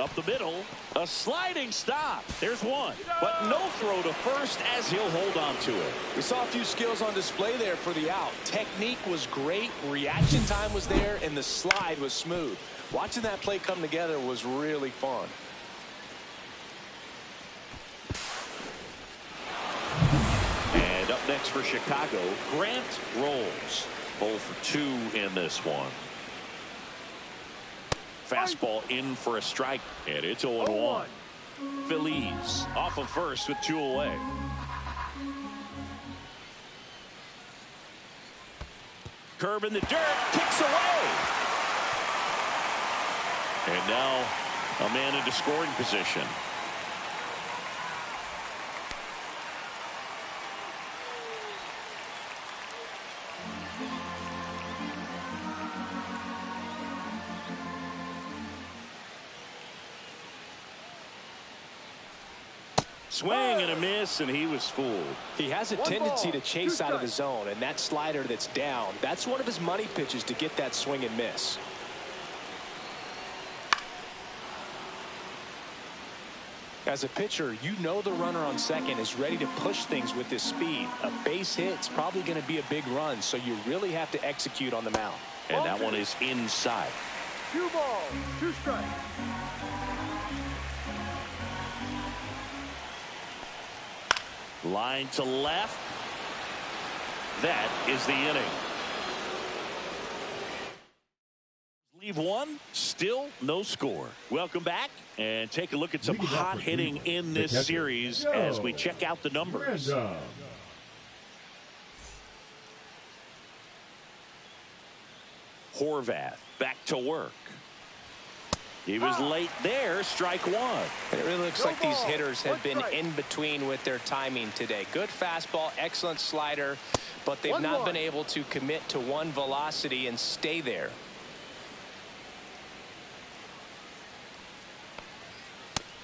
A: Up the middle, a sliding stop. There's one, but no throw to first as he'll hold on to it.
B: We saw a few skills on display there for the out. Technique was great, reaction time was there, and the slide was smooth. Watching that play come together was really fun.
A: And up next for Chicago, Grant Rolls. 0 for 2 in this one. Fastball in for a strike, and it's 0-1. Phillies off of first with 2 away. Curve in the dirt, kicks away. And now a man into scoring position. Swing and a miss, and he was fooled.
B: He has a tendency to chase out of the zone, and that slider that's down, that's one of his money pitches to get that swing and miss. As a pitcher, you know the runner on second is ready to push things with his speed. A base hit's probably going to be a big run, so you really have to execute on the mound.
A: And that one is inside.
C: 2 balls, 2 strikes.
A: Line to left. That is the inning. Leave one, still no score. Welcome back and take a look at some hot hitting in this series as we check out the numbers. Horvath back to work. He was late there, strike one.
B: It really looks like these hitters have been in between with their timing today. Good fastball, excellent slider, but they've not been able to commit to one velocity and stay there.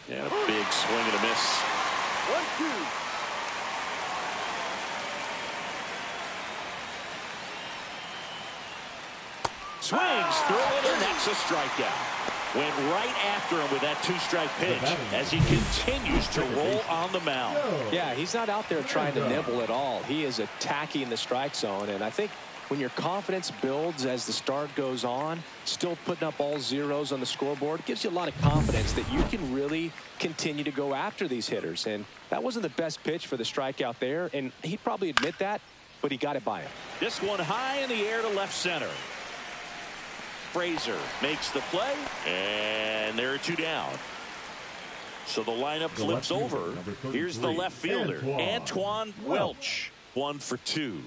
A: Yeah, a big swing and a miss.
C: 1-2.
A: Swings through it, and that's a strikeout. Went right after him with that 2-strike pitch as he continues to roll on the mound.
B: Yeah, he's not out there trying to nibble at all. He is attacking the strike zone, and I think when your confidence builds as the start goes on, still putting up all zeros on the scoreboard, gives you a lot of confidence that you can really continue to go after these hitters. And that wasn't the best pitch for the strikeout there, and he'd probably admit that, but he got it by him.
A: This one high in the air to left center. Frazier makes the play, and there are 2 down. So the lineup flips over. Here's the left fielder, Antoine Welch, 1 for 2.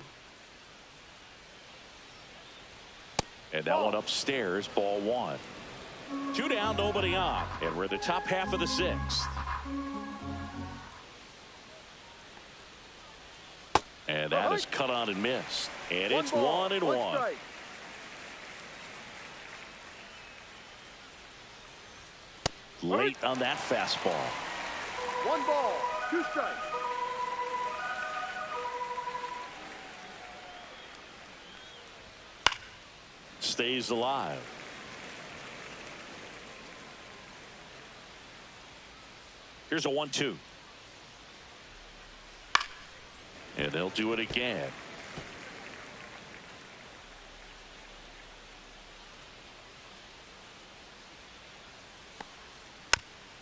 A: And that one upstairs, ball 1. 2 down, nobody on, and we're in the top half of the 6th. And that is cut on and missed, and it's 1-1. Late on that fastball.
C: 1 ball, 2 strikes.
A: Stays alive. Here's a 1-2. And they'll do it again.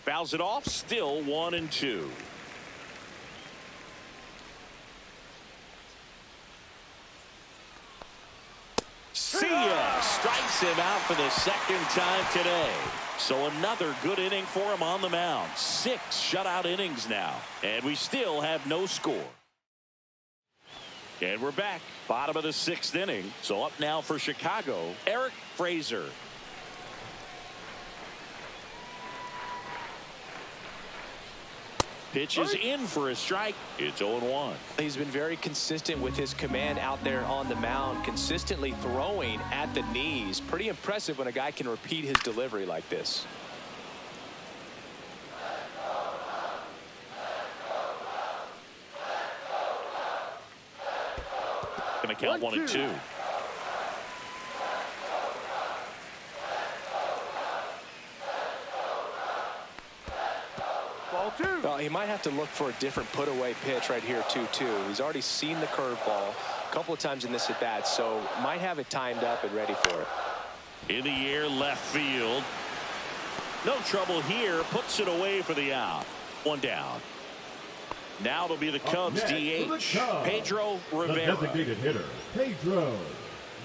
A: Fouls it off, still 1-2. See ya! Strikes him out for the 2nd time today. So another good inning for him on the mound. 6 shutout innings now. And we still have no score. And we're back. Bottom of the 6th inning. So up now for Chicago, Eric Frazier. Pitch is in for a strike. It's 0-1.
B: He's been very consistent with his command out there on the mound, consistently throwing at the knees. Pretty impressive when a guy can repeat his delivery like this.
A: Going to count 1-2.
C: Ball 2.
B: Well, he might have to look for a different put-away pitch right here, too. He's already seen the curveball a couple of times in this at-bat, so might have it timed up and ready for it.
A: In the air, left field. No trouble here. Puts it away for the out. One down. Now it'll be the Cubs DH, Pedro Rivera.
G: The designated hitter, Pedro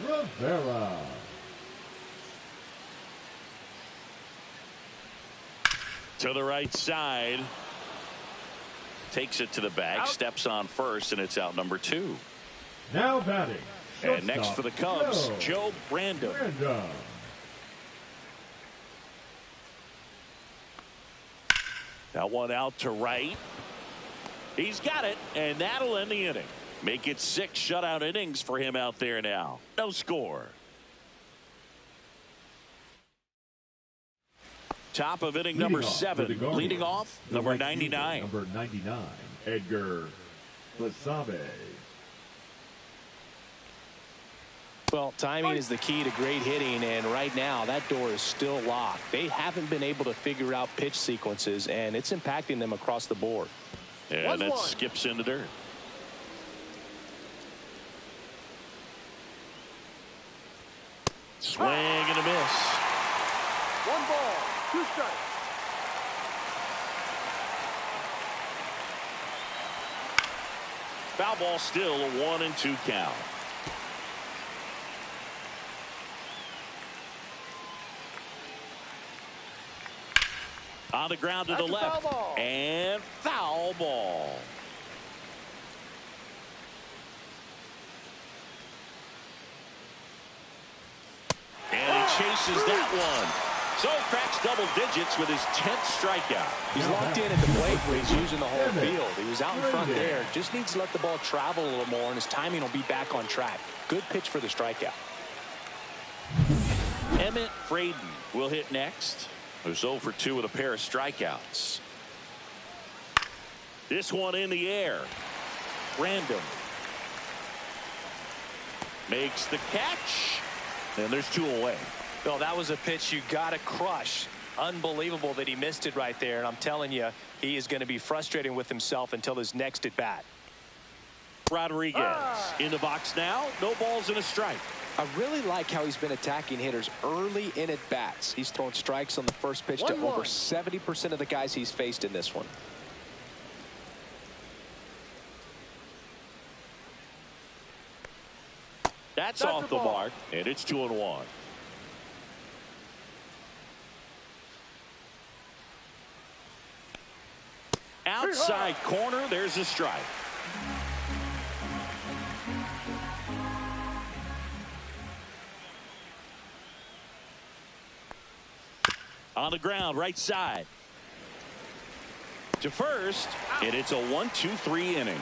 G: Rivera.
A: To the right side. Takes it to the bag, steps on first, and it's out number 2.
G: Now batting.
A: And next for the Cubs, Joe Brandon. That one out to right. He's got it, and that'll end the inning. Make it 6 shutout innings for him out there now. No score. Top of inning number 7. Leading off, number 99.
G: Number 99, Edgar Basabe.
D: Well, timing is the key to great hitting, and right now that door is still locked. They haven't been able to figure out pitch sequences, and it's impacting them across the board.
A: And that skips into dirt. Swing and a miss.
C: 1 ball, 2 strikes.
A: Foul ball still, a 1-2 count. On the ground to the left. And foul ball. And he chases that one. So cracks double digits with his 10th strikeout.
D: He's locked in at the plate where he's using the whole field. He was out in front there. Just needs to let the ball travel a little more, and his timing will be back on track. Good pitch for the strikeout.
A: Emmett Fraden will hit next. Who's 0 for 2 with a pair of strikeouts. This one in the air. Random. Makes the catch. And there's 2 away.
B: Well, that was a pitch you got to crush. Unbelievable that he missed it right there. And I'm telling you, he is going to be frustrating with himself until his next at bat.
A: Rodriguez in the box now. No balls and a strike.
B: I really like how he's been attacking hitters early in at bats. He's thrown strikes on the first pitch to over 70% of the guys he's faced in this one.
A: That's off the mark, and it's 2-1. Outside corner, there's a strike. On the ground, right side. To first, and it's a 1-2-3 inning.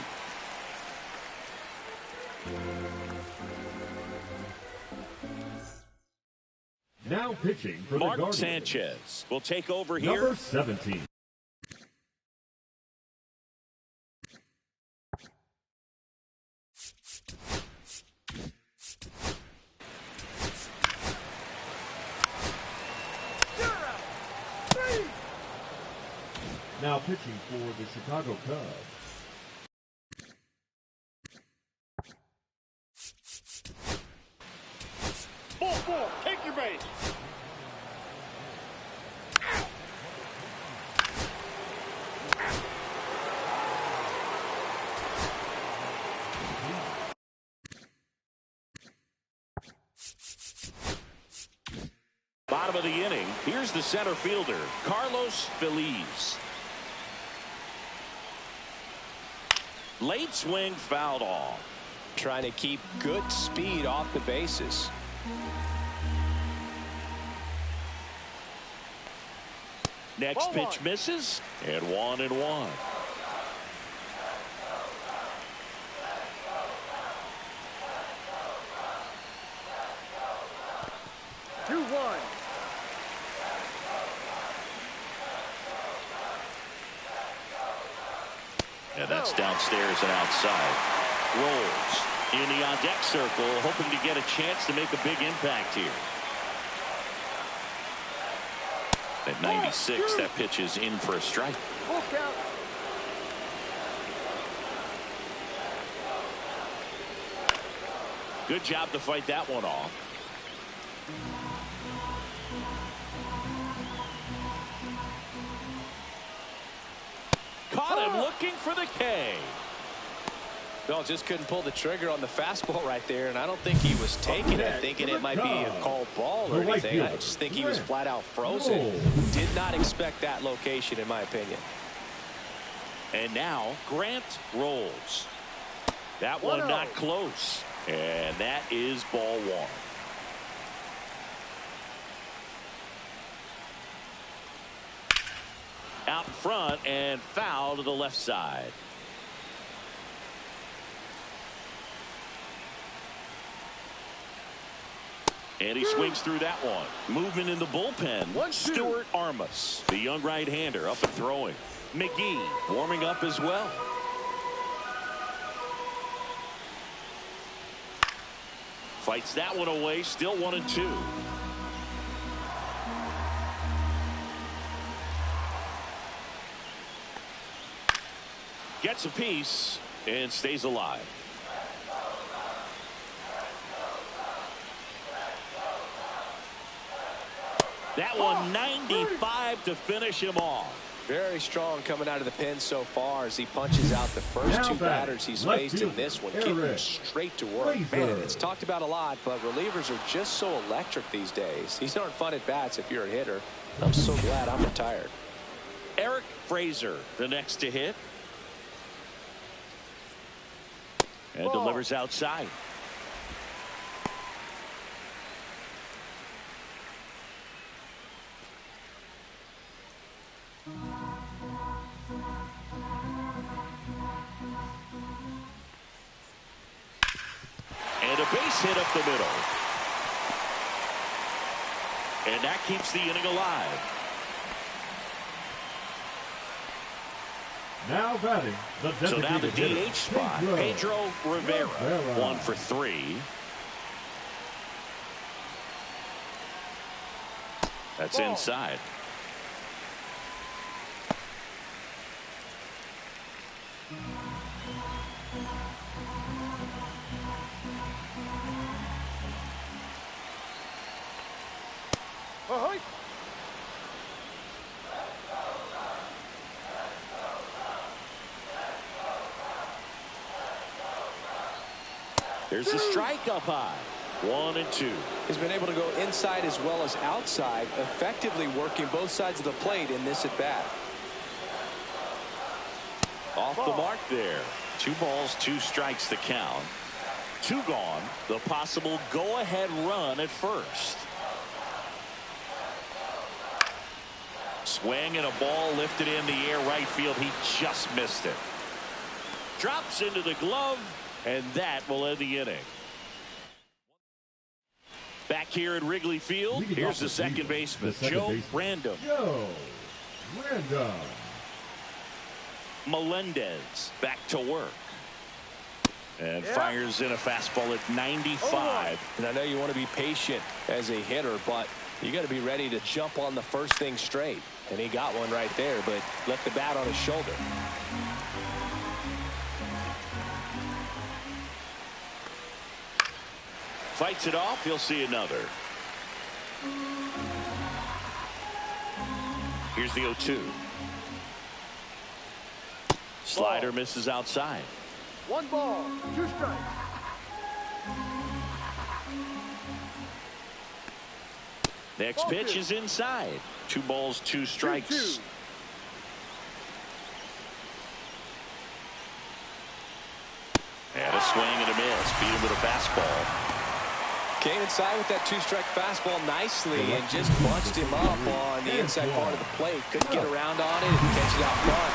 G: Now pitching for
A: Mark
G: the Guardians,
A: Sanchez will take over here.
G: number 17. Now pitching for the Chicago Cubs.
C: Ball 4, take your base.
A: Bottom of the inning, here's the center fielder, Carlos Feliz. Late swing fouled off.
B: Trying to keep good speed off the bases.
A: Next pitch misses, and 1-1. And that's downstairs and outside. Rolls in the on-deck circle, hoping to get a chance to make a big impact here. At 96, that pitch is in for a strike.
C: Full count.
A: Good job to fight that one off. Caught him looking for the K.
B: No, just couldn't pull the trigger on the fastball right there, and I don't think he was taking it, thinking it might be a called ball or anything. I just think he was flat out frozen. Did not expect that location, in my opinion.
A: And now Grant rolls. That one not close. And that is ball one. Out in front and foul to the left side. And he swings through that one. Moving in the bullpen. Stuart Armas, the young right-hander, up and throwing. McGee warming up as well. Fights that one away. Still 1-2. Gets a piece and stays alive. That one 95 to finish him off.
B: Very strong coming out of the pen so far as he punches out the first two batters he's faced in this one, keeping straight to work. Man, it's talked about a lot, but relievers are just so electric these days. These aren't fun at bats if you're a hitter. I'm so glad I'm retired.
A: Eric Fraser, the next to hit. And delivers outside. And a base hit up the middle. And that keeps the inning alive.
G: Now batting the
A: So now the
G: designated
A: DH spot, Pedro Rivera, 1 for 3. That's inside. There's a strike up high. 1-2.
B: He's been able to go inside as well as outside, effectively working both sides of the plate in this at bat.
A: Off the mark there. 2 balls, 2 strikes to count. 2 gone. The possible go-ahead run at first. Swing and a ball lifted in the air right field. He just missed it. Drops into the glove, and that will end the inning. Back here at Wrigley Field, here's the second baseman, Joe Random.
G: Joe Random.
A: Melendez back to work. And fires in a fastball at 95.
B: And I know you want to be patient as a hitter, but you got to be ready to jump on the first thing straight. And he got one right there, but left the bat on his shoulder.
A: Fights it off. He'll see another. Here's the 0-2. Slider misses outside.
C: 1 ball, 2 strikes.
A: Next pitch is inside. 2 balls, 2 strikes.
C: 2-2.
A: And a swing and a miss. Beat him with a fastball.
B: Came inside with that 2-strike fastball nicely and just bunched him up on the inside part of the plate. Couldn't get around on it and catch it out front.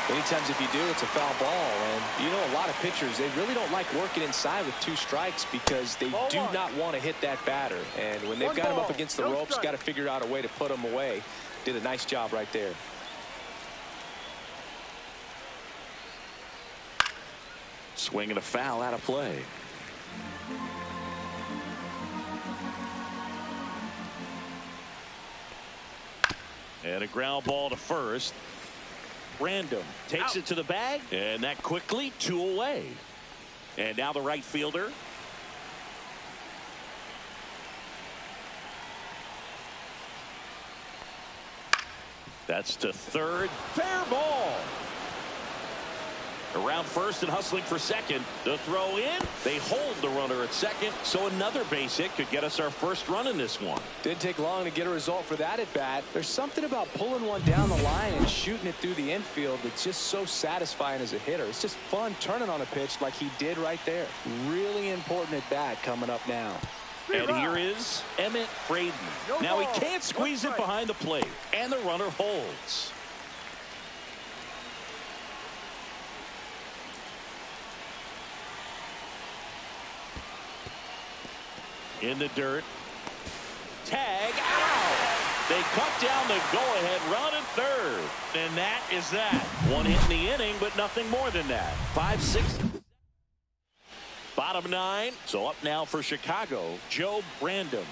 B: Many times if you do, it's a foul ball. And you know, a lot of pitchers, they really don't like working inside with 2 strikes because they do not want to hit that batter. And when they've got him up against the ropes, got to figure out a way to put him away. Did a nice job right there.
A: Swing and a foul out of play. And a ground ball to first. Random takes it to the bag, and that quickly 2 away. And now the right fielder. That's to third. Fair ball. Around first and hustling for second. The throw in. They hold the runner at second. So another base hit could get us our first run in this one.
B: Didn't take long to get a result for that at bat. There's something about pulling one down the line and shooting it through the infield that's just so satisfying as a hitter. It's just fun turning on a pitch like he did right there. Really important at bat coming up now.
A: And here is Emmett Fraden. Now he can't squeeze it behind the plate. And the runner holds. In the dirt. Tag out. They cut down the go-ahead run at third. And that is that. One hit in the inning, but nothing more than that. 5-6. Bottom 9. So up now for Chicago, Joe Brandon.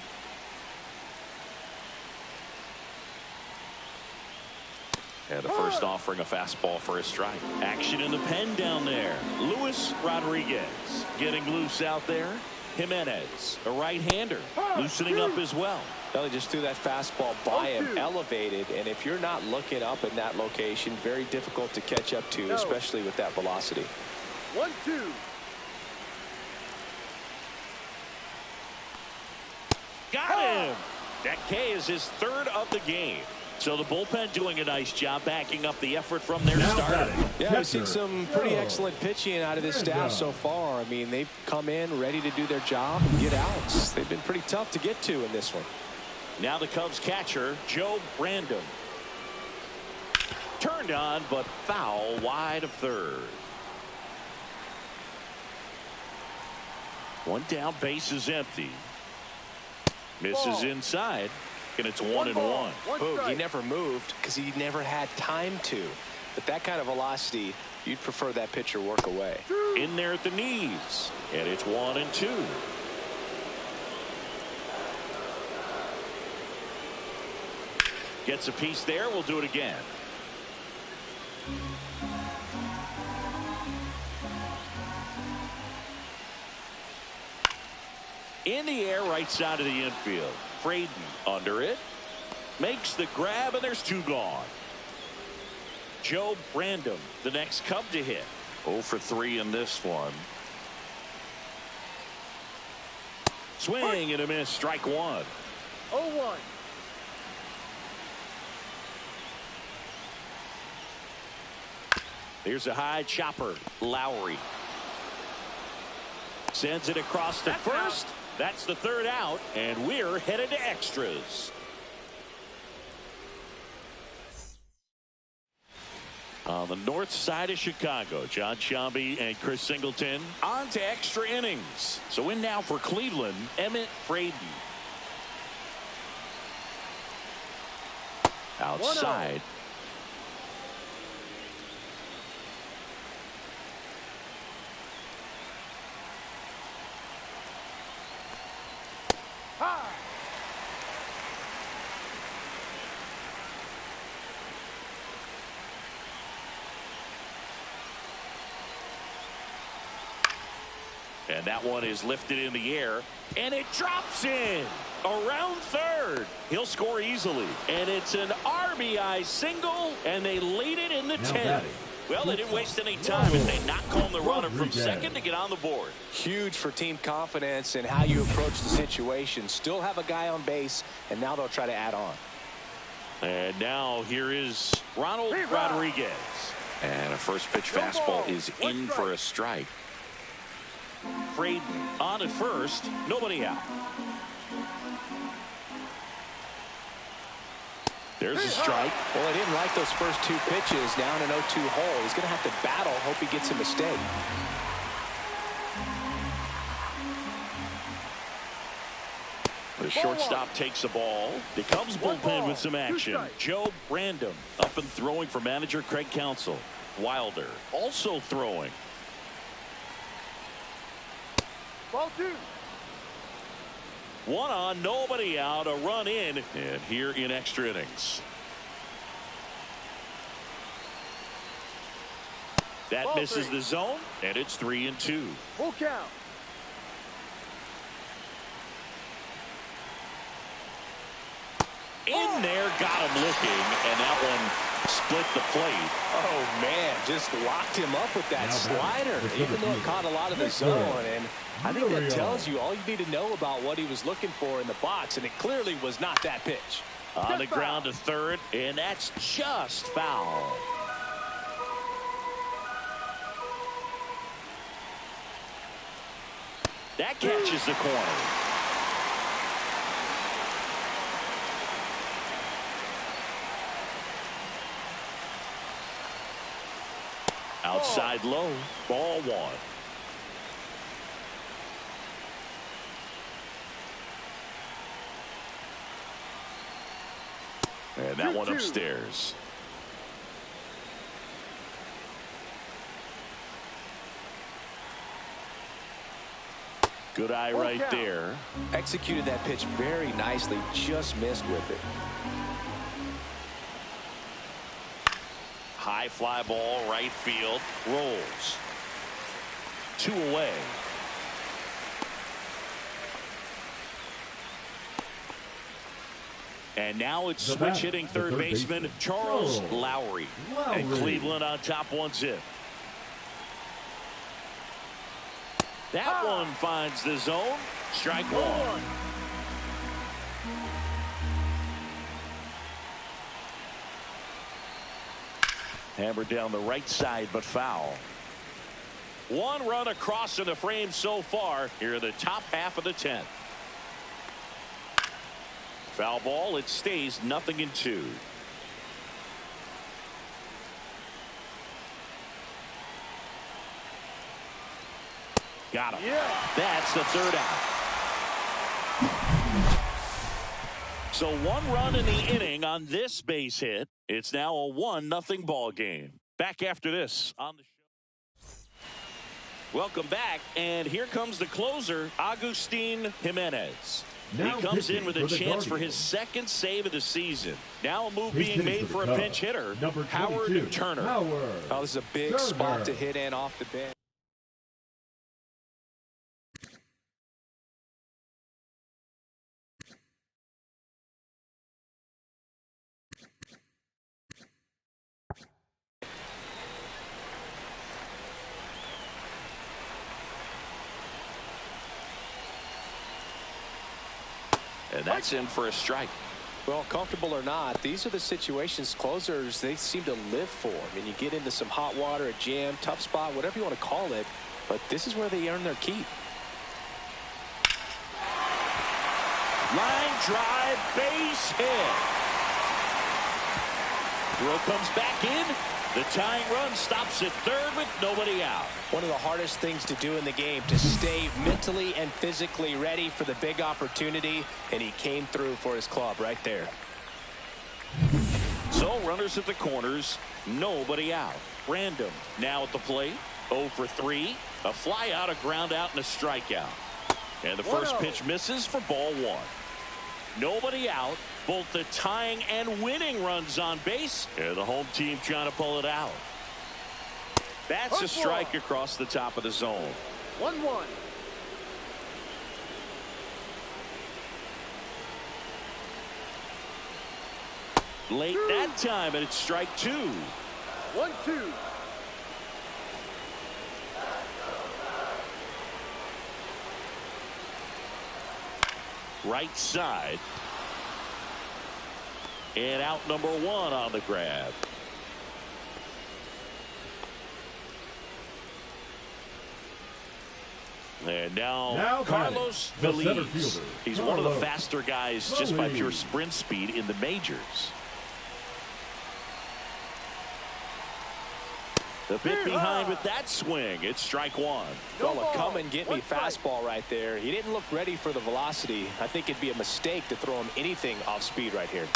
A: And the first offering a fastball for a strike. Action in the pen down there. Luis Rodriguez getting loose out there. Jimenez, a right-hander, loosening up as well.
B: Well, he just threw that fastball by him, elevated, and if you're not looking up in that location, very difficult to catch up to, especially with that velocity.
C: 1-2.
A: Got him. That K is his third of the game. So the bullpen doing a nice job backing up the effort from their starter.
B: Yeah, we've seen some pretty excellent pitching out of this staff so far. I mean, they've come in ready to do their job and get outs. They've been pretty tough to get to in this one.
A: Now the Cubs catcher, Joe Brandon. Turned on, but foul wide of third. One down, base is empty. Misses inside. And it's 1-1.
B: Boog, he never moved because he never had time to. But that kind of velocity, you'd prefer that pitcher work away.
A: In there at the knees. And it's 1-2. Gets a piece there. We'll do it again. In the air, right side of the infield. Fraden under it. Makes the grab, and there's 2 gone. Joe Brandon, the next Cub to hit. 0 for 3 in this one. Swing and a miss. Strike 1.
C: 0-1.
A: Here's a high chopper. Lowry. Sends it across to first. That's the third out, and we're headed to extras. On the north side of Chicago, John Sciambi and Chris Singleton on to extra innings. So in now for Cleveland, Emmett Fraden. Outside. And that one is lifted in the air, and it drops in around third. He'll score easily, and it's an RBI single, and they lead it in the 10th. Well, they didn't waste any time as they knock home the runner from second to get on the board.
B: Huge for team confidence and how you approach the situation. Still have a guy on base, and now they'll try to add on.
A: And now here is Ronald Rodriguez.
F: And a first pitch fastball is in for a strike.
A: Fraden on at first, nobody out. There's a strike.
B: Well, I didn't like those first 2 pitches down an 0-2 hole. He's going to have to battle, hope he gets a mistake.
A: The shortstop takes the ball. The Cubs bullpen with some action. Joe Brandon up and throwing for manager Craig Counsell. Wilder also throwing.
C: Ball 2.
A: 1 on, nobody out, a run in, and here in extra innings. That
C: Ball
A: misses
C: three.
A: the zone, and it's 3-2.
C: Full count.
A: In there, got him looking, and that one split the plate.
D: Oh, man, just locked him up with that slider, even though it caught a lot of the zone. And I think that tells you all you need to know about what he was looking for in the box, and it clearly was not that pitch.
A: On the ground to third, and that's just foul. That catches the corner. Outside low, ball one. And that one upstairs. Good eye right there.
B: Executed that pitch very nicely, just missed with it.
A: High fly ball, right field, rolls. 2 away. And now it's switch hitting third baseman Charles Lowry. And Cleveland on top 1-0. That one finds the zone. Strike one. Hammered down the right side, but foul. 1 run across in the frame so far here in the top half of the 10th. Foul ball. It stays 0-2. Got him.
C: Yeah.
A: That's the third out. So 1 run in the inning on this base hit. It's now a 1-0 ball game. Back after this on the show. Welcome back, and here comes the closer, Agustin Jimenez.
G: Now
A: he comes in
G: pitching
A: with a
G: for the
A: chance for
G: Guardians.
A: his second save of the season. Now a move
G: He's
A: being
G: hitting
A: made for
G: for
A: a
G: the
A: pinch
G: Cubs.
A: hitter,
G: Number
A: Howard
G: 22,
A: Turner.
G: Howard
B: Oh, this is a big
G: Turner.
B: spot to hit in off the bench.
A: And that's in for a strike.
B: Well, comfortable or not, these are the situations closers they seem to live for. I mean, you get into some hot water, a jam, tough spot, whatever you want to call it, but this is where they earn their keep.
A: Line drive, base hit. Throw comes back in. The tying run stops at third with nobody out.
B: One of the hardest things to do in the game, to stay mentally and physically ready for the big opportunity, and he came through for his club right there.
A: So runners at the corners, nobody out. Random now at the plate, 0 for 3. A fly out, a ground out, and a strikeout. And the first pitch misses for ball one. Nobody out. Both the tying and winning runs on base. And the home team trying to pull it out. That's a strike across the top of the zone.
C: 1-1.
A: Late that time, and it's strike 2.
C: 1-2.
A: Right side. And out number 1 on the grab. And now Carlos
G: batting, the center
A: Feliz.
G: fielder,
A: He's one of the
G: Carlos
A: faster guys just by pure
G: Feliz.
A: sprint speed in the majors. The bit behind with that swing. It's strike 1.
B: Well, a come and get me fastball right there. He didn't look ready for the velocity. I think it'd be a mistake to throw him anything off speed right here.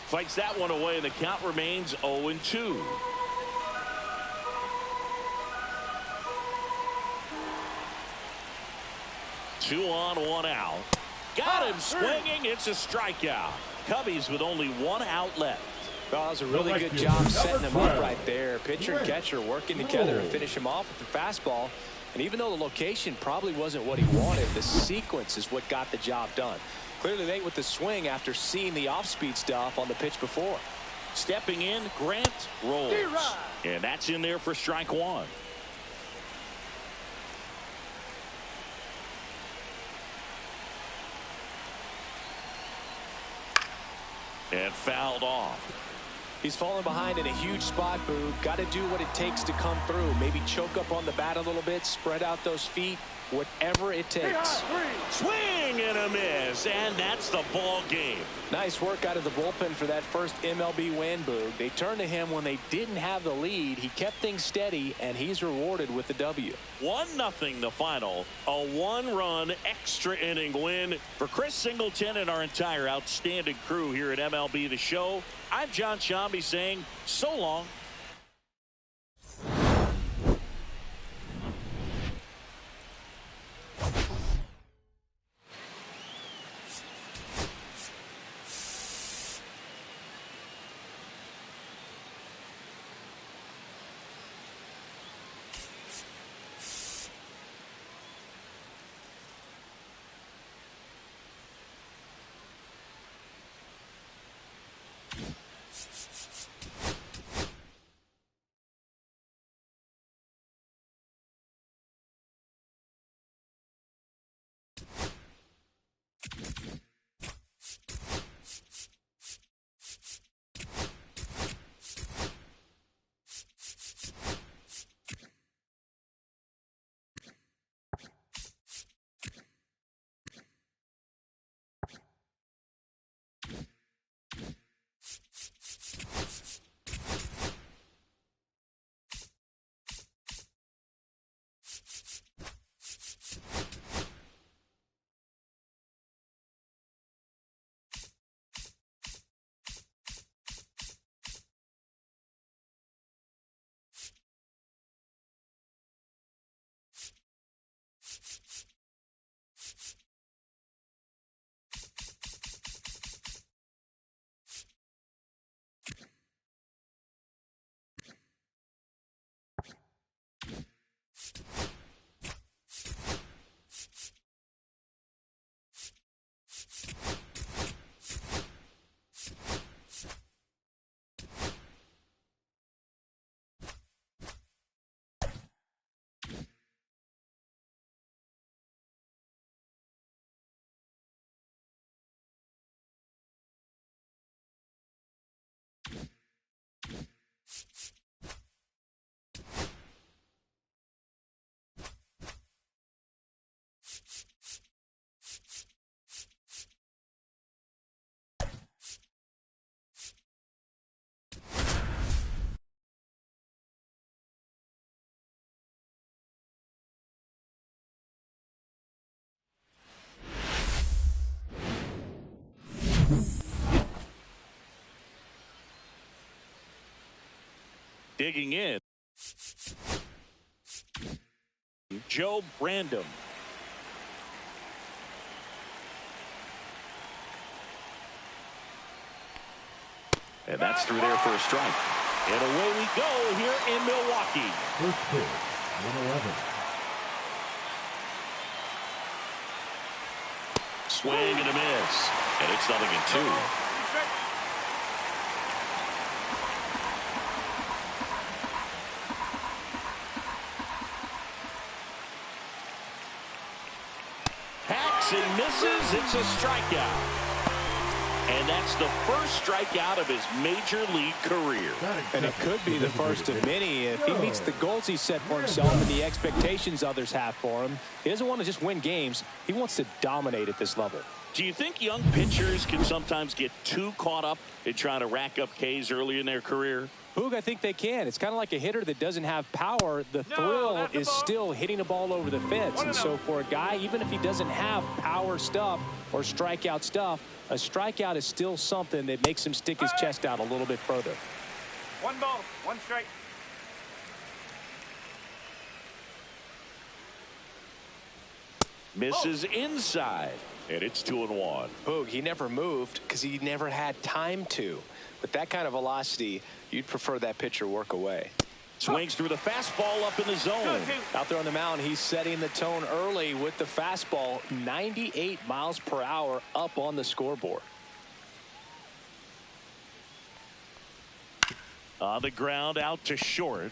A: Fights that one away, and the count remains 0-2. 2 on, 1 out. Got him swinging. It's a strikeout. Cubbies with only 1 out left.
B: Well, that was a really good job setting him up right there. Pitcher and catcher working together to finish him off with the fastball. And even though the location probably wasn't what he wanted, the sequence is what got the job done. Clearly late with the swing after seeing the off-speed stuff on the pitch before.
A: Stepping in, Grant rolls. And that's in there for strike 1. And fouled off.
B: He's falling behind in a huge spot, Boog. Got to do what it takes to come through. Maybe choke up on the bat a little bit, spread out those feet, whatever it takes.
A: Swing and a miss, and that's the ball game.
B: Nice work out of the bullpen for that first MLB win, Boog. They turned to him when they didn't have the lead. He kept things steady, and he's rewarded with the W.
A: 1-0 the final. A 1-run extra inning win for Chris Singleton and our entire outstanding crew here at MLB The Show. I'm John Shambi saying so long. Digging in, Joe Brandom. And that's through there for a strike. And away we go here in Milwaukee.
G: First pitch, 111.
A: Swing and a miss. And it's 0-2. And misses. It's a strikeout. And that's the first strikeout of his major league career.
B: And it could be the first of many if he meets the goals he set for himself and the expectations others have for him. He doesn't want to just win games. He wants to dominate at this level.
A: Do you think young pitchers can sometimes get too caught up in trying to rack up Ks early in their career?
B: Boog, I think they can. It's kind of like a hitter that doesn't have power. The thrill is still hitting a ball over the fence. And so for a guy, even if he doesn't have power stuff or strikeout stuff, a strikeout is still something that makes him stick his chest out a little bit further.
C: 1 ball, 1 strike.
A: Misses inside. And it's 2-1.
B: Boog, he never moved because he never had time to. With that kind of velocity, you'd prefer that pitcher work away.
A: Swings through the fastball up in the zone.
B: Out there on the mound, he's setting the tone early with the fastball. 98 miles per hour up on the scoreboard.
A: On the ground, out to short.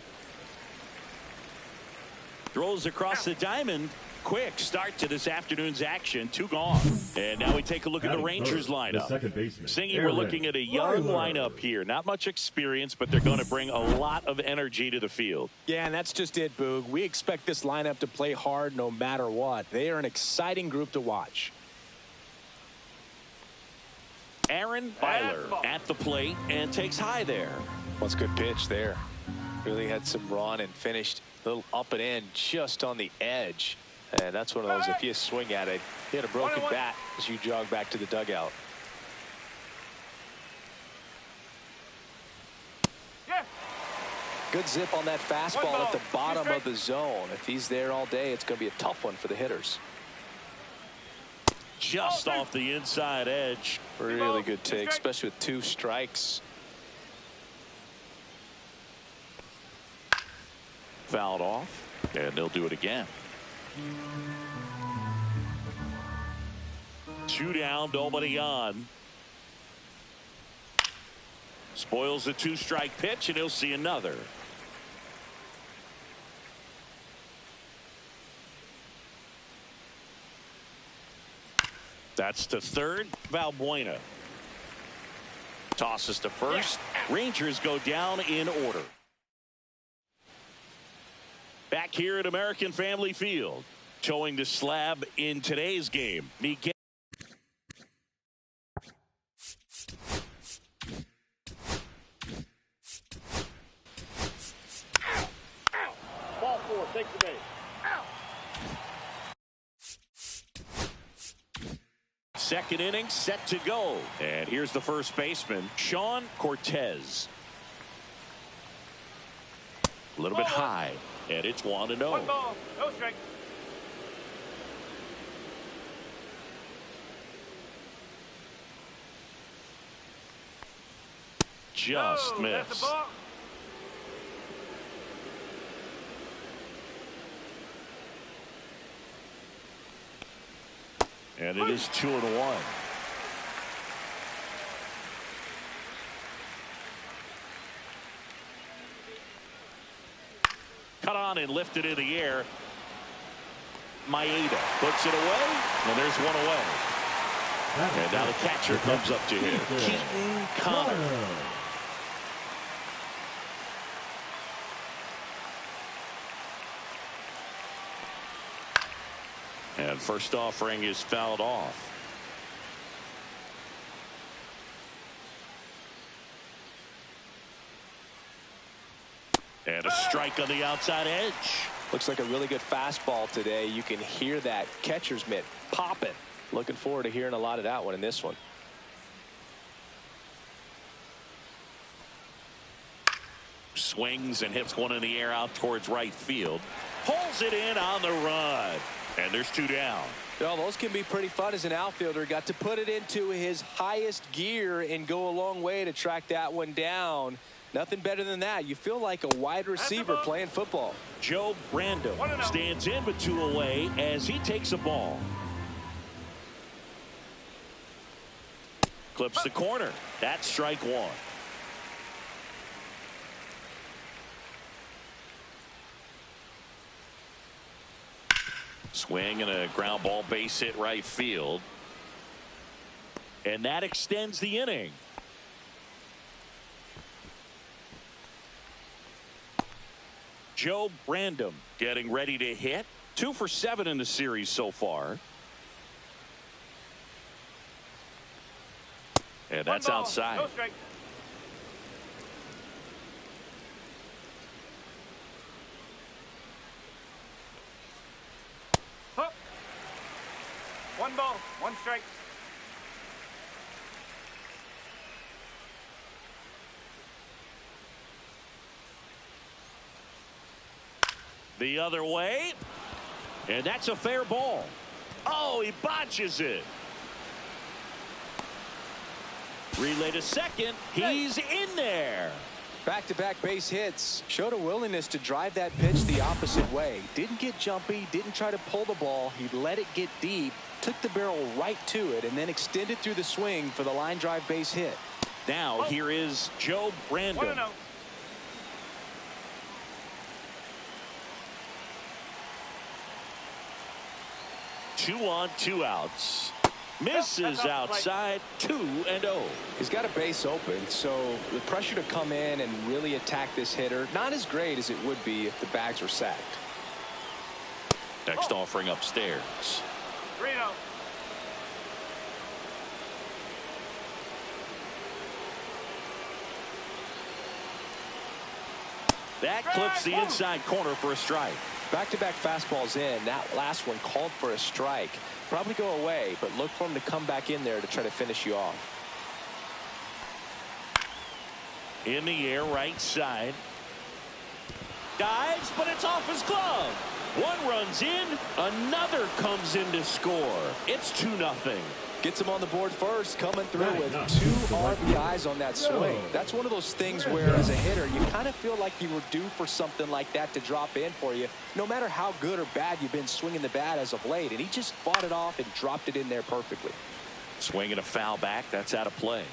A: Throws across the diamond. Quick start to this afternoon's action. 2 gone. And now we take a look at the Rangers lineup. Singing, we're looking at a young lineup here. Not much experience, but they're going to bring a lot of energy to the field.
D: Yeah, and that's just it, Boog. We expect this lineup to play hard no matter what. They are an exciting group to watch.
A: Aaron Byler at the plate and takes high there.
B: What's good pitch there. Really had some run and finished a little up and in just on the edge. And that's one of those, if you swing at it, hit a broken bat as you jog back to the dugout. Good zip on that fastball at the bottom of the zone. If he's there all day, it's going to be a tough one for the hitters.
A: Just off the inside edge.
B: Really good take, especially with 2 strikes.
A: Fouled off, and they'll do it again. 2 down, nobody on. Spoils the 2-strike pitch, and he'll see another. That's to third. Valbuena tosses to first. Rangers go down in order. Back here at American Family Field, showing the slab in today's game. Miguel.
C: Ball 4, take the base.
A: Second inning set to go. And here's the first baseman, Sean Cortez. A little bit high. And it's 1-0.
C: 1 ball, no strike.
A: Just missed. And it is 2-1. Cut on and lifted in the air. Maeda puts it away, and there's 1 away. And now the catcher comes up to him. Keaton Connor. And first offering is fouled off. And a strike on the outside edge.
B: Looks like a really good fastball today. You can hear that catcher's mitt popping. Looking forward to hearing a lot of that one in this one.
A: Swings and hits one in the air out towards right field. Pulls it in on the run. And there's 2 down.
B: Well, those can be pretty fun as an outfielder. Got to put it into his highest gear and go a long way to track that one down. Nothing better than that. You feel like a wide receiver playing football.
A: Joe Brando stands in with 2 away as he takes a ball. Clips the corner. That's strike 1. Swing and a ground ball base hit right field. And that extends the inning. Joe Brandom getting ready to hit. 2 for 7 in the series so far. And that's outside.
C: No strike. Hook. 1 ball, 1 strike.
A: The other way. And that's a fair ball. Oh, he botches it. Relay to second. He's in there.
B: Back-to-back base hits. Showed a willingness to drive that pitch the opposite way. Didn't get jumpy, didn't try to pull the ball. He let it get deep, took the barrel right to it, and then extended through the swing for the line drive base hit.
A: Now here is Joe Brandon.
C: 1-0.
A: 2 on, 2 outs. Misses outside. 2-0.
B: He's got a base open, so the pressure to come in and really attack this hitter, not as great as it would be if the bags were sacked.
A: Next offering upstairs.
C: 3-0.
A: That clips the inside corner for a strike.
B: Back-to-back fastballs in. That last one called for a strike. Probably go away, but look for him to come back in there to try to finish you off.
A: In the air, right side. Dives, but it's off his glove. One runs in, another comes in to score. It's 2-0.
B: Gets him on the board first, coming through with 2 RBIs on that swing. That's one of those things where, as a hitter, you kind of feel like you were due for something like that to drop in for you, no matter how good or bad you've been swinging the bat as of late. And he just fought it off and dropped it in there perfectly.
A: Swinging a foul back. That's out of play.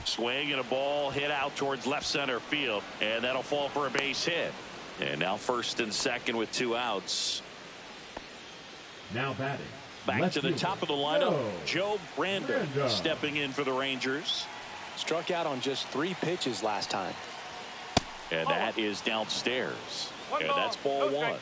A: Swing and a ball hit out towards left center field, and that'll fall for a base hit. And now first and second with 2 outs.
G: Now batting.
A: Back to the top of the lineup, Joe Brandon stepping in for the Rangers.
B: Struck out on just 3 pitches last time.
A: And that is downstairs. And that's ball 1.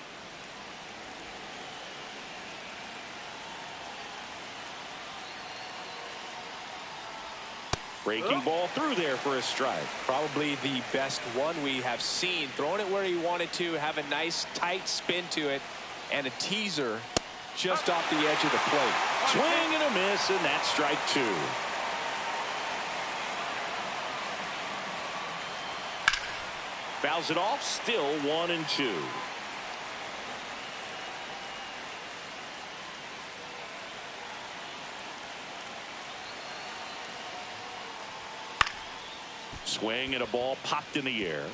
A: Breaking ball through there for a strike.
D: Probably the best one we have seen. Throwing it where he wanted to, have a nice tight spin to it, and a teaser just off the edge of the plate.
A: Swing and a miss, and that's strike 2. Fouls it off, still 1-2. Swing and a ball popped in the air.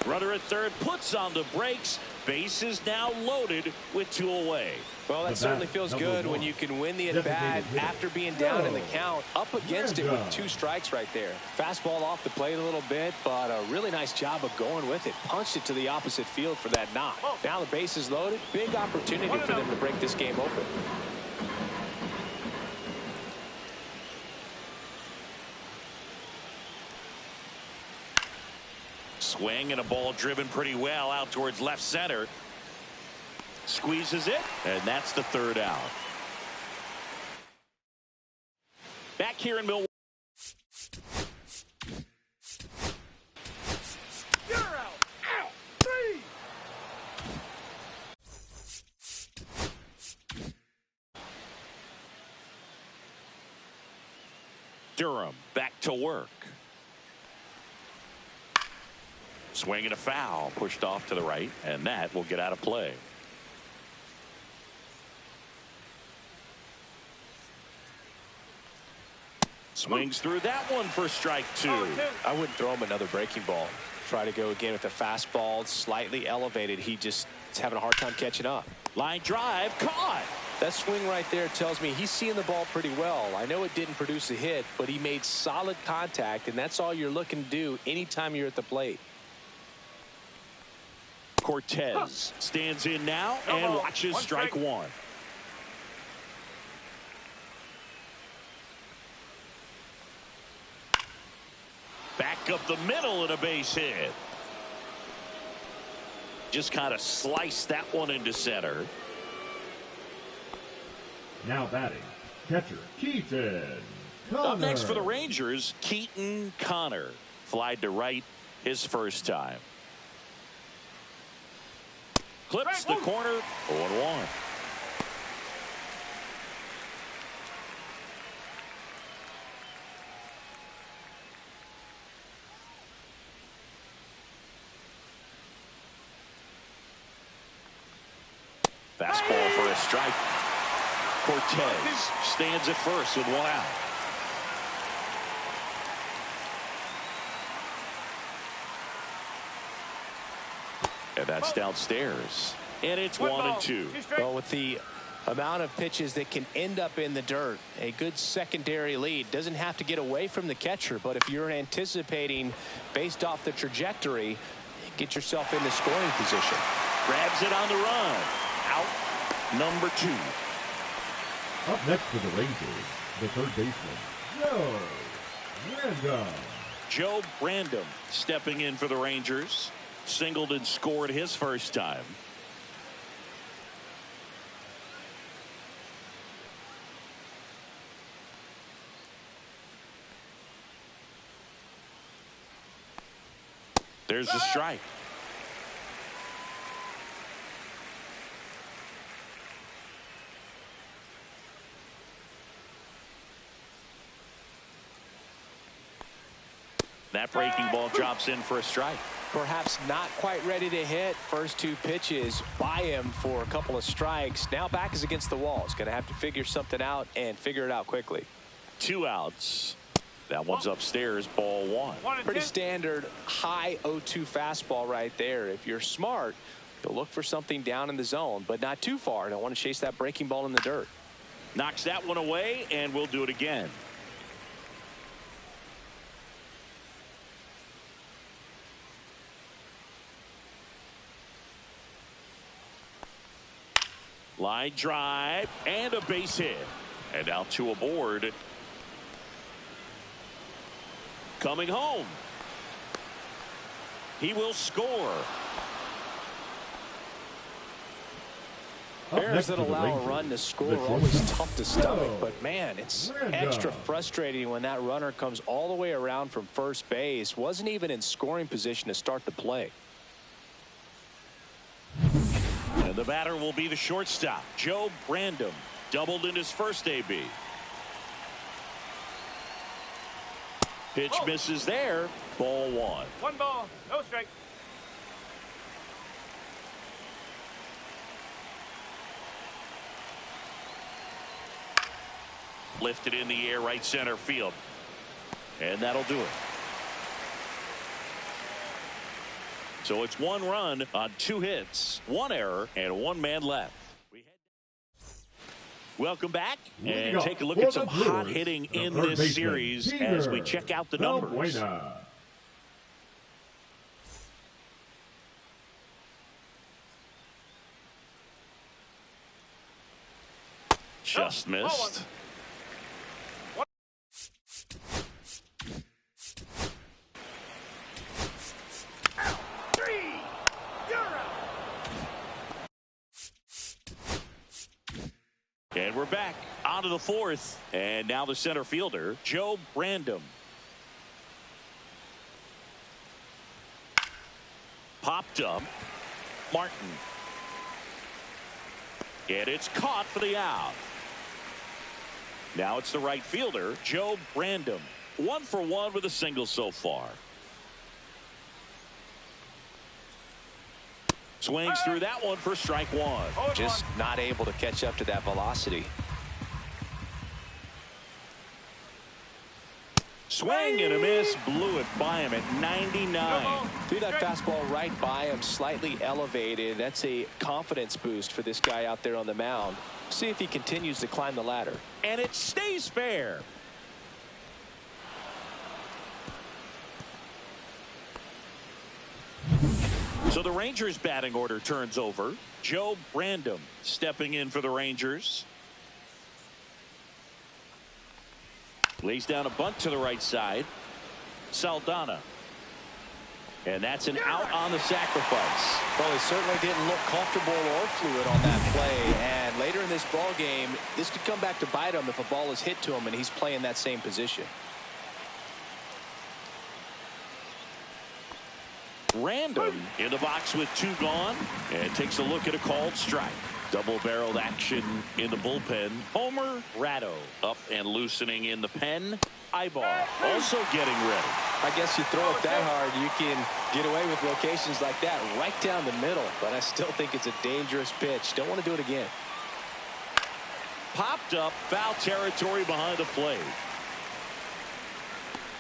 A: Runner at third puts on the brakes. Base is now loaded with 2 away.
B: Well, that certainly feels good when you can win the at-bat after being down in the count. Up against it with 2 strikes right there. Fastball off the plate a little bit, but a really nice job of going with it. Punched it to the opposite field for that knock. Now the base is loaded. Big opportunity for them to break this game open.
A: Swing and a ball driven pretty well out towards left center. Squeezes it, and that's the 3rd out. Back here in Milwaukee.
C: You're out. Out. 3.
A: Durham back to work. Swing and a foul, pushed off to the right, and that will get out of play. Swings through that one for strike 2.
D: I wouldn't throw him another breaking ball. Try to go again with the fastball, slightly elevated. He just is having a hard time catching up.
A: Line drive, caught.
B: That swing right there tells me he's seeing the ball pretty well. I know it didn't produce a hit, but he made solid contact, and that's all you're looking to do anytime you're at the plate.
A: Cortez stands in now and watches strike 1. Back up the middle and a base hit. Just kind of sliced that one into center.
G: Now batting, catcher Keaton Connor.
A: Up next for the Rangers, Keaton Connor. Flied to right his first time. Clips the corner, 0-1. strike. Cortez stands at first with 1 out. And that's downstairs. And it's 1-2.
D: Well, with the amount of pitches that can end up in the dirt, a good secondary lead doesn't have to get away from the catcher. But if you're anticipating based off the trajectory, get yourself into scoring position.
A: Grabs it on the run. Out number 2.
G: Up next for the Rangers, the third baseman, Joe Random.
A: Joe Random stepping in for the Rangers. Singled and scored his first time. There's the strike. That breaking ball drops in for a strike.
D: Perhaps not quite ready to hit. First 2 pitches by him for a couple of strikes. Now back is against the wall. He's going to have to figure something out and figure it out quickly.
A: 2 outs. That one's upstairs, ball 1.
D: Pretty standard high 0-2 fastball right there. If you're smart, you'll look for something down in the zone, but not too far. Don't want to chase that breaking ball in the dirt.
A: Knocks that one away, and we'll do it again. Line drive and a base hit. And now 2 aboard. Coming home. He will score.
D: Errors that allow a run to score are always tough to stomach, but man, it's extra frustrating when that runner comes all the way around from first base. Wasn't even in scoring position to start the play.
A: And the batter will be the shortstop, Joe Random. Doubled in his first AB. Pitch misses there. Ball 1.
C: 1 ball, no strike.
A: Lifted in the air, right center field. And that'll do it. So it's 1 run on 2 hits, 1 error, and 1 man left. Welcome back and take a look at some hot hitting in this series as we check out the numbers. Just missed. And we're back onto the 4th. And now the center fielder, Joe Random. Popped up. Martin. And it's caught for the out. Now it's the right fielder, Joe Random. 1 for 1 with a single so far. Swings through that one for strike 1.
D: Just not able to catch up to that velocity.
A: Swing and a miss. Blew it by him at 99.
D: Threw that fastball right by him, slightly elevated. That's a confidence boost for this guy out there on the mound. See if he continues to climb the ladder.
A: And it stays fair. So the Rangers batting order turns over. Joe Random stepping in for the Rangers. Lays down a bunt to the right side. Saldana. And that's an out on the sacrifice.
D: Well, he certainly didn't look comfortable or fluid on that play. And later in this ball game, this could come back to bite him if a ball is hit to him and he's playing that same position.
A: Random in the box with 2 gone and takes a look at a called strike. Double-barreled action in the bullpen. Homer Ratto up and loosening in the pen. Ibar also getting ready.
D: I guess you throw it that hard, you can get away with locations like that right down the middle. But I still think it's a dangerous pitch. Don't want to do it again.
A: Popped up, foul territory behind the plate.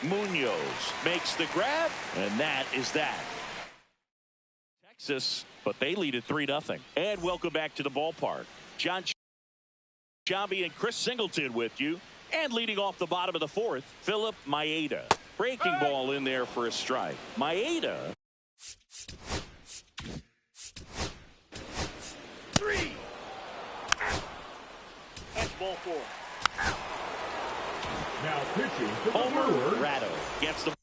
A: Munoz makes the grab, and that is that. Texas, but they lead at 3-0. And welcome back to the ballpark. John Shabby and Chris Singleton with you. And leading off the bottom of the fourth, Philip Maeda. Breaking ball in there for a strike. Maeda.
C: 3. That's ball 4.
G: Now pitching to the
A: Homer
G: Brewers.
A: Ratto gets the.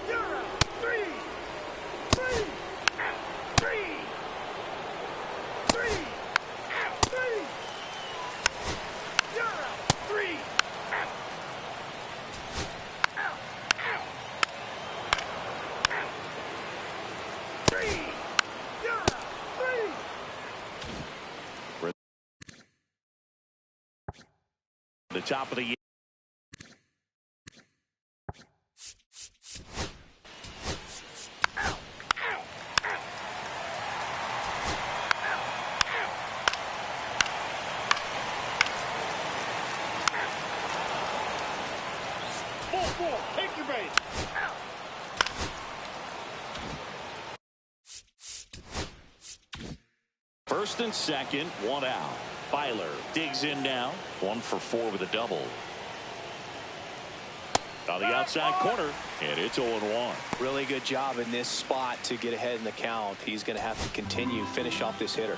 C: You're out. 3. 3. 3. 3. Out. 3. You're out. 3. Out. Out. Out. Out. 3. You're out. 3.
A: The top of the year.
C: Ball 4. Take your base. Out.
A: First and second, 1 out. Byler digs in now. 1 for 4 with a double. On the outside corner, and it's 0-1.
B: Really good job in this spot to get ahead in the count. He's going to have to continue, finish off this hitter.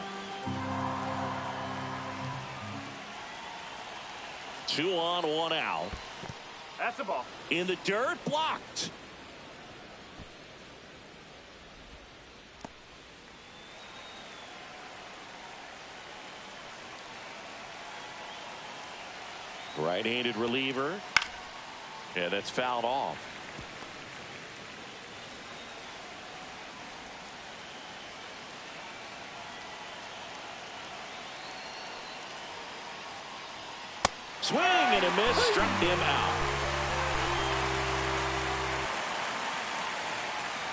A: 2 on, 1 out.
C: That's the ball.
A: In the dirt, blocked. Right-handed reliever. Yeah, that's fouled off. Swing and a miss, struck him out.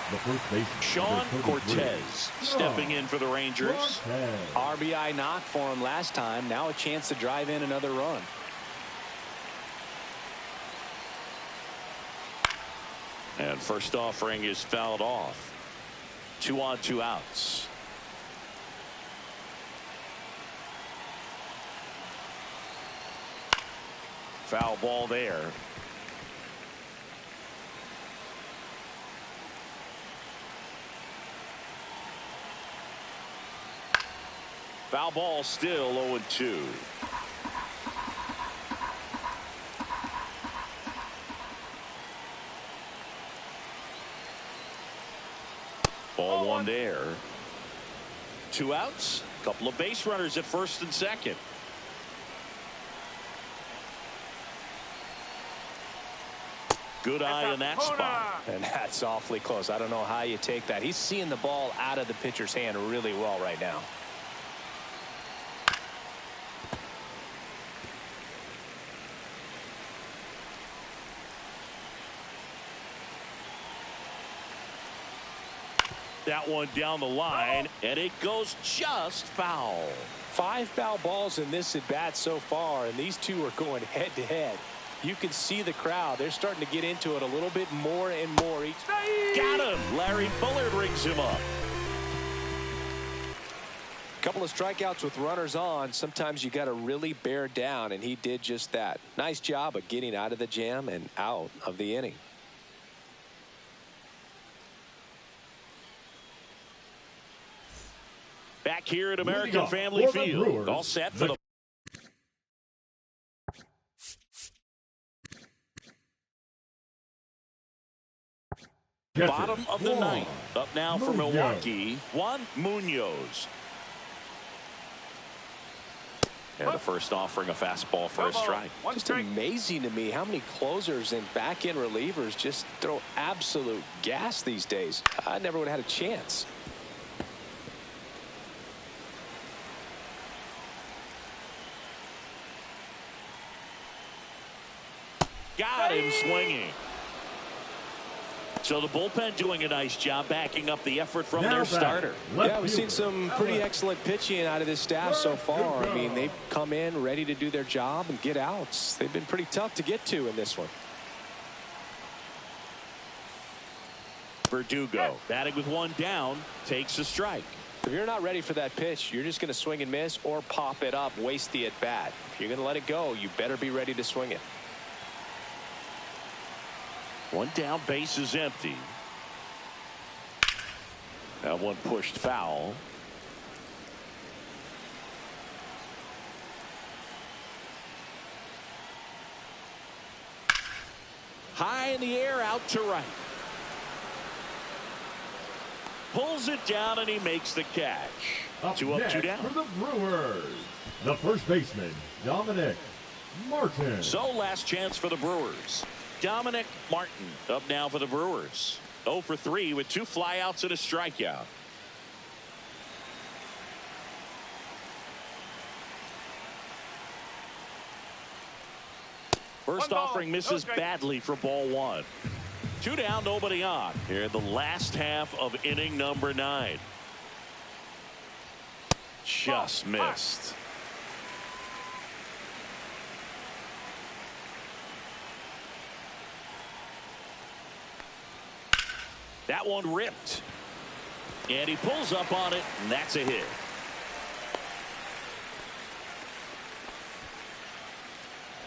G: The first baseman,
A: Sean
G: number 33,
A: Cortez stepping in for the Rangers.
G: Cortez.
B: RBI knock for him last time. Now a chance to drive in another run.
A: And first offering is fouled off. 2 on, 2 outs. Foul ball there. Foul ball still 0-2. Ball 1 there. 2 outs. Couple of base runners at first and second. Good eye in that spot.
B: And that's awfully close. I don't know how you take that. He's seeing the ball out of the pitcher's hand really well right now.
A: That one down the line, and it goes just foul.
B: 5 foul balls in this at bat so far, and these two are going head to head. You can see the crowd. They're starting to get into it a little bit more and more each.
A: Got him. Larry Bullard rings him up.
B: Couple of strikeouts with runners on. Sometimes you got to really bear down, and he did just that. Nice job of getting out of the jam and out of the inning.
A: Back here at American Family Field. All set for the bottom of the ninth. Up now for Milwaukee, Juan Munoz. And the first offering a fastball for a strike.
B: Just amazing to me how many closers and back-end relievers just throw absolute gas these days. I never would have had a chance.
A: Got him swinging. So the bullpen doing a nice job backing up the effort from their
G: Now back.
A: starter.
B: Yeah, we've seen some pretty excellent pitching out of this staff so far. I mean, they've come in ready to do their job and get outs. They've been pretty tough to get to in this one.
A: Verdugo batting with one down takes a strike.
B: If you're not ready for that pitch, you're just going to swing and miss or pop it up, waste the at bat. If you're going to let it go, you better be ready to swing it.
A: One down, base is empty. That one pushed foul. High in the air, out to right. Pulls it down and he makes the catch. Two up, two down.
G: For the Brewers, the first baseman, Dominic Martin.
A: So last chance for the Brewers. Dominic Martin up now for the Brewers. 0 for 3 with 2 flyouts and a strikeout. First offering misses badly for ball 1. 2 down, nobody on here in the last half of inning number 9. Just missed. That one ripped. And he pulls up on it, and that's a hit.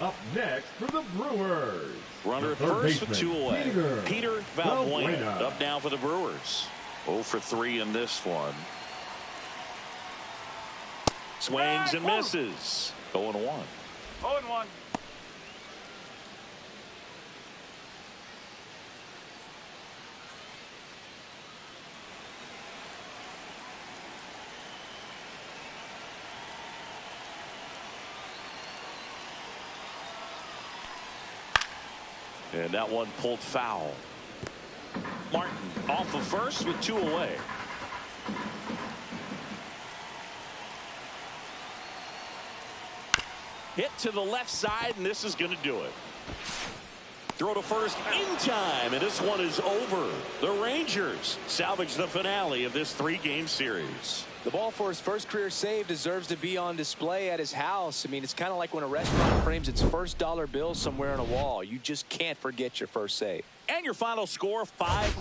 G: Up next for the Brewers.
A: Runner at first with 2 away. Peter Valbuena up now for the Brewers. 0 for 3 in this one. Swings and misses. 0-1.
C: 0-1.
A: And that one pulled foul. Martin off of first with 2 away. Hit to the left side, and this is going to do it. Throw to first in time, and this one is over. The Rangers salvage the finale of this 3-game series.
B: The ball for his first career save deserves to be on display at his house. I mean, it's kind of like when a restaurant frames its first dollar bill somewhere on a wall. You just can't forget your first save.
A: And your final score, 5.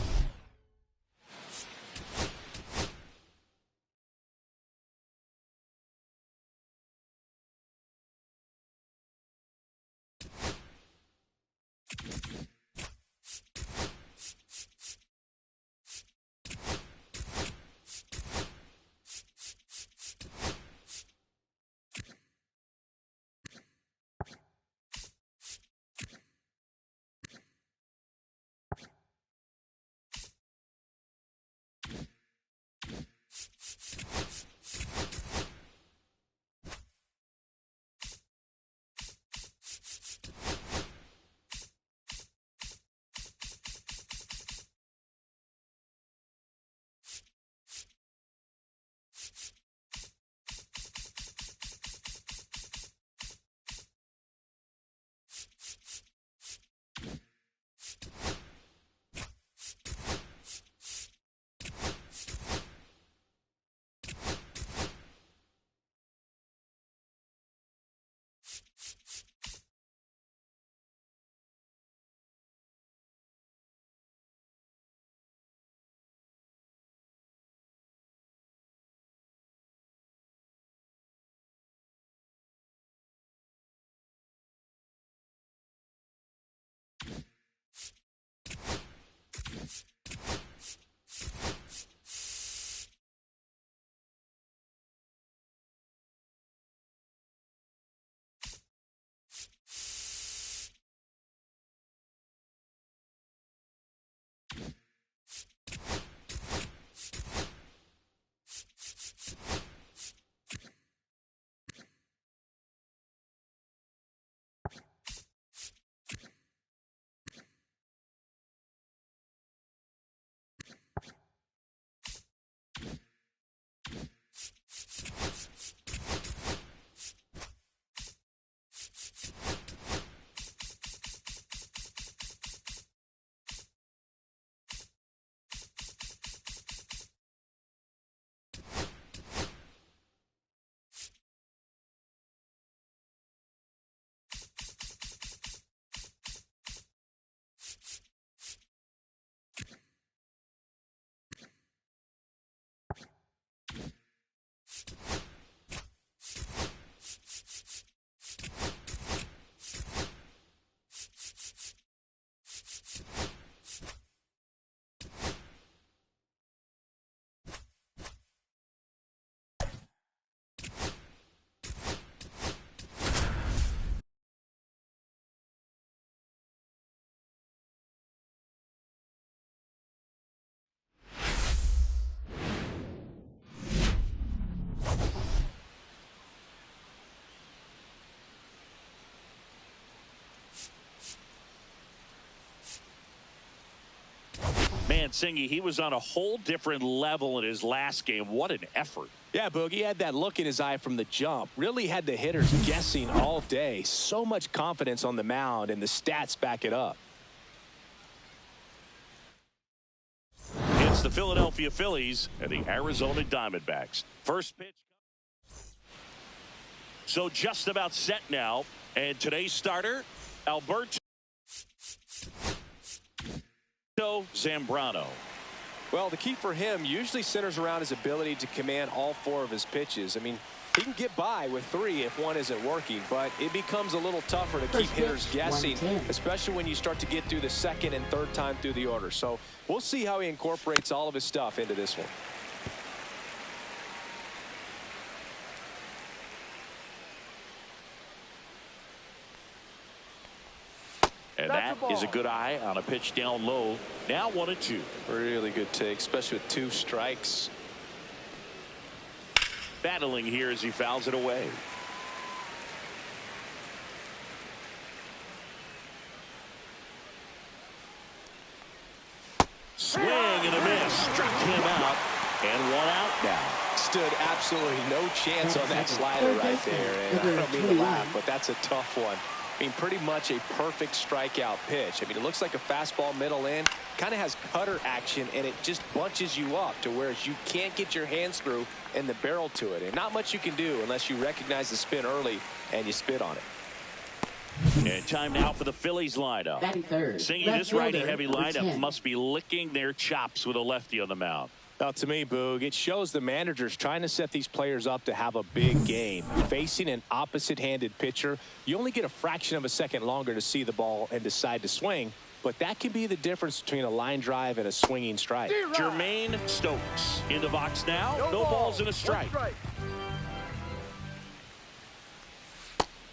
A: saying, Singy, he was on a whole different level in his last game. What an effort.
D: Yeah, Boog, he had that look in his eye from the jump. Really had the hitters guessing all day. So much confidence on the mound, and the stats back it up.
A: It's the Philadelphia Phillies and the Arizona Diamondbacks. First pitch. So just about set now. And today's starter, Alberto Zambrano.
B: Well, the key for him usually centers around his ability to command all 4 of his pitches. I mean, he can get by with 3 if one isn't working, but it becomes a little tougher to keep hitters guessing, especially when you start to get through the second and third time through the order. So we'll see how he incorporates all of his stuff into this one.
A: And that is a good eye on a pitch down low. Now 1-2.
B: Really good take, especially with 2 strikes.
A: Battling here as he fouls it away. Swing and a miss. Struck him out. And 1 out now.
B: Stood absolutely no chance on that slider right there. And I don't mean to laugh, but that's a tough one. I mean, pretty much a perfect strikeout pitch. I mean, it looks like a fastball middle in. Kind of has cutter action, and it just bunches you up to where you can't get your hands through and the barrel to it. And not much you can do unless you recognize the spin early and you spit on it.
A: And time now for the Phillies lineup. Singing this righty-heavy lineup must be licking their chops with a lefty on the mound.
D: Now, to me, Boog, it shows the managers trying to set these players up to have a big game. Facing an opposite-handed pitcher, you only get a fraction of a second longer to see the ball and decide to swing, but that can be the difference between a line drive and a swinging strike.
A: Jermaine Stokes in the box now. No balls and a strike.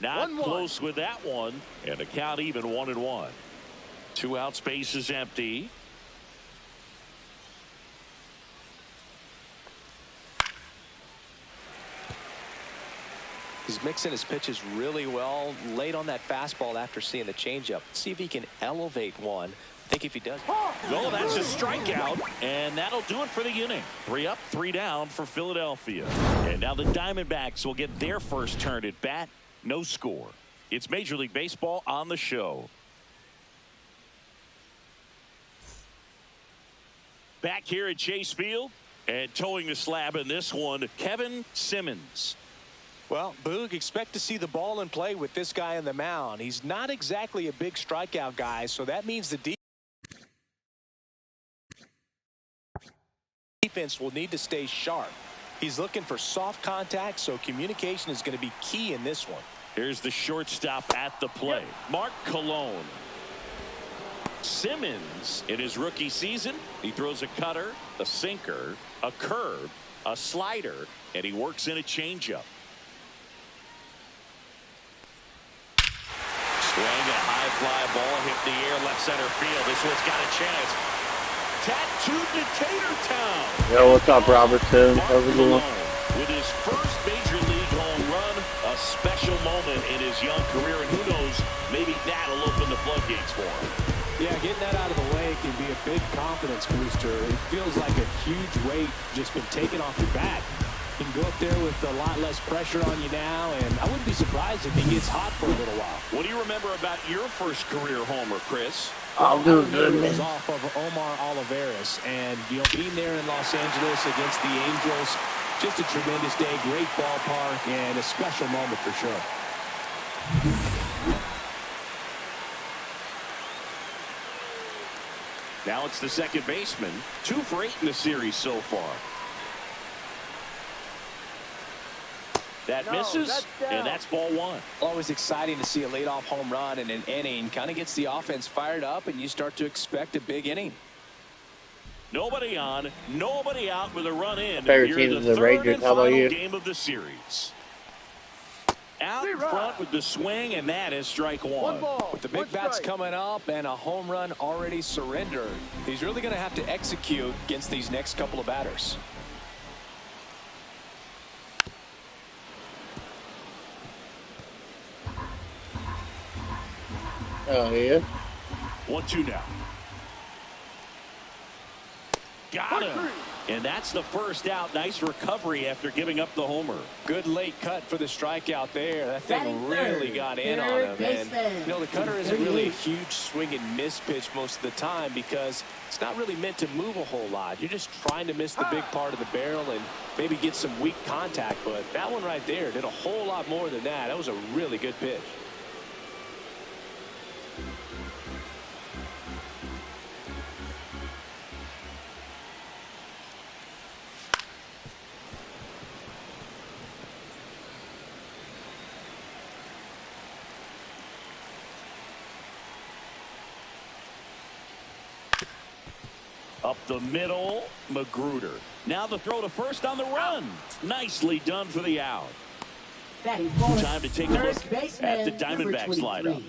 A: Not close with that one, and the count even 1-1. 2 out, space is empty.
B: He's mixing his pitches really well, late on that fastball after seeing the changeup. See if he can elevate one. I think if he does.
A: No, that's a strikeout, and that'll do it for the inning. 3 up, 3 down for Philadelphia. And now the Diamondbacks will get their first turn at bat. No score. It's Major League Baseball on the show. Back here at Chase Field, and towing the slab in this one, Kevin Simmons.
B: Well, Boog, expect to see the ball in play with this guy on the mound. He's not exactly a big strikeout guy, so that means the defense will need to stay sharp. He's looking for soft contact, so communication is going to be key in this one.
A: Here's the shortstop at the plate, Mark Colon. Simmons, in his rookie season, he throws a cutter, a sinker, a curve, a slider, and he works in a changeup. Swing, a high fly ball hit the air, left center field. This one's got a chance. Tattooed to Tater Town.
H: Yo, what's up, Robertson? How's it going?
A: With his first major league home run, a special moment in his young career, and who knows, maybe that'll open the floodgates for him.
D: Yeah, getting that out of the way can be a big confidence booster. It feels like a huge weight just been taken off your back. You can go up there with a lot less pressure on you now, and I wouldn't be surprised if he gets hot for a little while.
A: What do you remember about your first career homer, Chris?
H: I'll do good,
D: It
H: man.
D: was off of Omar Olivares, and being there in Los Angeles against the Angels, just a tremendous day, great ballpark, and a special moment for sure.
A: Now it's the second baseman, 2 for 8 in the series so far. That misses, and that's ball 1.
B: Always exciting to see a leadoff home run in an inning. Kind of gets the offense fired up, and you start to expect a big inning.
A: Nobody on, nobody out with a run in.
H: Favorite
A: Here
H: team
A: the
H: is the
A: third
H: Rangers.
A: and
H: How about
A: final
H: you?
A: game of the series. Out in front with the swing, and that is strike 1.
B: With the big bats coming up and a home run already surrendered, he's really going to have to execute against these next couple of batters.
H: Oh, yeah?
A: 1-2 now. Got him. And that's the first out. Nice recovery after giving up the homer.
D: Good late cut for the strikeout there. That thing really got in on him. And, you know, the cutter isn't really a huge swing and miss pitch most of the time because it's not really meant to move a whole lot. You're just trying to miss the big part of the barrel and maybe get some weak contact. But that one right there did a whole lot more than that. That was a really good pitch.
A: Up the middle, Magruder. Now the throw to first on the run. Nicely done for the out. Time to take a look at the Diamondbacks lineup.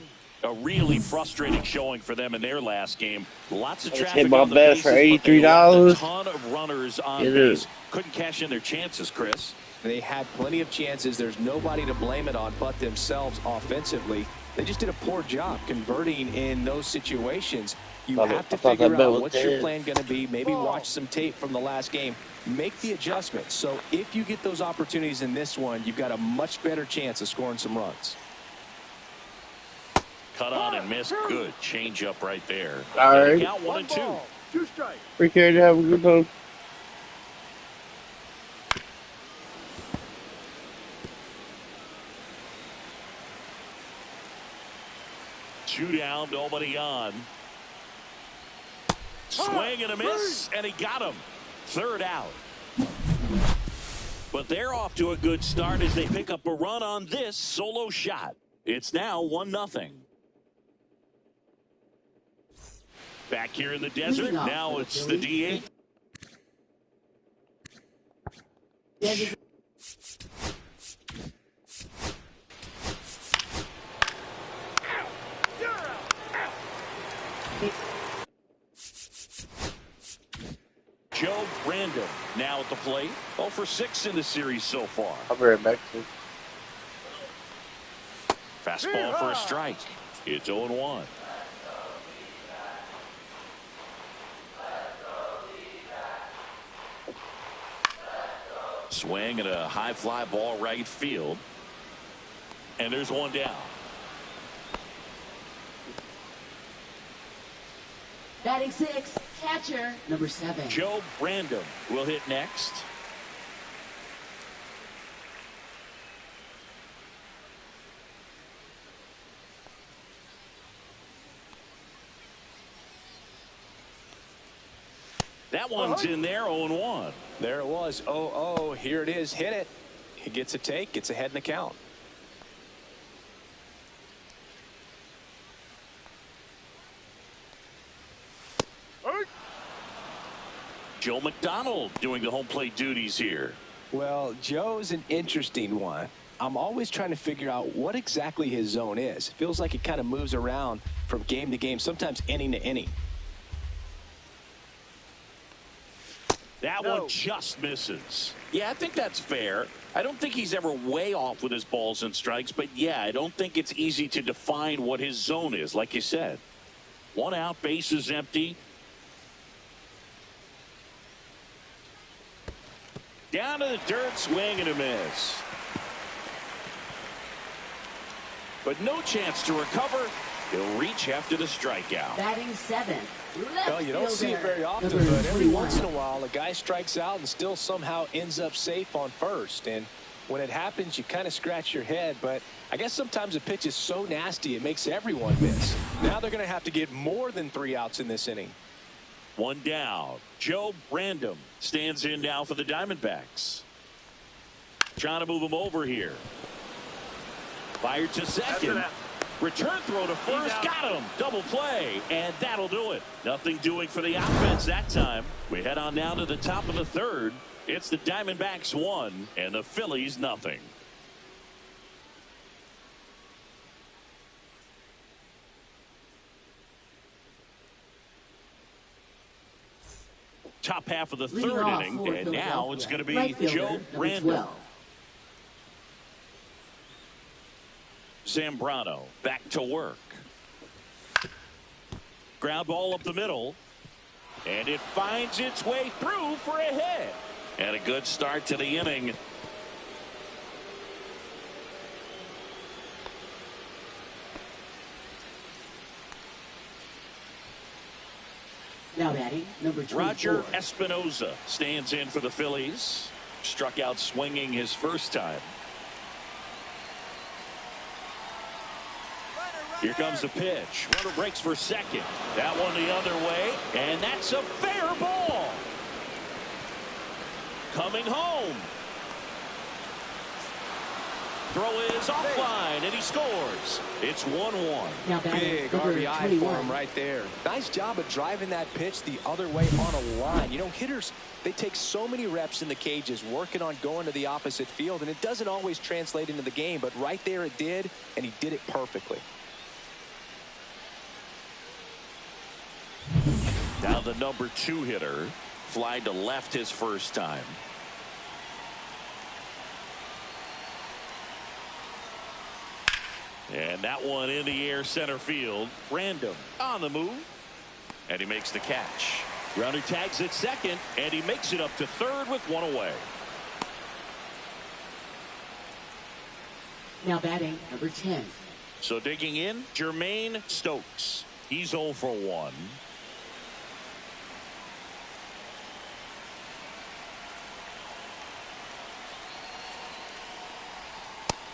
A: A really frustrating showing for them in their last game. Lots of traffic on the bases,
H: for
A: but they left
H: $83.
A: a ton of runners on base. Couldn't cash in their chances, Chris.
B: They had plenty of chances. There's nobody to blame it on but themselves offensively. They just did a poor job converting in those situations. You have to figure out what's your plan going to be. Maybe watch some tape from the last game. Make the adjustments. So if you get those opportunities in this one, you've got a much better chance of scoring some runs.
A: Cut on and miss. Good change up right there.
H: All right.
A: Count 1-2.
C: 2 strikes.
H: We care to have a good one.
A: Two down, nobody on. Swing and a miss, and he got him. Third out. But they're off to a good start as they pick up a run on this solo shot. It's now 1-0. Back here in the desert, now it's the DH. Joe Brandon now at the plate. 0 for 6 in the series so far.
H: I'll be right back.
A: Fastball for a strike. It's 0-1. Swing and a high fly ball right field. And there's one down.
E: Batting 6, catcher, number 7.
A: Joe Brandon will hit next. That one's in there, 0-1.
B: There it was, 0-0. Here it is, hit it. He gets a take, gets ahead in the count.
A: Joe McDonald doing the home plate duties here.
B: Well, Joe's an interesting one. I'm always trying to figure out what exactly his zone is. It feels like it kind of moves around from game to game, sometimes inning to inning.
A: That one just misses. Yeah, I think that's fair. I don't think he's ever way off with his balls and strikes, but yeah, I don't think it's easy to define what his zone is, like you said. 1 out, base is empty. Down to the dirt, swing and a miss. But no chance to recover. He'll reach after the strikeout.
E: Batting 7.
B: Well, you don't see it very often, but every once in a while a guy strikes out and still somehow ends up safe on first. And when it happens, you kind of scratch your head. But I guess sometimes a pitch is so nasty it makes everyone miss. Now they're going to have to get more than 3 outs in this inning.
A: 1 down. Joe Brandon stands in now for the Diamondbacks. Trying to move him over here. Fired to second. Return throw to first. Got him. Double play. And that'll do it. Nothing doing for the offense that time. We head on now to the top of the third. It's the Diamondbacks 1 and the Phillies nothing. Top half of the third inning, and now it's going to be Joe Brandon. Zambrano back to work. Ground ball up the middle. And it finds its way through for a hit. And a good start to the inning.
E: Now batting, number 24.
A: Roger Espinoza stands in for the Phillies. Struck out swinging his first time. Here comes the pitch. Runner breaks for second. That one the other way. And that's a fair ball. Coming home. Throw is offline, and he scores. It's 1-1.
E: Now batting,
B: Big
E: number
B: RBI
E: 21.
B: for him right there. Nice job of driving that pitch the other way on a line. You know, hitters, they take so many reps in the cages working on going to the opposite field, and it doesn't always translate into the game, but right there it did, and he did it perfectly.
A: Now the number 2 hitter. Fly to left his first time. And that one in the air center field. Random on the move. And he makes the catch. Runner tags at second, and he makes it up to third with one away.
E: Now batting, number 10.
A: So digging in, Jermaine Stokes. He's 0 for 1.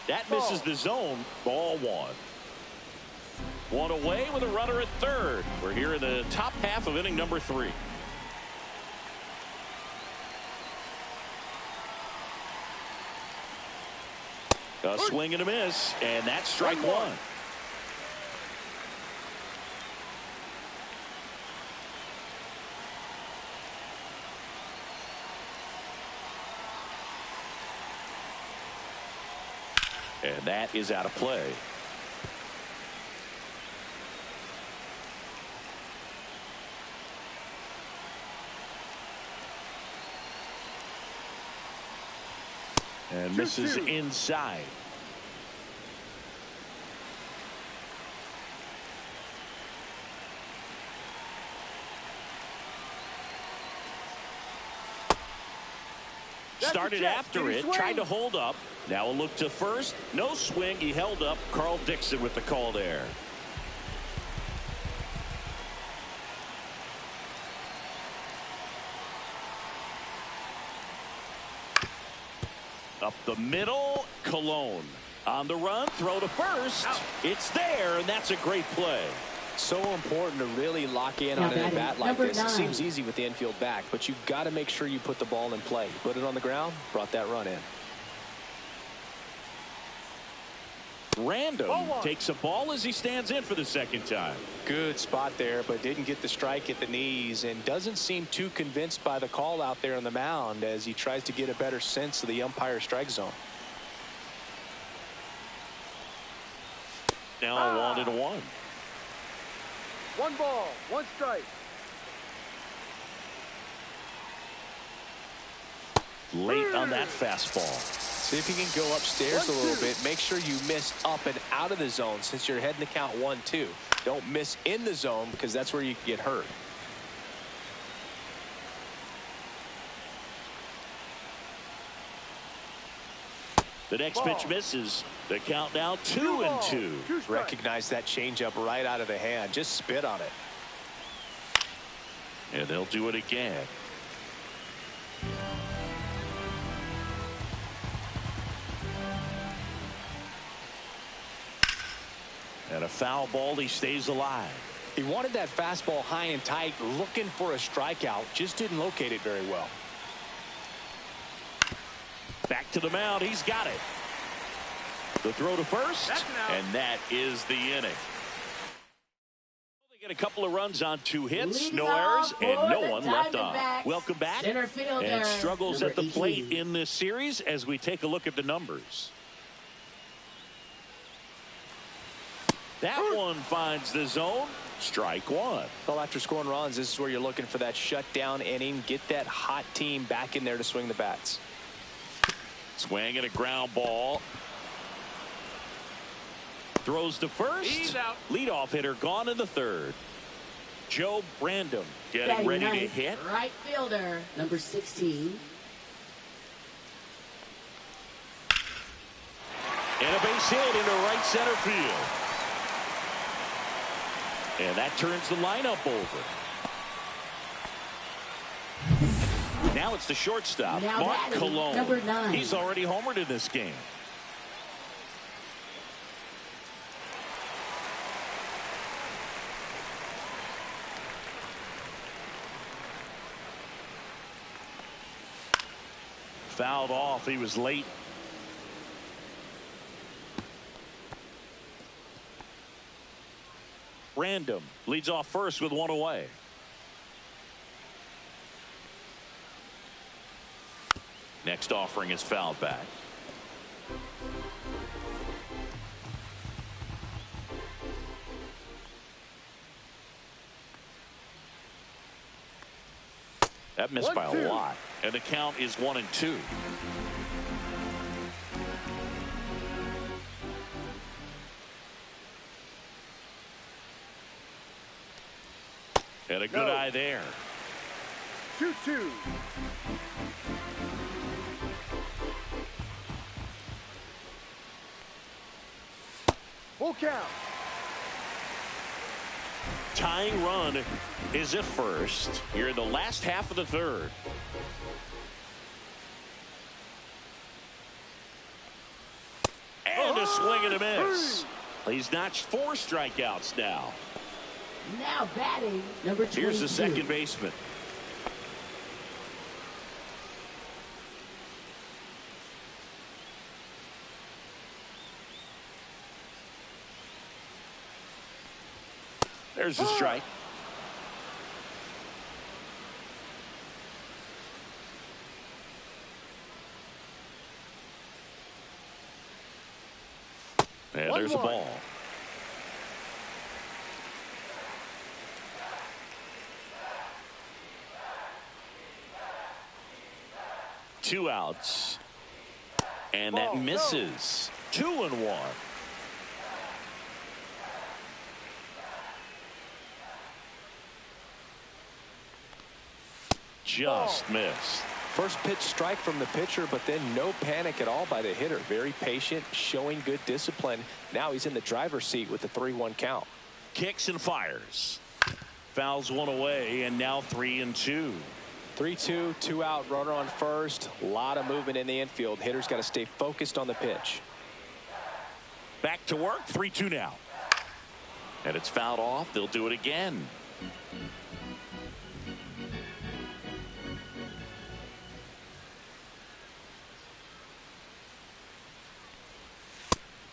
A: That misses the zone. Ball 1. One away with a runner at third. We're here in the top half of inning number 3. A swing and a miss, and that's strike 1. And that is out of play. And misses inside. Started after it, tried to hold up. Now a look to first. No swing. He held up. Carl Dixon with the call there. Up the middle. Cologne on the run. Throw to first. It's there, and that's a great play.
B: So important to really lock in on an at-bat like this. It seems easy with the infield back, but you've got to make sure you put the ball in play. Put it on the ground, brought that run in.
A: Random takes a ball as he stands in for the second time.
B: Good spot there, but didn't get the strike at the knees and doesn't seem too convinced by the call out there on the mound as he tries to get a better sense of the umpire strike zone.
A: Now 1-1.
C: 1 ball, 1 strike.
A: Late on that fastball.
B: See if you can go upstairs a little bit. Make sure you miss up and out of the zone since you're heading to count 1-2. Don't miss in the zone because that's where you can get hurt.
A: The next pitch misses. The count now 2-2.
B: Recognize that changeup right out of the hand. Just spit on it.
A: And they'll do it again. And a foul ball. He stays alive.
B: He wanted that fastball high and tight, looking for a strikeout. Just didn't locate it very well.
A: Back to the mound. He's got it. The throw to first. And that is the inning. They get a couple of runs on 2 hits, no errors, and no one left off. Welcome back.
E: Center fielder,
A: and struggles at the
E: number
A: plate
E: 18.
A: in this series as we take a look at the numbers. That one finds the zone. Strike 1.
B: Well, after scoring runs, this is where you're looking for that shutdown inning. Get that hot team back in there to swing the bats.
A: Swing and a ground ball. Throws to first.
C: He's out.
A: Leadoff hitter gone in the third. Joe Brandon getting
E: Batting
A: ready to
E: ninth,
A: hit.
E: right fielder, number 16.
A: And a base hit into right center field. And that turns the lineup over. Now it's the shortstop,
E: Now
A: Mark
E: batting,
A: Colon.
E: number 9.
A: He's already homered in this game. Fouled off. He was late. Random leads off first with one away. Next offering is fouled back. That missed by a lot. And the count is 1-2. And a good eye there.
C: 2-2. Full count.
A: Tying run is at first. Here in the last half of the third. And a swing and a miss. He's notched 4 strikeouts now.
E: Now batting, number 22.
A: Here's the second baseman. There's the strike. And there's the ball. Two outs. And that misses. 2-1. Just missed.
B: First pitch strike from the pitcher, but then no panic at all by the hitter. Very patient, showing good discipline. Now he's in the driver's seat with the 3-1 count.
A: Kicks and fires. Fouls one away, and now 3-2.
B: 3-2, 2 out, runner on first. A lot of movement in the infield. Hitter's got to stay focused on the pitch.
A: Back to work, 3-2 now. And it's fouled off. They'll do it again.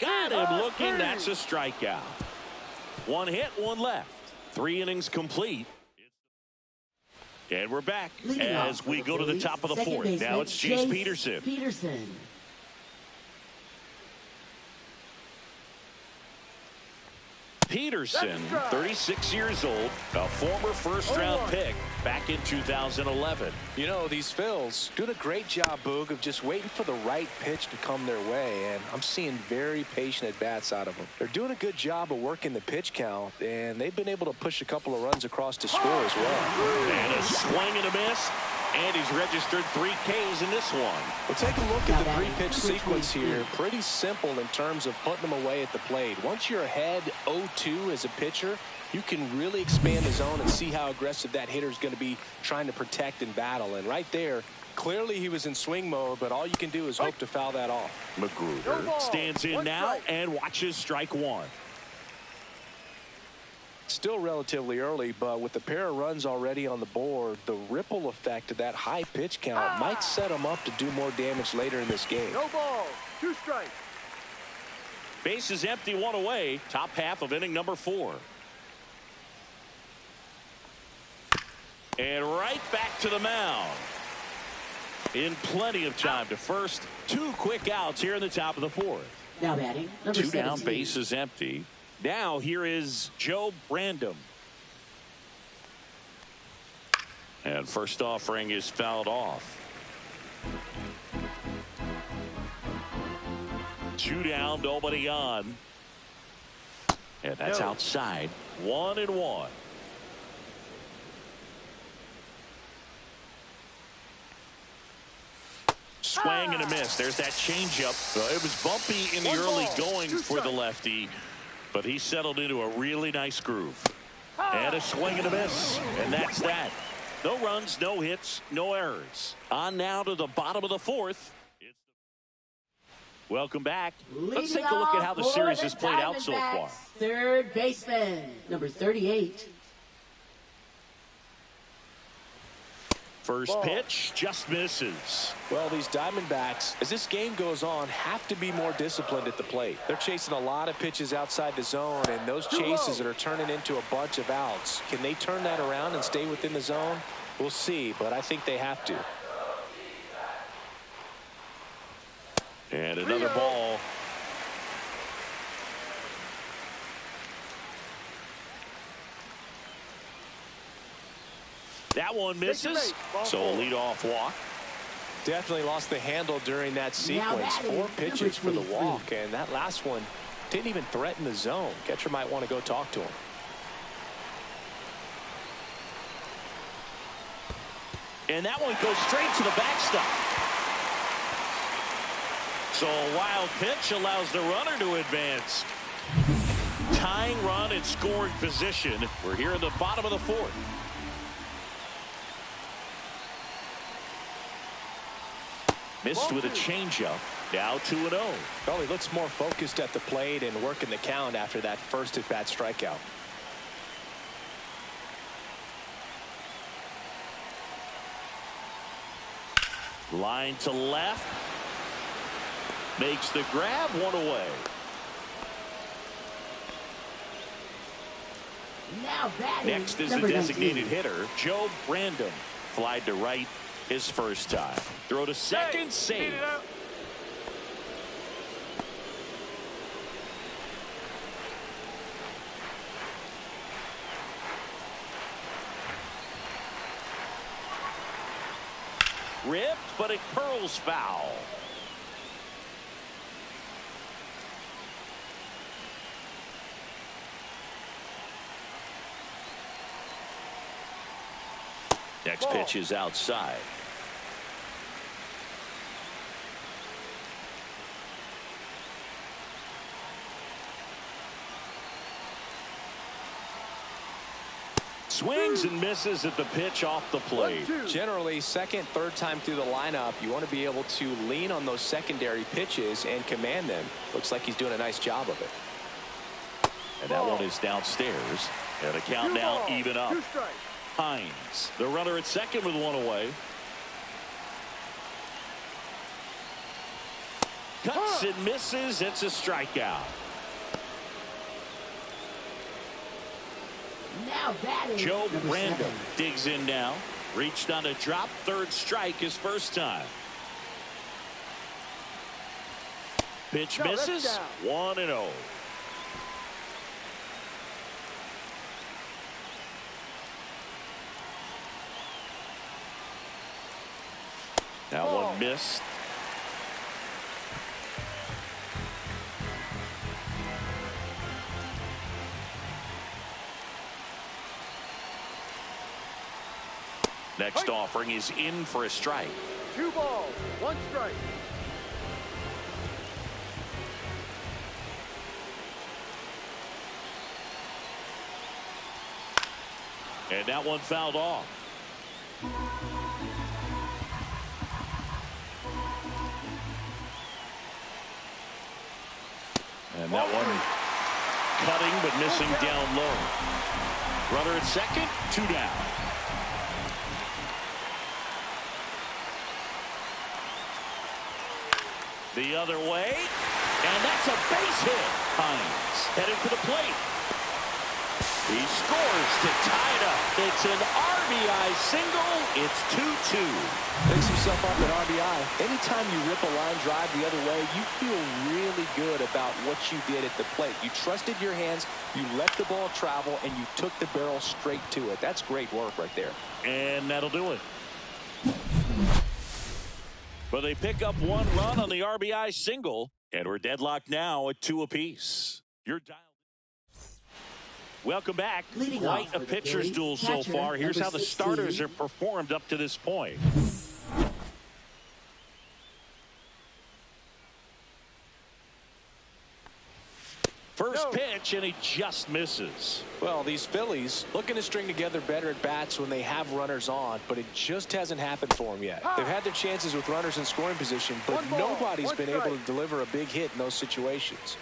A: Got him looking. That's a strikeout. 1 hit, 1 left. 3 innings complete. And we're back
E: Leading
A: as we go to the top of the
E: second
A: 4th.
E: baseman,
A: Now it's Jace Peterson. Peterson, 36 years old, a former first-round pick back in 2011.
B: You know, these Phils doing a great job, Boog, of just waiting for the right pitch to come their way, and I'm seeing very patient at-bats out of them. They're doing a good job of working the pitch count, and they've been able to push a couple of runs across to score as well.
A: And a swing and a miss, and he's registered 3 Ks in this one.
B: Well, take a look at the 3-pitch sequence here. Pretty simple in terms of putting them away at the plate. Once you're ahead 0-2 as a pitcher, you can really expand the zone and see how aggressive that hitter is going to be trying to protect and battle. And right there, clearly he was in swing mode, but all you can do is hope to foul that off.
A: Magruder stands in now and watches strike 1.
B: Still relatively early, but with the pair of runs already on the board, the ripple effect of that high pitch count might set them up to do more damage later in this game.
C: No ball. 2 strikes.
A: Base is empty, 1 away. Top half of inning number 4. And right back to the mound. In plenty of time to first. 2 quick outs here in the top of the 4th.
E: Now batting, number
A: 2 down,
E: 17.
A: base is empty. Now here is Joe Brandon. And first offering is fouled off. 2 down, nobody on. And that's outside. 1-1. Swing and a miss. There's that changeup. It was bumpy in the early going for the lefty, but he settled into a really nice groove. And a swing and a miss. And that's that. No runs, no hits, no errors. On now to the bottom of the fourth. Welcome back. Let's take a look at how the series has played out so far.
E: Third baseman, number 38.
A: First pitch just misses.
B: Well, these Diamondbacks, as this game goes on, have to be more disciplined at the plate. They're chasing a lot of pitches outside the zone, and those chases that are turning into a bunch of outs. Can they turn that around and stay within the zone? We'll see, but I think they have to.
A: And another ball. That one misses, so a leadoff walk.
B: Definitely lost the handle during that sequence. 4 pitches for the walk, and that last one didn't even threaten the zone. Catcher might want to go talk to him.
A: And that one goes straight to the backstop. So a wild pitch allows the runner to advance. Tying run in scoring position. We're here in the bottom of the fourth. Missed with a changeup. Now 2-0.
B: Well, he looks more focused at the plate and working the count after that first at-bat strikeout.
A: Line to left. Makes the grab, 1 away.
E: Now
A: next is the designated hitter, Joe Brandon. Flied to right his first time. Throw to second, safe. Ripped, but it curls foul. Next pitch is outside. Swings and misses at the pitch off the plate.
B: Generally, second, third time through the lineup, you want to be able to lean on those secondary pitches and command them. Looks like he's doing a nice job of it.
A: And that one is downstairs. And a count now even up. Hines, the runner at second with 1 away. Cuts and misses. It's a strikeout.
E: Now
A: Joe Brandon digs in now. Reached on a drop. Third strike his first time. Pitch misses. 1-0. Now one missed. Next offering is in for a strike.
C: 2 balls, 1 strike.
A: And that one fouled off. And that one cutting but missing down low. Runner at second, 2 down. The other way, and that's a base hit. Hines headed for the plate. He scores to tie it up. It's an RBI single. It's 2-2.
B: Picks himself up an RBI. Anytime you rip a line drive the other way, you feel really good about what you did at the plate. You trusted your hands, you let the ball travel, and you took the barrel straight to it. That's great work right there.
A: And that'll do it. But they pick up 1 run on the RBI single, and we're deadlocked now at 2 apiece. You're dialed. Welcome back. Quite a pitcher's duel so far. Here's how the starters have performed up to this point. First pitch, and he just misses.
D: Well, these Phillies looking to string together better at bats when they have runners on, but it just hasn't happened for them yet. They've had their chances with runners in scoring position, but nobody's been able to deliver a big hit in those situations.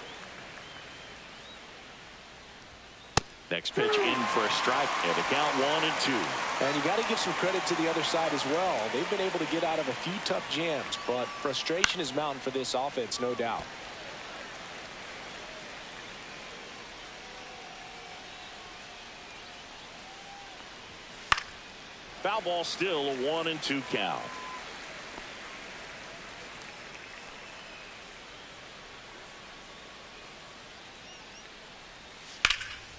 A: Next pitch in for a strike, and the count 1-2.
D: And you got to give some credit to the other side as well. They've been able to get out of a few tough jams, but frustration is mounting for this offense, no doubt.
A: Foul ball, still a 1-2 count.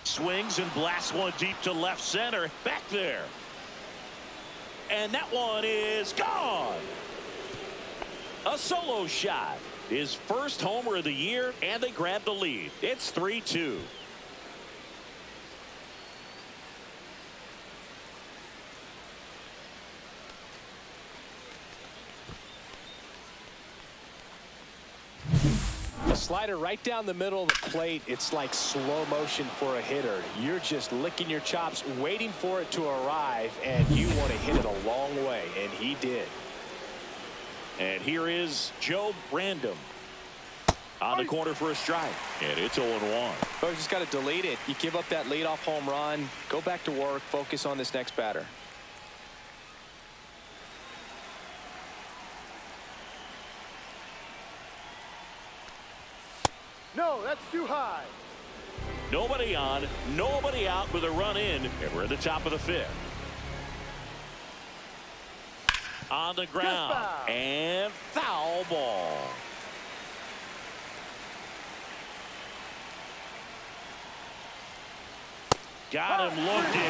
A: Swings and blasts one deep to left center. Back there. And that one is gone. A solo shot. His first homer of the year, and they grab the lead. It's 3-2.
D: A slider right down the middle of the plate. It's like slow motion for a hitter. You're just licking your chops, waiting for it to arrive, and you want to hit it a long way, and he did.
A: And here is Joe Random on the corner for a strike, and it's 0-1.
B: Oh, you just got to delete it. You give up that leadoff home run, go back to work, focus on this next batter.
C: No, that's too high.
A: Nobody on, nobody out with a run in, and we're at the top of the fifth. On the ground, and foul ball. Got him looking.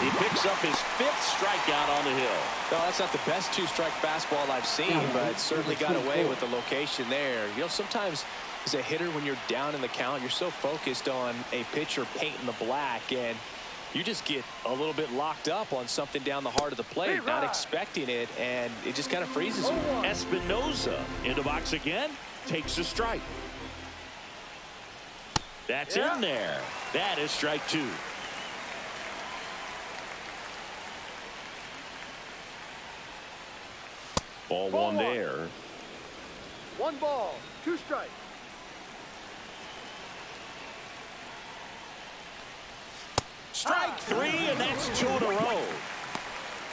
A: He picks up his 5th strikeout on the hill.
B: No, that's not the best two-strike fastball I've seen, but certainly got away with the location there. You know, sometimes as a hitter, when you're down in the count, you're so focused on a pitcher painting the black, and you just get a little bit locked up on something down the heart of the plate, not expecting it, and it just kind of freezes you.
A: Espinosa in the box again, takes a strike. That's in there. That is strike 2. Ball one there.
C: 1 ball, 2 strikes.
A: Strike 3, and that's 2 in a row.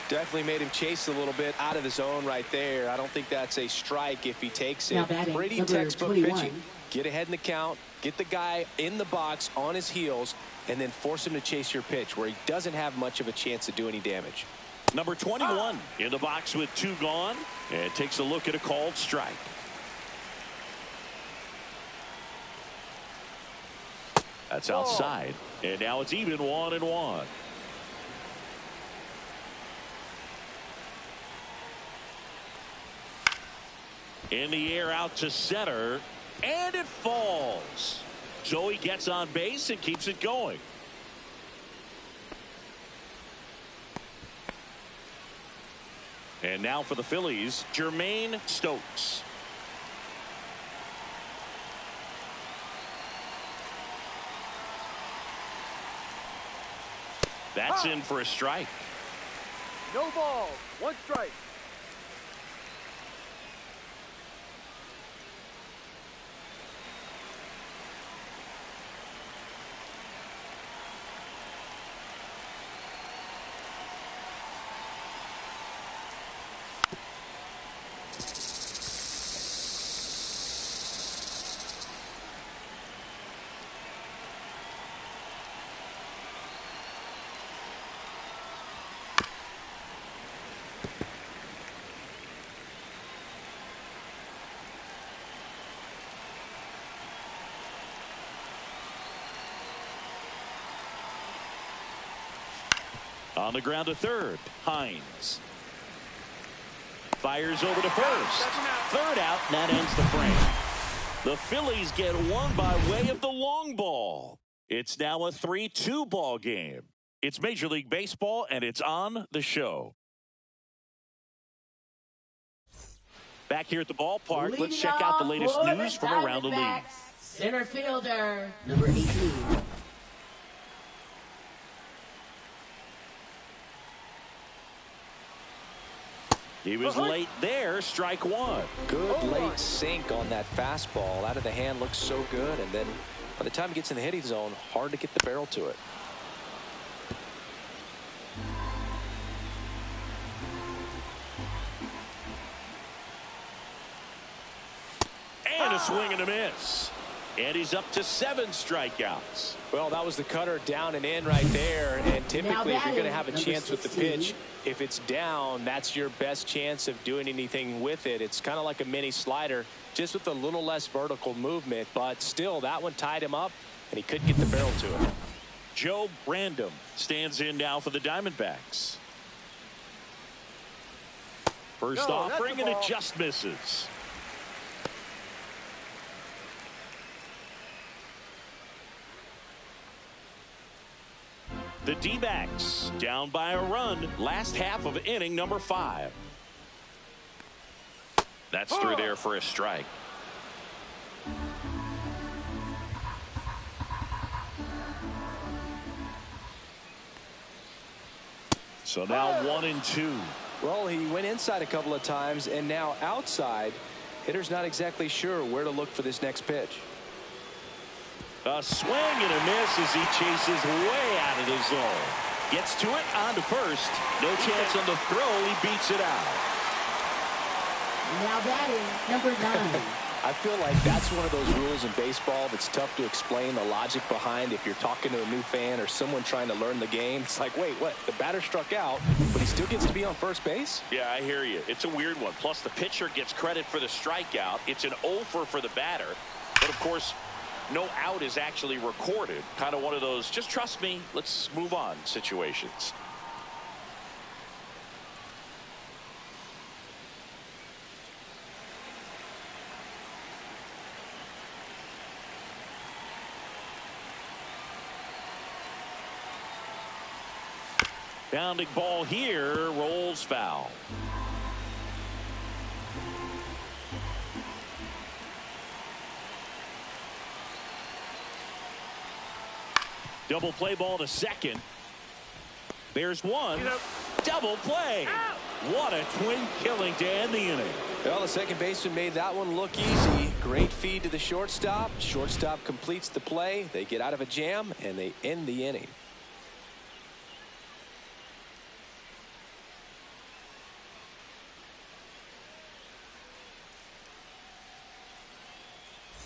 B: Definitely made him chase a little bit out of the zone right there. I don't think that's a strike if he takes it. Pretty textbook
E: 21.
B: pitching. Get ahead in the count, get the guy in the box on his heels, and then force him to chase your pitch where he doesn't have much of a chance to do any damage.
A: Number 21 in the box with 2 gone, and takes a look at a called strike. That's outside, and now it's even 1-1. In the air out to center, and it falls. So he gets on base and keeps it going. And now for the Phillies, Jermaine Stokes. That's in for a strike.
C: No ball, 1 strike.
A: On the ground to third, Hines. Fires over to first. Third out, and that ends the frame. The Phillies get one by way of the long ball. It's now a 3-2 ball game. It's Major League Baseball, and it's on the show. Back here at the ballpark, let's check out the latest news from around the league.
E: Center fielder, number 18.
A: He was late there, strike one.
B: Good late sink on that fastball. Out of the hand, looks so good. And then by the time he gets in the hitting zone, hard to get the barrel to it.
A: And a swing and a miss. And he's up to 7 strikeouts.
D: Well, that was the cutter down and in right there. And typically, if you're going to have a chance with the pitch, if it's down, that's your best chance of doing anything with it. It's kind of like a mini slider, just with a little less vertical movement. But still, that one tied him up, and he couldn't get the barrel to it.
A: Joe Brandom stands in now for the Diamondbacks. First offering, and it just misses. The D-backs down by a run, last half of inning number 5.
F: That's through there for a strike.
A: So now 1-2.
B: Well, he went inside a couple of times, and now outside. Hitter's not exactly sure where to look for this next pitch.
A: A swing and a miss as he chases way out of the zone. Gets to it, on to first. No chance on the throw. He beats it out.
E: Now batting, number 9.
B: I feel like that's one of those rules in baseball that's tough to explain the logic behind if you're talking to a new fan or someone trying to learn the game. It's like, wait, what? The batter struck out, but he still gets to be on first base?
A: Yeah, I hear you. It's a weird one. Plus, the pitcher gets credit for the strikeout. It's an over for the batter. But, of course, no out is actually recorded. Kind of one of those, just trust me, let's move on situations. Bounding ball here, rolls foul. Double play ball to second. There's one. Double play. What a twin killing to end the inning.
B: Well, the second baseman made that one look easy. Great feed to the shortstop. Shortstop completes the play. They get out of a jam, and they end the inning.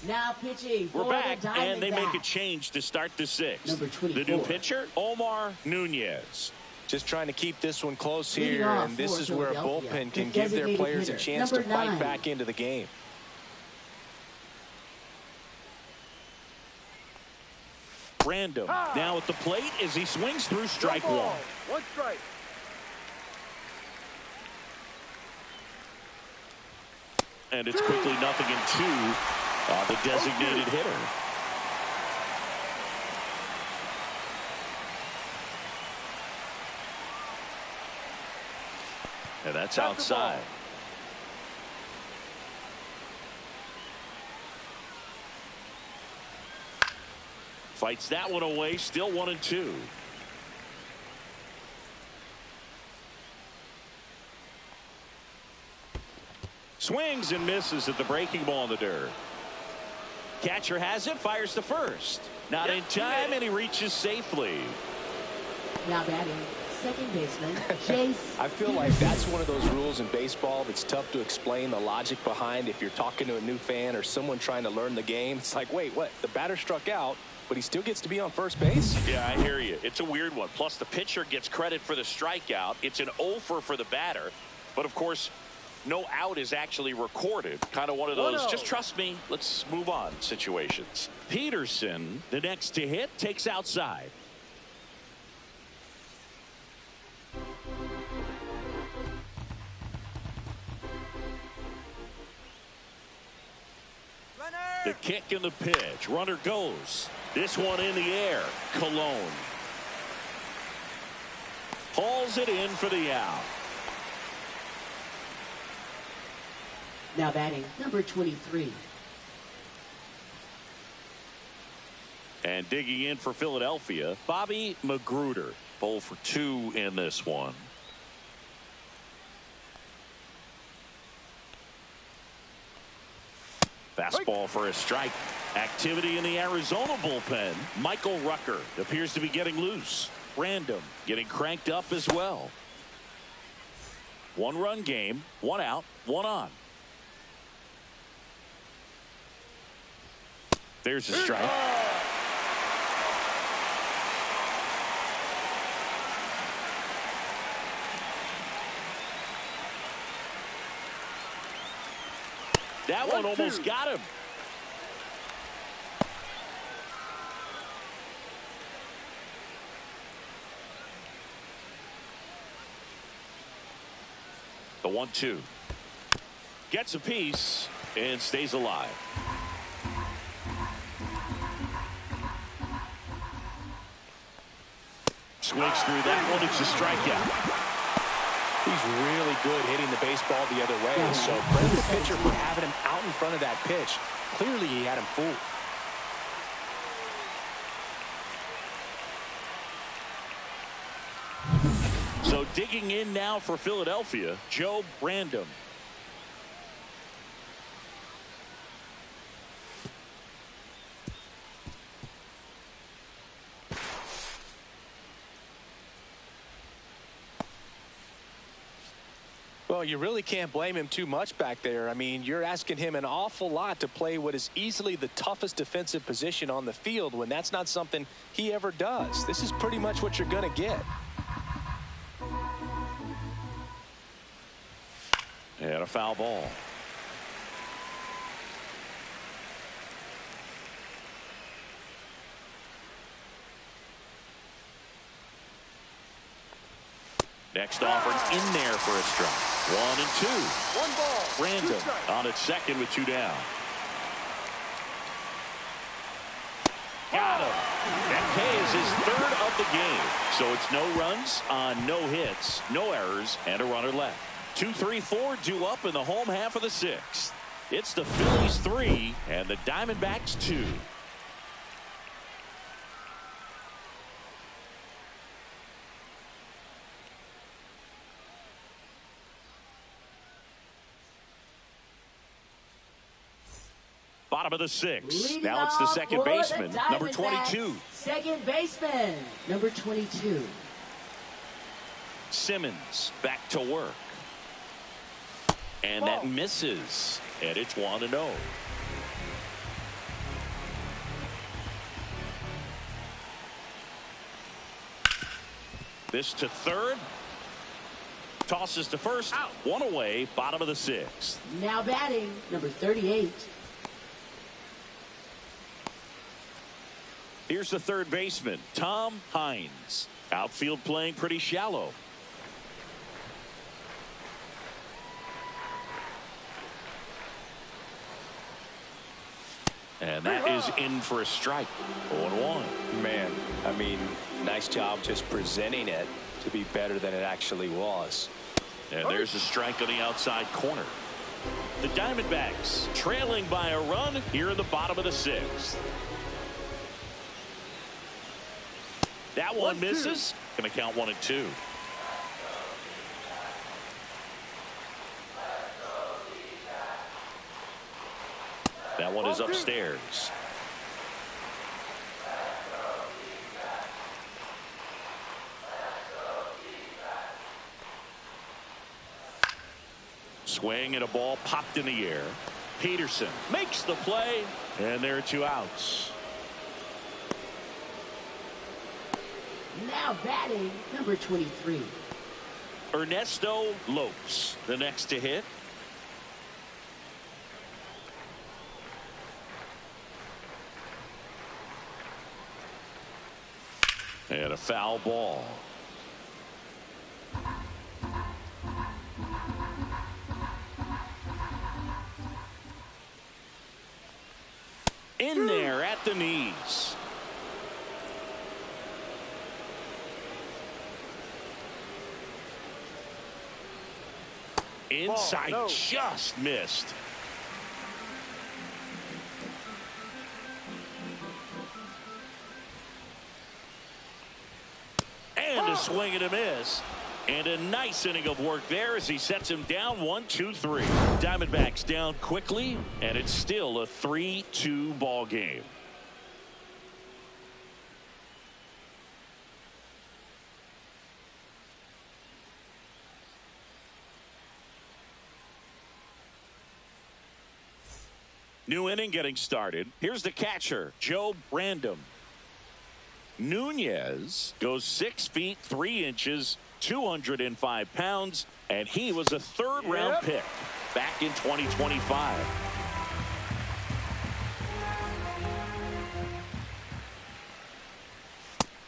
E: Now pitching.
A: We're back, and they make a change to start the 6th.
E: Number 24.
A: The new pitcher, Omar Nunez.
B: Just trying to keep this one close here, and this is where a bullpen can give their players a chance to fight back into the game.
A: Random now at the plate as he swings through strike one.
C: 1 strike.
A: And it's quickly 0-2. The designated hitter. And that's outside. Fights that one away. Still 1-2. Swings and misses at the breaking ball in the dirt. Catcher has it, fires to first. Not in time, and he reaches safely.
E: Now batting, second baseman, Chase.
B: I feel like that's one of those rules in baseball that's tough to explain the logic behind if you're talking to a new fan or someone trying to learn the game. It's like, wait, what? The batter struck out, but he still gets to be on first base?
A: Yeah, I hear you. It's a weird one. Plus, the pitcher gets credit for the strikeout. It's an over for the batter. But, of course, no out is actually recorded. Kind of one of those, just trust me, let's move on situations. Peterson, the next to hit, takes outside. The kick and the pitch. Runner goes. This one in the air. Cologne hauls it in for the out.
E: Now batting, number 23.
A: And digging in for Philadelphia, Bobby Magruder. 0 for 2 in this one. Fastball for a strike. Activity in the Arizona bullpen. Michael Rucker appears to be getting loose. Random getting cranked up as well. 1-run game, 1 out, 1 on. There's a strike. That one almost got him. The 1-2. Gets a piece and stays alive. Swings through that one. It's a strikeout.
D: He's really good hitting the baseball the other way. So credit the pitcher for having him out in front of that pitch. Clearly he had him fooled.
A: So digging in now for Philadelphia, Joe Random.
B: Well, you really can't blame him too much back there. I mean, you're asking him an awful lot to play what is easily the toughest defensive position on the field when that's not something he ever does. This is pretty much what you're going to get.
A: And a foul ball. Next offering in there for a strike. 1 and 2.
C: 1 ball.
A: Random on its second with 2 down. Got him. That K is his 3rd of the game. So it's no runs on no hits, no errors, and a runner left. 2, 3, 4 due up in the home half of the 6th. It's the Phillies 3 and the Diamondbacks 2. Bottom of the 6th.
E: Leading
A: Now it's the
E: off
A: second
E: for the
A: baseman, number
E: Diamondbacks,
A: 22.
E: Second baseman, number 22.
A: Simmons back to work. And that misses. And it's 1-0. This to third. Tosses to first. Out. 1 away. Bottom of the 6th.
E: Now batting, number 38.
A: Here's the third baseman, Tom Hines. Outfield playing pretty shallow. And that is in for a strike. 0-1.
B: Man, I mean, nice job just presenting it to be better than it actually was.
A: And there's a strike on the outside corner. The Diamondbacks trailing by a run here in the bottom of the 6th. That one misses. Going to count 1 and 2. That one is upstairs. Swing and a ball popped in the air. Peterson makes the play, and there are 2 outs.
E: Now batting, number 23.
A: Ernesto Lopes, the next to hit. And a foul ball. In there at the knees. Inside, just missed. a swing and a miss. And a nice inning of work there as he sets him down 1-2-3. Diamondbacks down quickly, and it's still a 3-2 ball game. New inning getting started. Here's the catcher, Joe Brandom. Nunez goes 6 feet 3 inches, 205 pounds, and he was a third-round pick back in 2025.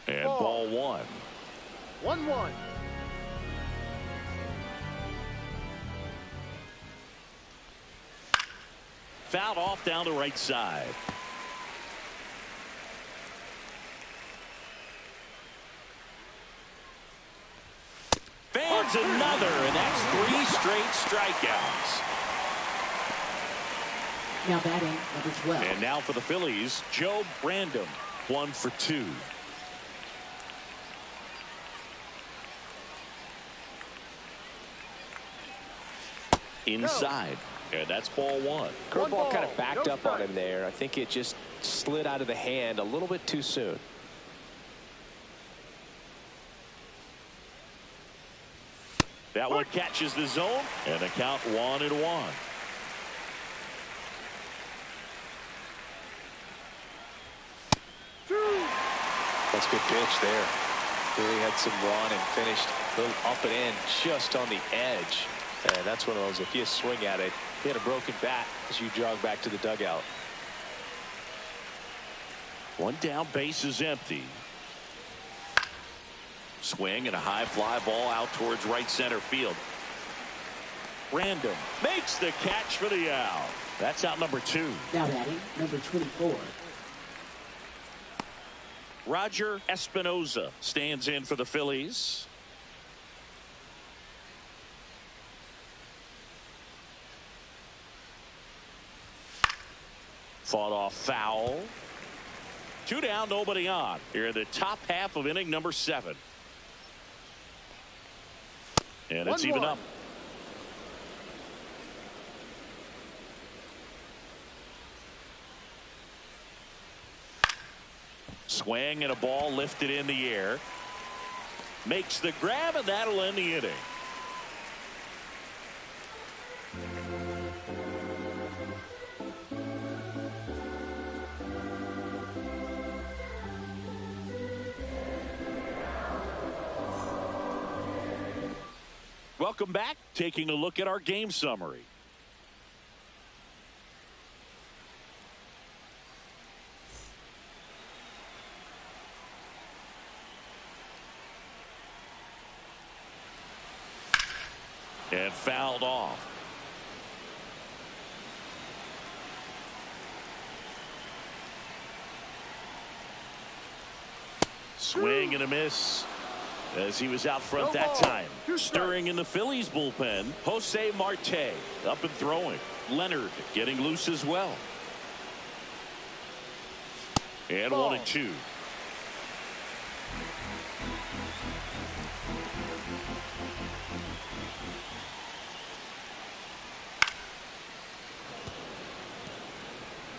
A: And ball one.
C: 1-1.
A: Fouled off down the right side. Fans another, and that's 3 straight strikeouts.
E: Now batting, number 12.
A: And now for the Phillies, Joe Brandom, 1 for 2. Inside. And that's ball one.
D: Curveball kind of backed up on him there. I think it just slid out of the hand a little bit too soon.
A: That one catches the zone, and the count 1-1.
D: That's a good pitch there. Really had some run and finished a little up and in just on the edge. And that's one of those, if you swing at it, you had a broken bat as you jog back to the dugout.
A: One down, base is empty. Swing and a high fly ball out towards right center field. Brandom makes the catch for the out. That's out number 2.
E: Now batting, number 24.
A: Roger Espinoza stands in for the Phillies. Fought off foul. 2 down, nobody on. Here in the top half of inning number 7. And it's even up. Swing and a ball lifted in the air. Makes the grab, and that'll end the inning. Welcome back. Taking a look at our game summary. And fouled off. Swing and a miss as he was out front that time. Stirring in the Phillies bullpen, Jose Marte up and throwing. Leonard getting loose as well. And 1-2.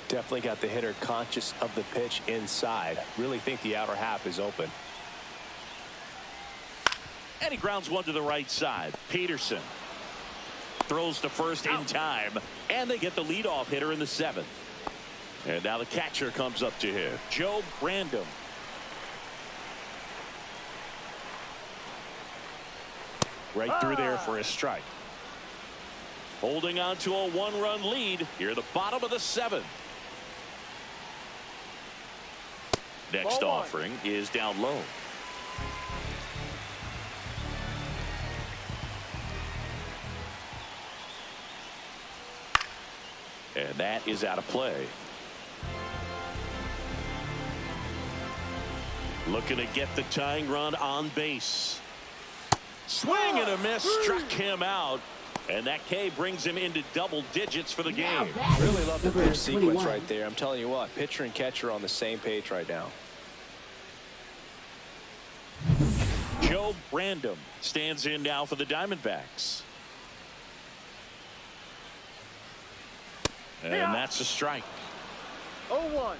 D: Definitely got the hitter conscious of the pitch inside. Really think the outer half is open.
A: And he grounds one to the right side. Peterson throws to first in time, and they get the leadoff hitter in the 7th. And now the catcher comes up to him, Joe Brandom. Right through there for a strike. Holding on to a 1-run lead here at the bottom of the 7th. Next offering is down low. And that is out of play. Looking to get the tying run on base. Swing and a miss, struck him out. And that K brings him into double digits for the game.
D: Really love the pitch sequence right there. I'm telling you what, pitcher and catcher on the same page right now.
A: Joe Random stands in now for the Diamondbacks. And that's a strike.
C: 0-1.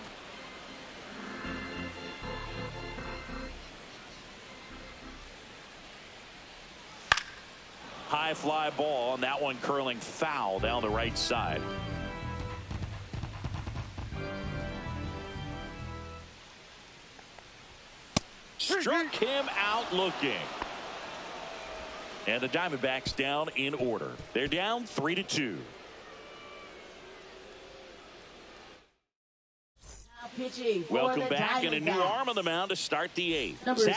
A: High fly ball, and that one curling foul down the right side. Struck him out looking. And the Diamondbacks down in order. They're down 3-2.
E: Pitching for
A: Welcome
E: the
A: back, and a new
E: Diamondbacks.
A: arm on the mound to start the eighth.
E: Number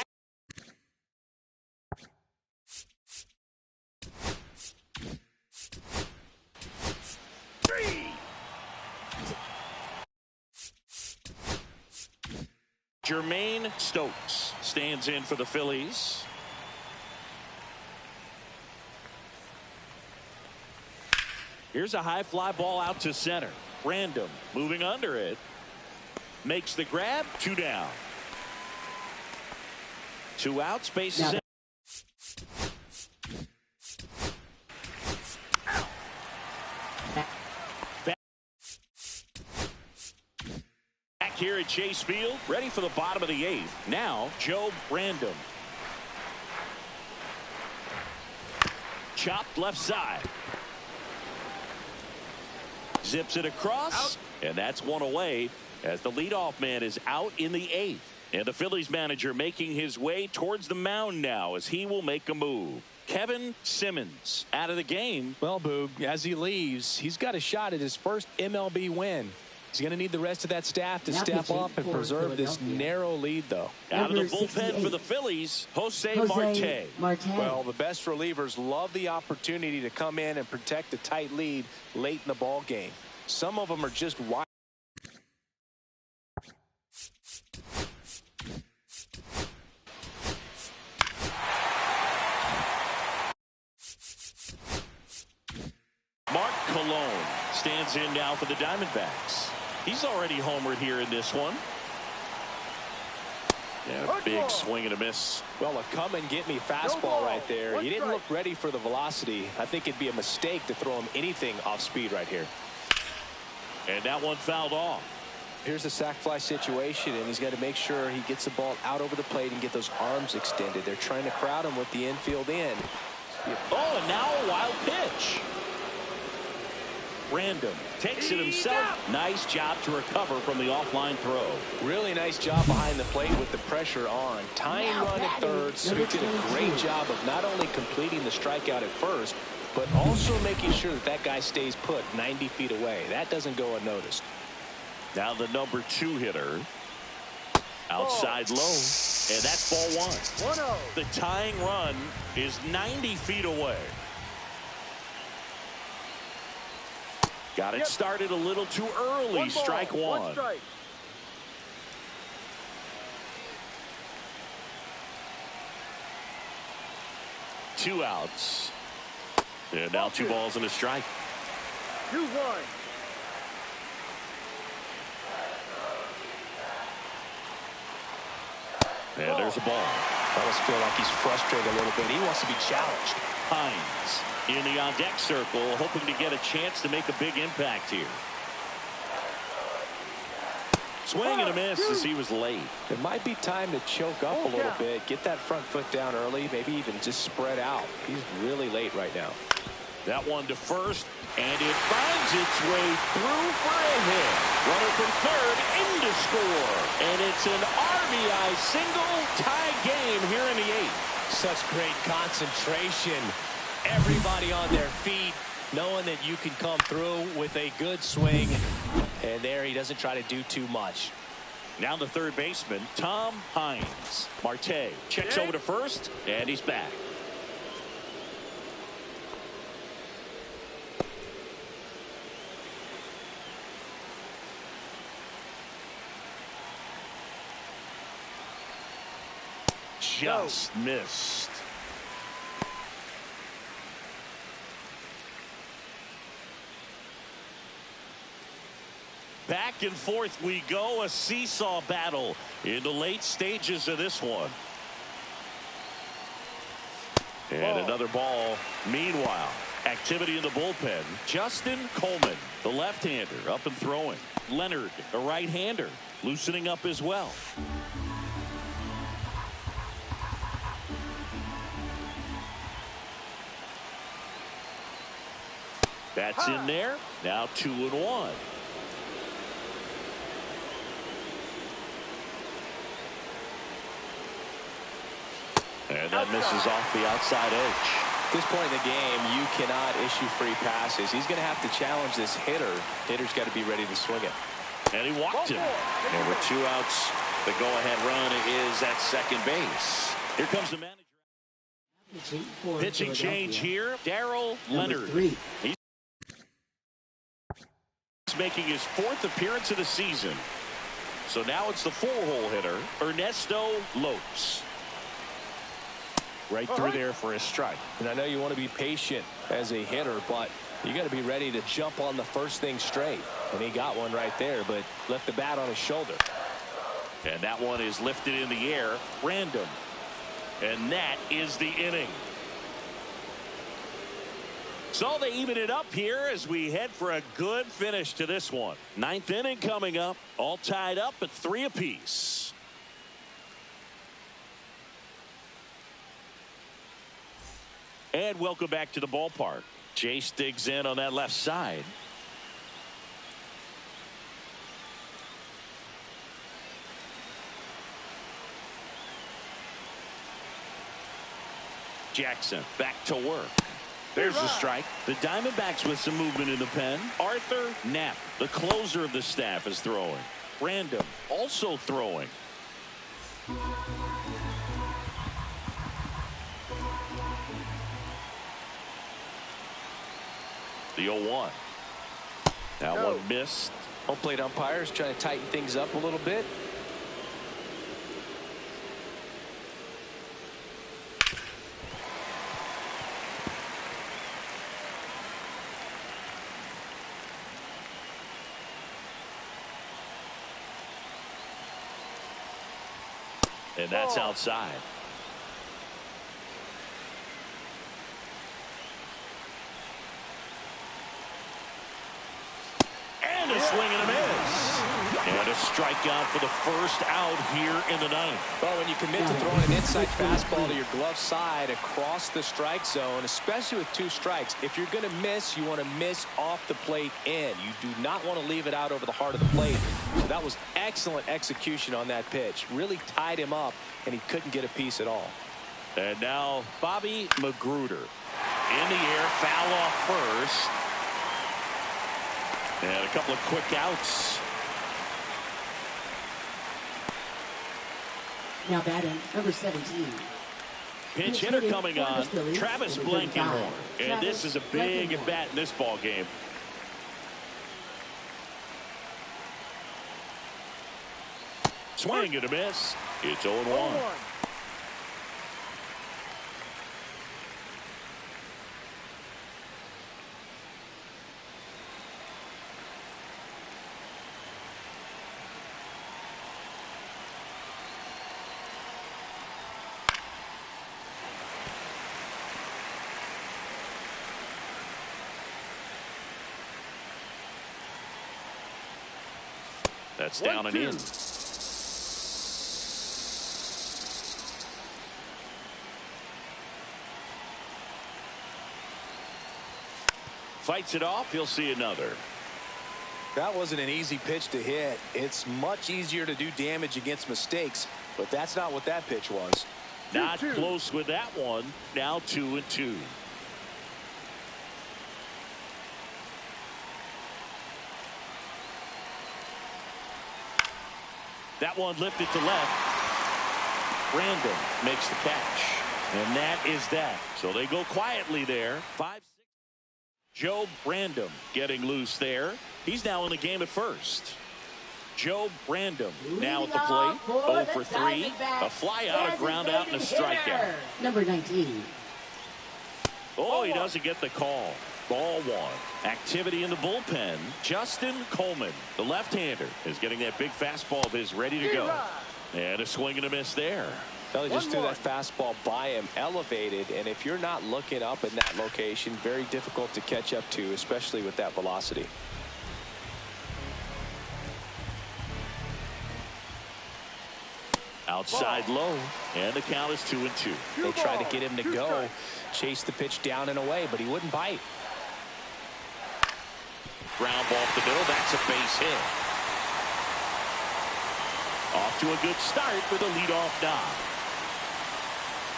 A: Jermaine Stokes stands in for the Phillies. Here's a high fly ball out to center. Random moving under it. Makes the grab. 2 down. 2 outs. Bases in. Back here at Chase Field, ready for the bottom of the 8th. Now, Joe Random. Chopped left side. Zips it across, and that's one away as the leadoff man is out in the 8th. And the Phillies manager making his way towards the mound now as he will make a move. Kevin Simmons out of the game.
B: Well, Boog, as he leaves, he's got a shot at his first MLB win. He's going to need the rest of that staff to step up and preserve this narrow lead, though.
A: Out of the bullpen for the Phillies, Jose Marte.
B: Well, the best relievers love the opportunity to come in and protect a tight lead late in the ball game. Some of them are just wide.
A: Mark Colon stands in now for the Diamondbacks. He's already homered here in this one. Yeah, big swing and a miss.
B: Well, a come-and-get-me fastball right there. He didn't look ready for the velocity. I think it'd be a mistake to throw him anything off speed right here.
A: And that one fouled off.
B: Here's a sac fly situation, and he's got to make sure he gets the ball out over the plate and get those arms extended. They're trying to crowd him with the infield in.
A: Oh, and now a wild pitch. Random takes it himself. Nice job to recover from the offline throw.
B: Really nice job behind the plate with the pressure on. Tying run at third, so he did a great job of not only completing the strikeout at first, but also making sure that that guy stays put 90 feet away. That doesn't go unnoticed.
A: Now the number 2 hitter. Outside low. And that's ball 1.
C: 1-0.
A: The tying run is 90 feet away. Got it started a little too early. Strike 1.
C: 1 strike.
A: Two outs. And now 2 balls and a strike.
C: 2-1.
A: And there's a ball.
B: I almost feel like he's frustrated a little bit. He wants to be challenged.
A: Hines in the on-deck circle, hoping to get a chance to make a big impact here. Swing and a miss as he was late.
B: It might be time to choke up a little bit, get that front foot down early, maybe even just spread out. He's really late right now.
A: That one to first, and it finds its way through for a hit. Runner from third in to score. And it's an RBI single, tie game here in the 8th.
B: Such great concentration. Everybody on their feet, knowing that you can come through with a good swing. And there he doesn't try to do too much.
A: Now the third baseman, Tom Hines. Marte checks over to first, and he's back. Just missed. Back and forth we go, a seesaw battle in the late stages of this one. And another ball. Meanwhile, activity in the bullpen. Justin Coleman, the left-hander, up and throwing. Leonard, the right-hander, loosening up as well. That's in there. Now 2-1. And that misses off the outside edge.
B: At this point in the game, you cannot issue free passes. He's going to have to challenge this hitter. Hitter's got to be ready to swing it.
A: And he walked him.
F: And with 2 outs, the go-ahead run is at second base.
A: Here comes the manager. Pitching change here. Darryl Leonard. He's making his 4th appearance of the season. So now it's the 4-hole hitter, Ernesto Lopes. Right through there for a strike.
B: And I know you want to be patient as a hitter, but you got to be ready to jump on the first thing straight. And he got one right there, but left the bat on his shoulder.
A: And that one is lifted in the air, random. And that is the inning. So they even it up here as we head for a good finish to this one. 9th inning coming up, all tied up at 3 apiece. And welcome back to the ballpark. Jace digs in on that left side. Jackson back to work. There's the strike. The Diamondbacks with some movement in the pen. Arthur Knapp, the closer of the staff, is throwing. Random also throwing. The 0-1. Now one missed.
B: Home plate umpires trying to tighten things up a little bit.
A: And that's outside. And a swing and a miss. And a strikeout for the first out here in the 9th.
B: Well, when you commit to throwing an inside fastball to your glove side across the strike zone, especially with 2 strikes, if you're going to miss, you want to miss off the plate in. You do not want to leave it out over the heart of the plate. So that was excellent execution on that pitch. Really tied him up, and he couldn't get a piece at all.
A: And now Bobby Magruder in the air, foul off first. And a couple of quick outs.
E: Now batting, number 17.
A: Pinch hitter coming on, Travis Blankenhorn. And this is a big at bat in this ball game. Swing and a miss. It's 0-1. That's down and in. Fights it off. He'll see another.
B: That wasn't an easy pitch to hit. It's much easier to do damage against mistakes, but that's not what that pitch was.
A: Not close with that one. Now 2-2. That one lifted to left. Random makes the catch. And that is that. So they go quietly there. 5-6. Joe Random getting loose there. He's now in the game at first. Joe Random now at the plate. 0 for 3. A fly out, a ground out, and a strikeout.
E: Number 19.
A: Oh, he doesn't get the call. Ball 1. Activity in the bullpen. Justin Coleman, the left-hander, is getting that big fastball of his ready to go. And a swing and a miss there.
B: Well, he just threw that fastball by him, elevated, and if you're not looking up in that location, very difficult to catch up to, especially with that velocity.
A: Outside low, and the count is 2-2.
B: They tried to get him to go, chase the pitch down and away, but he wouldn't bite.
A: Ground ball up the middle. That's a base hit. Off to a good start with a leadoff knock.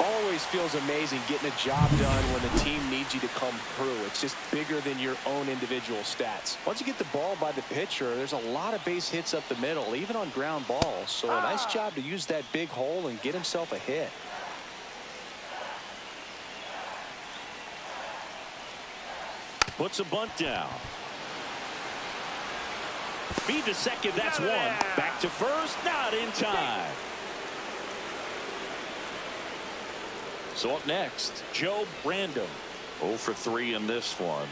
B: Always feels amazing getting a job done when the team needs you to come through. It's just bigger than your own individual stats. Once you get the ball by the pitcher, there's a lot of base hits up the middle, even on ground balls. So a nice job to use that big hole and get himself a hit.
A: Puts a bunt down. Feed to second, that's one. Back to first, not in time. So up next, Joe Brandon. 0 for 3 in this one.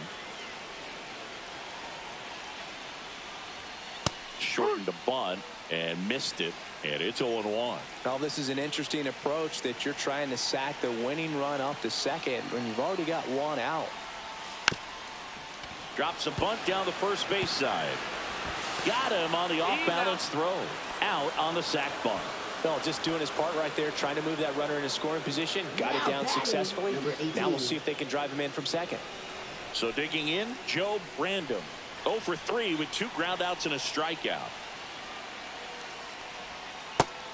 A: Shortened the bunt and missed it, and it's 0-1.
B: Now this is an interesting approach that you're trying to sack the winning run up to second when you've already got one out.
A: Drops a bunt down the first base side. Got him on the off-balance throw. Out on the sac bunt.
B: No, just doing his part right there, trying to move that runner into scoring position. Got it down successfully. Now we'll see if they can drive him in from second.
A: So digging in, Joe Brandon. 0 for 3 with 2 groundouts and a strikeout.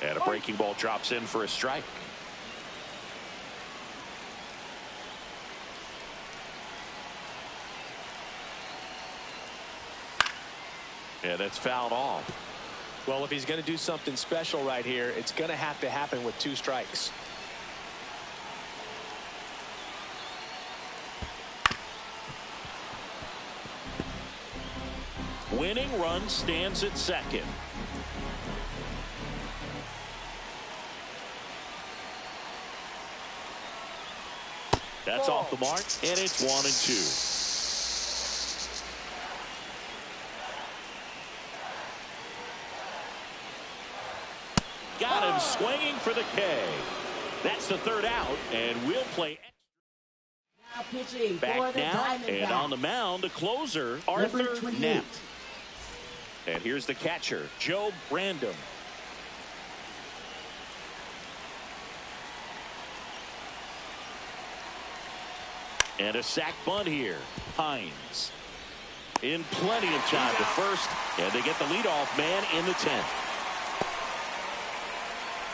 A: And a breaking ball drops in for a strike. Yeah, that's fouled off.
B: Well, if he's going to do something special right here, it's going to have to happen with 2 strikes.
A: Winning run stands at second. That's off the mark, and it's 1-2. Got him swinging for the K. That's the 3rd out, and we'll play
E: Now pitching
A: back
E: for the
A: now, and
E: Diamondbacks.
A: on the mound, the closer, Arthur Knapp. And here's the catcher, Joe Brandon. And a sac bunt here. Hines in plenty of time to first, and they get the leadoff man in the 10th.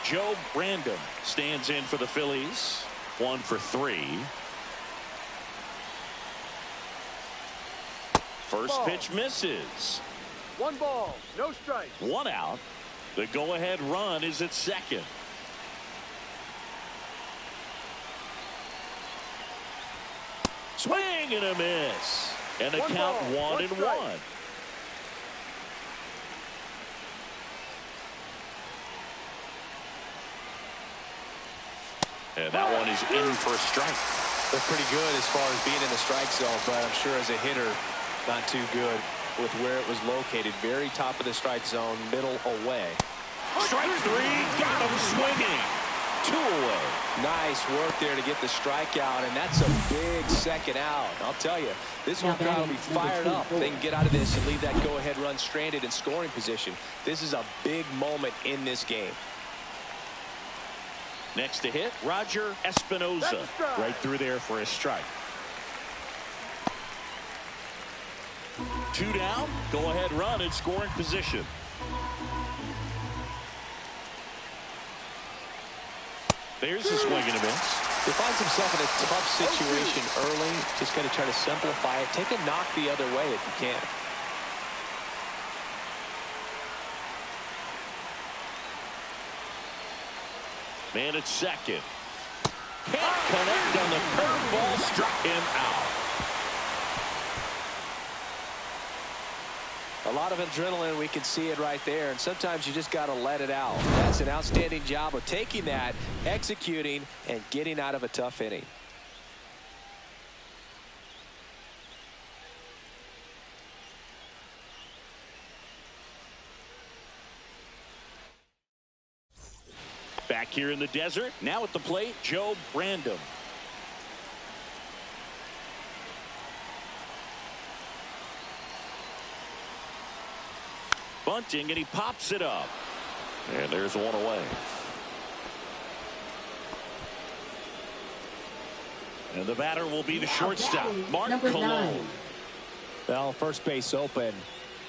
A: Joe Brandon stands in for the Phillies. 1 for 3. First pitch misses.
C: 1 ball, no strike.
A: 1 out. The go-ahead run is at second. Swing and a miss. And the count 1-1. And that one is in for a strike.
B: They're pretty good as far as being in the strike zone, but I'm sure as a hitter, not too good with where it was located. Very top of the strike zone, middle away.
A: Strike 3, got him swinging. 2 away.
B: Nice work there to get the strikeout, and that's a big second out. I'll tell you, this whole crowd will be fired up. They can get out of this and leave that go-ahead run stranded in scoring position. This is a big moment in this game.
A: Next to hit, Roger Espinoza. Right through there for a strike. 2 down, go-ahead run in scoring position. There's a swing and a miss.
B: He finds himself in a tough situation early. Just got to try to simplify it. Take a knock the other way if you can.
A: Man at second. Can't connect on the curveball. Struck him out.
B: A lot of adrenaline, we can see it right there, and sometimes you just got to let it out. That's an outstanding job of taking that, executing, and getting out of a tough inning.
A: Back Back here in the desert. Now at the plate, Joe Brandon. Bunting, and he pops it up. And there's one away. And the batter will be the shortstop, Mark Cologne.
D: Well, first base open.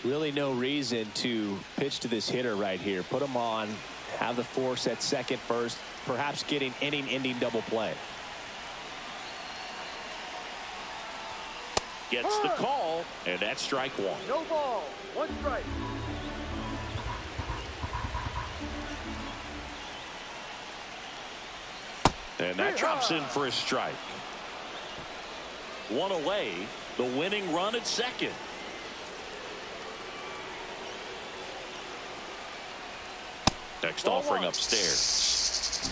D: Really no reason to pitch to this hitter right here. Put him on, have the force at second first, perhaps getting inning-ending double play.
A: Gets the call, and that's strike one.
C: No ball. One strike.
A: And that drops in for a strike. One away, the winning run at second. Next offering upstairs.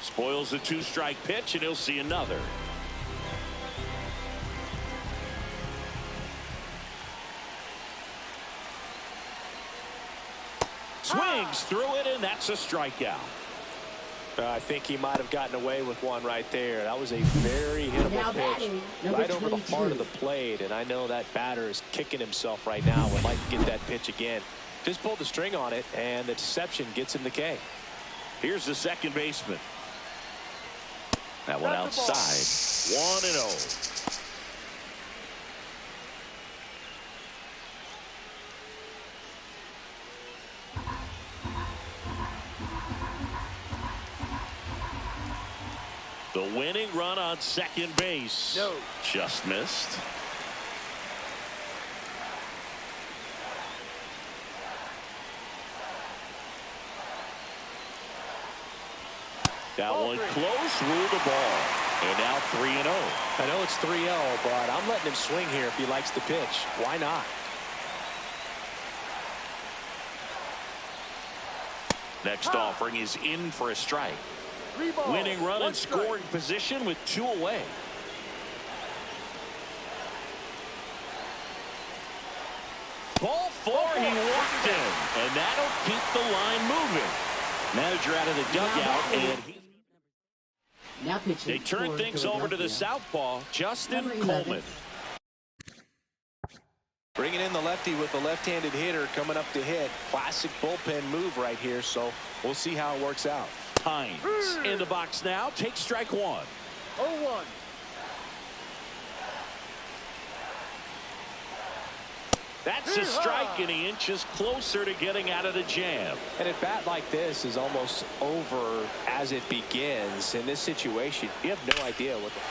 A: Spoils the two-strike pitch, and he'll see another. Swings through it, and that's a strikeout.
D: I think he might have gotten away with one right there. That was a very hittable pitch right over the heart of the plate, and I know that batter is kicking himself right now. Would like to get that pitch again. Just pulled the string on it, and the deception gets him the K.
A: Here's the second baseman. That one outside. 1-0. The winning run on second base.
C: No.
A: Just missed. That one close, ruled the ball. And now 3-0.
D: I know it's 3-0, but I'm letting him swing here if he likes the pitch. Why not?
A: Next offering is in for a strike. Winning run in scoring position with 2 away. Ball 4, he walked in, and that'll keep the line moving. Manager out of the dugout, and they turn things over to the southpaw, Justin Coleman.
B: Bringing in the lefty with the left-handed hitter coming up to hit. Classic bullpen move right here, so we'll see how it works out.
A: Hines in the box now, takes strike one.
C: 0-1.
A: That's a strike, and he inches closer to getting out of the jam.
D: And a bat like this is almost over as it begins. In this situation, you have no idea what the...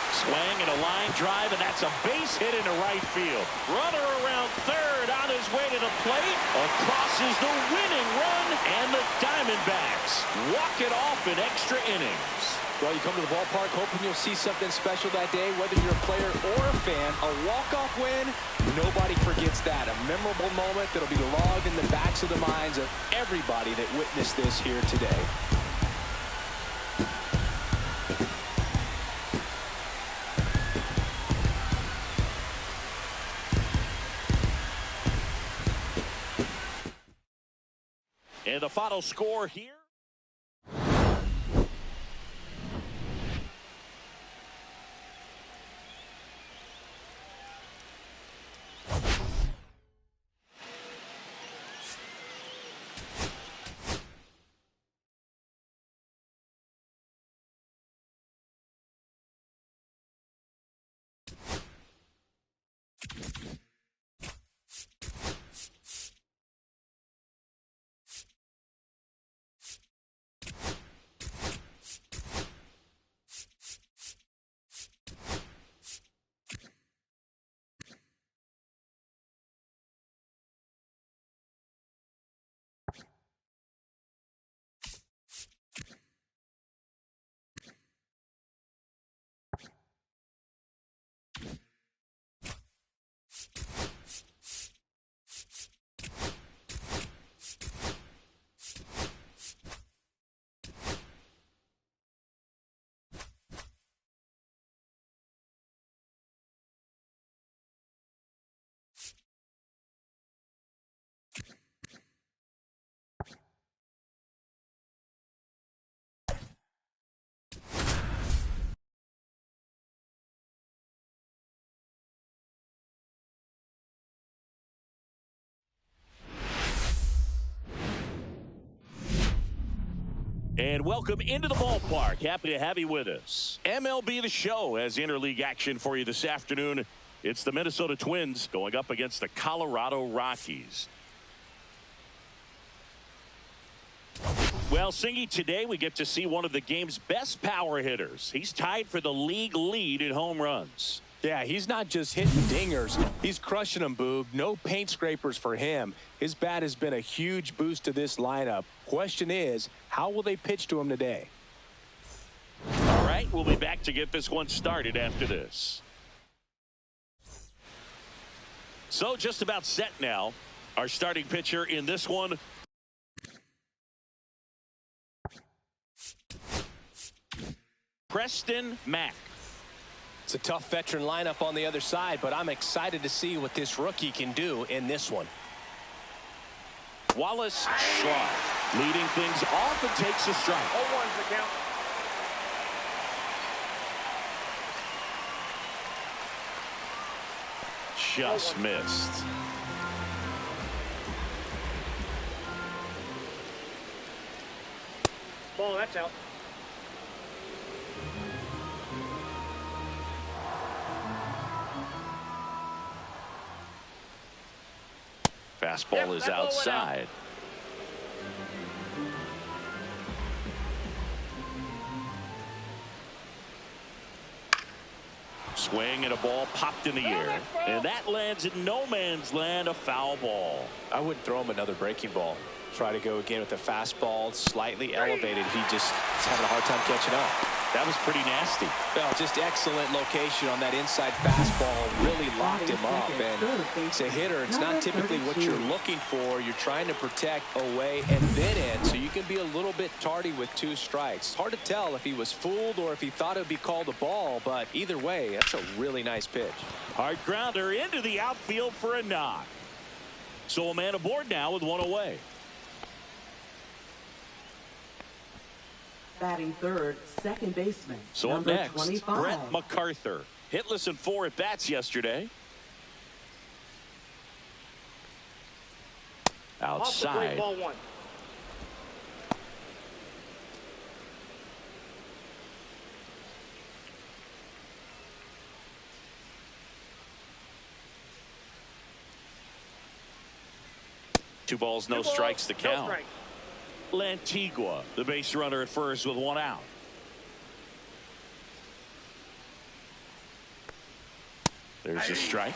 A: Swing and a line drive, and that's a base hit into right field. Runner around third on his way to the plate. Across is the winning run, and the Diamondbacks walk it off in extra innings.
B: Well, you come to the ballpark hoping you'll see something special that day, whether you're a player or a fan. A walk-off win, nobody forgets that. A memorable moment that'll be logged in the backs of the minds of everybody that witnessed this here today.
A: And the final score here. And welcome into the ballpark. Happy to have you with us. MLB The Show has interleague action for you this afternoon. It's the Minnesota Twins going up against the Colorado Rockies. Well, Singy, today we get to see one of the game's best power hitters. He's tied for the league lead in home runs.
D: Yeah, he's not just hitting dingers. He's crushing them, Boog. No paint scrapers for him. His bat has been a huge boost to this lineup. Question is, how will they pitch to him today?
A: All right, we'll be back to get this one started after this. So just about set now. Our starting pitcher in this one. Preston Mack.
B: It's a tough veteran lineup on the other side, but I'm excited to see what this rookie can do in this one.
A: Wallace Schwab leading things off and takes a strike.
C: 0-1's the count.
A: Just missed.
C: Ball, that's out.
A: Fastball is outside. Swing and a ball popped in the air. And that lands in no man's land, a foul ball.
B: I wouldn't throw him another breaking ball. Try to go again with the fastball, slightly elevated. He just is having a hard time catching up.
A: That was pretty nasty.
B: Well, just excellent location on that inside fastball. Really locked him up. And it's a hitter. It's not typically what you're looking for. You're trying to protect away and then in, so you can be a little bit tardy with 2 strikes. It's hard to tell if he was fooled or if he thought it would be called a ball, but either way, that's a really nice pitch.
A: Hard grounder into the outfield for a knock. So a man aboard now with 1 away.
E: Batting third, second baseman.
A: So up next, 25. Brett MacArthur. Hitless in 4 at-bats yesterday. Outside.
C: Ball 1.
A: Two balls, no strikes to count.
C: No strike.
A: Lantigua, the base runner at first with 1 out. There's a strike.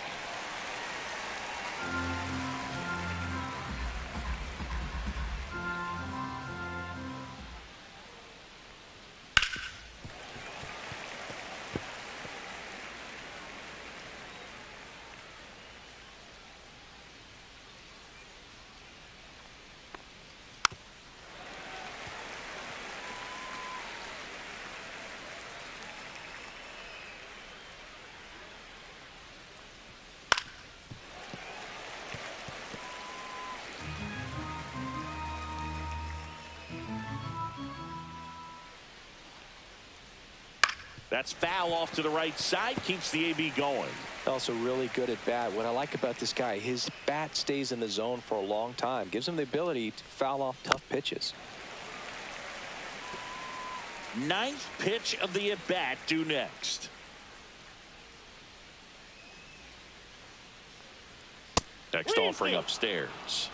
A: That's foul off to the right side. Keeps the AB going.
B: Also really good at bat. What I like about this guy, his bat stays in the zone for a long time. Gives him the ability to foul off tough pitches.
A: 9th pitch of the at-bat due next. Next offering upstairs.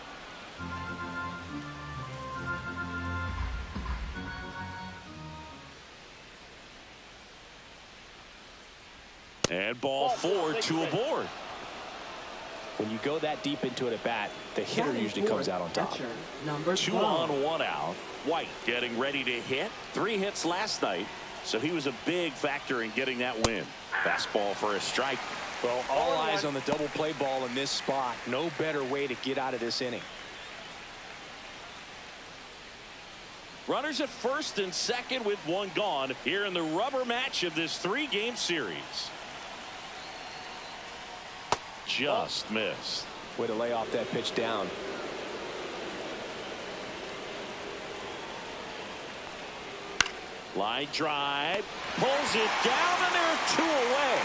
A: And ball 4, 2 aboard.
B: When you go that deep into it at bat, the hitter usually comes out on top.
A: 2 on, 1 out. White getting ready to hit. 3 hits last night, so he was a big factor in getting that win. Fastball for a strike.
B: Well, all eyes on the double play ball in this spot. No better way to get out of this inning.
A: Runners at first and second with 1 gone here in the rubber match of this 3-game series. Just missed.
B: Way to lay off that pitch down.
A: Line drive. Pulls it down, and they're 2 away.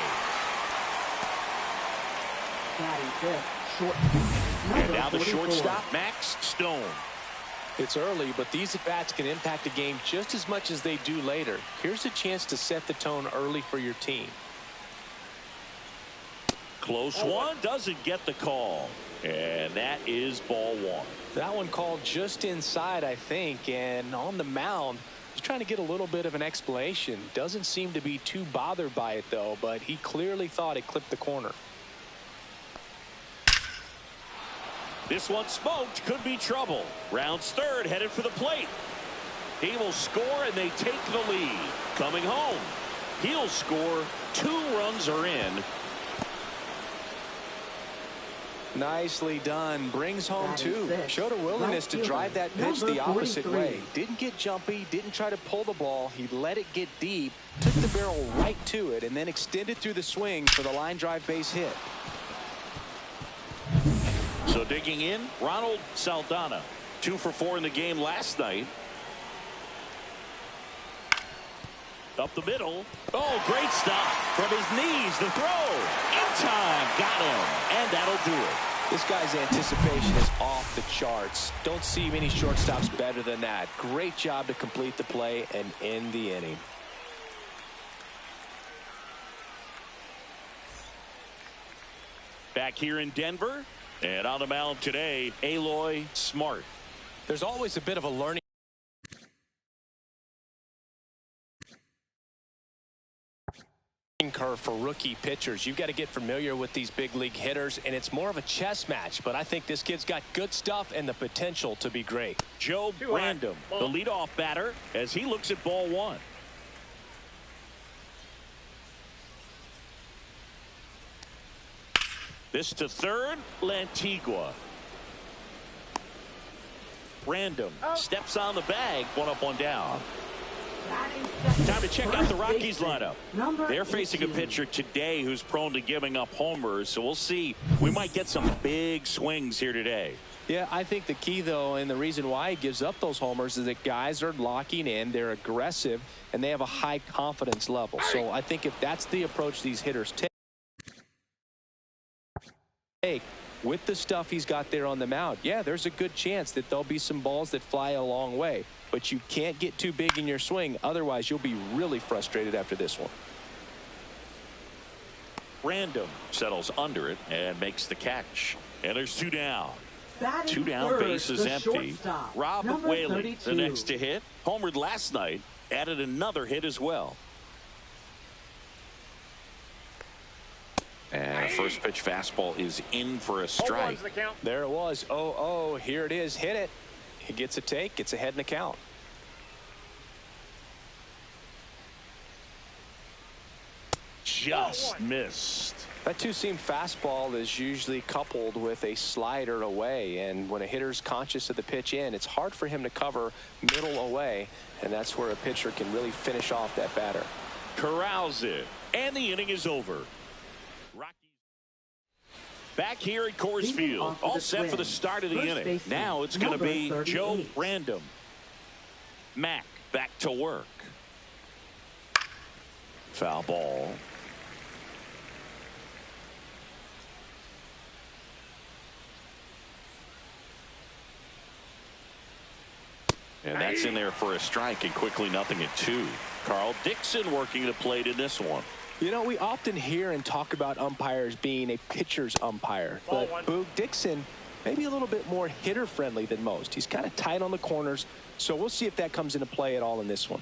E: Batting fifth, short.
A: And now the shortstop, Max Stone.
D: It's early, but these at-bats can impact a game just as much as they do later. Here's a chance to set the tone early for your team.
A: Close one, doesn't get the call. And that is ball one.
D: That one called just inside, I think, and on the mound, he's trying to get a little bit of an explanation. Doesn't seem to be too bothered by it, though, but he clearly thought it clipped the corner.
A: This one smoked, could be trouble. Rounds third, headed for the plate. He will score, and they take the lead. Coming home, he'll score. 2 runs are in.
B: Nicely done. Brings home 2. Showed a willingness to drive that pitch the opposite way. Didn't get jumpy, didn't try to pull the ball. He let it get deep, took the barrel right to it, and then extended through the swing for the line drive base hit.
A: So digging in, Ronald Saldana. 2 for 4 in the game last night. Up the middle. Oh, great stop from his knees. The throw in time. Got him. And that'll do it.
B: This guy's anticipation is off the charts. Don't see many shortstops better than that. Great job to complete the play and end the inning.
A: Back here in Denver. And on the mound today, Aloy Smart.
D: There's always a bit of a learning curve for rookie pitchers. You've got to get familiar with these big league hitters, and it's more of a chess match, but I think this kid's got good stuff and the potential to be great.
A: Joe Random, the leadoff batter, as he looks at ball one. This to third, Lantigua. Random steps on the bag, 1 up, 1 down. Time to check out the Rockies lineup. They're facing a pitcher today who's prone to giving up homers, so we'll see. We might get some big swings here today.
B: Yeah, I think the key, though, and the reason why he gives up those homers is that guys are locking in, they're aggressive, and they have a high confidence level. So I think if that's the approach these hitters take with the stuff he's got there on the mound, yeah, there's a good chance that there'll be some balls that fly a long way. But you can't get too big in your swing. Otherwise, you'll be really frustrated after this one.
A: Random settles under it and makes the catch. And there's 2 down. 2 down,
E: third,
A: bases empty. Rob Whaley, the next to hit. Homered last night. Added another hit as well.
F: And a first pitch fastball is in for a strike.
D: There it was. 0-0. Here it is. Hit it. He gets a take. Gets ahead in the count.
A: Just missed.
D: That two-seam fastball is usually coupled with a slider away, and when a hitter's conscious of the pitch in, it's hard for him to cover middle away, and that's where a pitcher can really finish off that batter.
A: Corrals it, and the inning is over. Rockies back here at Coors Field, all set for the start of the inning. Now it's going to be Joe Random. Mack back to work. Foul ball. And that's in there for a strike, and quickly 0-2. Carl Dixon working the plate in this one.
B: You know, we often hear and talk about umpires being a pitcher's umpire, but Boog Dixon maybe a little bit more hitter friendly than most. He's kind of tight on the corners, so we'll see if that comes into play at all in this one.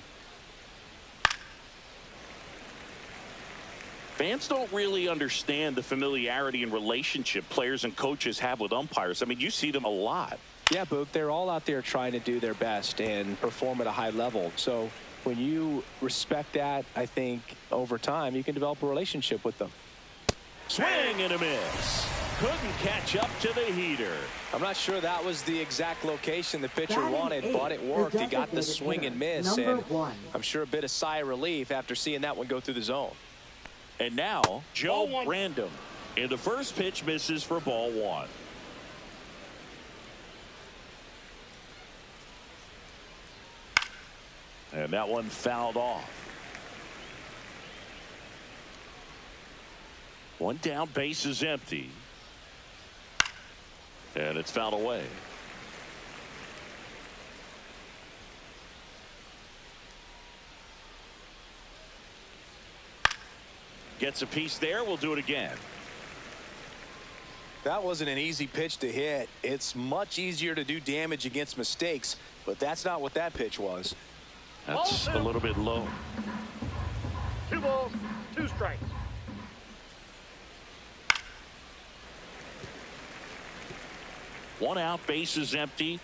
A: Fans don't really understand the familiarity and relationship players and coaches have with umpires. I mean, you see them a lot.
B: Yeah, Boog, they're all out there trying to do their best and perform at a high level. So when you respect that, I think over time you can develop a relationship with them.
A: Swing and a miss. Couldn't catch up to the heater.
D: I'm not sure that was the exact location the pitcher wanted, but it worked. He got the swing and miss, and I'm sure a bit of sigh of relief after seeing that one go through the zone.
A: And now Joe Random, and the first pitch misses for ball one. And that one fouled off. One down, base is empty. And it's fouled away. Gets a piece there. We'll do it again.
B: That wasn't an easy pitch to hit. It's much easier to do damage against mistakes, but that's not what that pitch was.
A: That's a little bit low.
C: 2 balls, 2 strikes.
A: One out, base is empty.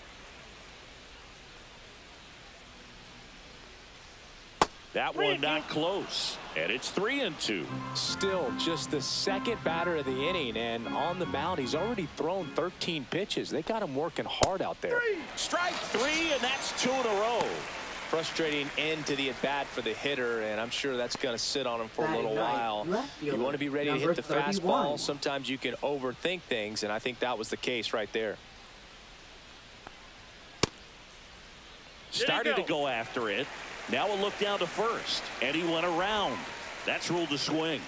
A: That one not close, and it's 3-2.
D: Still just the second batter of the inning, and on the mound he's already thrown 13 pitches. They got him working hard out there.
A: Strike 3, and that's 2 in a row.
B: Frustrating end to the at bat for the hitter, and I'm sure that's going to sit on him for a little while. You want to be ready to hit the fastball. Sometimes you can overthink things, and I think that was the case right there.
A: Started to go after it. Now a look down to first, and he went around. That's ruled a swing.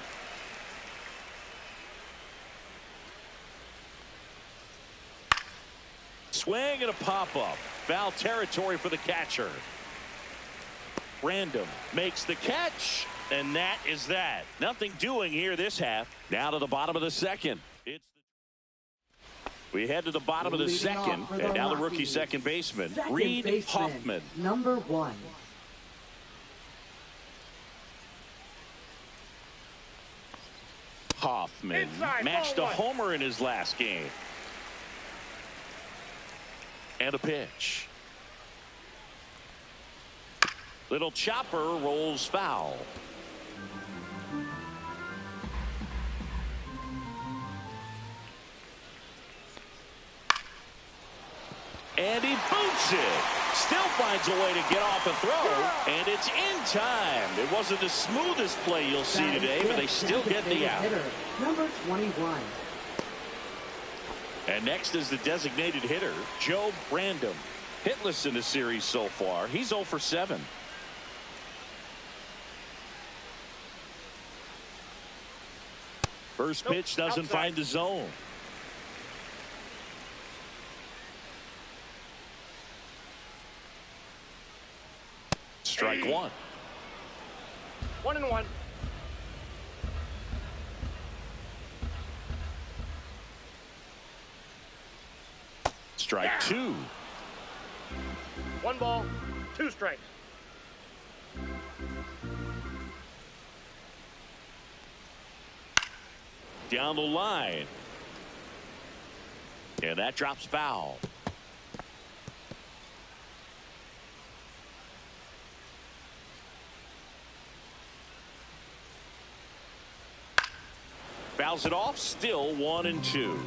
A: Swing and a pop-up. Foul territory for the catcher. Random makes the catch, and that is that. Nothing doing here this half. Now to the bottom of the second. We head to the bottom of the second, and now the rookie second baseman, Reed Hoffman.
E: Number 1.
A: Hoffman matched a homer in his last game. And a pitch. Little chopper rolls foul. And he boots it. Still finds a way to get off a throw. And it's in time. It wasn't the smoothest play you'll see today, but they still get the out.
E: Number 21.
A: And next is the designated hitter, Joe Brandom. Hitless in the series so far. He's 0 for 7. First pitch doesn't find the zone. Strike 1.
C: 1-1.
A: Strike 2.
C: 1 ball, 2 strikes.
A: Down the line. And that drops foul. Fouls it off, still 1-2.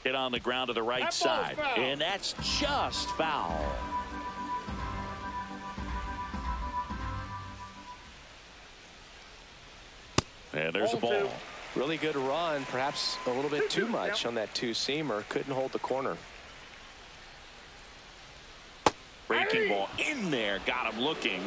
A: Hit on the ground to the right side, and that's just foul. And there's a ball.
B: Really good run, perhaps a little bit too much on that two-seamer. Couldn't hold the corner.
A: Breaking ball in there, got him looking.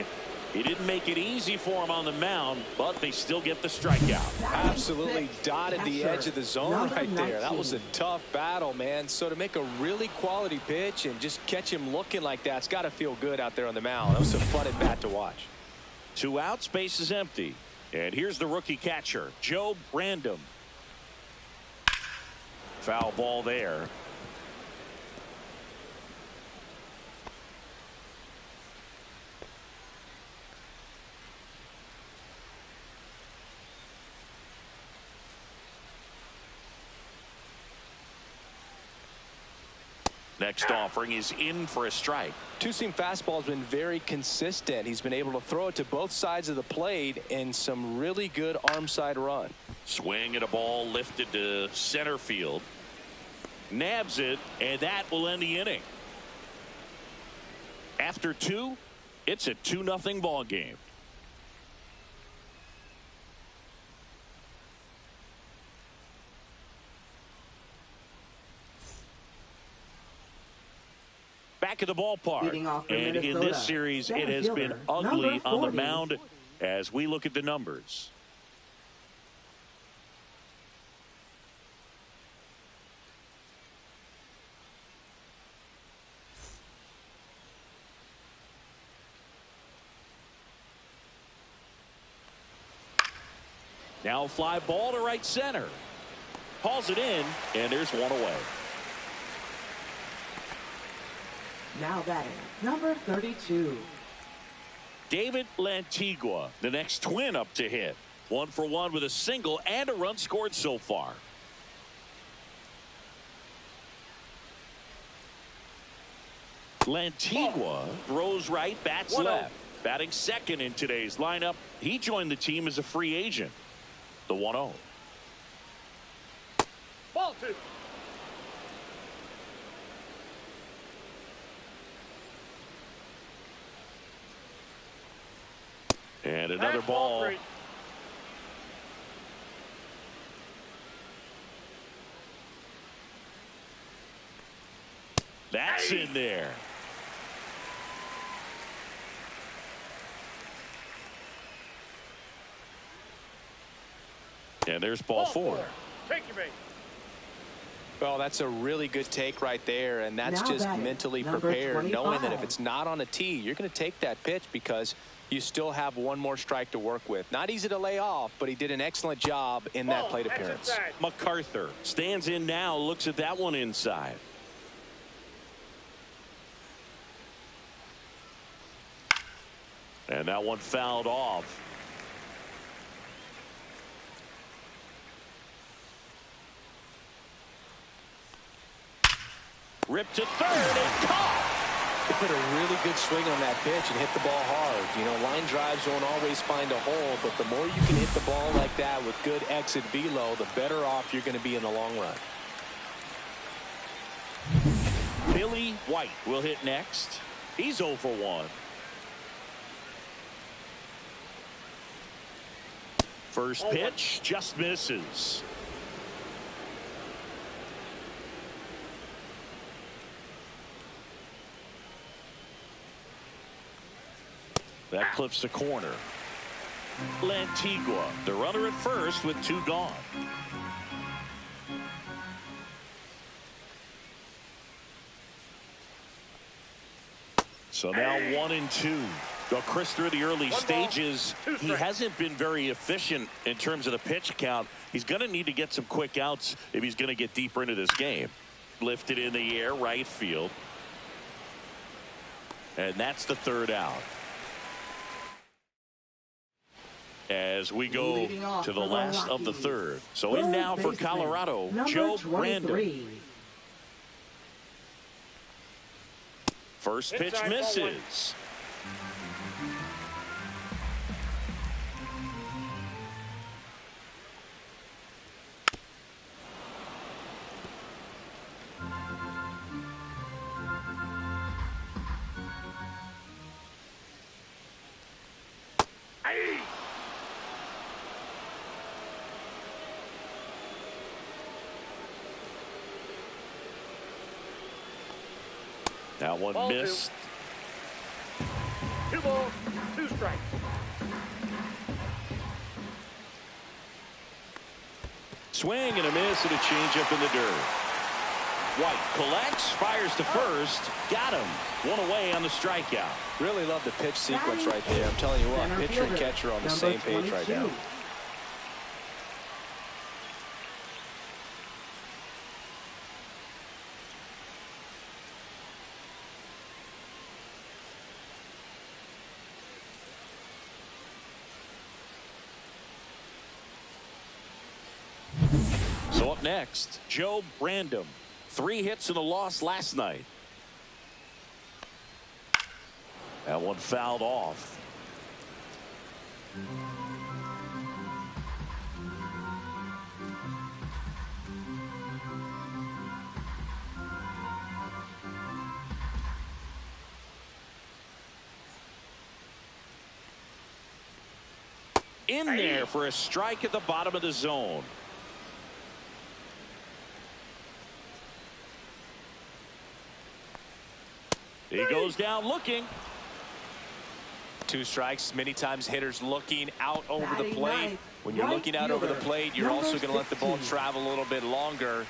A: He didn't make it easy for him on the mound, but they still get the strikeout.
B: Absolutely dotted the edge of the zone right there. That was a tough battle, man. So to make a really quality pitch and just catch him looking like that, it's got to feel good out there on the mound. That was a fun at bat to watch.
A: 2 outs, base is empty. And here's the rookie catcher, Joe Brandom. Foul ball there. Next offering is in for a strike.
B: Two-seam fastball has been very consistent. He's been able to throw it to both sides of the plate in some really good arm side run.
A: Swing at a ball lifted to center field. Nabs it, and that will end the inning. After 2, it's a 2-0 ball game. Back at the ballpark, and in this series it has been ugly on the mound as we look at the numbers. Now a fly ball to right center. Hauls it in, and there's one away.
E: Now batting, number 32.
A: David Lantigua, the next twin up to hit. 1 for 1 with a single and a run scored so far. Lantigua throws right, bats left. Batting second in today's lineup. He joined the team as a free agent. The 1-0.
C: Ball 2.
A: And another ball. That's in there. And there's ball 4.
C: Take your base.
B: Well, that's a really good take right there, and that's
E: Now
B: just
E: batting,
B: mentally
E: number
B: prepared, knowing that
E: 25.
B: if it's not on a tee, you're going to take that pitch because you still have one more strike to work with. Not easy to lay off, but he did an excellent job in that plate appearance.
A: MacArthur stands in now, looks at that one inside. And that one fouled off. Ripped to third and caught.
B: He put a really good swing on that pitch and hit the ball hard. You know, line drives won't always find a hole, but the more you can hit the ball like that with good exit velo, the better off you're going to be in the long run.
A: Billy White will hit next. He's 0 for 1. First pitch just misses. That clips the corner. Lantigua, the runner at first with 2 gone. So now 1 and 2. Well, Chris, through the early stages, he hasn't been very efficient in terms of the pitch count. He's going to need to get some quick outs if he's going to get deeper into this game. Lifted in the air, right field. And that's the 3rd out. As we go to the last of the 3rd. So in now for Colorado, Joe Brandon. First pitch misses. That one
C: Ball
A: missed.
C: 2 balls, 2 strikes.
A: Swing and a miss and a changeup in the dirt. White collects, fires to first. Got him. 1 away on the strikeout.
B: Really love the pitch sequence right there. I'm telling you what, pitcher and catcher on the same page right now.
A: So up next, Joe Brandon. 3 hits and a loss last night. That one fouled off. In there for a strike at the bottom of the zone. He goes down looking.
B: 2 strikes. Many times hitters looking out over the
E: Batting
B: plate.
E: ninth,
B: When you're
E: right
B: looking out over the
E: fielder,
B: plate, you're
E: number
B: also going to let the ball
E: 16.
B: travel a little bit longer.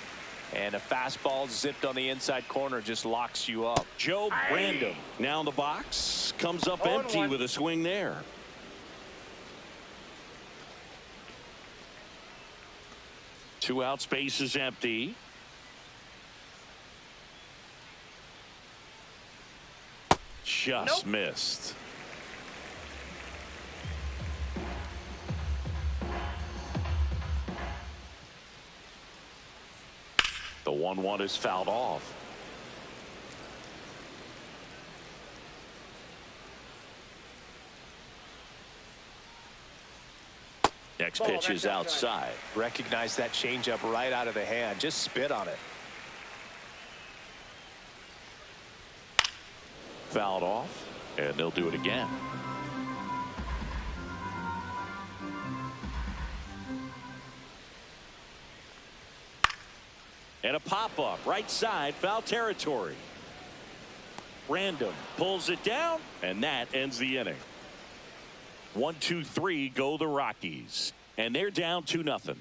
B: And a fastball zipped on the inside corner just locks you up.
A: Joe Brandon now in the box. Comes up
C: 0-1.
A: empty with a swing there. 2 outs, base is empty. Just missed. The 1-1 is fouled off. Next pitch is outside.
D: Recognize that changeup right out of the hand. Just spit on it.
A: Fouled off, and they'll do it again. And a pop-up, right side, foul territory. Random pulls it down, and that ends the inning. 1-2-3 go the Rockies, and they're down 2-0.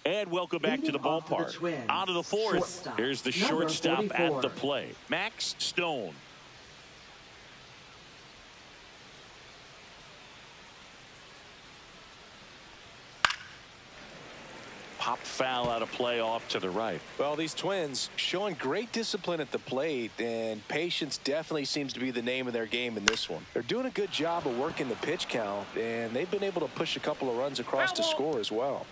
A: And welcome back to the ballpark. Out of the fourth, here's the shortstop at the plate, Max Stone. Pop foul out of play off to the right.
B: Well, these Twins showing great discipline at the plate, and patience definitely seems to be the name of their game in this one. They're doing a good job of working the pitch count, and they've been able to push a couple of runs across to score as well.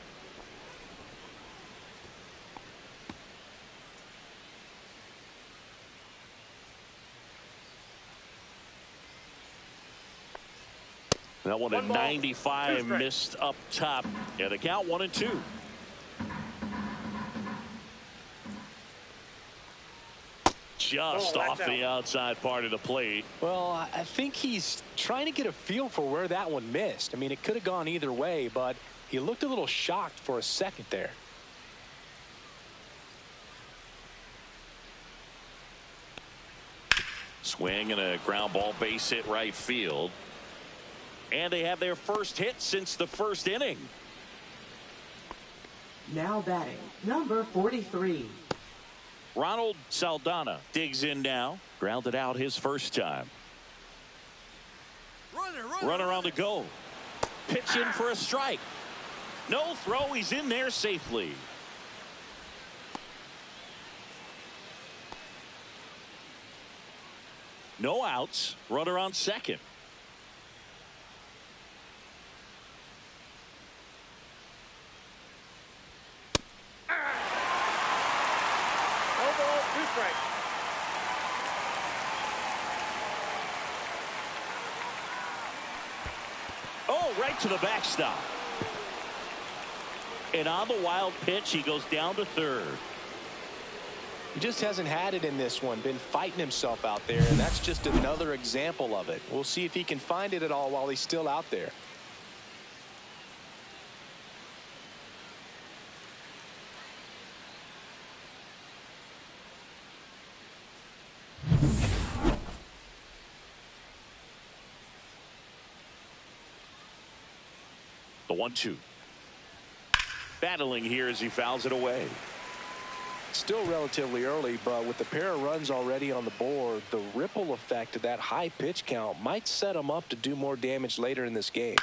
A: That one at 95 missed up top. And the count 1-2. Just off the outside part of the plate.
B: Well, I think he's trying to get a feel for where that one missed. I mean, it could have gone either way, but he looked a little shocked for a second there.
A: Swing and a ground ball, base hit right field. And they have their first hit since the first inning.
E: Now batting, number 43.
A: Ronald Saldana digs in now. Grounded out his first time. Runner on the go. Pitch in for a strike. No throw. He's in there safely. No outs. Runner on second. Oh, right to the backstop. And on the wild pitch, he goes down to third.
B: He just hasn't had it in this one. Been fighting himself out there, and that's just another example of it. We'll see if he can find it at all while he's still out there.
A: The 1-2. Battling here as he fouls it away.
B: Still relatively early, but with the pair of runs already on the board, the ripple effect of that high pitch count might set him up to do more damage later in this game.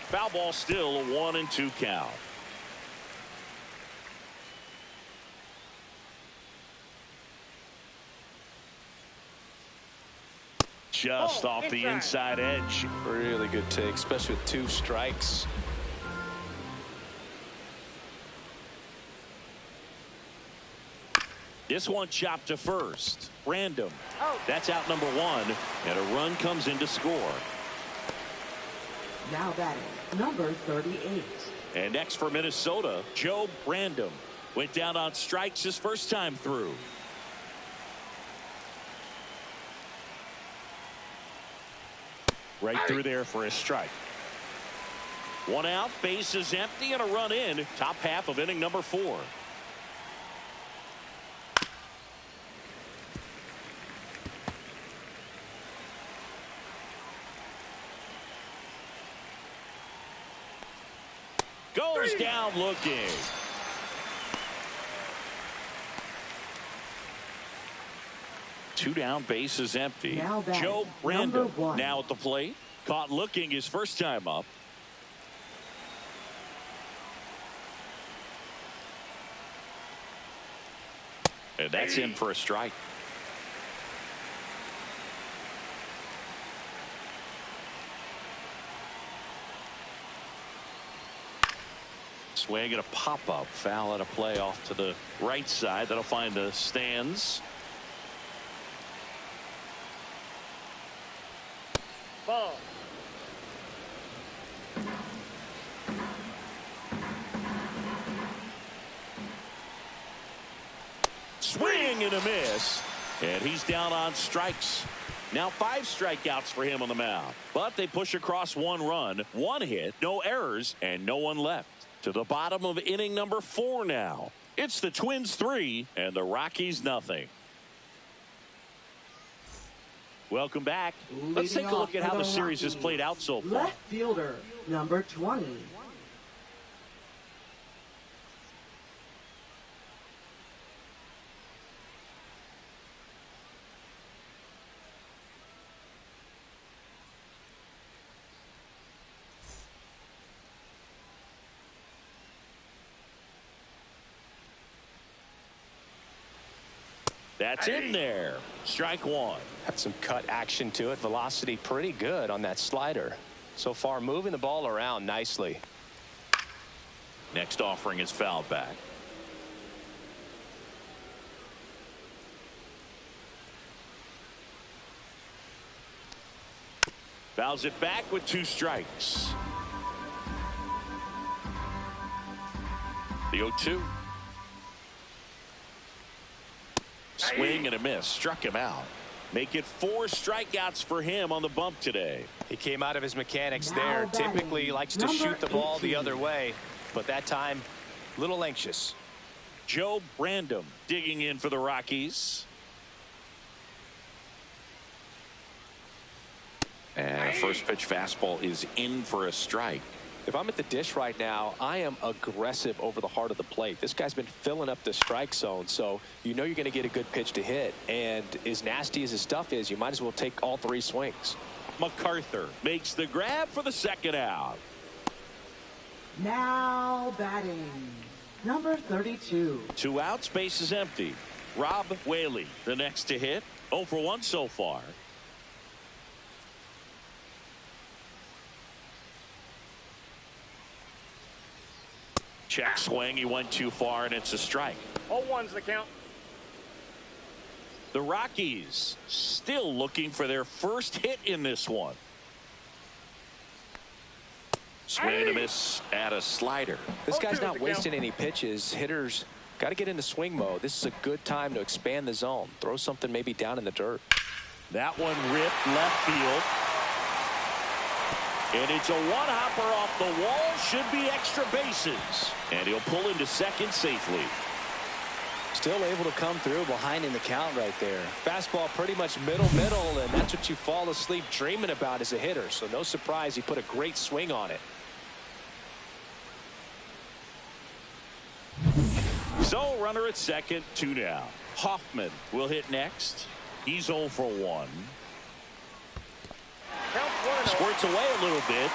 A: Foul ball, still a 1-2 count. Just off the inside edge.
B: Really good take, especially with 2 strikes.
A: This one chopped to first. Random. That's out number 1, and a run comes in to score.
E: Now batting, number 38.
A: And next for Minnesota, Joe Random. Went down on strikes his first time through. Right through there for a strike. 1 out, base is empty, and a run in. Top half of inning number 4. Goes down looking. Two down, bases empty.
E: Now batting,
A: Joe
E: number
A: Random
E: one.
A: now at the plate. Caught looking his first time up. And that's in for a strike. Swing and a pop-up. Foul at a play off to the right side. That'll find the stands.
C: Ball.
A: Swing and a miss. And he's down on strikes. Now 5 strikeouts for him on the mound. But they push across 1 run, 1 hit, no errors, and no one left. To the bottom of inning number 4 now. It's the Twins 3 and the Rockies nothing. Welcome back. Let's take a look at how the series has played out so far.
E: Left fielder, number 20.
A: That's in there. Strike 1.
B: Had some cut action to it. Velocity pretty good on that slider. So far moving the ball around nicely.
A: Next offering is fouled back. Fouls it back with 2 strikes. The 0-2. Swing and a miss. Struck him out. Make it 4 strikeouts for him on the bump today.
B: He came out of his mechanics
E: Now
B: there.
E: batting,
B: Typically likes to
E: number
B: shoot the ball
E: 18.
B: the other way, but that time a little anxious.
A: Joe Random digging in for the Rockies.
F: And first pitch fastball is in for a strike.
B: If I'm at the dish right now, I am aggressive over the heart of the plate. This guy's been filling up the strike zone, so you know you're going to get a good pitch to hit. And as nasty as his stuff is, you might as well take all 3 swings.
A: MacArthur makes the grab for the second out.
E: Now batting, number 32.
A: 2 outs, base is empty. Rob Whaley, the next to hit. 0 for 1 so far. Check swing. He went too far, and it's a strike.
C: 0-1's the count.
A: The Rockies still looking for their first hit in this one. Swing and a miss at a slider.
B: This guy's
C: 0-2
B: not
C: the count.
B: wasting any pitches. Hitters got to get into swing mode. This is a good time to expand the zone. Throw something maybe down in the dirt.
A: That one ripped left field. And it's a one-hopper off the wall. Should be extra bases. And he'll pull into second safely.
B: Still able to come through behind in the count right there. Fastball pretty much middle, and that's what you fall asleep dreaming about as a hitter. So no surprise he put a great swing on it.
A: So runner at second, 2 down. Hoffman will hit next. He's 0 for 1.
C: Counts 1-0.
A: Squirts away a little bit.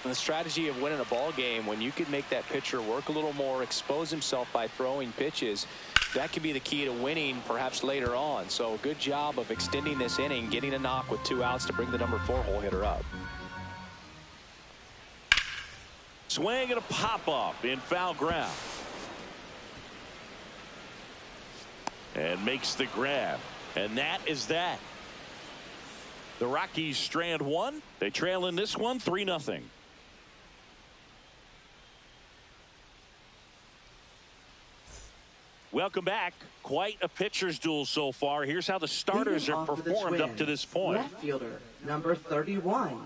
B: The strategy of winning a ball game, when you can make that pitcher work a little more, expose himself by throwing pitches, that can be the key to winning perhaps later on. So good job of extending this inning, getting a knock with 2 outs to bring the number 4 hole hitter up.
A: Swing and a pop-up in foul ground. And makes the grab. And that is that. The Rockies strand 1. They trail in this one 3-0. Welcome back. Quite a pitcher's duel so far. Here's how the starters
E: Leading
A: have
E: off for the
A: performed up to
E: Twins,
A: this point.
E: Left fielder, number 31.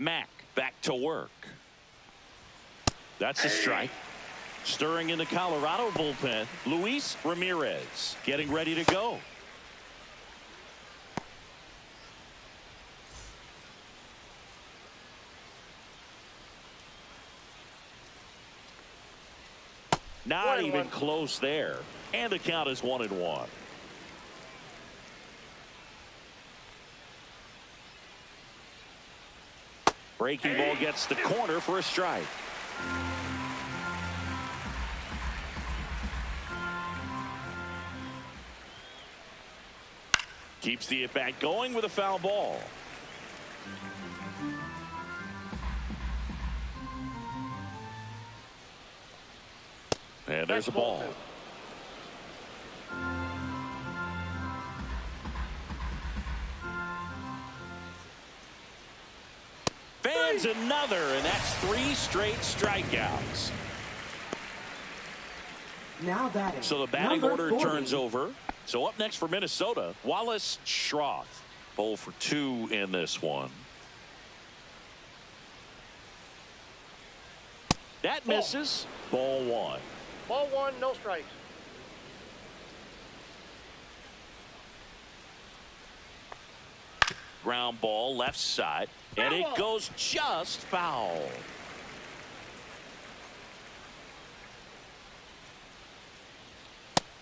A: Mack back to work. That's a strike. Stirring in the Colorado bullpen, Luis Ramirez getting ready to go. Not even close there. And the count is 1-1. Breaking ball gets the corner for a strike. Keeps the at-bat going with a foul ball. And there's a ball. Fans another, and that's 3 straight strikeouts.
E: Now batting.
A: So the batting
E: Number
A: order
E: 40.
A: turns over. So up next for Minnesota, Wallace Schroth. 0 for 2 in this one. That misses. Ball 1.
C: Ball 1, no strikes.
A: Ground ball left side, and it goes just foul.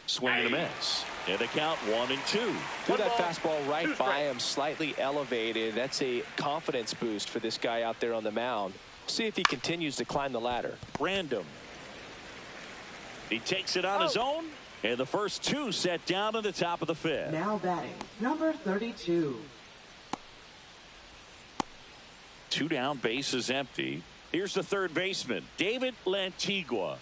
A: Swing and a miss. And the count 1-2.
B: Threw that fastball right by him, slightly elevated. That's a confidence boost for this guy out there on the mound. See if he continues to climb the ladder.
A: Random. He takes it on his own, and the first 2 set down in the top of the 5th.
E: Now batting. Number 32.
A: 2 down, bases empty. Here's the third baseman, David Lantigua.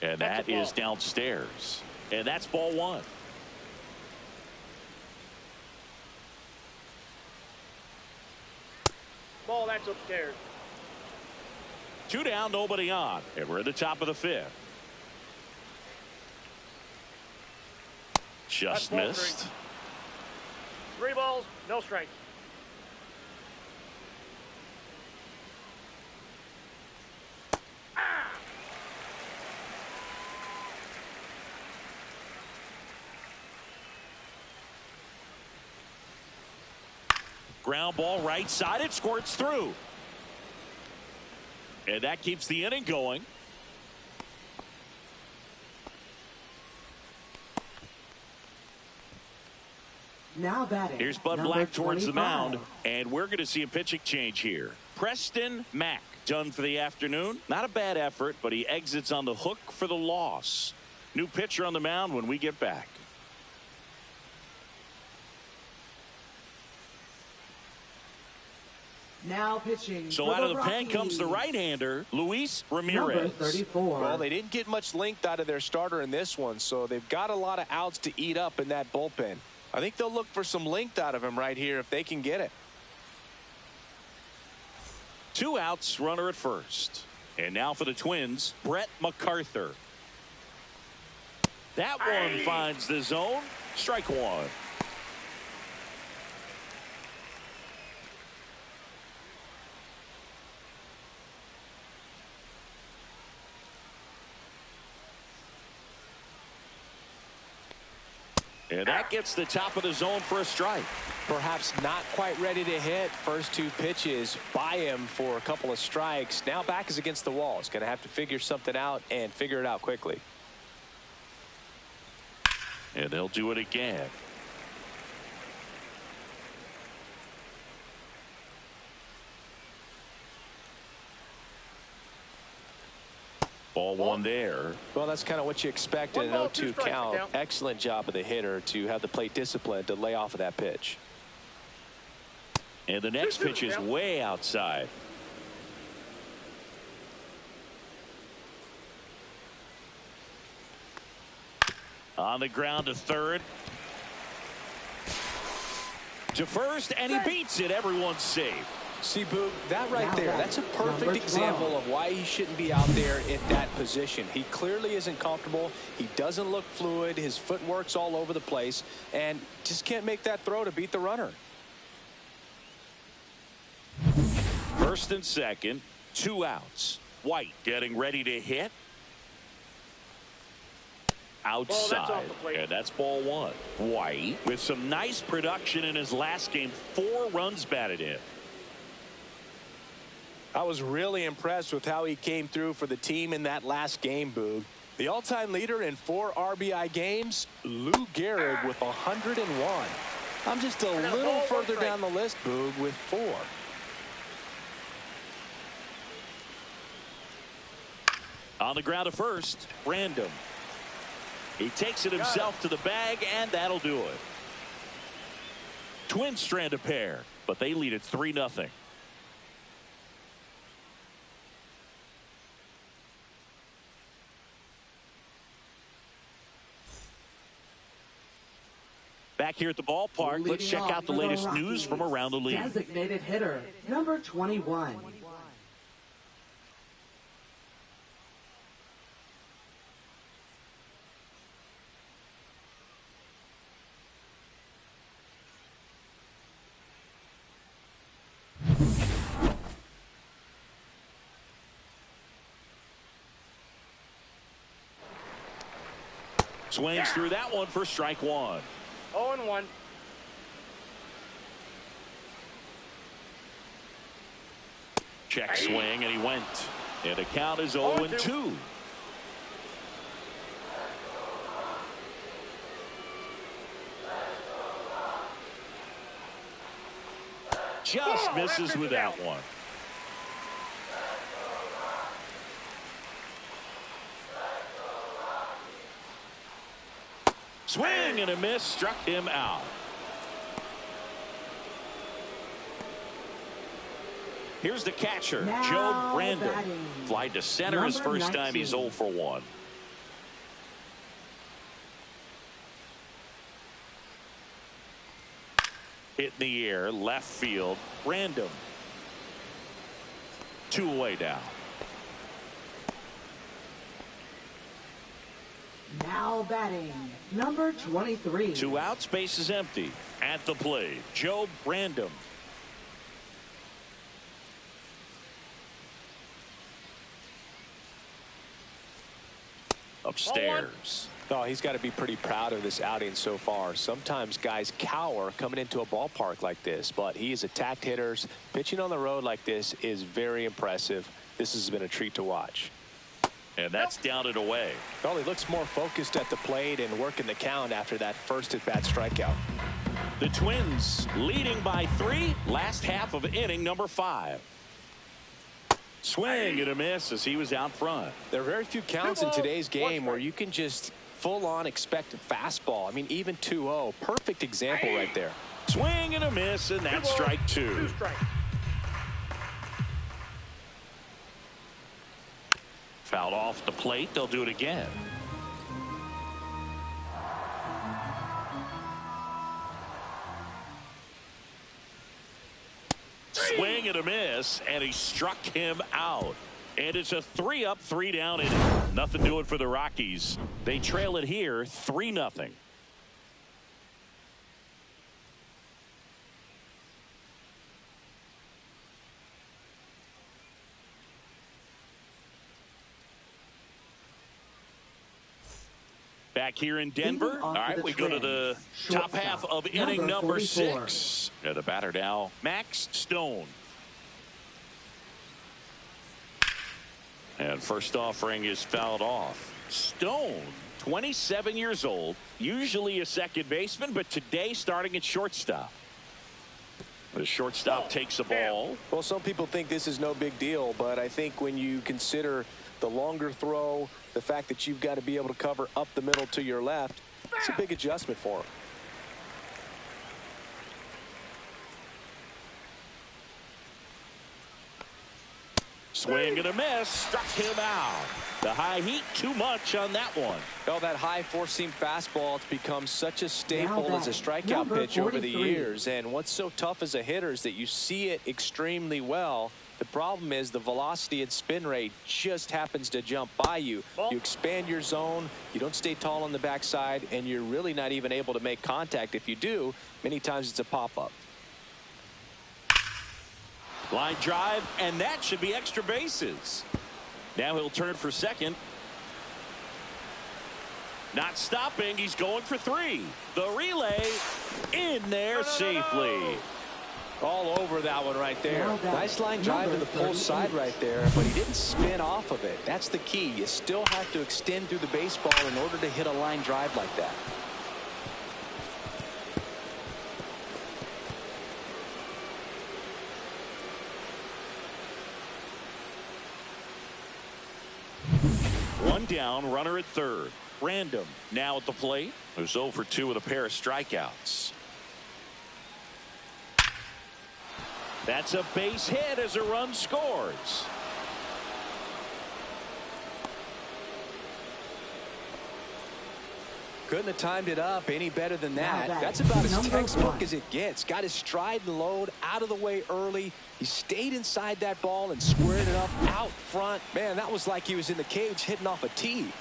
A: And that is downstairs. And that's ball 1.
C: Ball, that's upstairs.
A: 2 down, nobody on. And we're at the top of the 5th. Just
C: Ball
A: missed.
C: 3 balls, no strikes.
A: Ground ball right side. It squirts through. And that keeps the inning going.
E: Now batting.
A: Here's Bud
E: Number
A: Black towards
E: 25.
A: the mound. And we're going to see a pitching change here. Preston Mack done for the afternoon. Not a bad effort, but he exits on the hook for the loss. New pitcher on the mound when we get back.
E: Now pitching.
A: So
E: for
A: out of the pen
E: Rockies.
A: comes the right-hander, Luis
E: Number
A: Ramirez.
E: 34.
B: Well, they didn't get much length out of their starter in this one, so they've got a lot of outs to eat up in that bullpen. I think they'll look for some length out of him right here if they can get it.
A: 2 outs, runner at first. And now for the Twins, Brett MacArthur. That one finds the zone. Strike 1. And that gets the top of the zone for a strike.
B: Perhaps not quite ready to hit. First 2 pitches by him for a couple of strikes. Now back is against the wall. He's going to have to figure something out and figure it out quickly.
A: And they'll do it again. Ball 1 there.
B: Well, that's kind of what you expect in an 0-2 count. Excellent job of the hitter to have the plate discipline to lay off of that pitch.
A: And the next pitch is way outside. On the ground to third. To first, and he beats it. Everyone's safe.
B: See, Boog, that right there, that's a perfect
E: Number
B: example
E: 12.
B: of why he shouldn't be out there at that position. He clearly isn't comfortable. He doesn't look fluid. His footwork's all over the place, and just can't make that throw to beat the runner.
A: First and second, 2 outs. White getting ready to hit. Outside, and that's ball 1. White with some nice production in his last game, 4 runs batted in.
D: I was really impressed with how he came through for the team in that last game, Boog. The all-time leader in 4 RBI games, Lou Gehrig with 101. I'm just a little further down the list, Boog, with 4.
A: On the ground at first, Random. He takes it himself to the bag, and that'll do it. Twins strand a pair, but they lead it 3-0. Back here at the ballpark, let's check out the latest news from around the league.
E: Designated hitter, number 21.
A: Swings through that one for strike 1.
C: 0-1.
A: Check swing, and he went. And the count is 0-2. Just misses with that one. Swing and a miss, struck him out. Here's the catcher, Joe Brandon. Fly to center his first time. He's 0 for 1. Hit in the air, left field, Random. 2 away now.
E: Now batting, number 23.
A: 2 outs, base is empty. At the plate, Joe Brandon. Upstairs.
D: Oh, he's got to be pretty proud of this outing so far. Sometimes guys cower coming into a ballpark like this, but he has attacked hitters. Pitching on the road like this is very impressive. This has been a treat to watch.
A: And that's down and away.
D: Well, he looks more focused at the plate and working the count after that first at-bat strikeout.
A: The Twins leading by 3, last half of inning number 5. Swing and a miss as he was out front.
B: There are very few counts in today's game where you can just full-on expect a fastball. I mean, even 2-0. Perfect example right there.
A: Swing and a miss, and that's strike 2. Fouled off the plate. They'll do it again. Swing and a miss, and he struck him out. And it's a 3-up, 3-down inning. Nothing doing for the Rockies. They trail it here 3-0. Back here in Denver. All right, we go to the top half of inning number 6. The batter now, Max Stone. And first offering is fouled off. Stone, 27 years old, usually a second baseman, but today starting at shortstop. The shortstop takes the ball.
D: Well, some people think this is no big deal, but I think when you consider the longer throw, the fact that you've got to be able to cover up the middle to your left, it's a big adjustment for him.
A: Swing and a miss. Struck him out. The high heat, too much on that one.
B: Well, that high four-seam fastball, it's become such a staple as a strikeout pitch over the years. And what's so tough as a hitter is that you see it extremely well. The problem is the velocity and spin rate just happens to jump by you. You expand your zone, you don't stay tall on the backside, and you're really not even able to make contact. If you do, many times it's a pop-up.
A: Line drive, and that should be extra bases. Now he'll turn for second. Not stopping. He's going for 3. The relay in there safely.
B: All over that one right there. Nice line drive to the pull side right there, but he didn't spin off of it. That's the key. You still have to extend through the baseball in order to hit a line drive like that.
A: One down, runner at third. Random now at the plate. Who's 0 for 2 with a pair of strikeouts. That's a base hit as a run scores.
B: Couldn't have timed it up any better than that. That's about as textbook as it gets. Got his stride and load out of the way early. He stayed inside that ball and squared it up out front. Man, that was like he was in the cage hitting off a tee.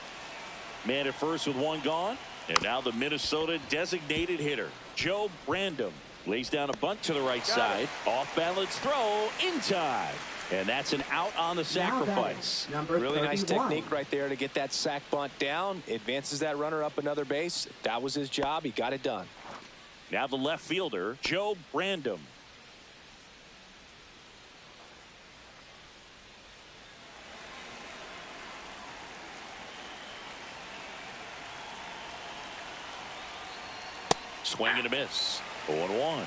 A: Man at first with 1 gone. And now the Minnesota designated hitter, Joe Random, lays down a bunt to the right side. Off balance throw in time. And that's an out on the sacrifice.
B: Really nice technique right there to get that sac bunt down. Advances that runner up another base. That was his job. He got it done.
A: Now the left fielder, Joe Random. Swing and a miss. 0-1.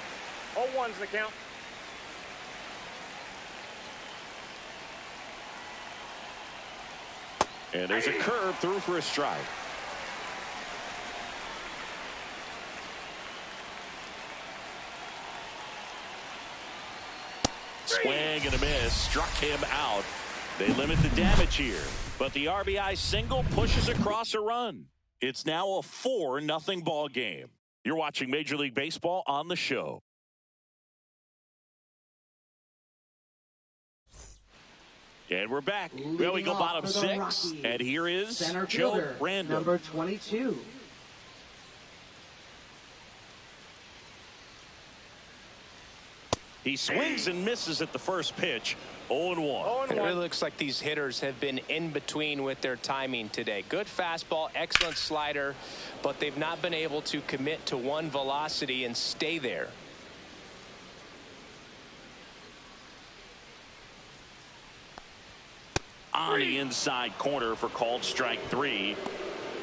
C: 0-1's the count.
A: And there's a curve through for a strike. Swing and a miss. Struck him out. They limit the damage here. But the RBI single pushes across a run. It's now a 4-0 ball game. You're watching Major League Baseball on the show. And we're back. Well, we go bottom 6. And here is Joe Random.
E: Number 22.
A: He swings and misses at the first pitch. 0-1.
B: It really looks like these hitters have been in between with their timing today. Good fastball, excellent slider, but they've not been able to commit to one velocity and stay there.
A: On the inside corner for called strike 3.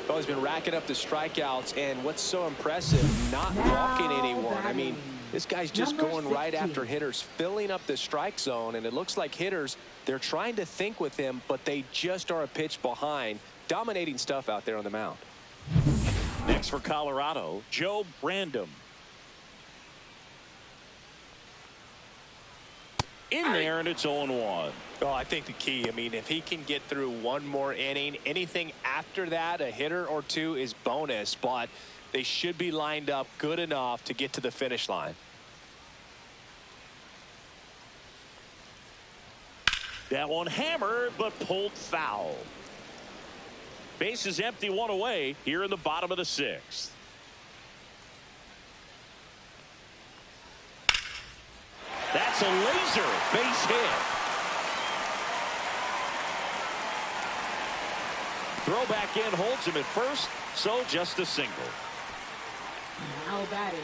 B: Well, he's been racking up the strikeouts, and what's so impressive, not walking anyone. I mean, this guy's just going right after hitters, filling up the strike zone, and it looks like hitters, they're trying to think with him, but they just are a pitch behind. Dominating stuff out there on the mound.
A: Next for Colorado, Joe Random. In there, and it's 0-1.
D: Oh, I think the key, I mean, if he can get through one more inning, anything after that, a hitter or two is bonus, but they should be lined up good enough to get to the finish line.
A: That one hammered, but pulled foul. Base is empty, 1 away here in the bottom of the 6th. That's a laser base hit. Throw back in, holds him at first, so just a single.
E: Now batting,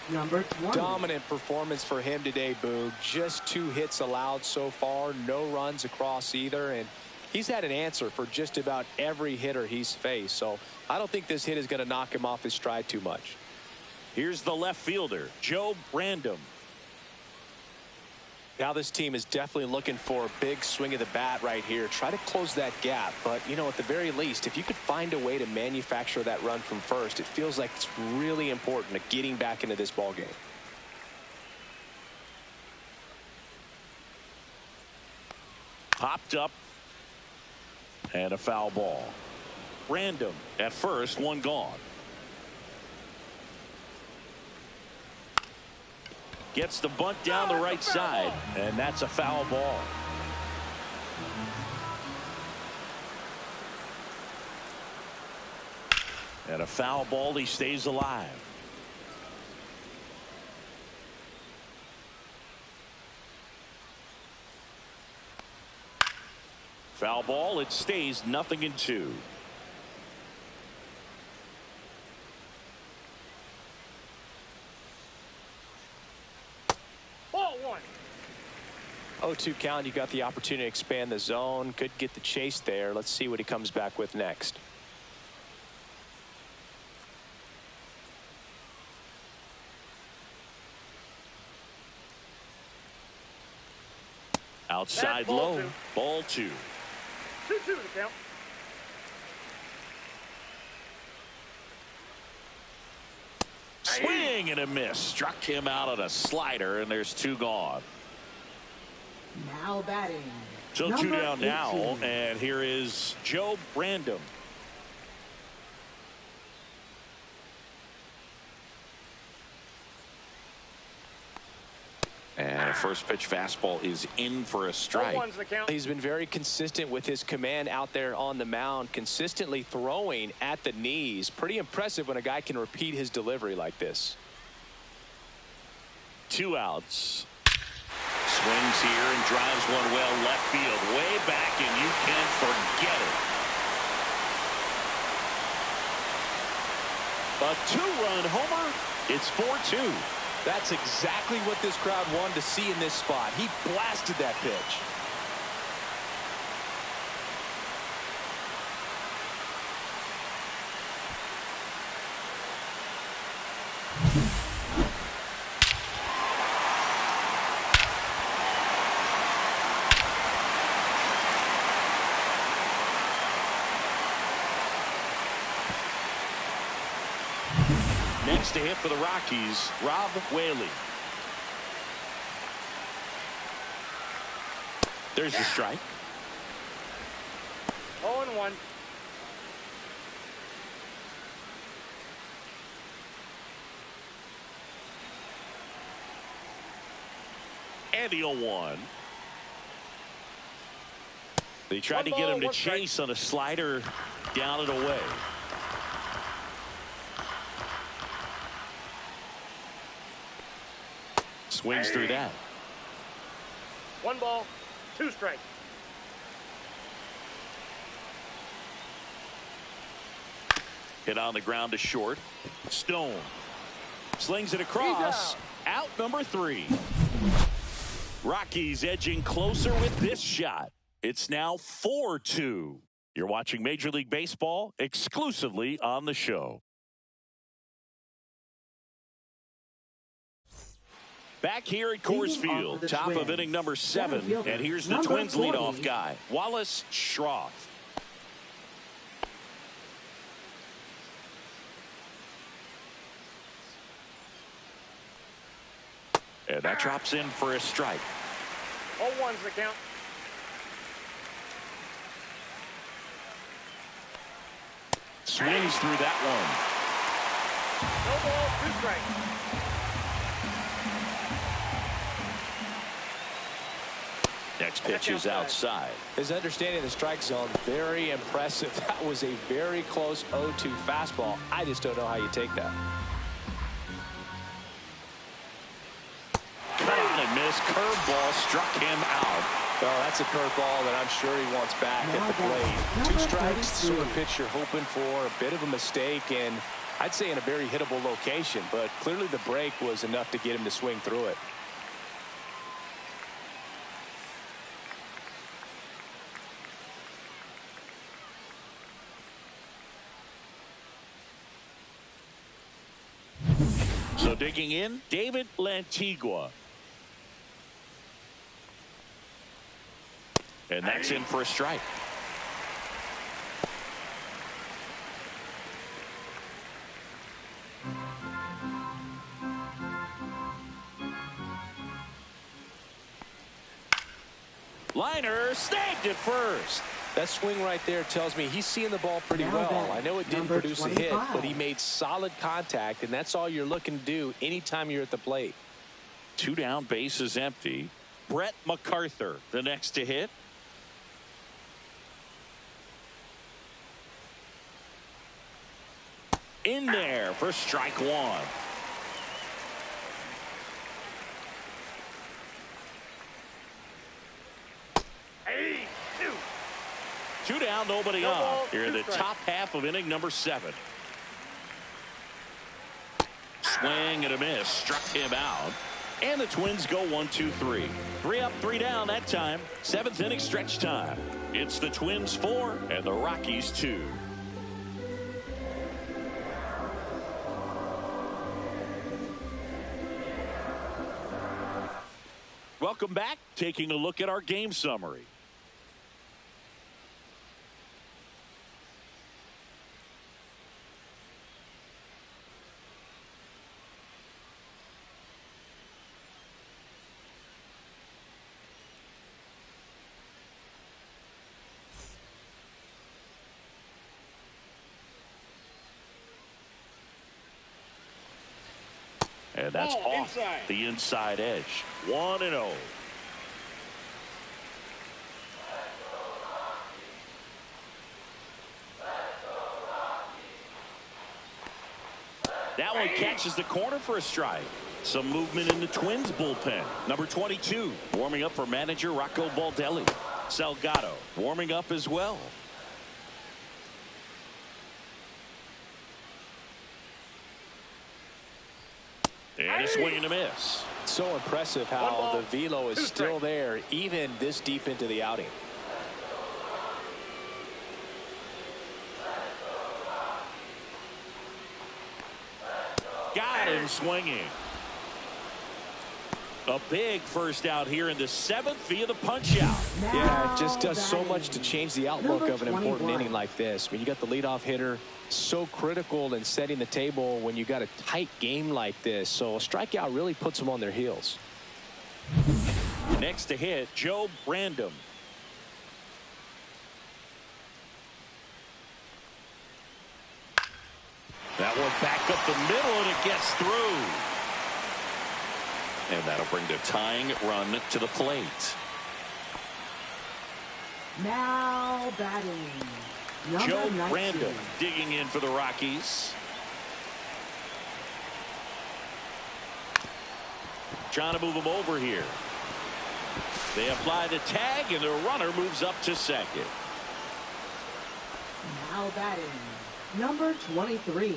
E: number 20.
B: Dominant performance for him today, Boog. Just 2 hits allowed so far, no runs across either, and he's had an answer for just about every hitter he's faced. So I don't think this hit is going to knock him off his stride too much.
A: Here's the left fielder, Joe Random.
B: Now this team is definitely looking for a big swing of the bat right here. Try to close that gap. But, you know, at the very least, if you could find a way to manufacture that run from first, it feels like it's really important to getting back into this ball game.
A: Popped up. And a foul ball. Random at first, one gone. Gets the bunt down the right side, and that's a foul ball. And a foul ball, he stays alive. Foul ball, it stays 0-2.
C: Ball one.
D: 0-2 count. You got the opportunity to expand the zone. Could get the chase there. Let's see what he comes back with next.
A: Outside
C: Ball
A: low.
C: two.
A: Ball 2.
C: 2-2 to count.
A: Swing and a miss. Struck him out on a slider, and there's 2 gone.
E: Now batting.
A: So 2
E: Number
A: down now,
E: 18.
A: and here is Joe Random.
F: And a first pitch fastball is in for a strike.
C: 0-1's the count.
D: He's been very consistent with his command out there on the mound, consistently throwing at the knees. Pretty impressive when a guy can repeat his delivery like this.
A: 2 outs. Swings here and drives one well left field, way back, and you can forget it. A 2-run homer. It's 4-2.
B: That's exactly what this crowd wanted to see in this spot. He blasted that pitch.
A: Next to hit for the Rockies, Rob Whaley. There's the strike.
C: 0-1.
A: And the 0-1. They tried to get him to chase on a slider, down and away. Swings through that.
C: 1 ball, 2 strikes.
A: Hit on the ground to short. Stone slings it across. Out number 3. Rockies edging closer with this shot. It's now 4-2. You're watching Major League Baseball exclusively on the show. Back here at Coors Field, top of inning number 7, and here's the Twins leadoff guy, Wallace Schroth. And that drops in for a strike.
C: 0-1's the count.
A: Swings through that one.
C: No ball, 2 strikes.
A: Next pitch is outside.
D: His understanding of the strike zone, very impressive. That was a very close 0-2 fastball. I just don't know how you take that.
A: Cut on and miss. Curveball struck him out.
D: Well, that's a curveball that I'm sure he wants back at the plate. 2 strikes, sort of pitch you're hoping for. A bit of a mistake, and I'd say in a very hittable location. But clearly the break was enough to get him to swing through it.
A: So digging in, David Lantigua. And that's in for a strike. Liner snagged it first.
D: That swing right there tells me he's seeing the ball pretty well. I know it didn't produce a hit, but he made solid contact, and that's all you're looking to do anytime you're at the plate.
A: 2 down, bases empty. Brett MacArthur, the next to hit. In there for strike 1.
C: Hey,
A: 2 down, nobody on. Here in the top half of inning number 7. Swing and a miss. Struck him out. And the Twins go 1-2-3. 3 up, 3 down that time. 7th inning stretch time. It's the Twins 4 and the Rockies 2. Welcome back. Taking a look at our game summary. And that's off the inside edge. 1-0. That one catches the corner for a strike. Some movement in the Twins bullpen. Number 22 warming up for manager Rocco Baldelli. Salgado warming up as well. And a swing and a miss.
D: So impressive how the velo is still there even this deep into the outing.
A: Got him swinging. A big first out here in the 7th via the punch out.
D: Yeah, it just does so much to change the outlook of an important inning like this. When you got the leadoff hitter, so critical in setting the table when you got a tight game like this. So a strikeout really puts them on their heels.
A: Next to hit, Joe Brandom. That one back up the middle, and it gets through. And that'll bring the tying run to the plate.
E: Now batting.
A: Joe Brandom digging in for the Rockies. Trying to move him over here. They apply the tag, and the runner moves up to second.
E: Now batting. Number 23.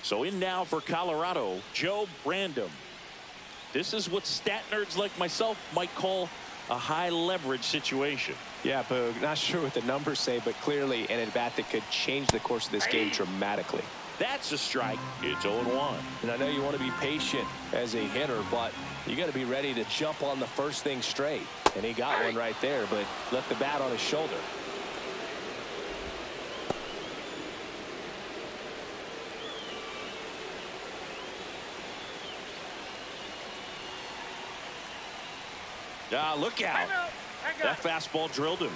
A: So in now for Colorado, Joe Brandom. This is what stat nerds like myself might call a high leverage situation.
D: Yeah, Boog, not sure what the numbers say, but clearly an at-bat that could change the course of this game dramatically.
A: That's a strike. It's 0-1.
D: And I know you want to be patient as a hitter, but you got to be ready to jump on the first thing straight. And he got one right there, but left the bat on his shoulder.
A: Look out. That fastball drilled him.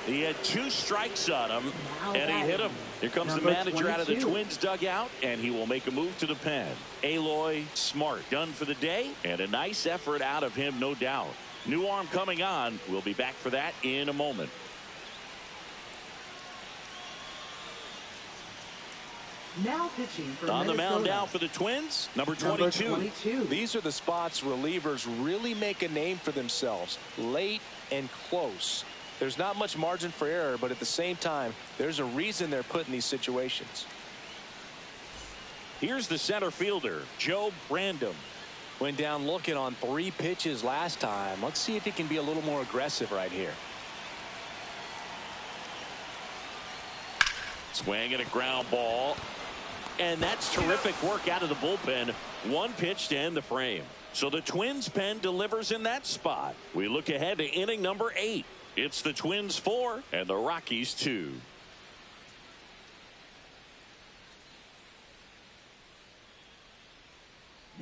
A: He had 2 strikes on him, and he hit him. Here comes the manager out of the Twins dugout, and he will make a move to the pen. Aloy Smart done for the day, and a nice effort out of him, no doubt. New arm coming on. We'll be back for that in a moment.
E: Now pitching for
A: on
E: Minnesota.
A: The mound now for the Twins, number 22.
D: These are the spots relievers really make a name for themselves. Late and close. There's not much margin for error, but at the same time, there's a reason they're put in these situations.
A: Here's the center fielder, Joe Brandom.
D: Went down looking on 3 pitches last time. Let's see if he can be a little more aggressive right here.
A: Swing and a ground ball. And that's terrific work out of the bullpen. 1 pitch to end the frame. So the Twins pen delivers in that spot. We look ahead to inning number 8. It's the Twins 4 and the Rockies 2.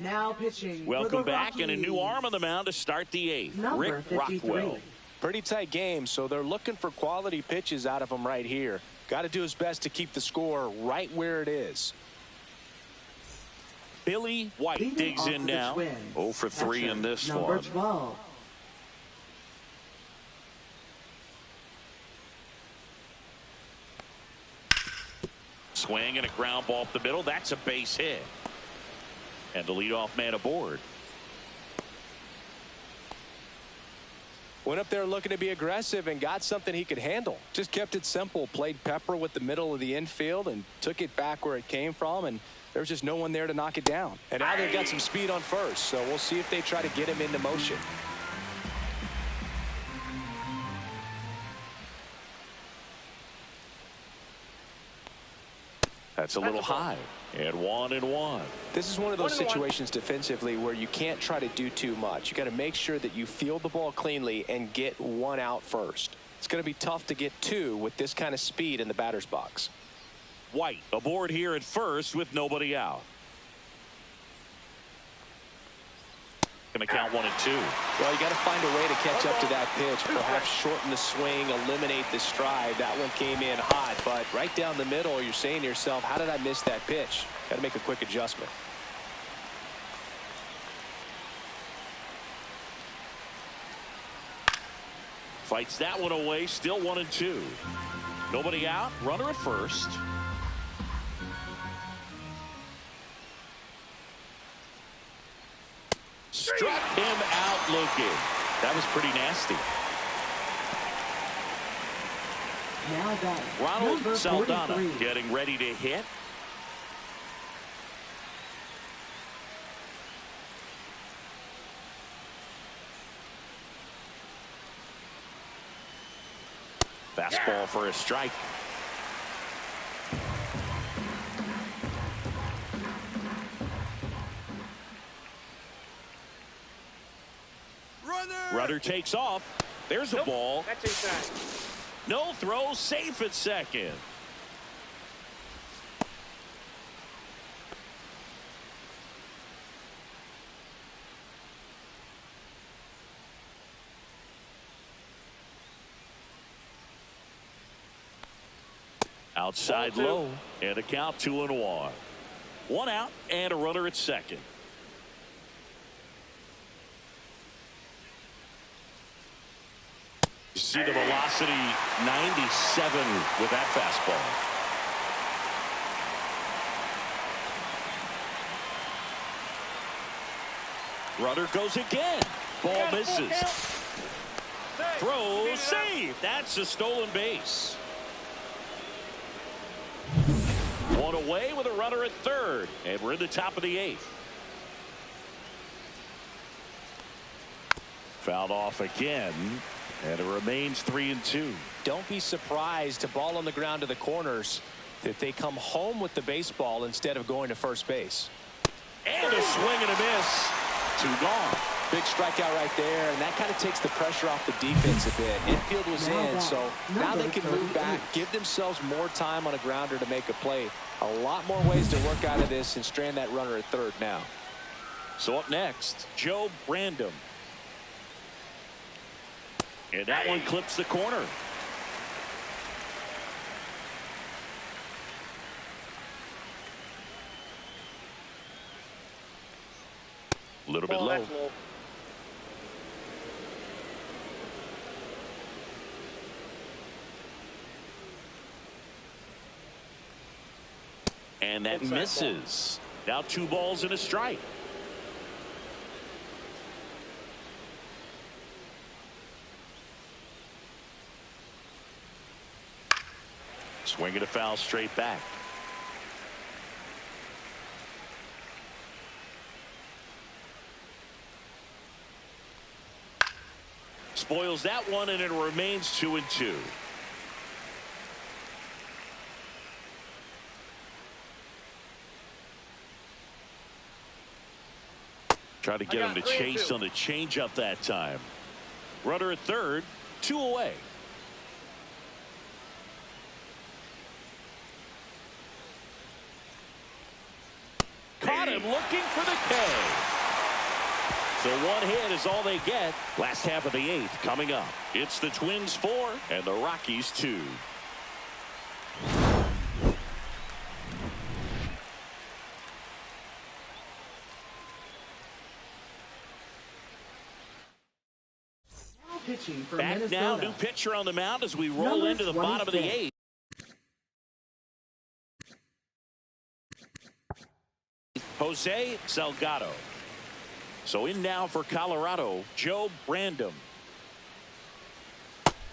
E: Now pitching.
A: Welcome back, and a new arm on the mound to start the 8th. Rick Rockwell.
B: Pretty tight game, so they're looking for quality pitches out of him right here. Got to do his best to keep the score right where it is.
A: Billy White digs in now.
F: 0 for 3 in this
E: number
F: one.
E: 12.
A: Swing and a ground ball up the middle. That's a base hit. And the leadoff man aboard.
B: Went up there looking to be aggressive and got something he could handle. Just kept it simple. Played pepper with the middle of the infield and took it back where it came from. And there was just no one there to knock it down. And now they've got some speed on first. So we'll see if they try to get him into motion.
A: That's a little high. And 1-1.
B: This is one of those situations defensively where you can't try to do too much. You got to make sure that you field the ball cleanly and get one out first. It's going to be tough to get two with this kind of speed in the batter's box.
A: White aboard here at first with nobody out. Going to count 1 and 2.
B: Well, you got to find a way to catch up to that pitch. Perhaps shorten the swing, eliminate the stride. That one came in hot, but right down the middle, you're saying to yourself, how did I miss that pitch? Got to make a quick adjustment.
A: Fights that one away. Still 1 and 2. Nobody out. Runner at first. Struck him out looking. That was pretty nasty.
E: Now batting.
A: Ronald
E: number
A: Saldana
E: 43.
A: getting ready to hit. Fastball for a strike. Runner takes off. There's a ball.
C: That's inside.
A: No throw, safe at second. Outside low, and a count 2-1. 1 out and a runner at second. You see the velocity 97 with that fastball. Runner goes again. Ball misses. Throw, save. That's a stolen base. One away with a runner at third. And we're in the top of the 8th. Fouled off again. And it remains 3 and 2.
B: Don't be surprised to ball on the ground to the corners that they come home with the baseball instead of going to first base.
A: And a swing and a miss. 2 gone.
B: Big strikeout right there, and that kind of takes the pressure off the defense a bit. Infield was in, so now they can move back, give themselves more time on a grounder to make a play. A lot more ways to work out of this and strand that runner at third now.
A: So up next, Joe Brandom. And that one clips the corner. A little bit low. And that misses. Now 2 balls and a strike. Swinging a foul straight back. Spoils that one, and it remains 2 and 2. Try to get him to chase on the changeup that time. Runner at third, 2 away. Caught him looking for the K. So one hit is all they get. Last half of the 8th coming up. It's the Twins 4 and the Rockies 2.
E: Pitching for
A: Back
E: Minnesota.
A: now, new pitcher on the mound as we roll into the bottom of the 8th. Jose Salgado. So in now for Colorado, Joe Brandon.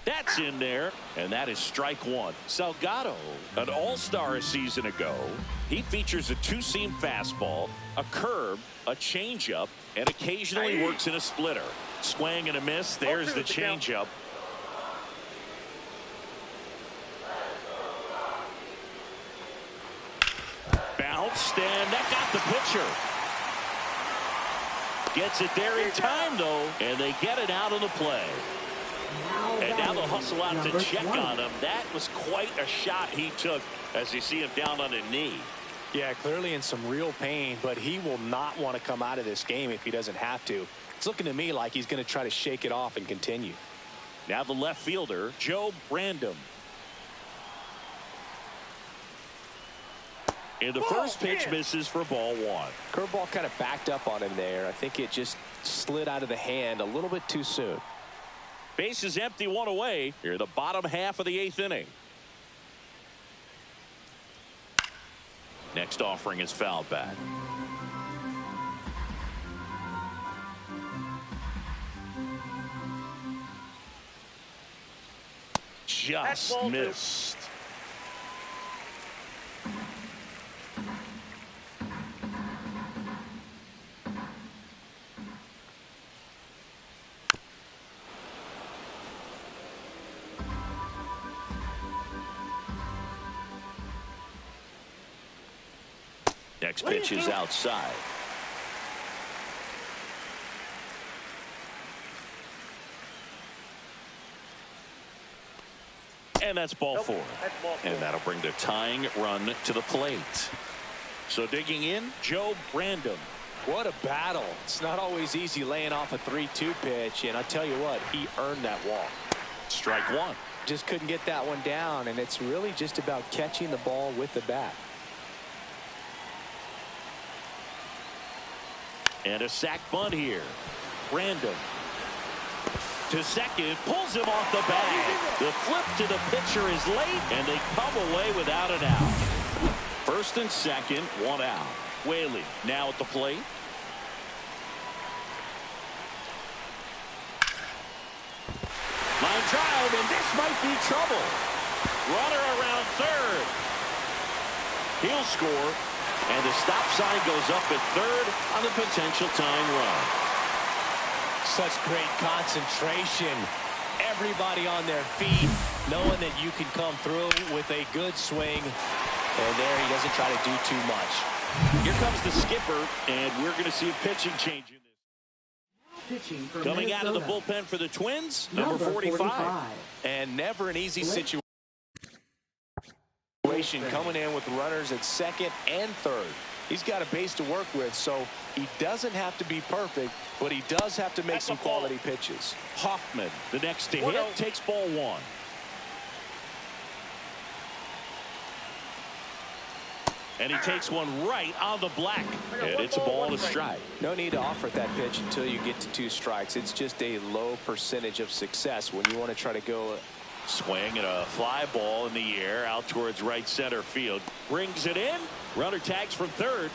A: That's in there, and that is strike 1. Salgado, an all-star a season ago. He features a two-seam fastball, a curve, a changeup, and occasionally works in a splitter. Swing and a miss. There's the changeup. Bounced, and that got the pitcher. Gets it there in time, though, and they get it out of the play. And now they'll hustle out to check on him. That was quite a shot he took as you see him down on a knee.
D: Yeah, clearly in some real pain, but he will not want to come out of this game if he doesn't have to. It's looking to me like he's going to try to shake it off and continue.
A: Now the left fielder, Joe Brandon. And the first pitch misses for ball 1.
D: Curveball kind of backed up on him there. I think it just slid out of the hand a little bit too soon.
A: Base is empty, 1 away. Here in the bottom half of the 8th inning. Next offering is fouled back. Just missed. Next pitch is outside. And that's ball 4. And that'll bring the tying run to the plate. So digging in, Joe Brandon.
D: What a battle. It's not always easy laying off a 3-2 pitch, and I tell you what, he earned that walk.
A: Strike 1.
D: Just couldn't get that one down, and it's really just about catching the ball with the bat.
A: And a sac bunt here. Brandon to second, pulls him off the bag. The flip to the pitcher is late, and they come away without an out. First and second, 1 out. Whaley now at the plate. Line drive, and this might be trouble. Runner around third. He'll score. And the stop sign goes up at third on the potential tying run.
D: Such great concentration. Everybody on their feet, knowing that you can come through with a good swing. And there he doesn't try to do too much.
A: Here comes the skipper, and we're going to see a pitching change in this. Coming out of the bullpen for the Twins, number 45.
D: And never an easy situation. Coming in with runners at second and third. He's got a base to work with, so he doesn't have to be perfect, but he does have to make some quality pitches.
A: Hoffman, the next to hit, takes ball 1. And he takes one right on the black. And it's a ball and a strike.
D: No need to offer that pitch until you get to 2 strikes. It's just a low percentage of success when you want to try to go.
A: Swing and a fly ball in the air out towards right center field. Brings it in. Runner tags from third.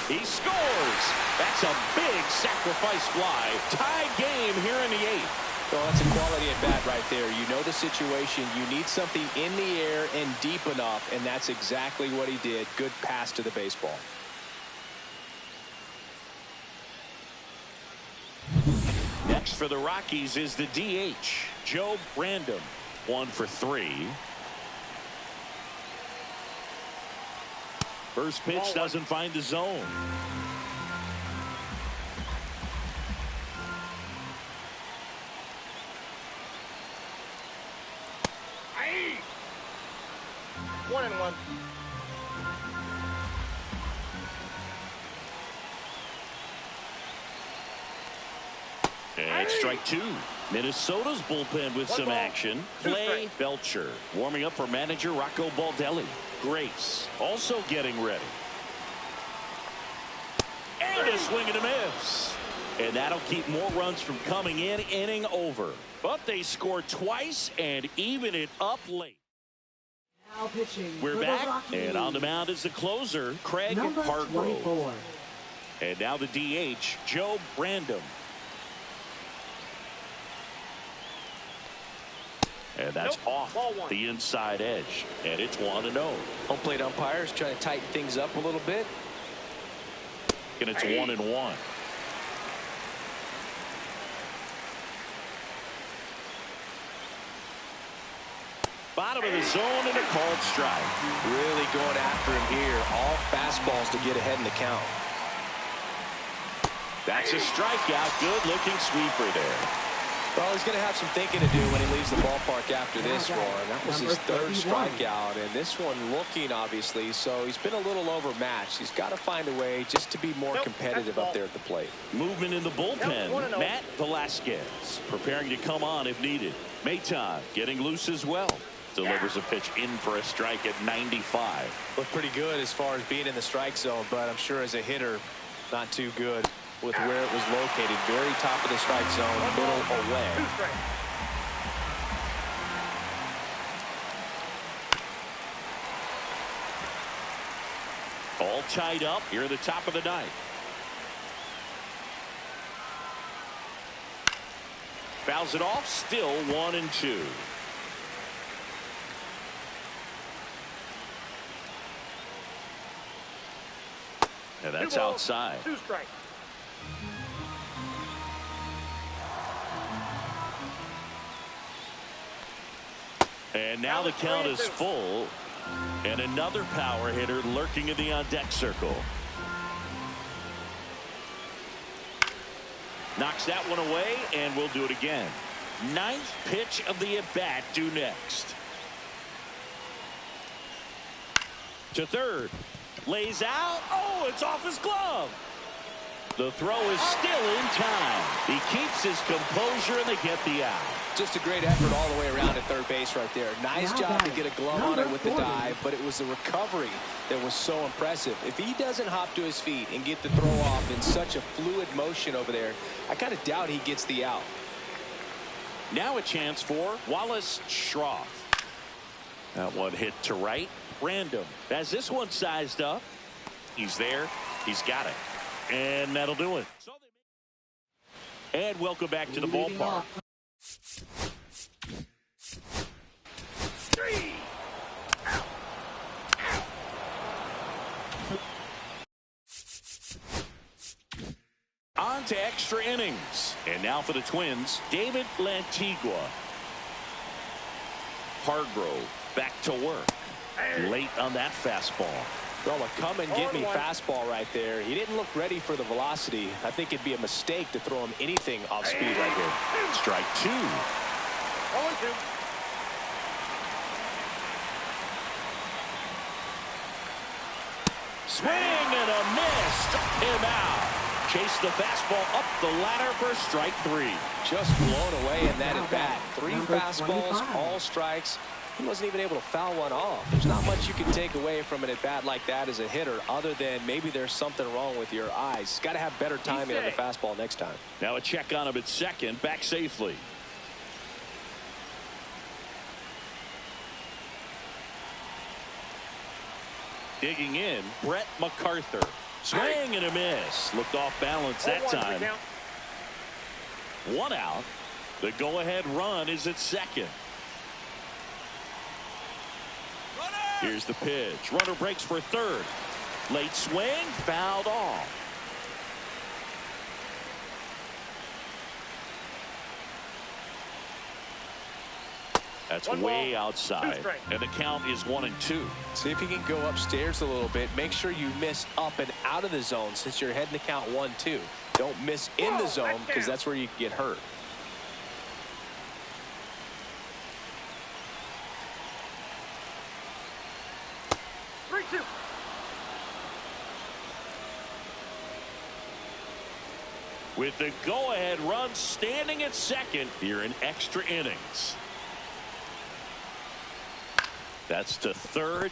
A: He scores. That's a big sacrifice fly. Tie game here in the 8th.
D: Well, that's a quality at bat right there. You know the situation. You need something in the air and deep enough, and that's exactly what he did. Good pass to the baseball.
A: Next for the Rockies is the DH, Joe Brandon. 1 for 3. First pitch doesn't find the zone. And strike two. Minnesota's bullpen with some action. Clay Belcher warming up for manager Rocco Baldelli. Grace also getting ready. And a swing and a miss. And that'll keep more runs from coming in. Inning over. But they scored twice and even it up late.
E: Now pitching.
A: We're back. And on the mound is the closer, Craig Hargrove. And now the DH, Joe Brandom. And that's off the inside edge. And it's 1-0.
B: Home plate umpires trying to tighten things up a little bit.
A: And it's 1-1. Bottom of the zone and a called strike.
B: Really going after him here. All fastballs to get ahead in the count.
A: That's a strikeout. Good looking sweeper there.
B: Well, he's going to have some thinking to do when he leaves the ballpark after this one. That was his third strikeout, and this one looking, obviously, so he's been a little overmatched. He's got to find a way just to be more competitive up there at the plate.
A: Movement in the bullpen. Matt Velasquez preparing to come on if needed. Maton getting loose as well. Delivers a pitch in for a strike at 95.
B: Looked pretty good as far as being in the strike zone, but I'm sure as a hitter, not too good with where it was located. Very top of the strike zone, middle away.
A: All tied up here at the top of the ninth. Fouls it off. Still 1-2. And that's outside.
C: 2 strikes.
A: And now the count is full. And another power hitter lurking in the on-deck circle. Knocks that one away, and we'll do it again. 9th pitch of the at-bat due next. To third. Lays out. Oh, it's off his glove. The throw is still in time. He keeps his composure, and they get the out.
B: Just a great effort all the way around at third base right there. Nice job to get a glove on it with the dive, but it was the recovery that was so impressive. If he doesn't hop to his feet and get the throw off in such a fluid motion over there, I kind of doubt he gets the out.
A: Now a chance for Wallace Schroff. That one hit to right. Random has this one sized up. He's there. He's got it. And that'll do it. And welcome back to the ballpark.
C: 3.
A: On to extra innings. And now for the Twins, David Lantigua. Hargrove back to work. Late on that fastball.
B: Well, a come and get me fastball right there. He didn't look ready for the velocity. I think it'd be a mistake to throw him anything off speed right here.
A: Strike 2.
C: 0-2.
A: Swing and a miss. Struck him out. Chase the fastball up the ladder for strike 3.
B: Just blown away in that at bat. 3 fastballs, all strikes. He wasn't even able to foul one off. There's not much you can take away from an at bat like that as a hitter, other than maybe there's something wrong with your eyes. Got to have better timing on the fastball next time.
A: Now a check on him at second, back safely. Digging in, Brett MacArthur. Swing and a miss. Looked off balance that time. 1 out. The go-ahead run is at second. Here's the pitch. Runner breaks for third. Late swing, fouled off. That's way outside. And the count is 1-2.
B: See if you can go upstairs a little bit. Make sure you miss up and out of the zone since you're heading to count 1-2. Don't miss in the zone because that's where you get hurt.
A: with the go-ahead run standing at second here in extra innings. That's to third.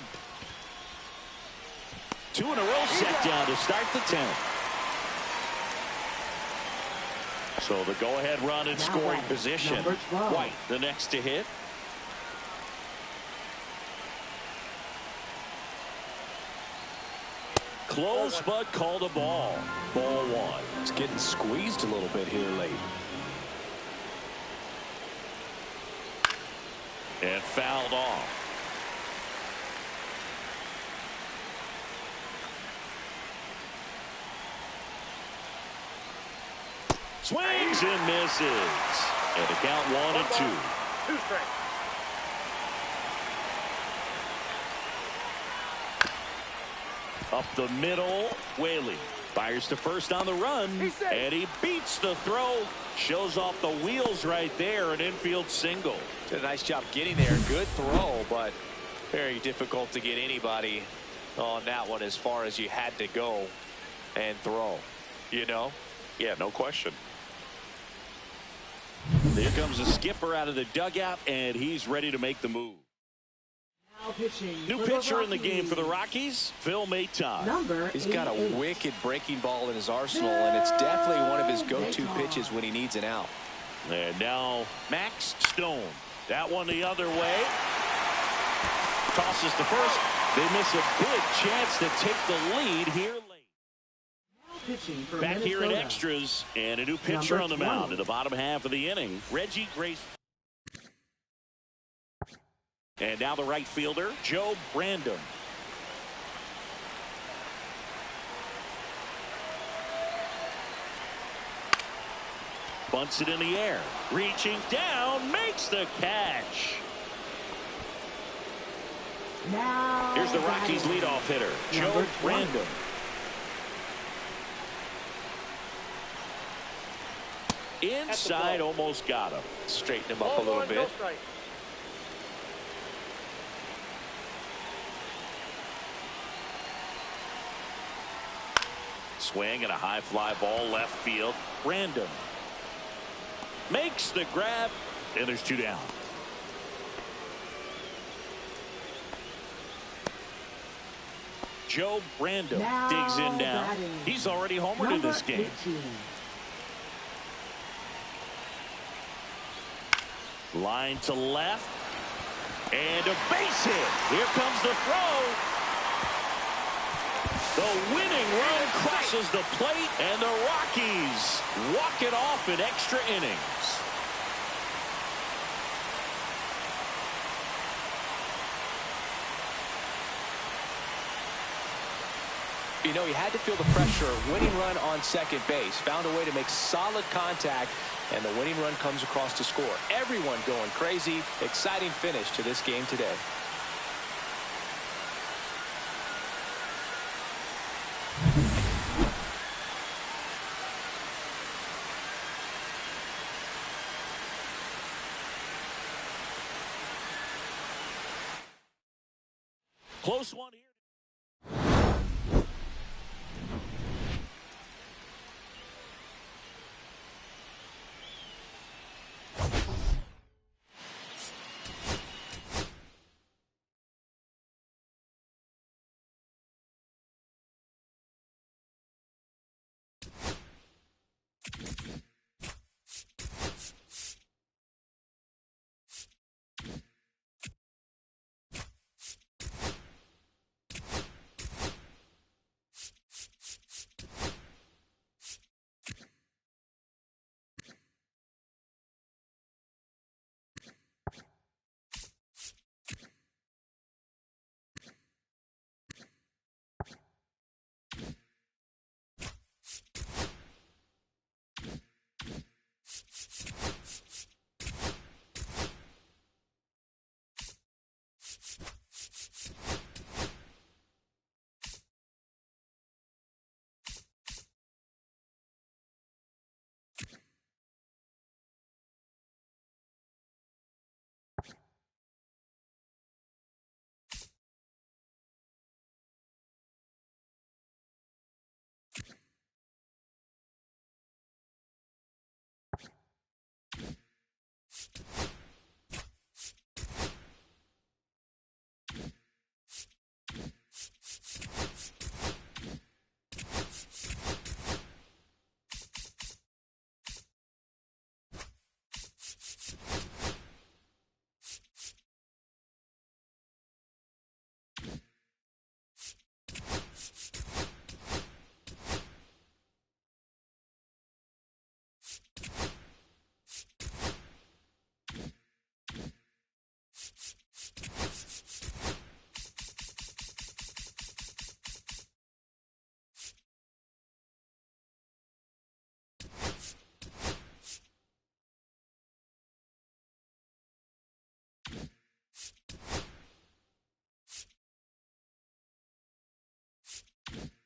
A: 2 in a row set down to start the 10th. So the go-ahead run in scoring position. White, the next to hit. Close, but called a ball. Ball 1.
D: It's getting squeezed a little bit here late.
A: And fouled off. Swings and misses. And the count 1-2.
C: 2 strikes.
A: Up the middle, Whaley fires to first on the run, and he beats the throw. Shows off the wheels right there, an infield single.
B: Did a nice job getting there. Good throw, but very difficult to get anybody on that one as far as you had to go and throw. You know?
F: Yeah, no question.
A: Here comes the skipper out of the dugout, and he's ready to make the move. New pitcher in the game for the Rockies, Phil Maton.
B: He's got a wicked breaking ball in his arsenal, and it's definitely one of his go-to pitches when he needs an out.
A: And now Max Stone. That one the other way. Tosses to first. They miss a big chance to take the lead here late. Back here in extras, and a new pitcher on the mound in the bottom half of the inning, Reggie Grace. And now the right fielder, Joe Brandon. Bunts it in the air. Reaching down, makes the catch. Here's the Rockies leadoff hitter, Joe Brandon. Inside, almost got him.
B: Straighten him up a little bit.
A: Swing and a high fly ball left field. Brandon makes the grab, and there's 2 down. Joe Brandon digs in down. He's already homered in this game. Line to left, and a base hit. Here comes the throw. The winning run crosses the plate, and the Rockies walk it off in extra innings.
B: You know, he had to feel the pressure. Winning run on second base. Found a way to make solid contact, and the winning run comes across to score. Everyone going crazy. Exciting finish to this game today.
A: Close one here.
G: Random.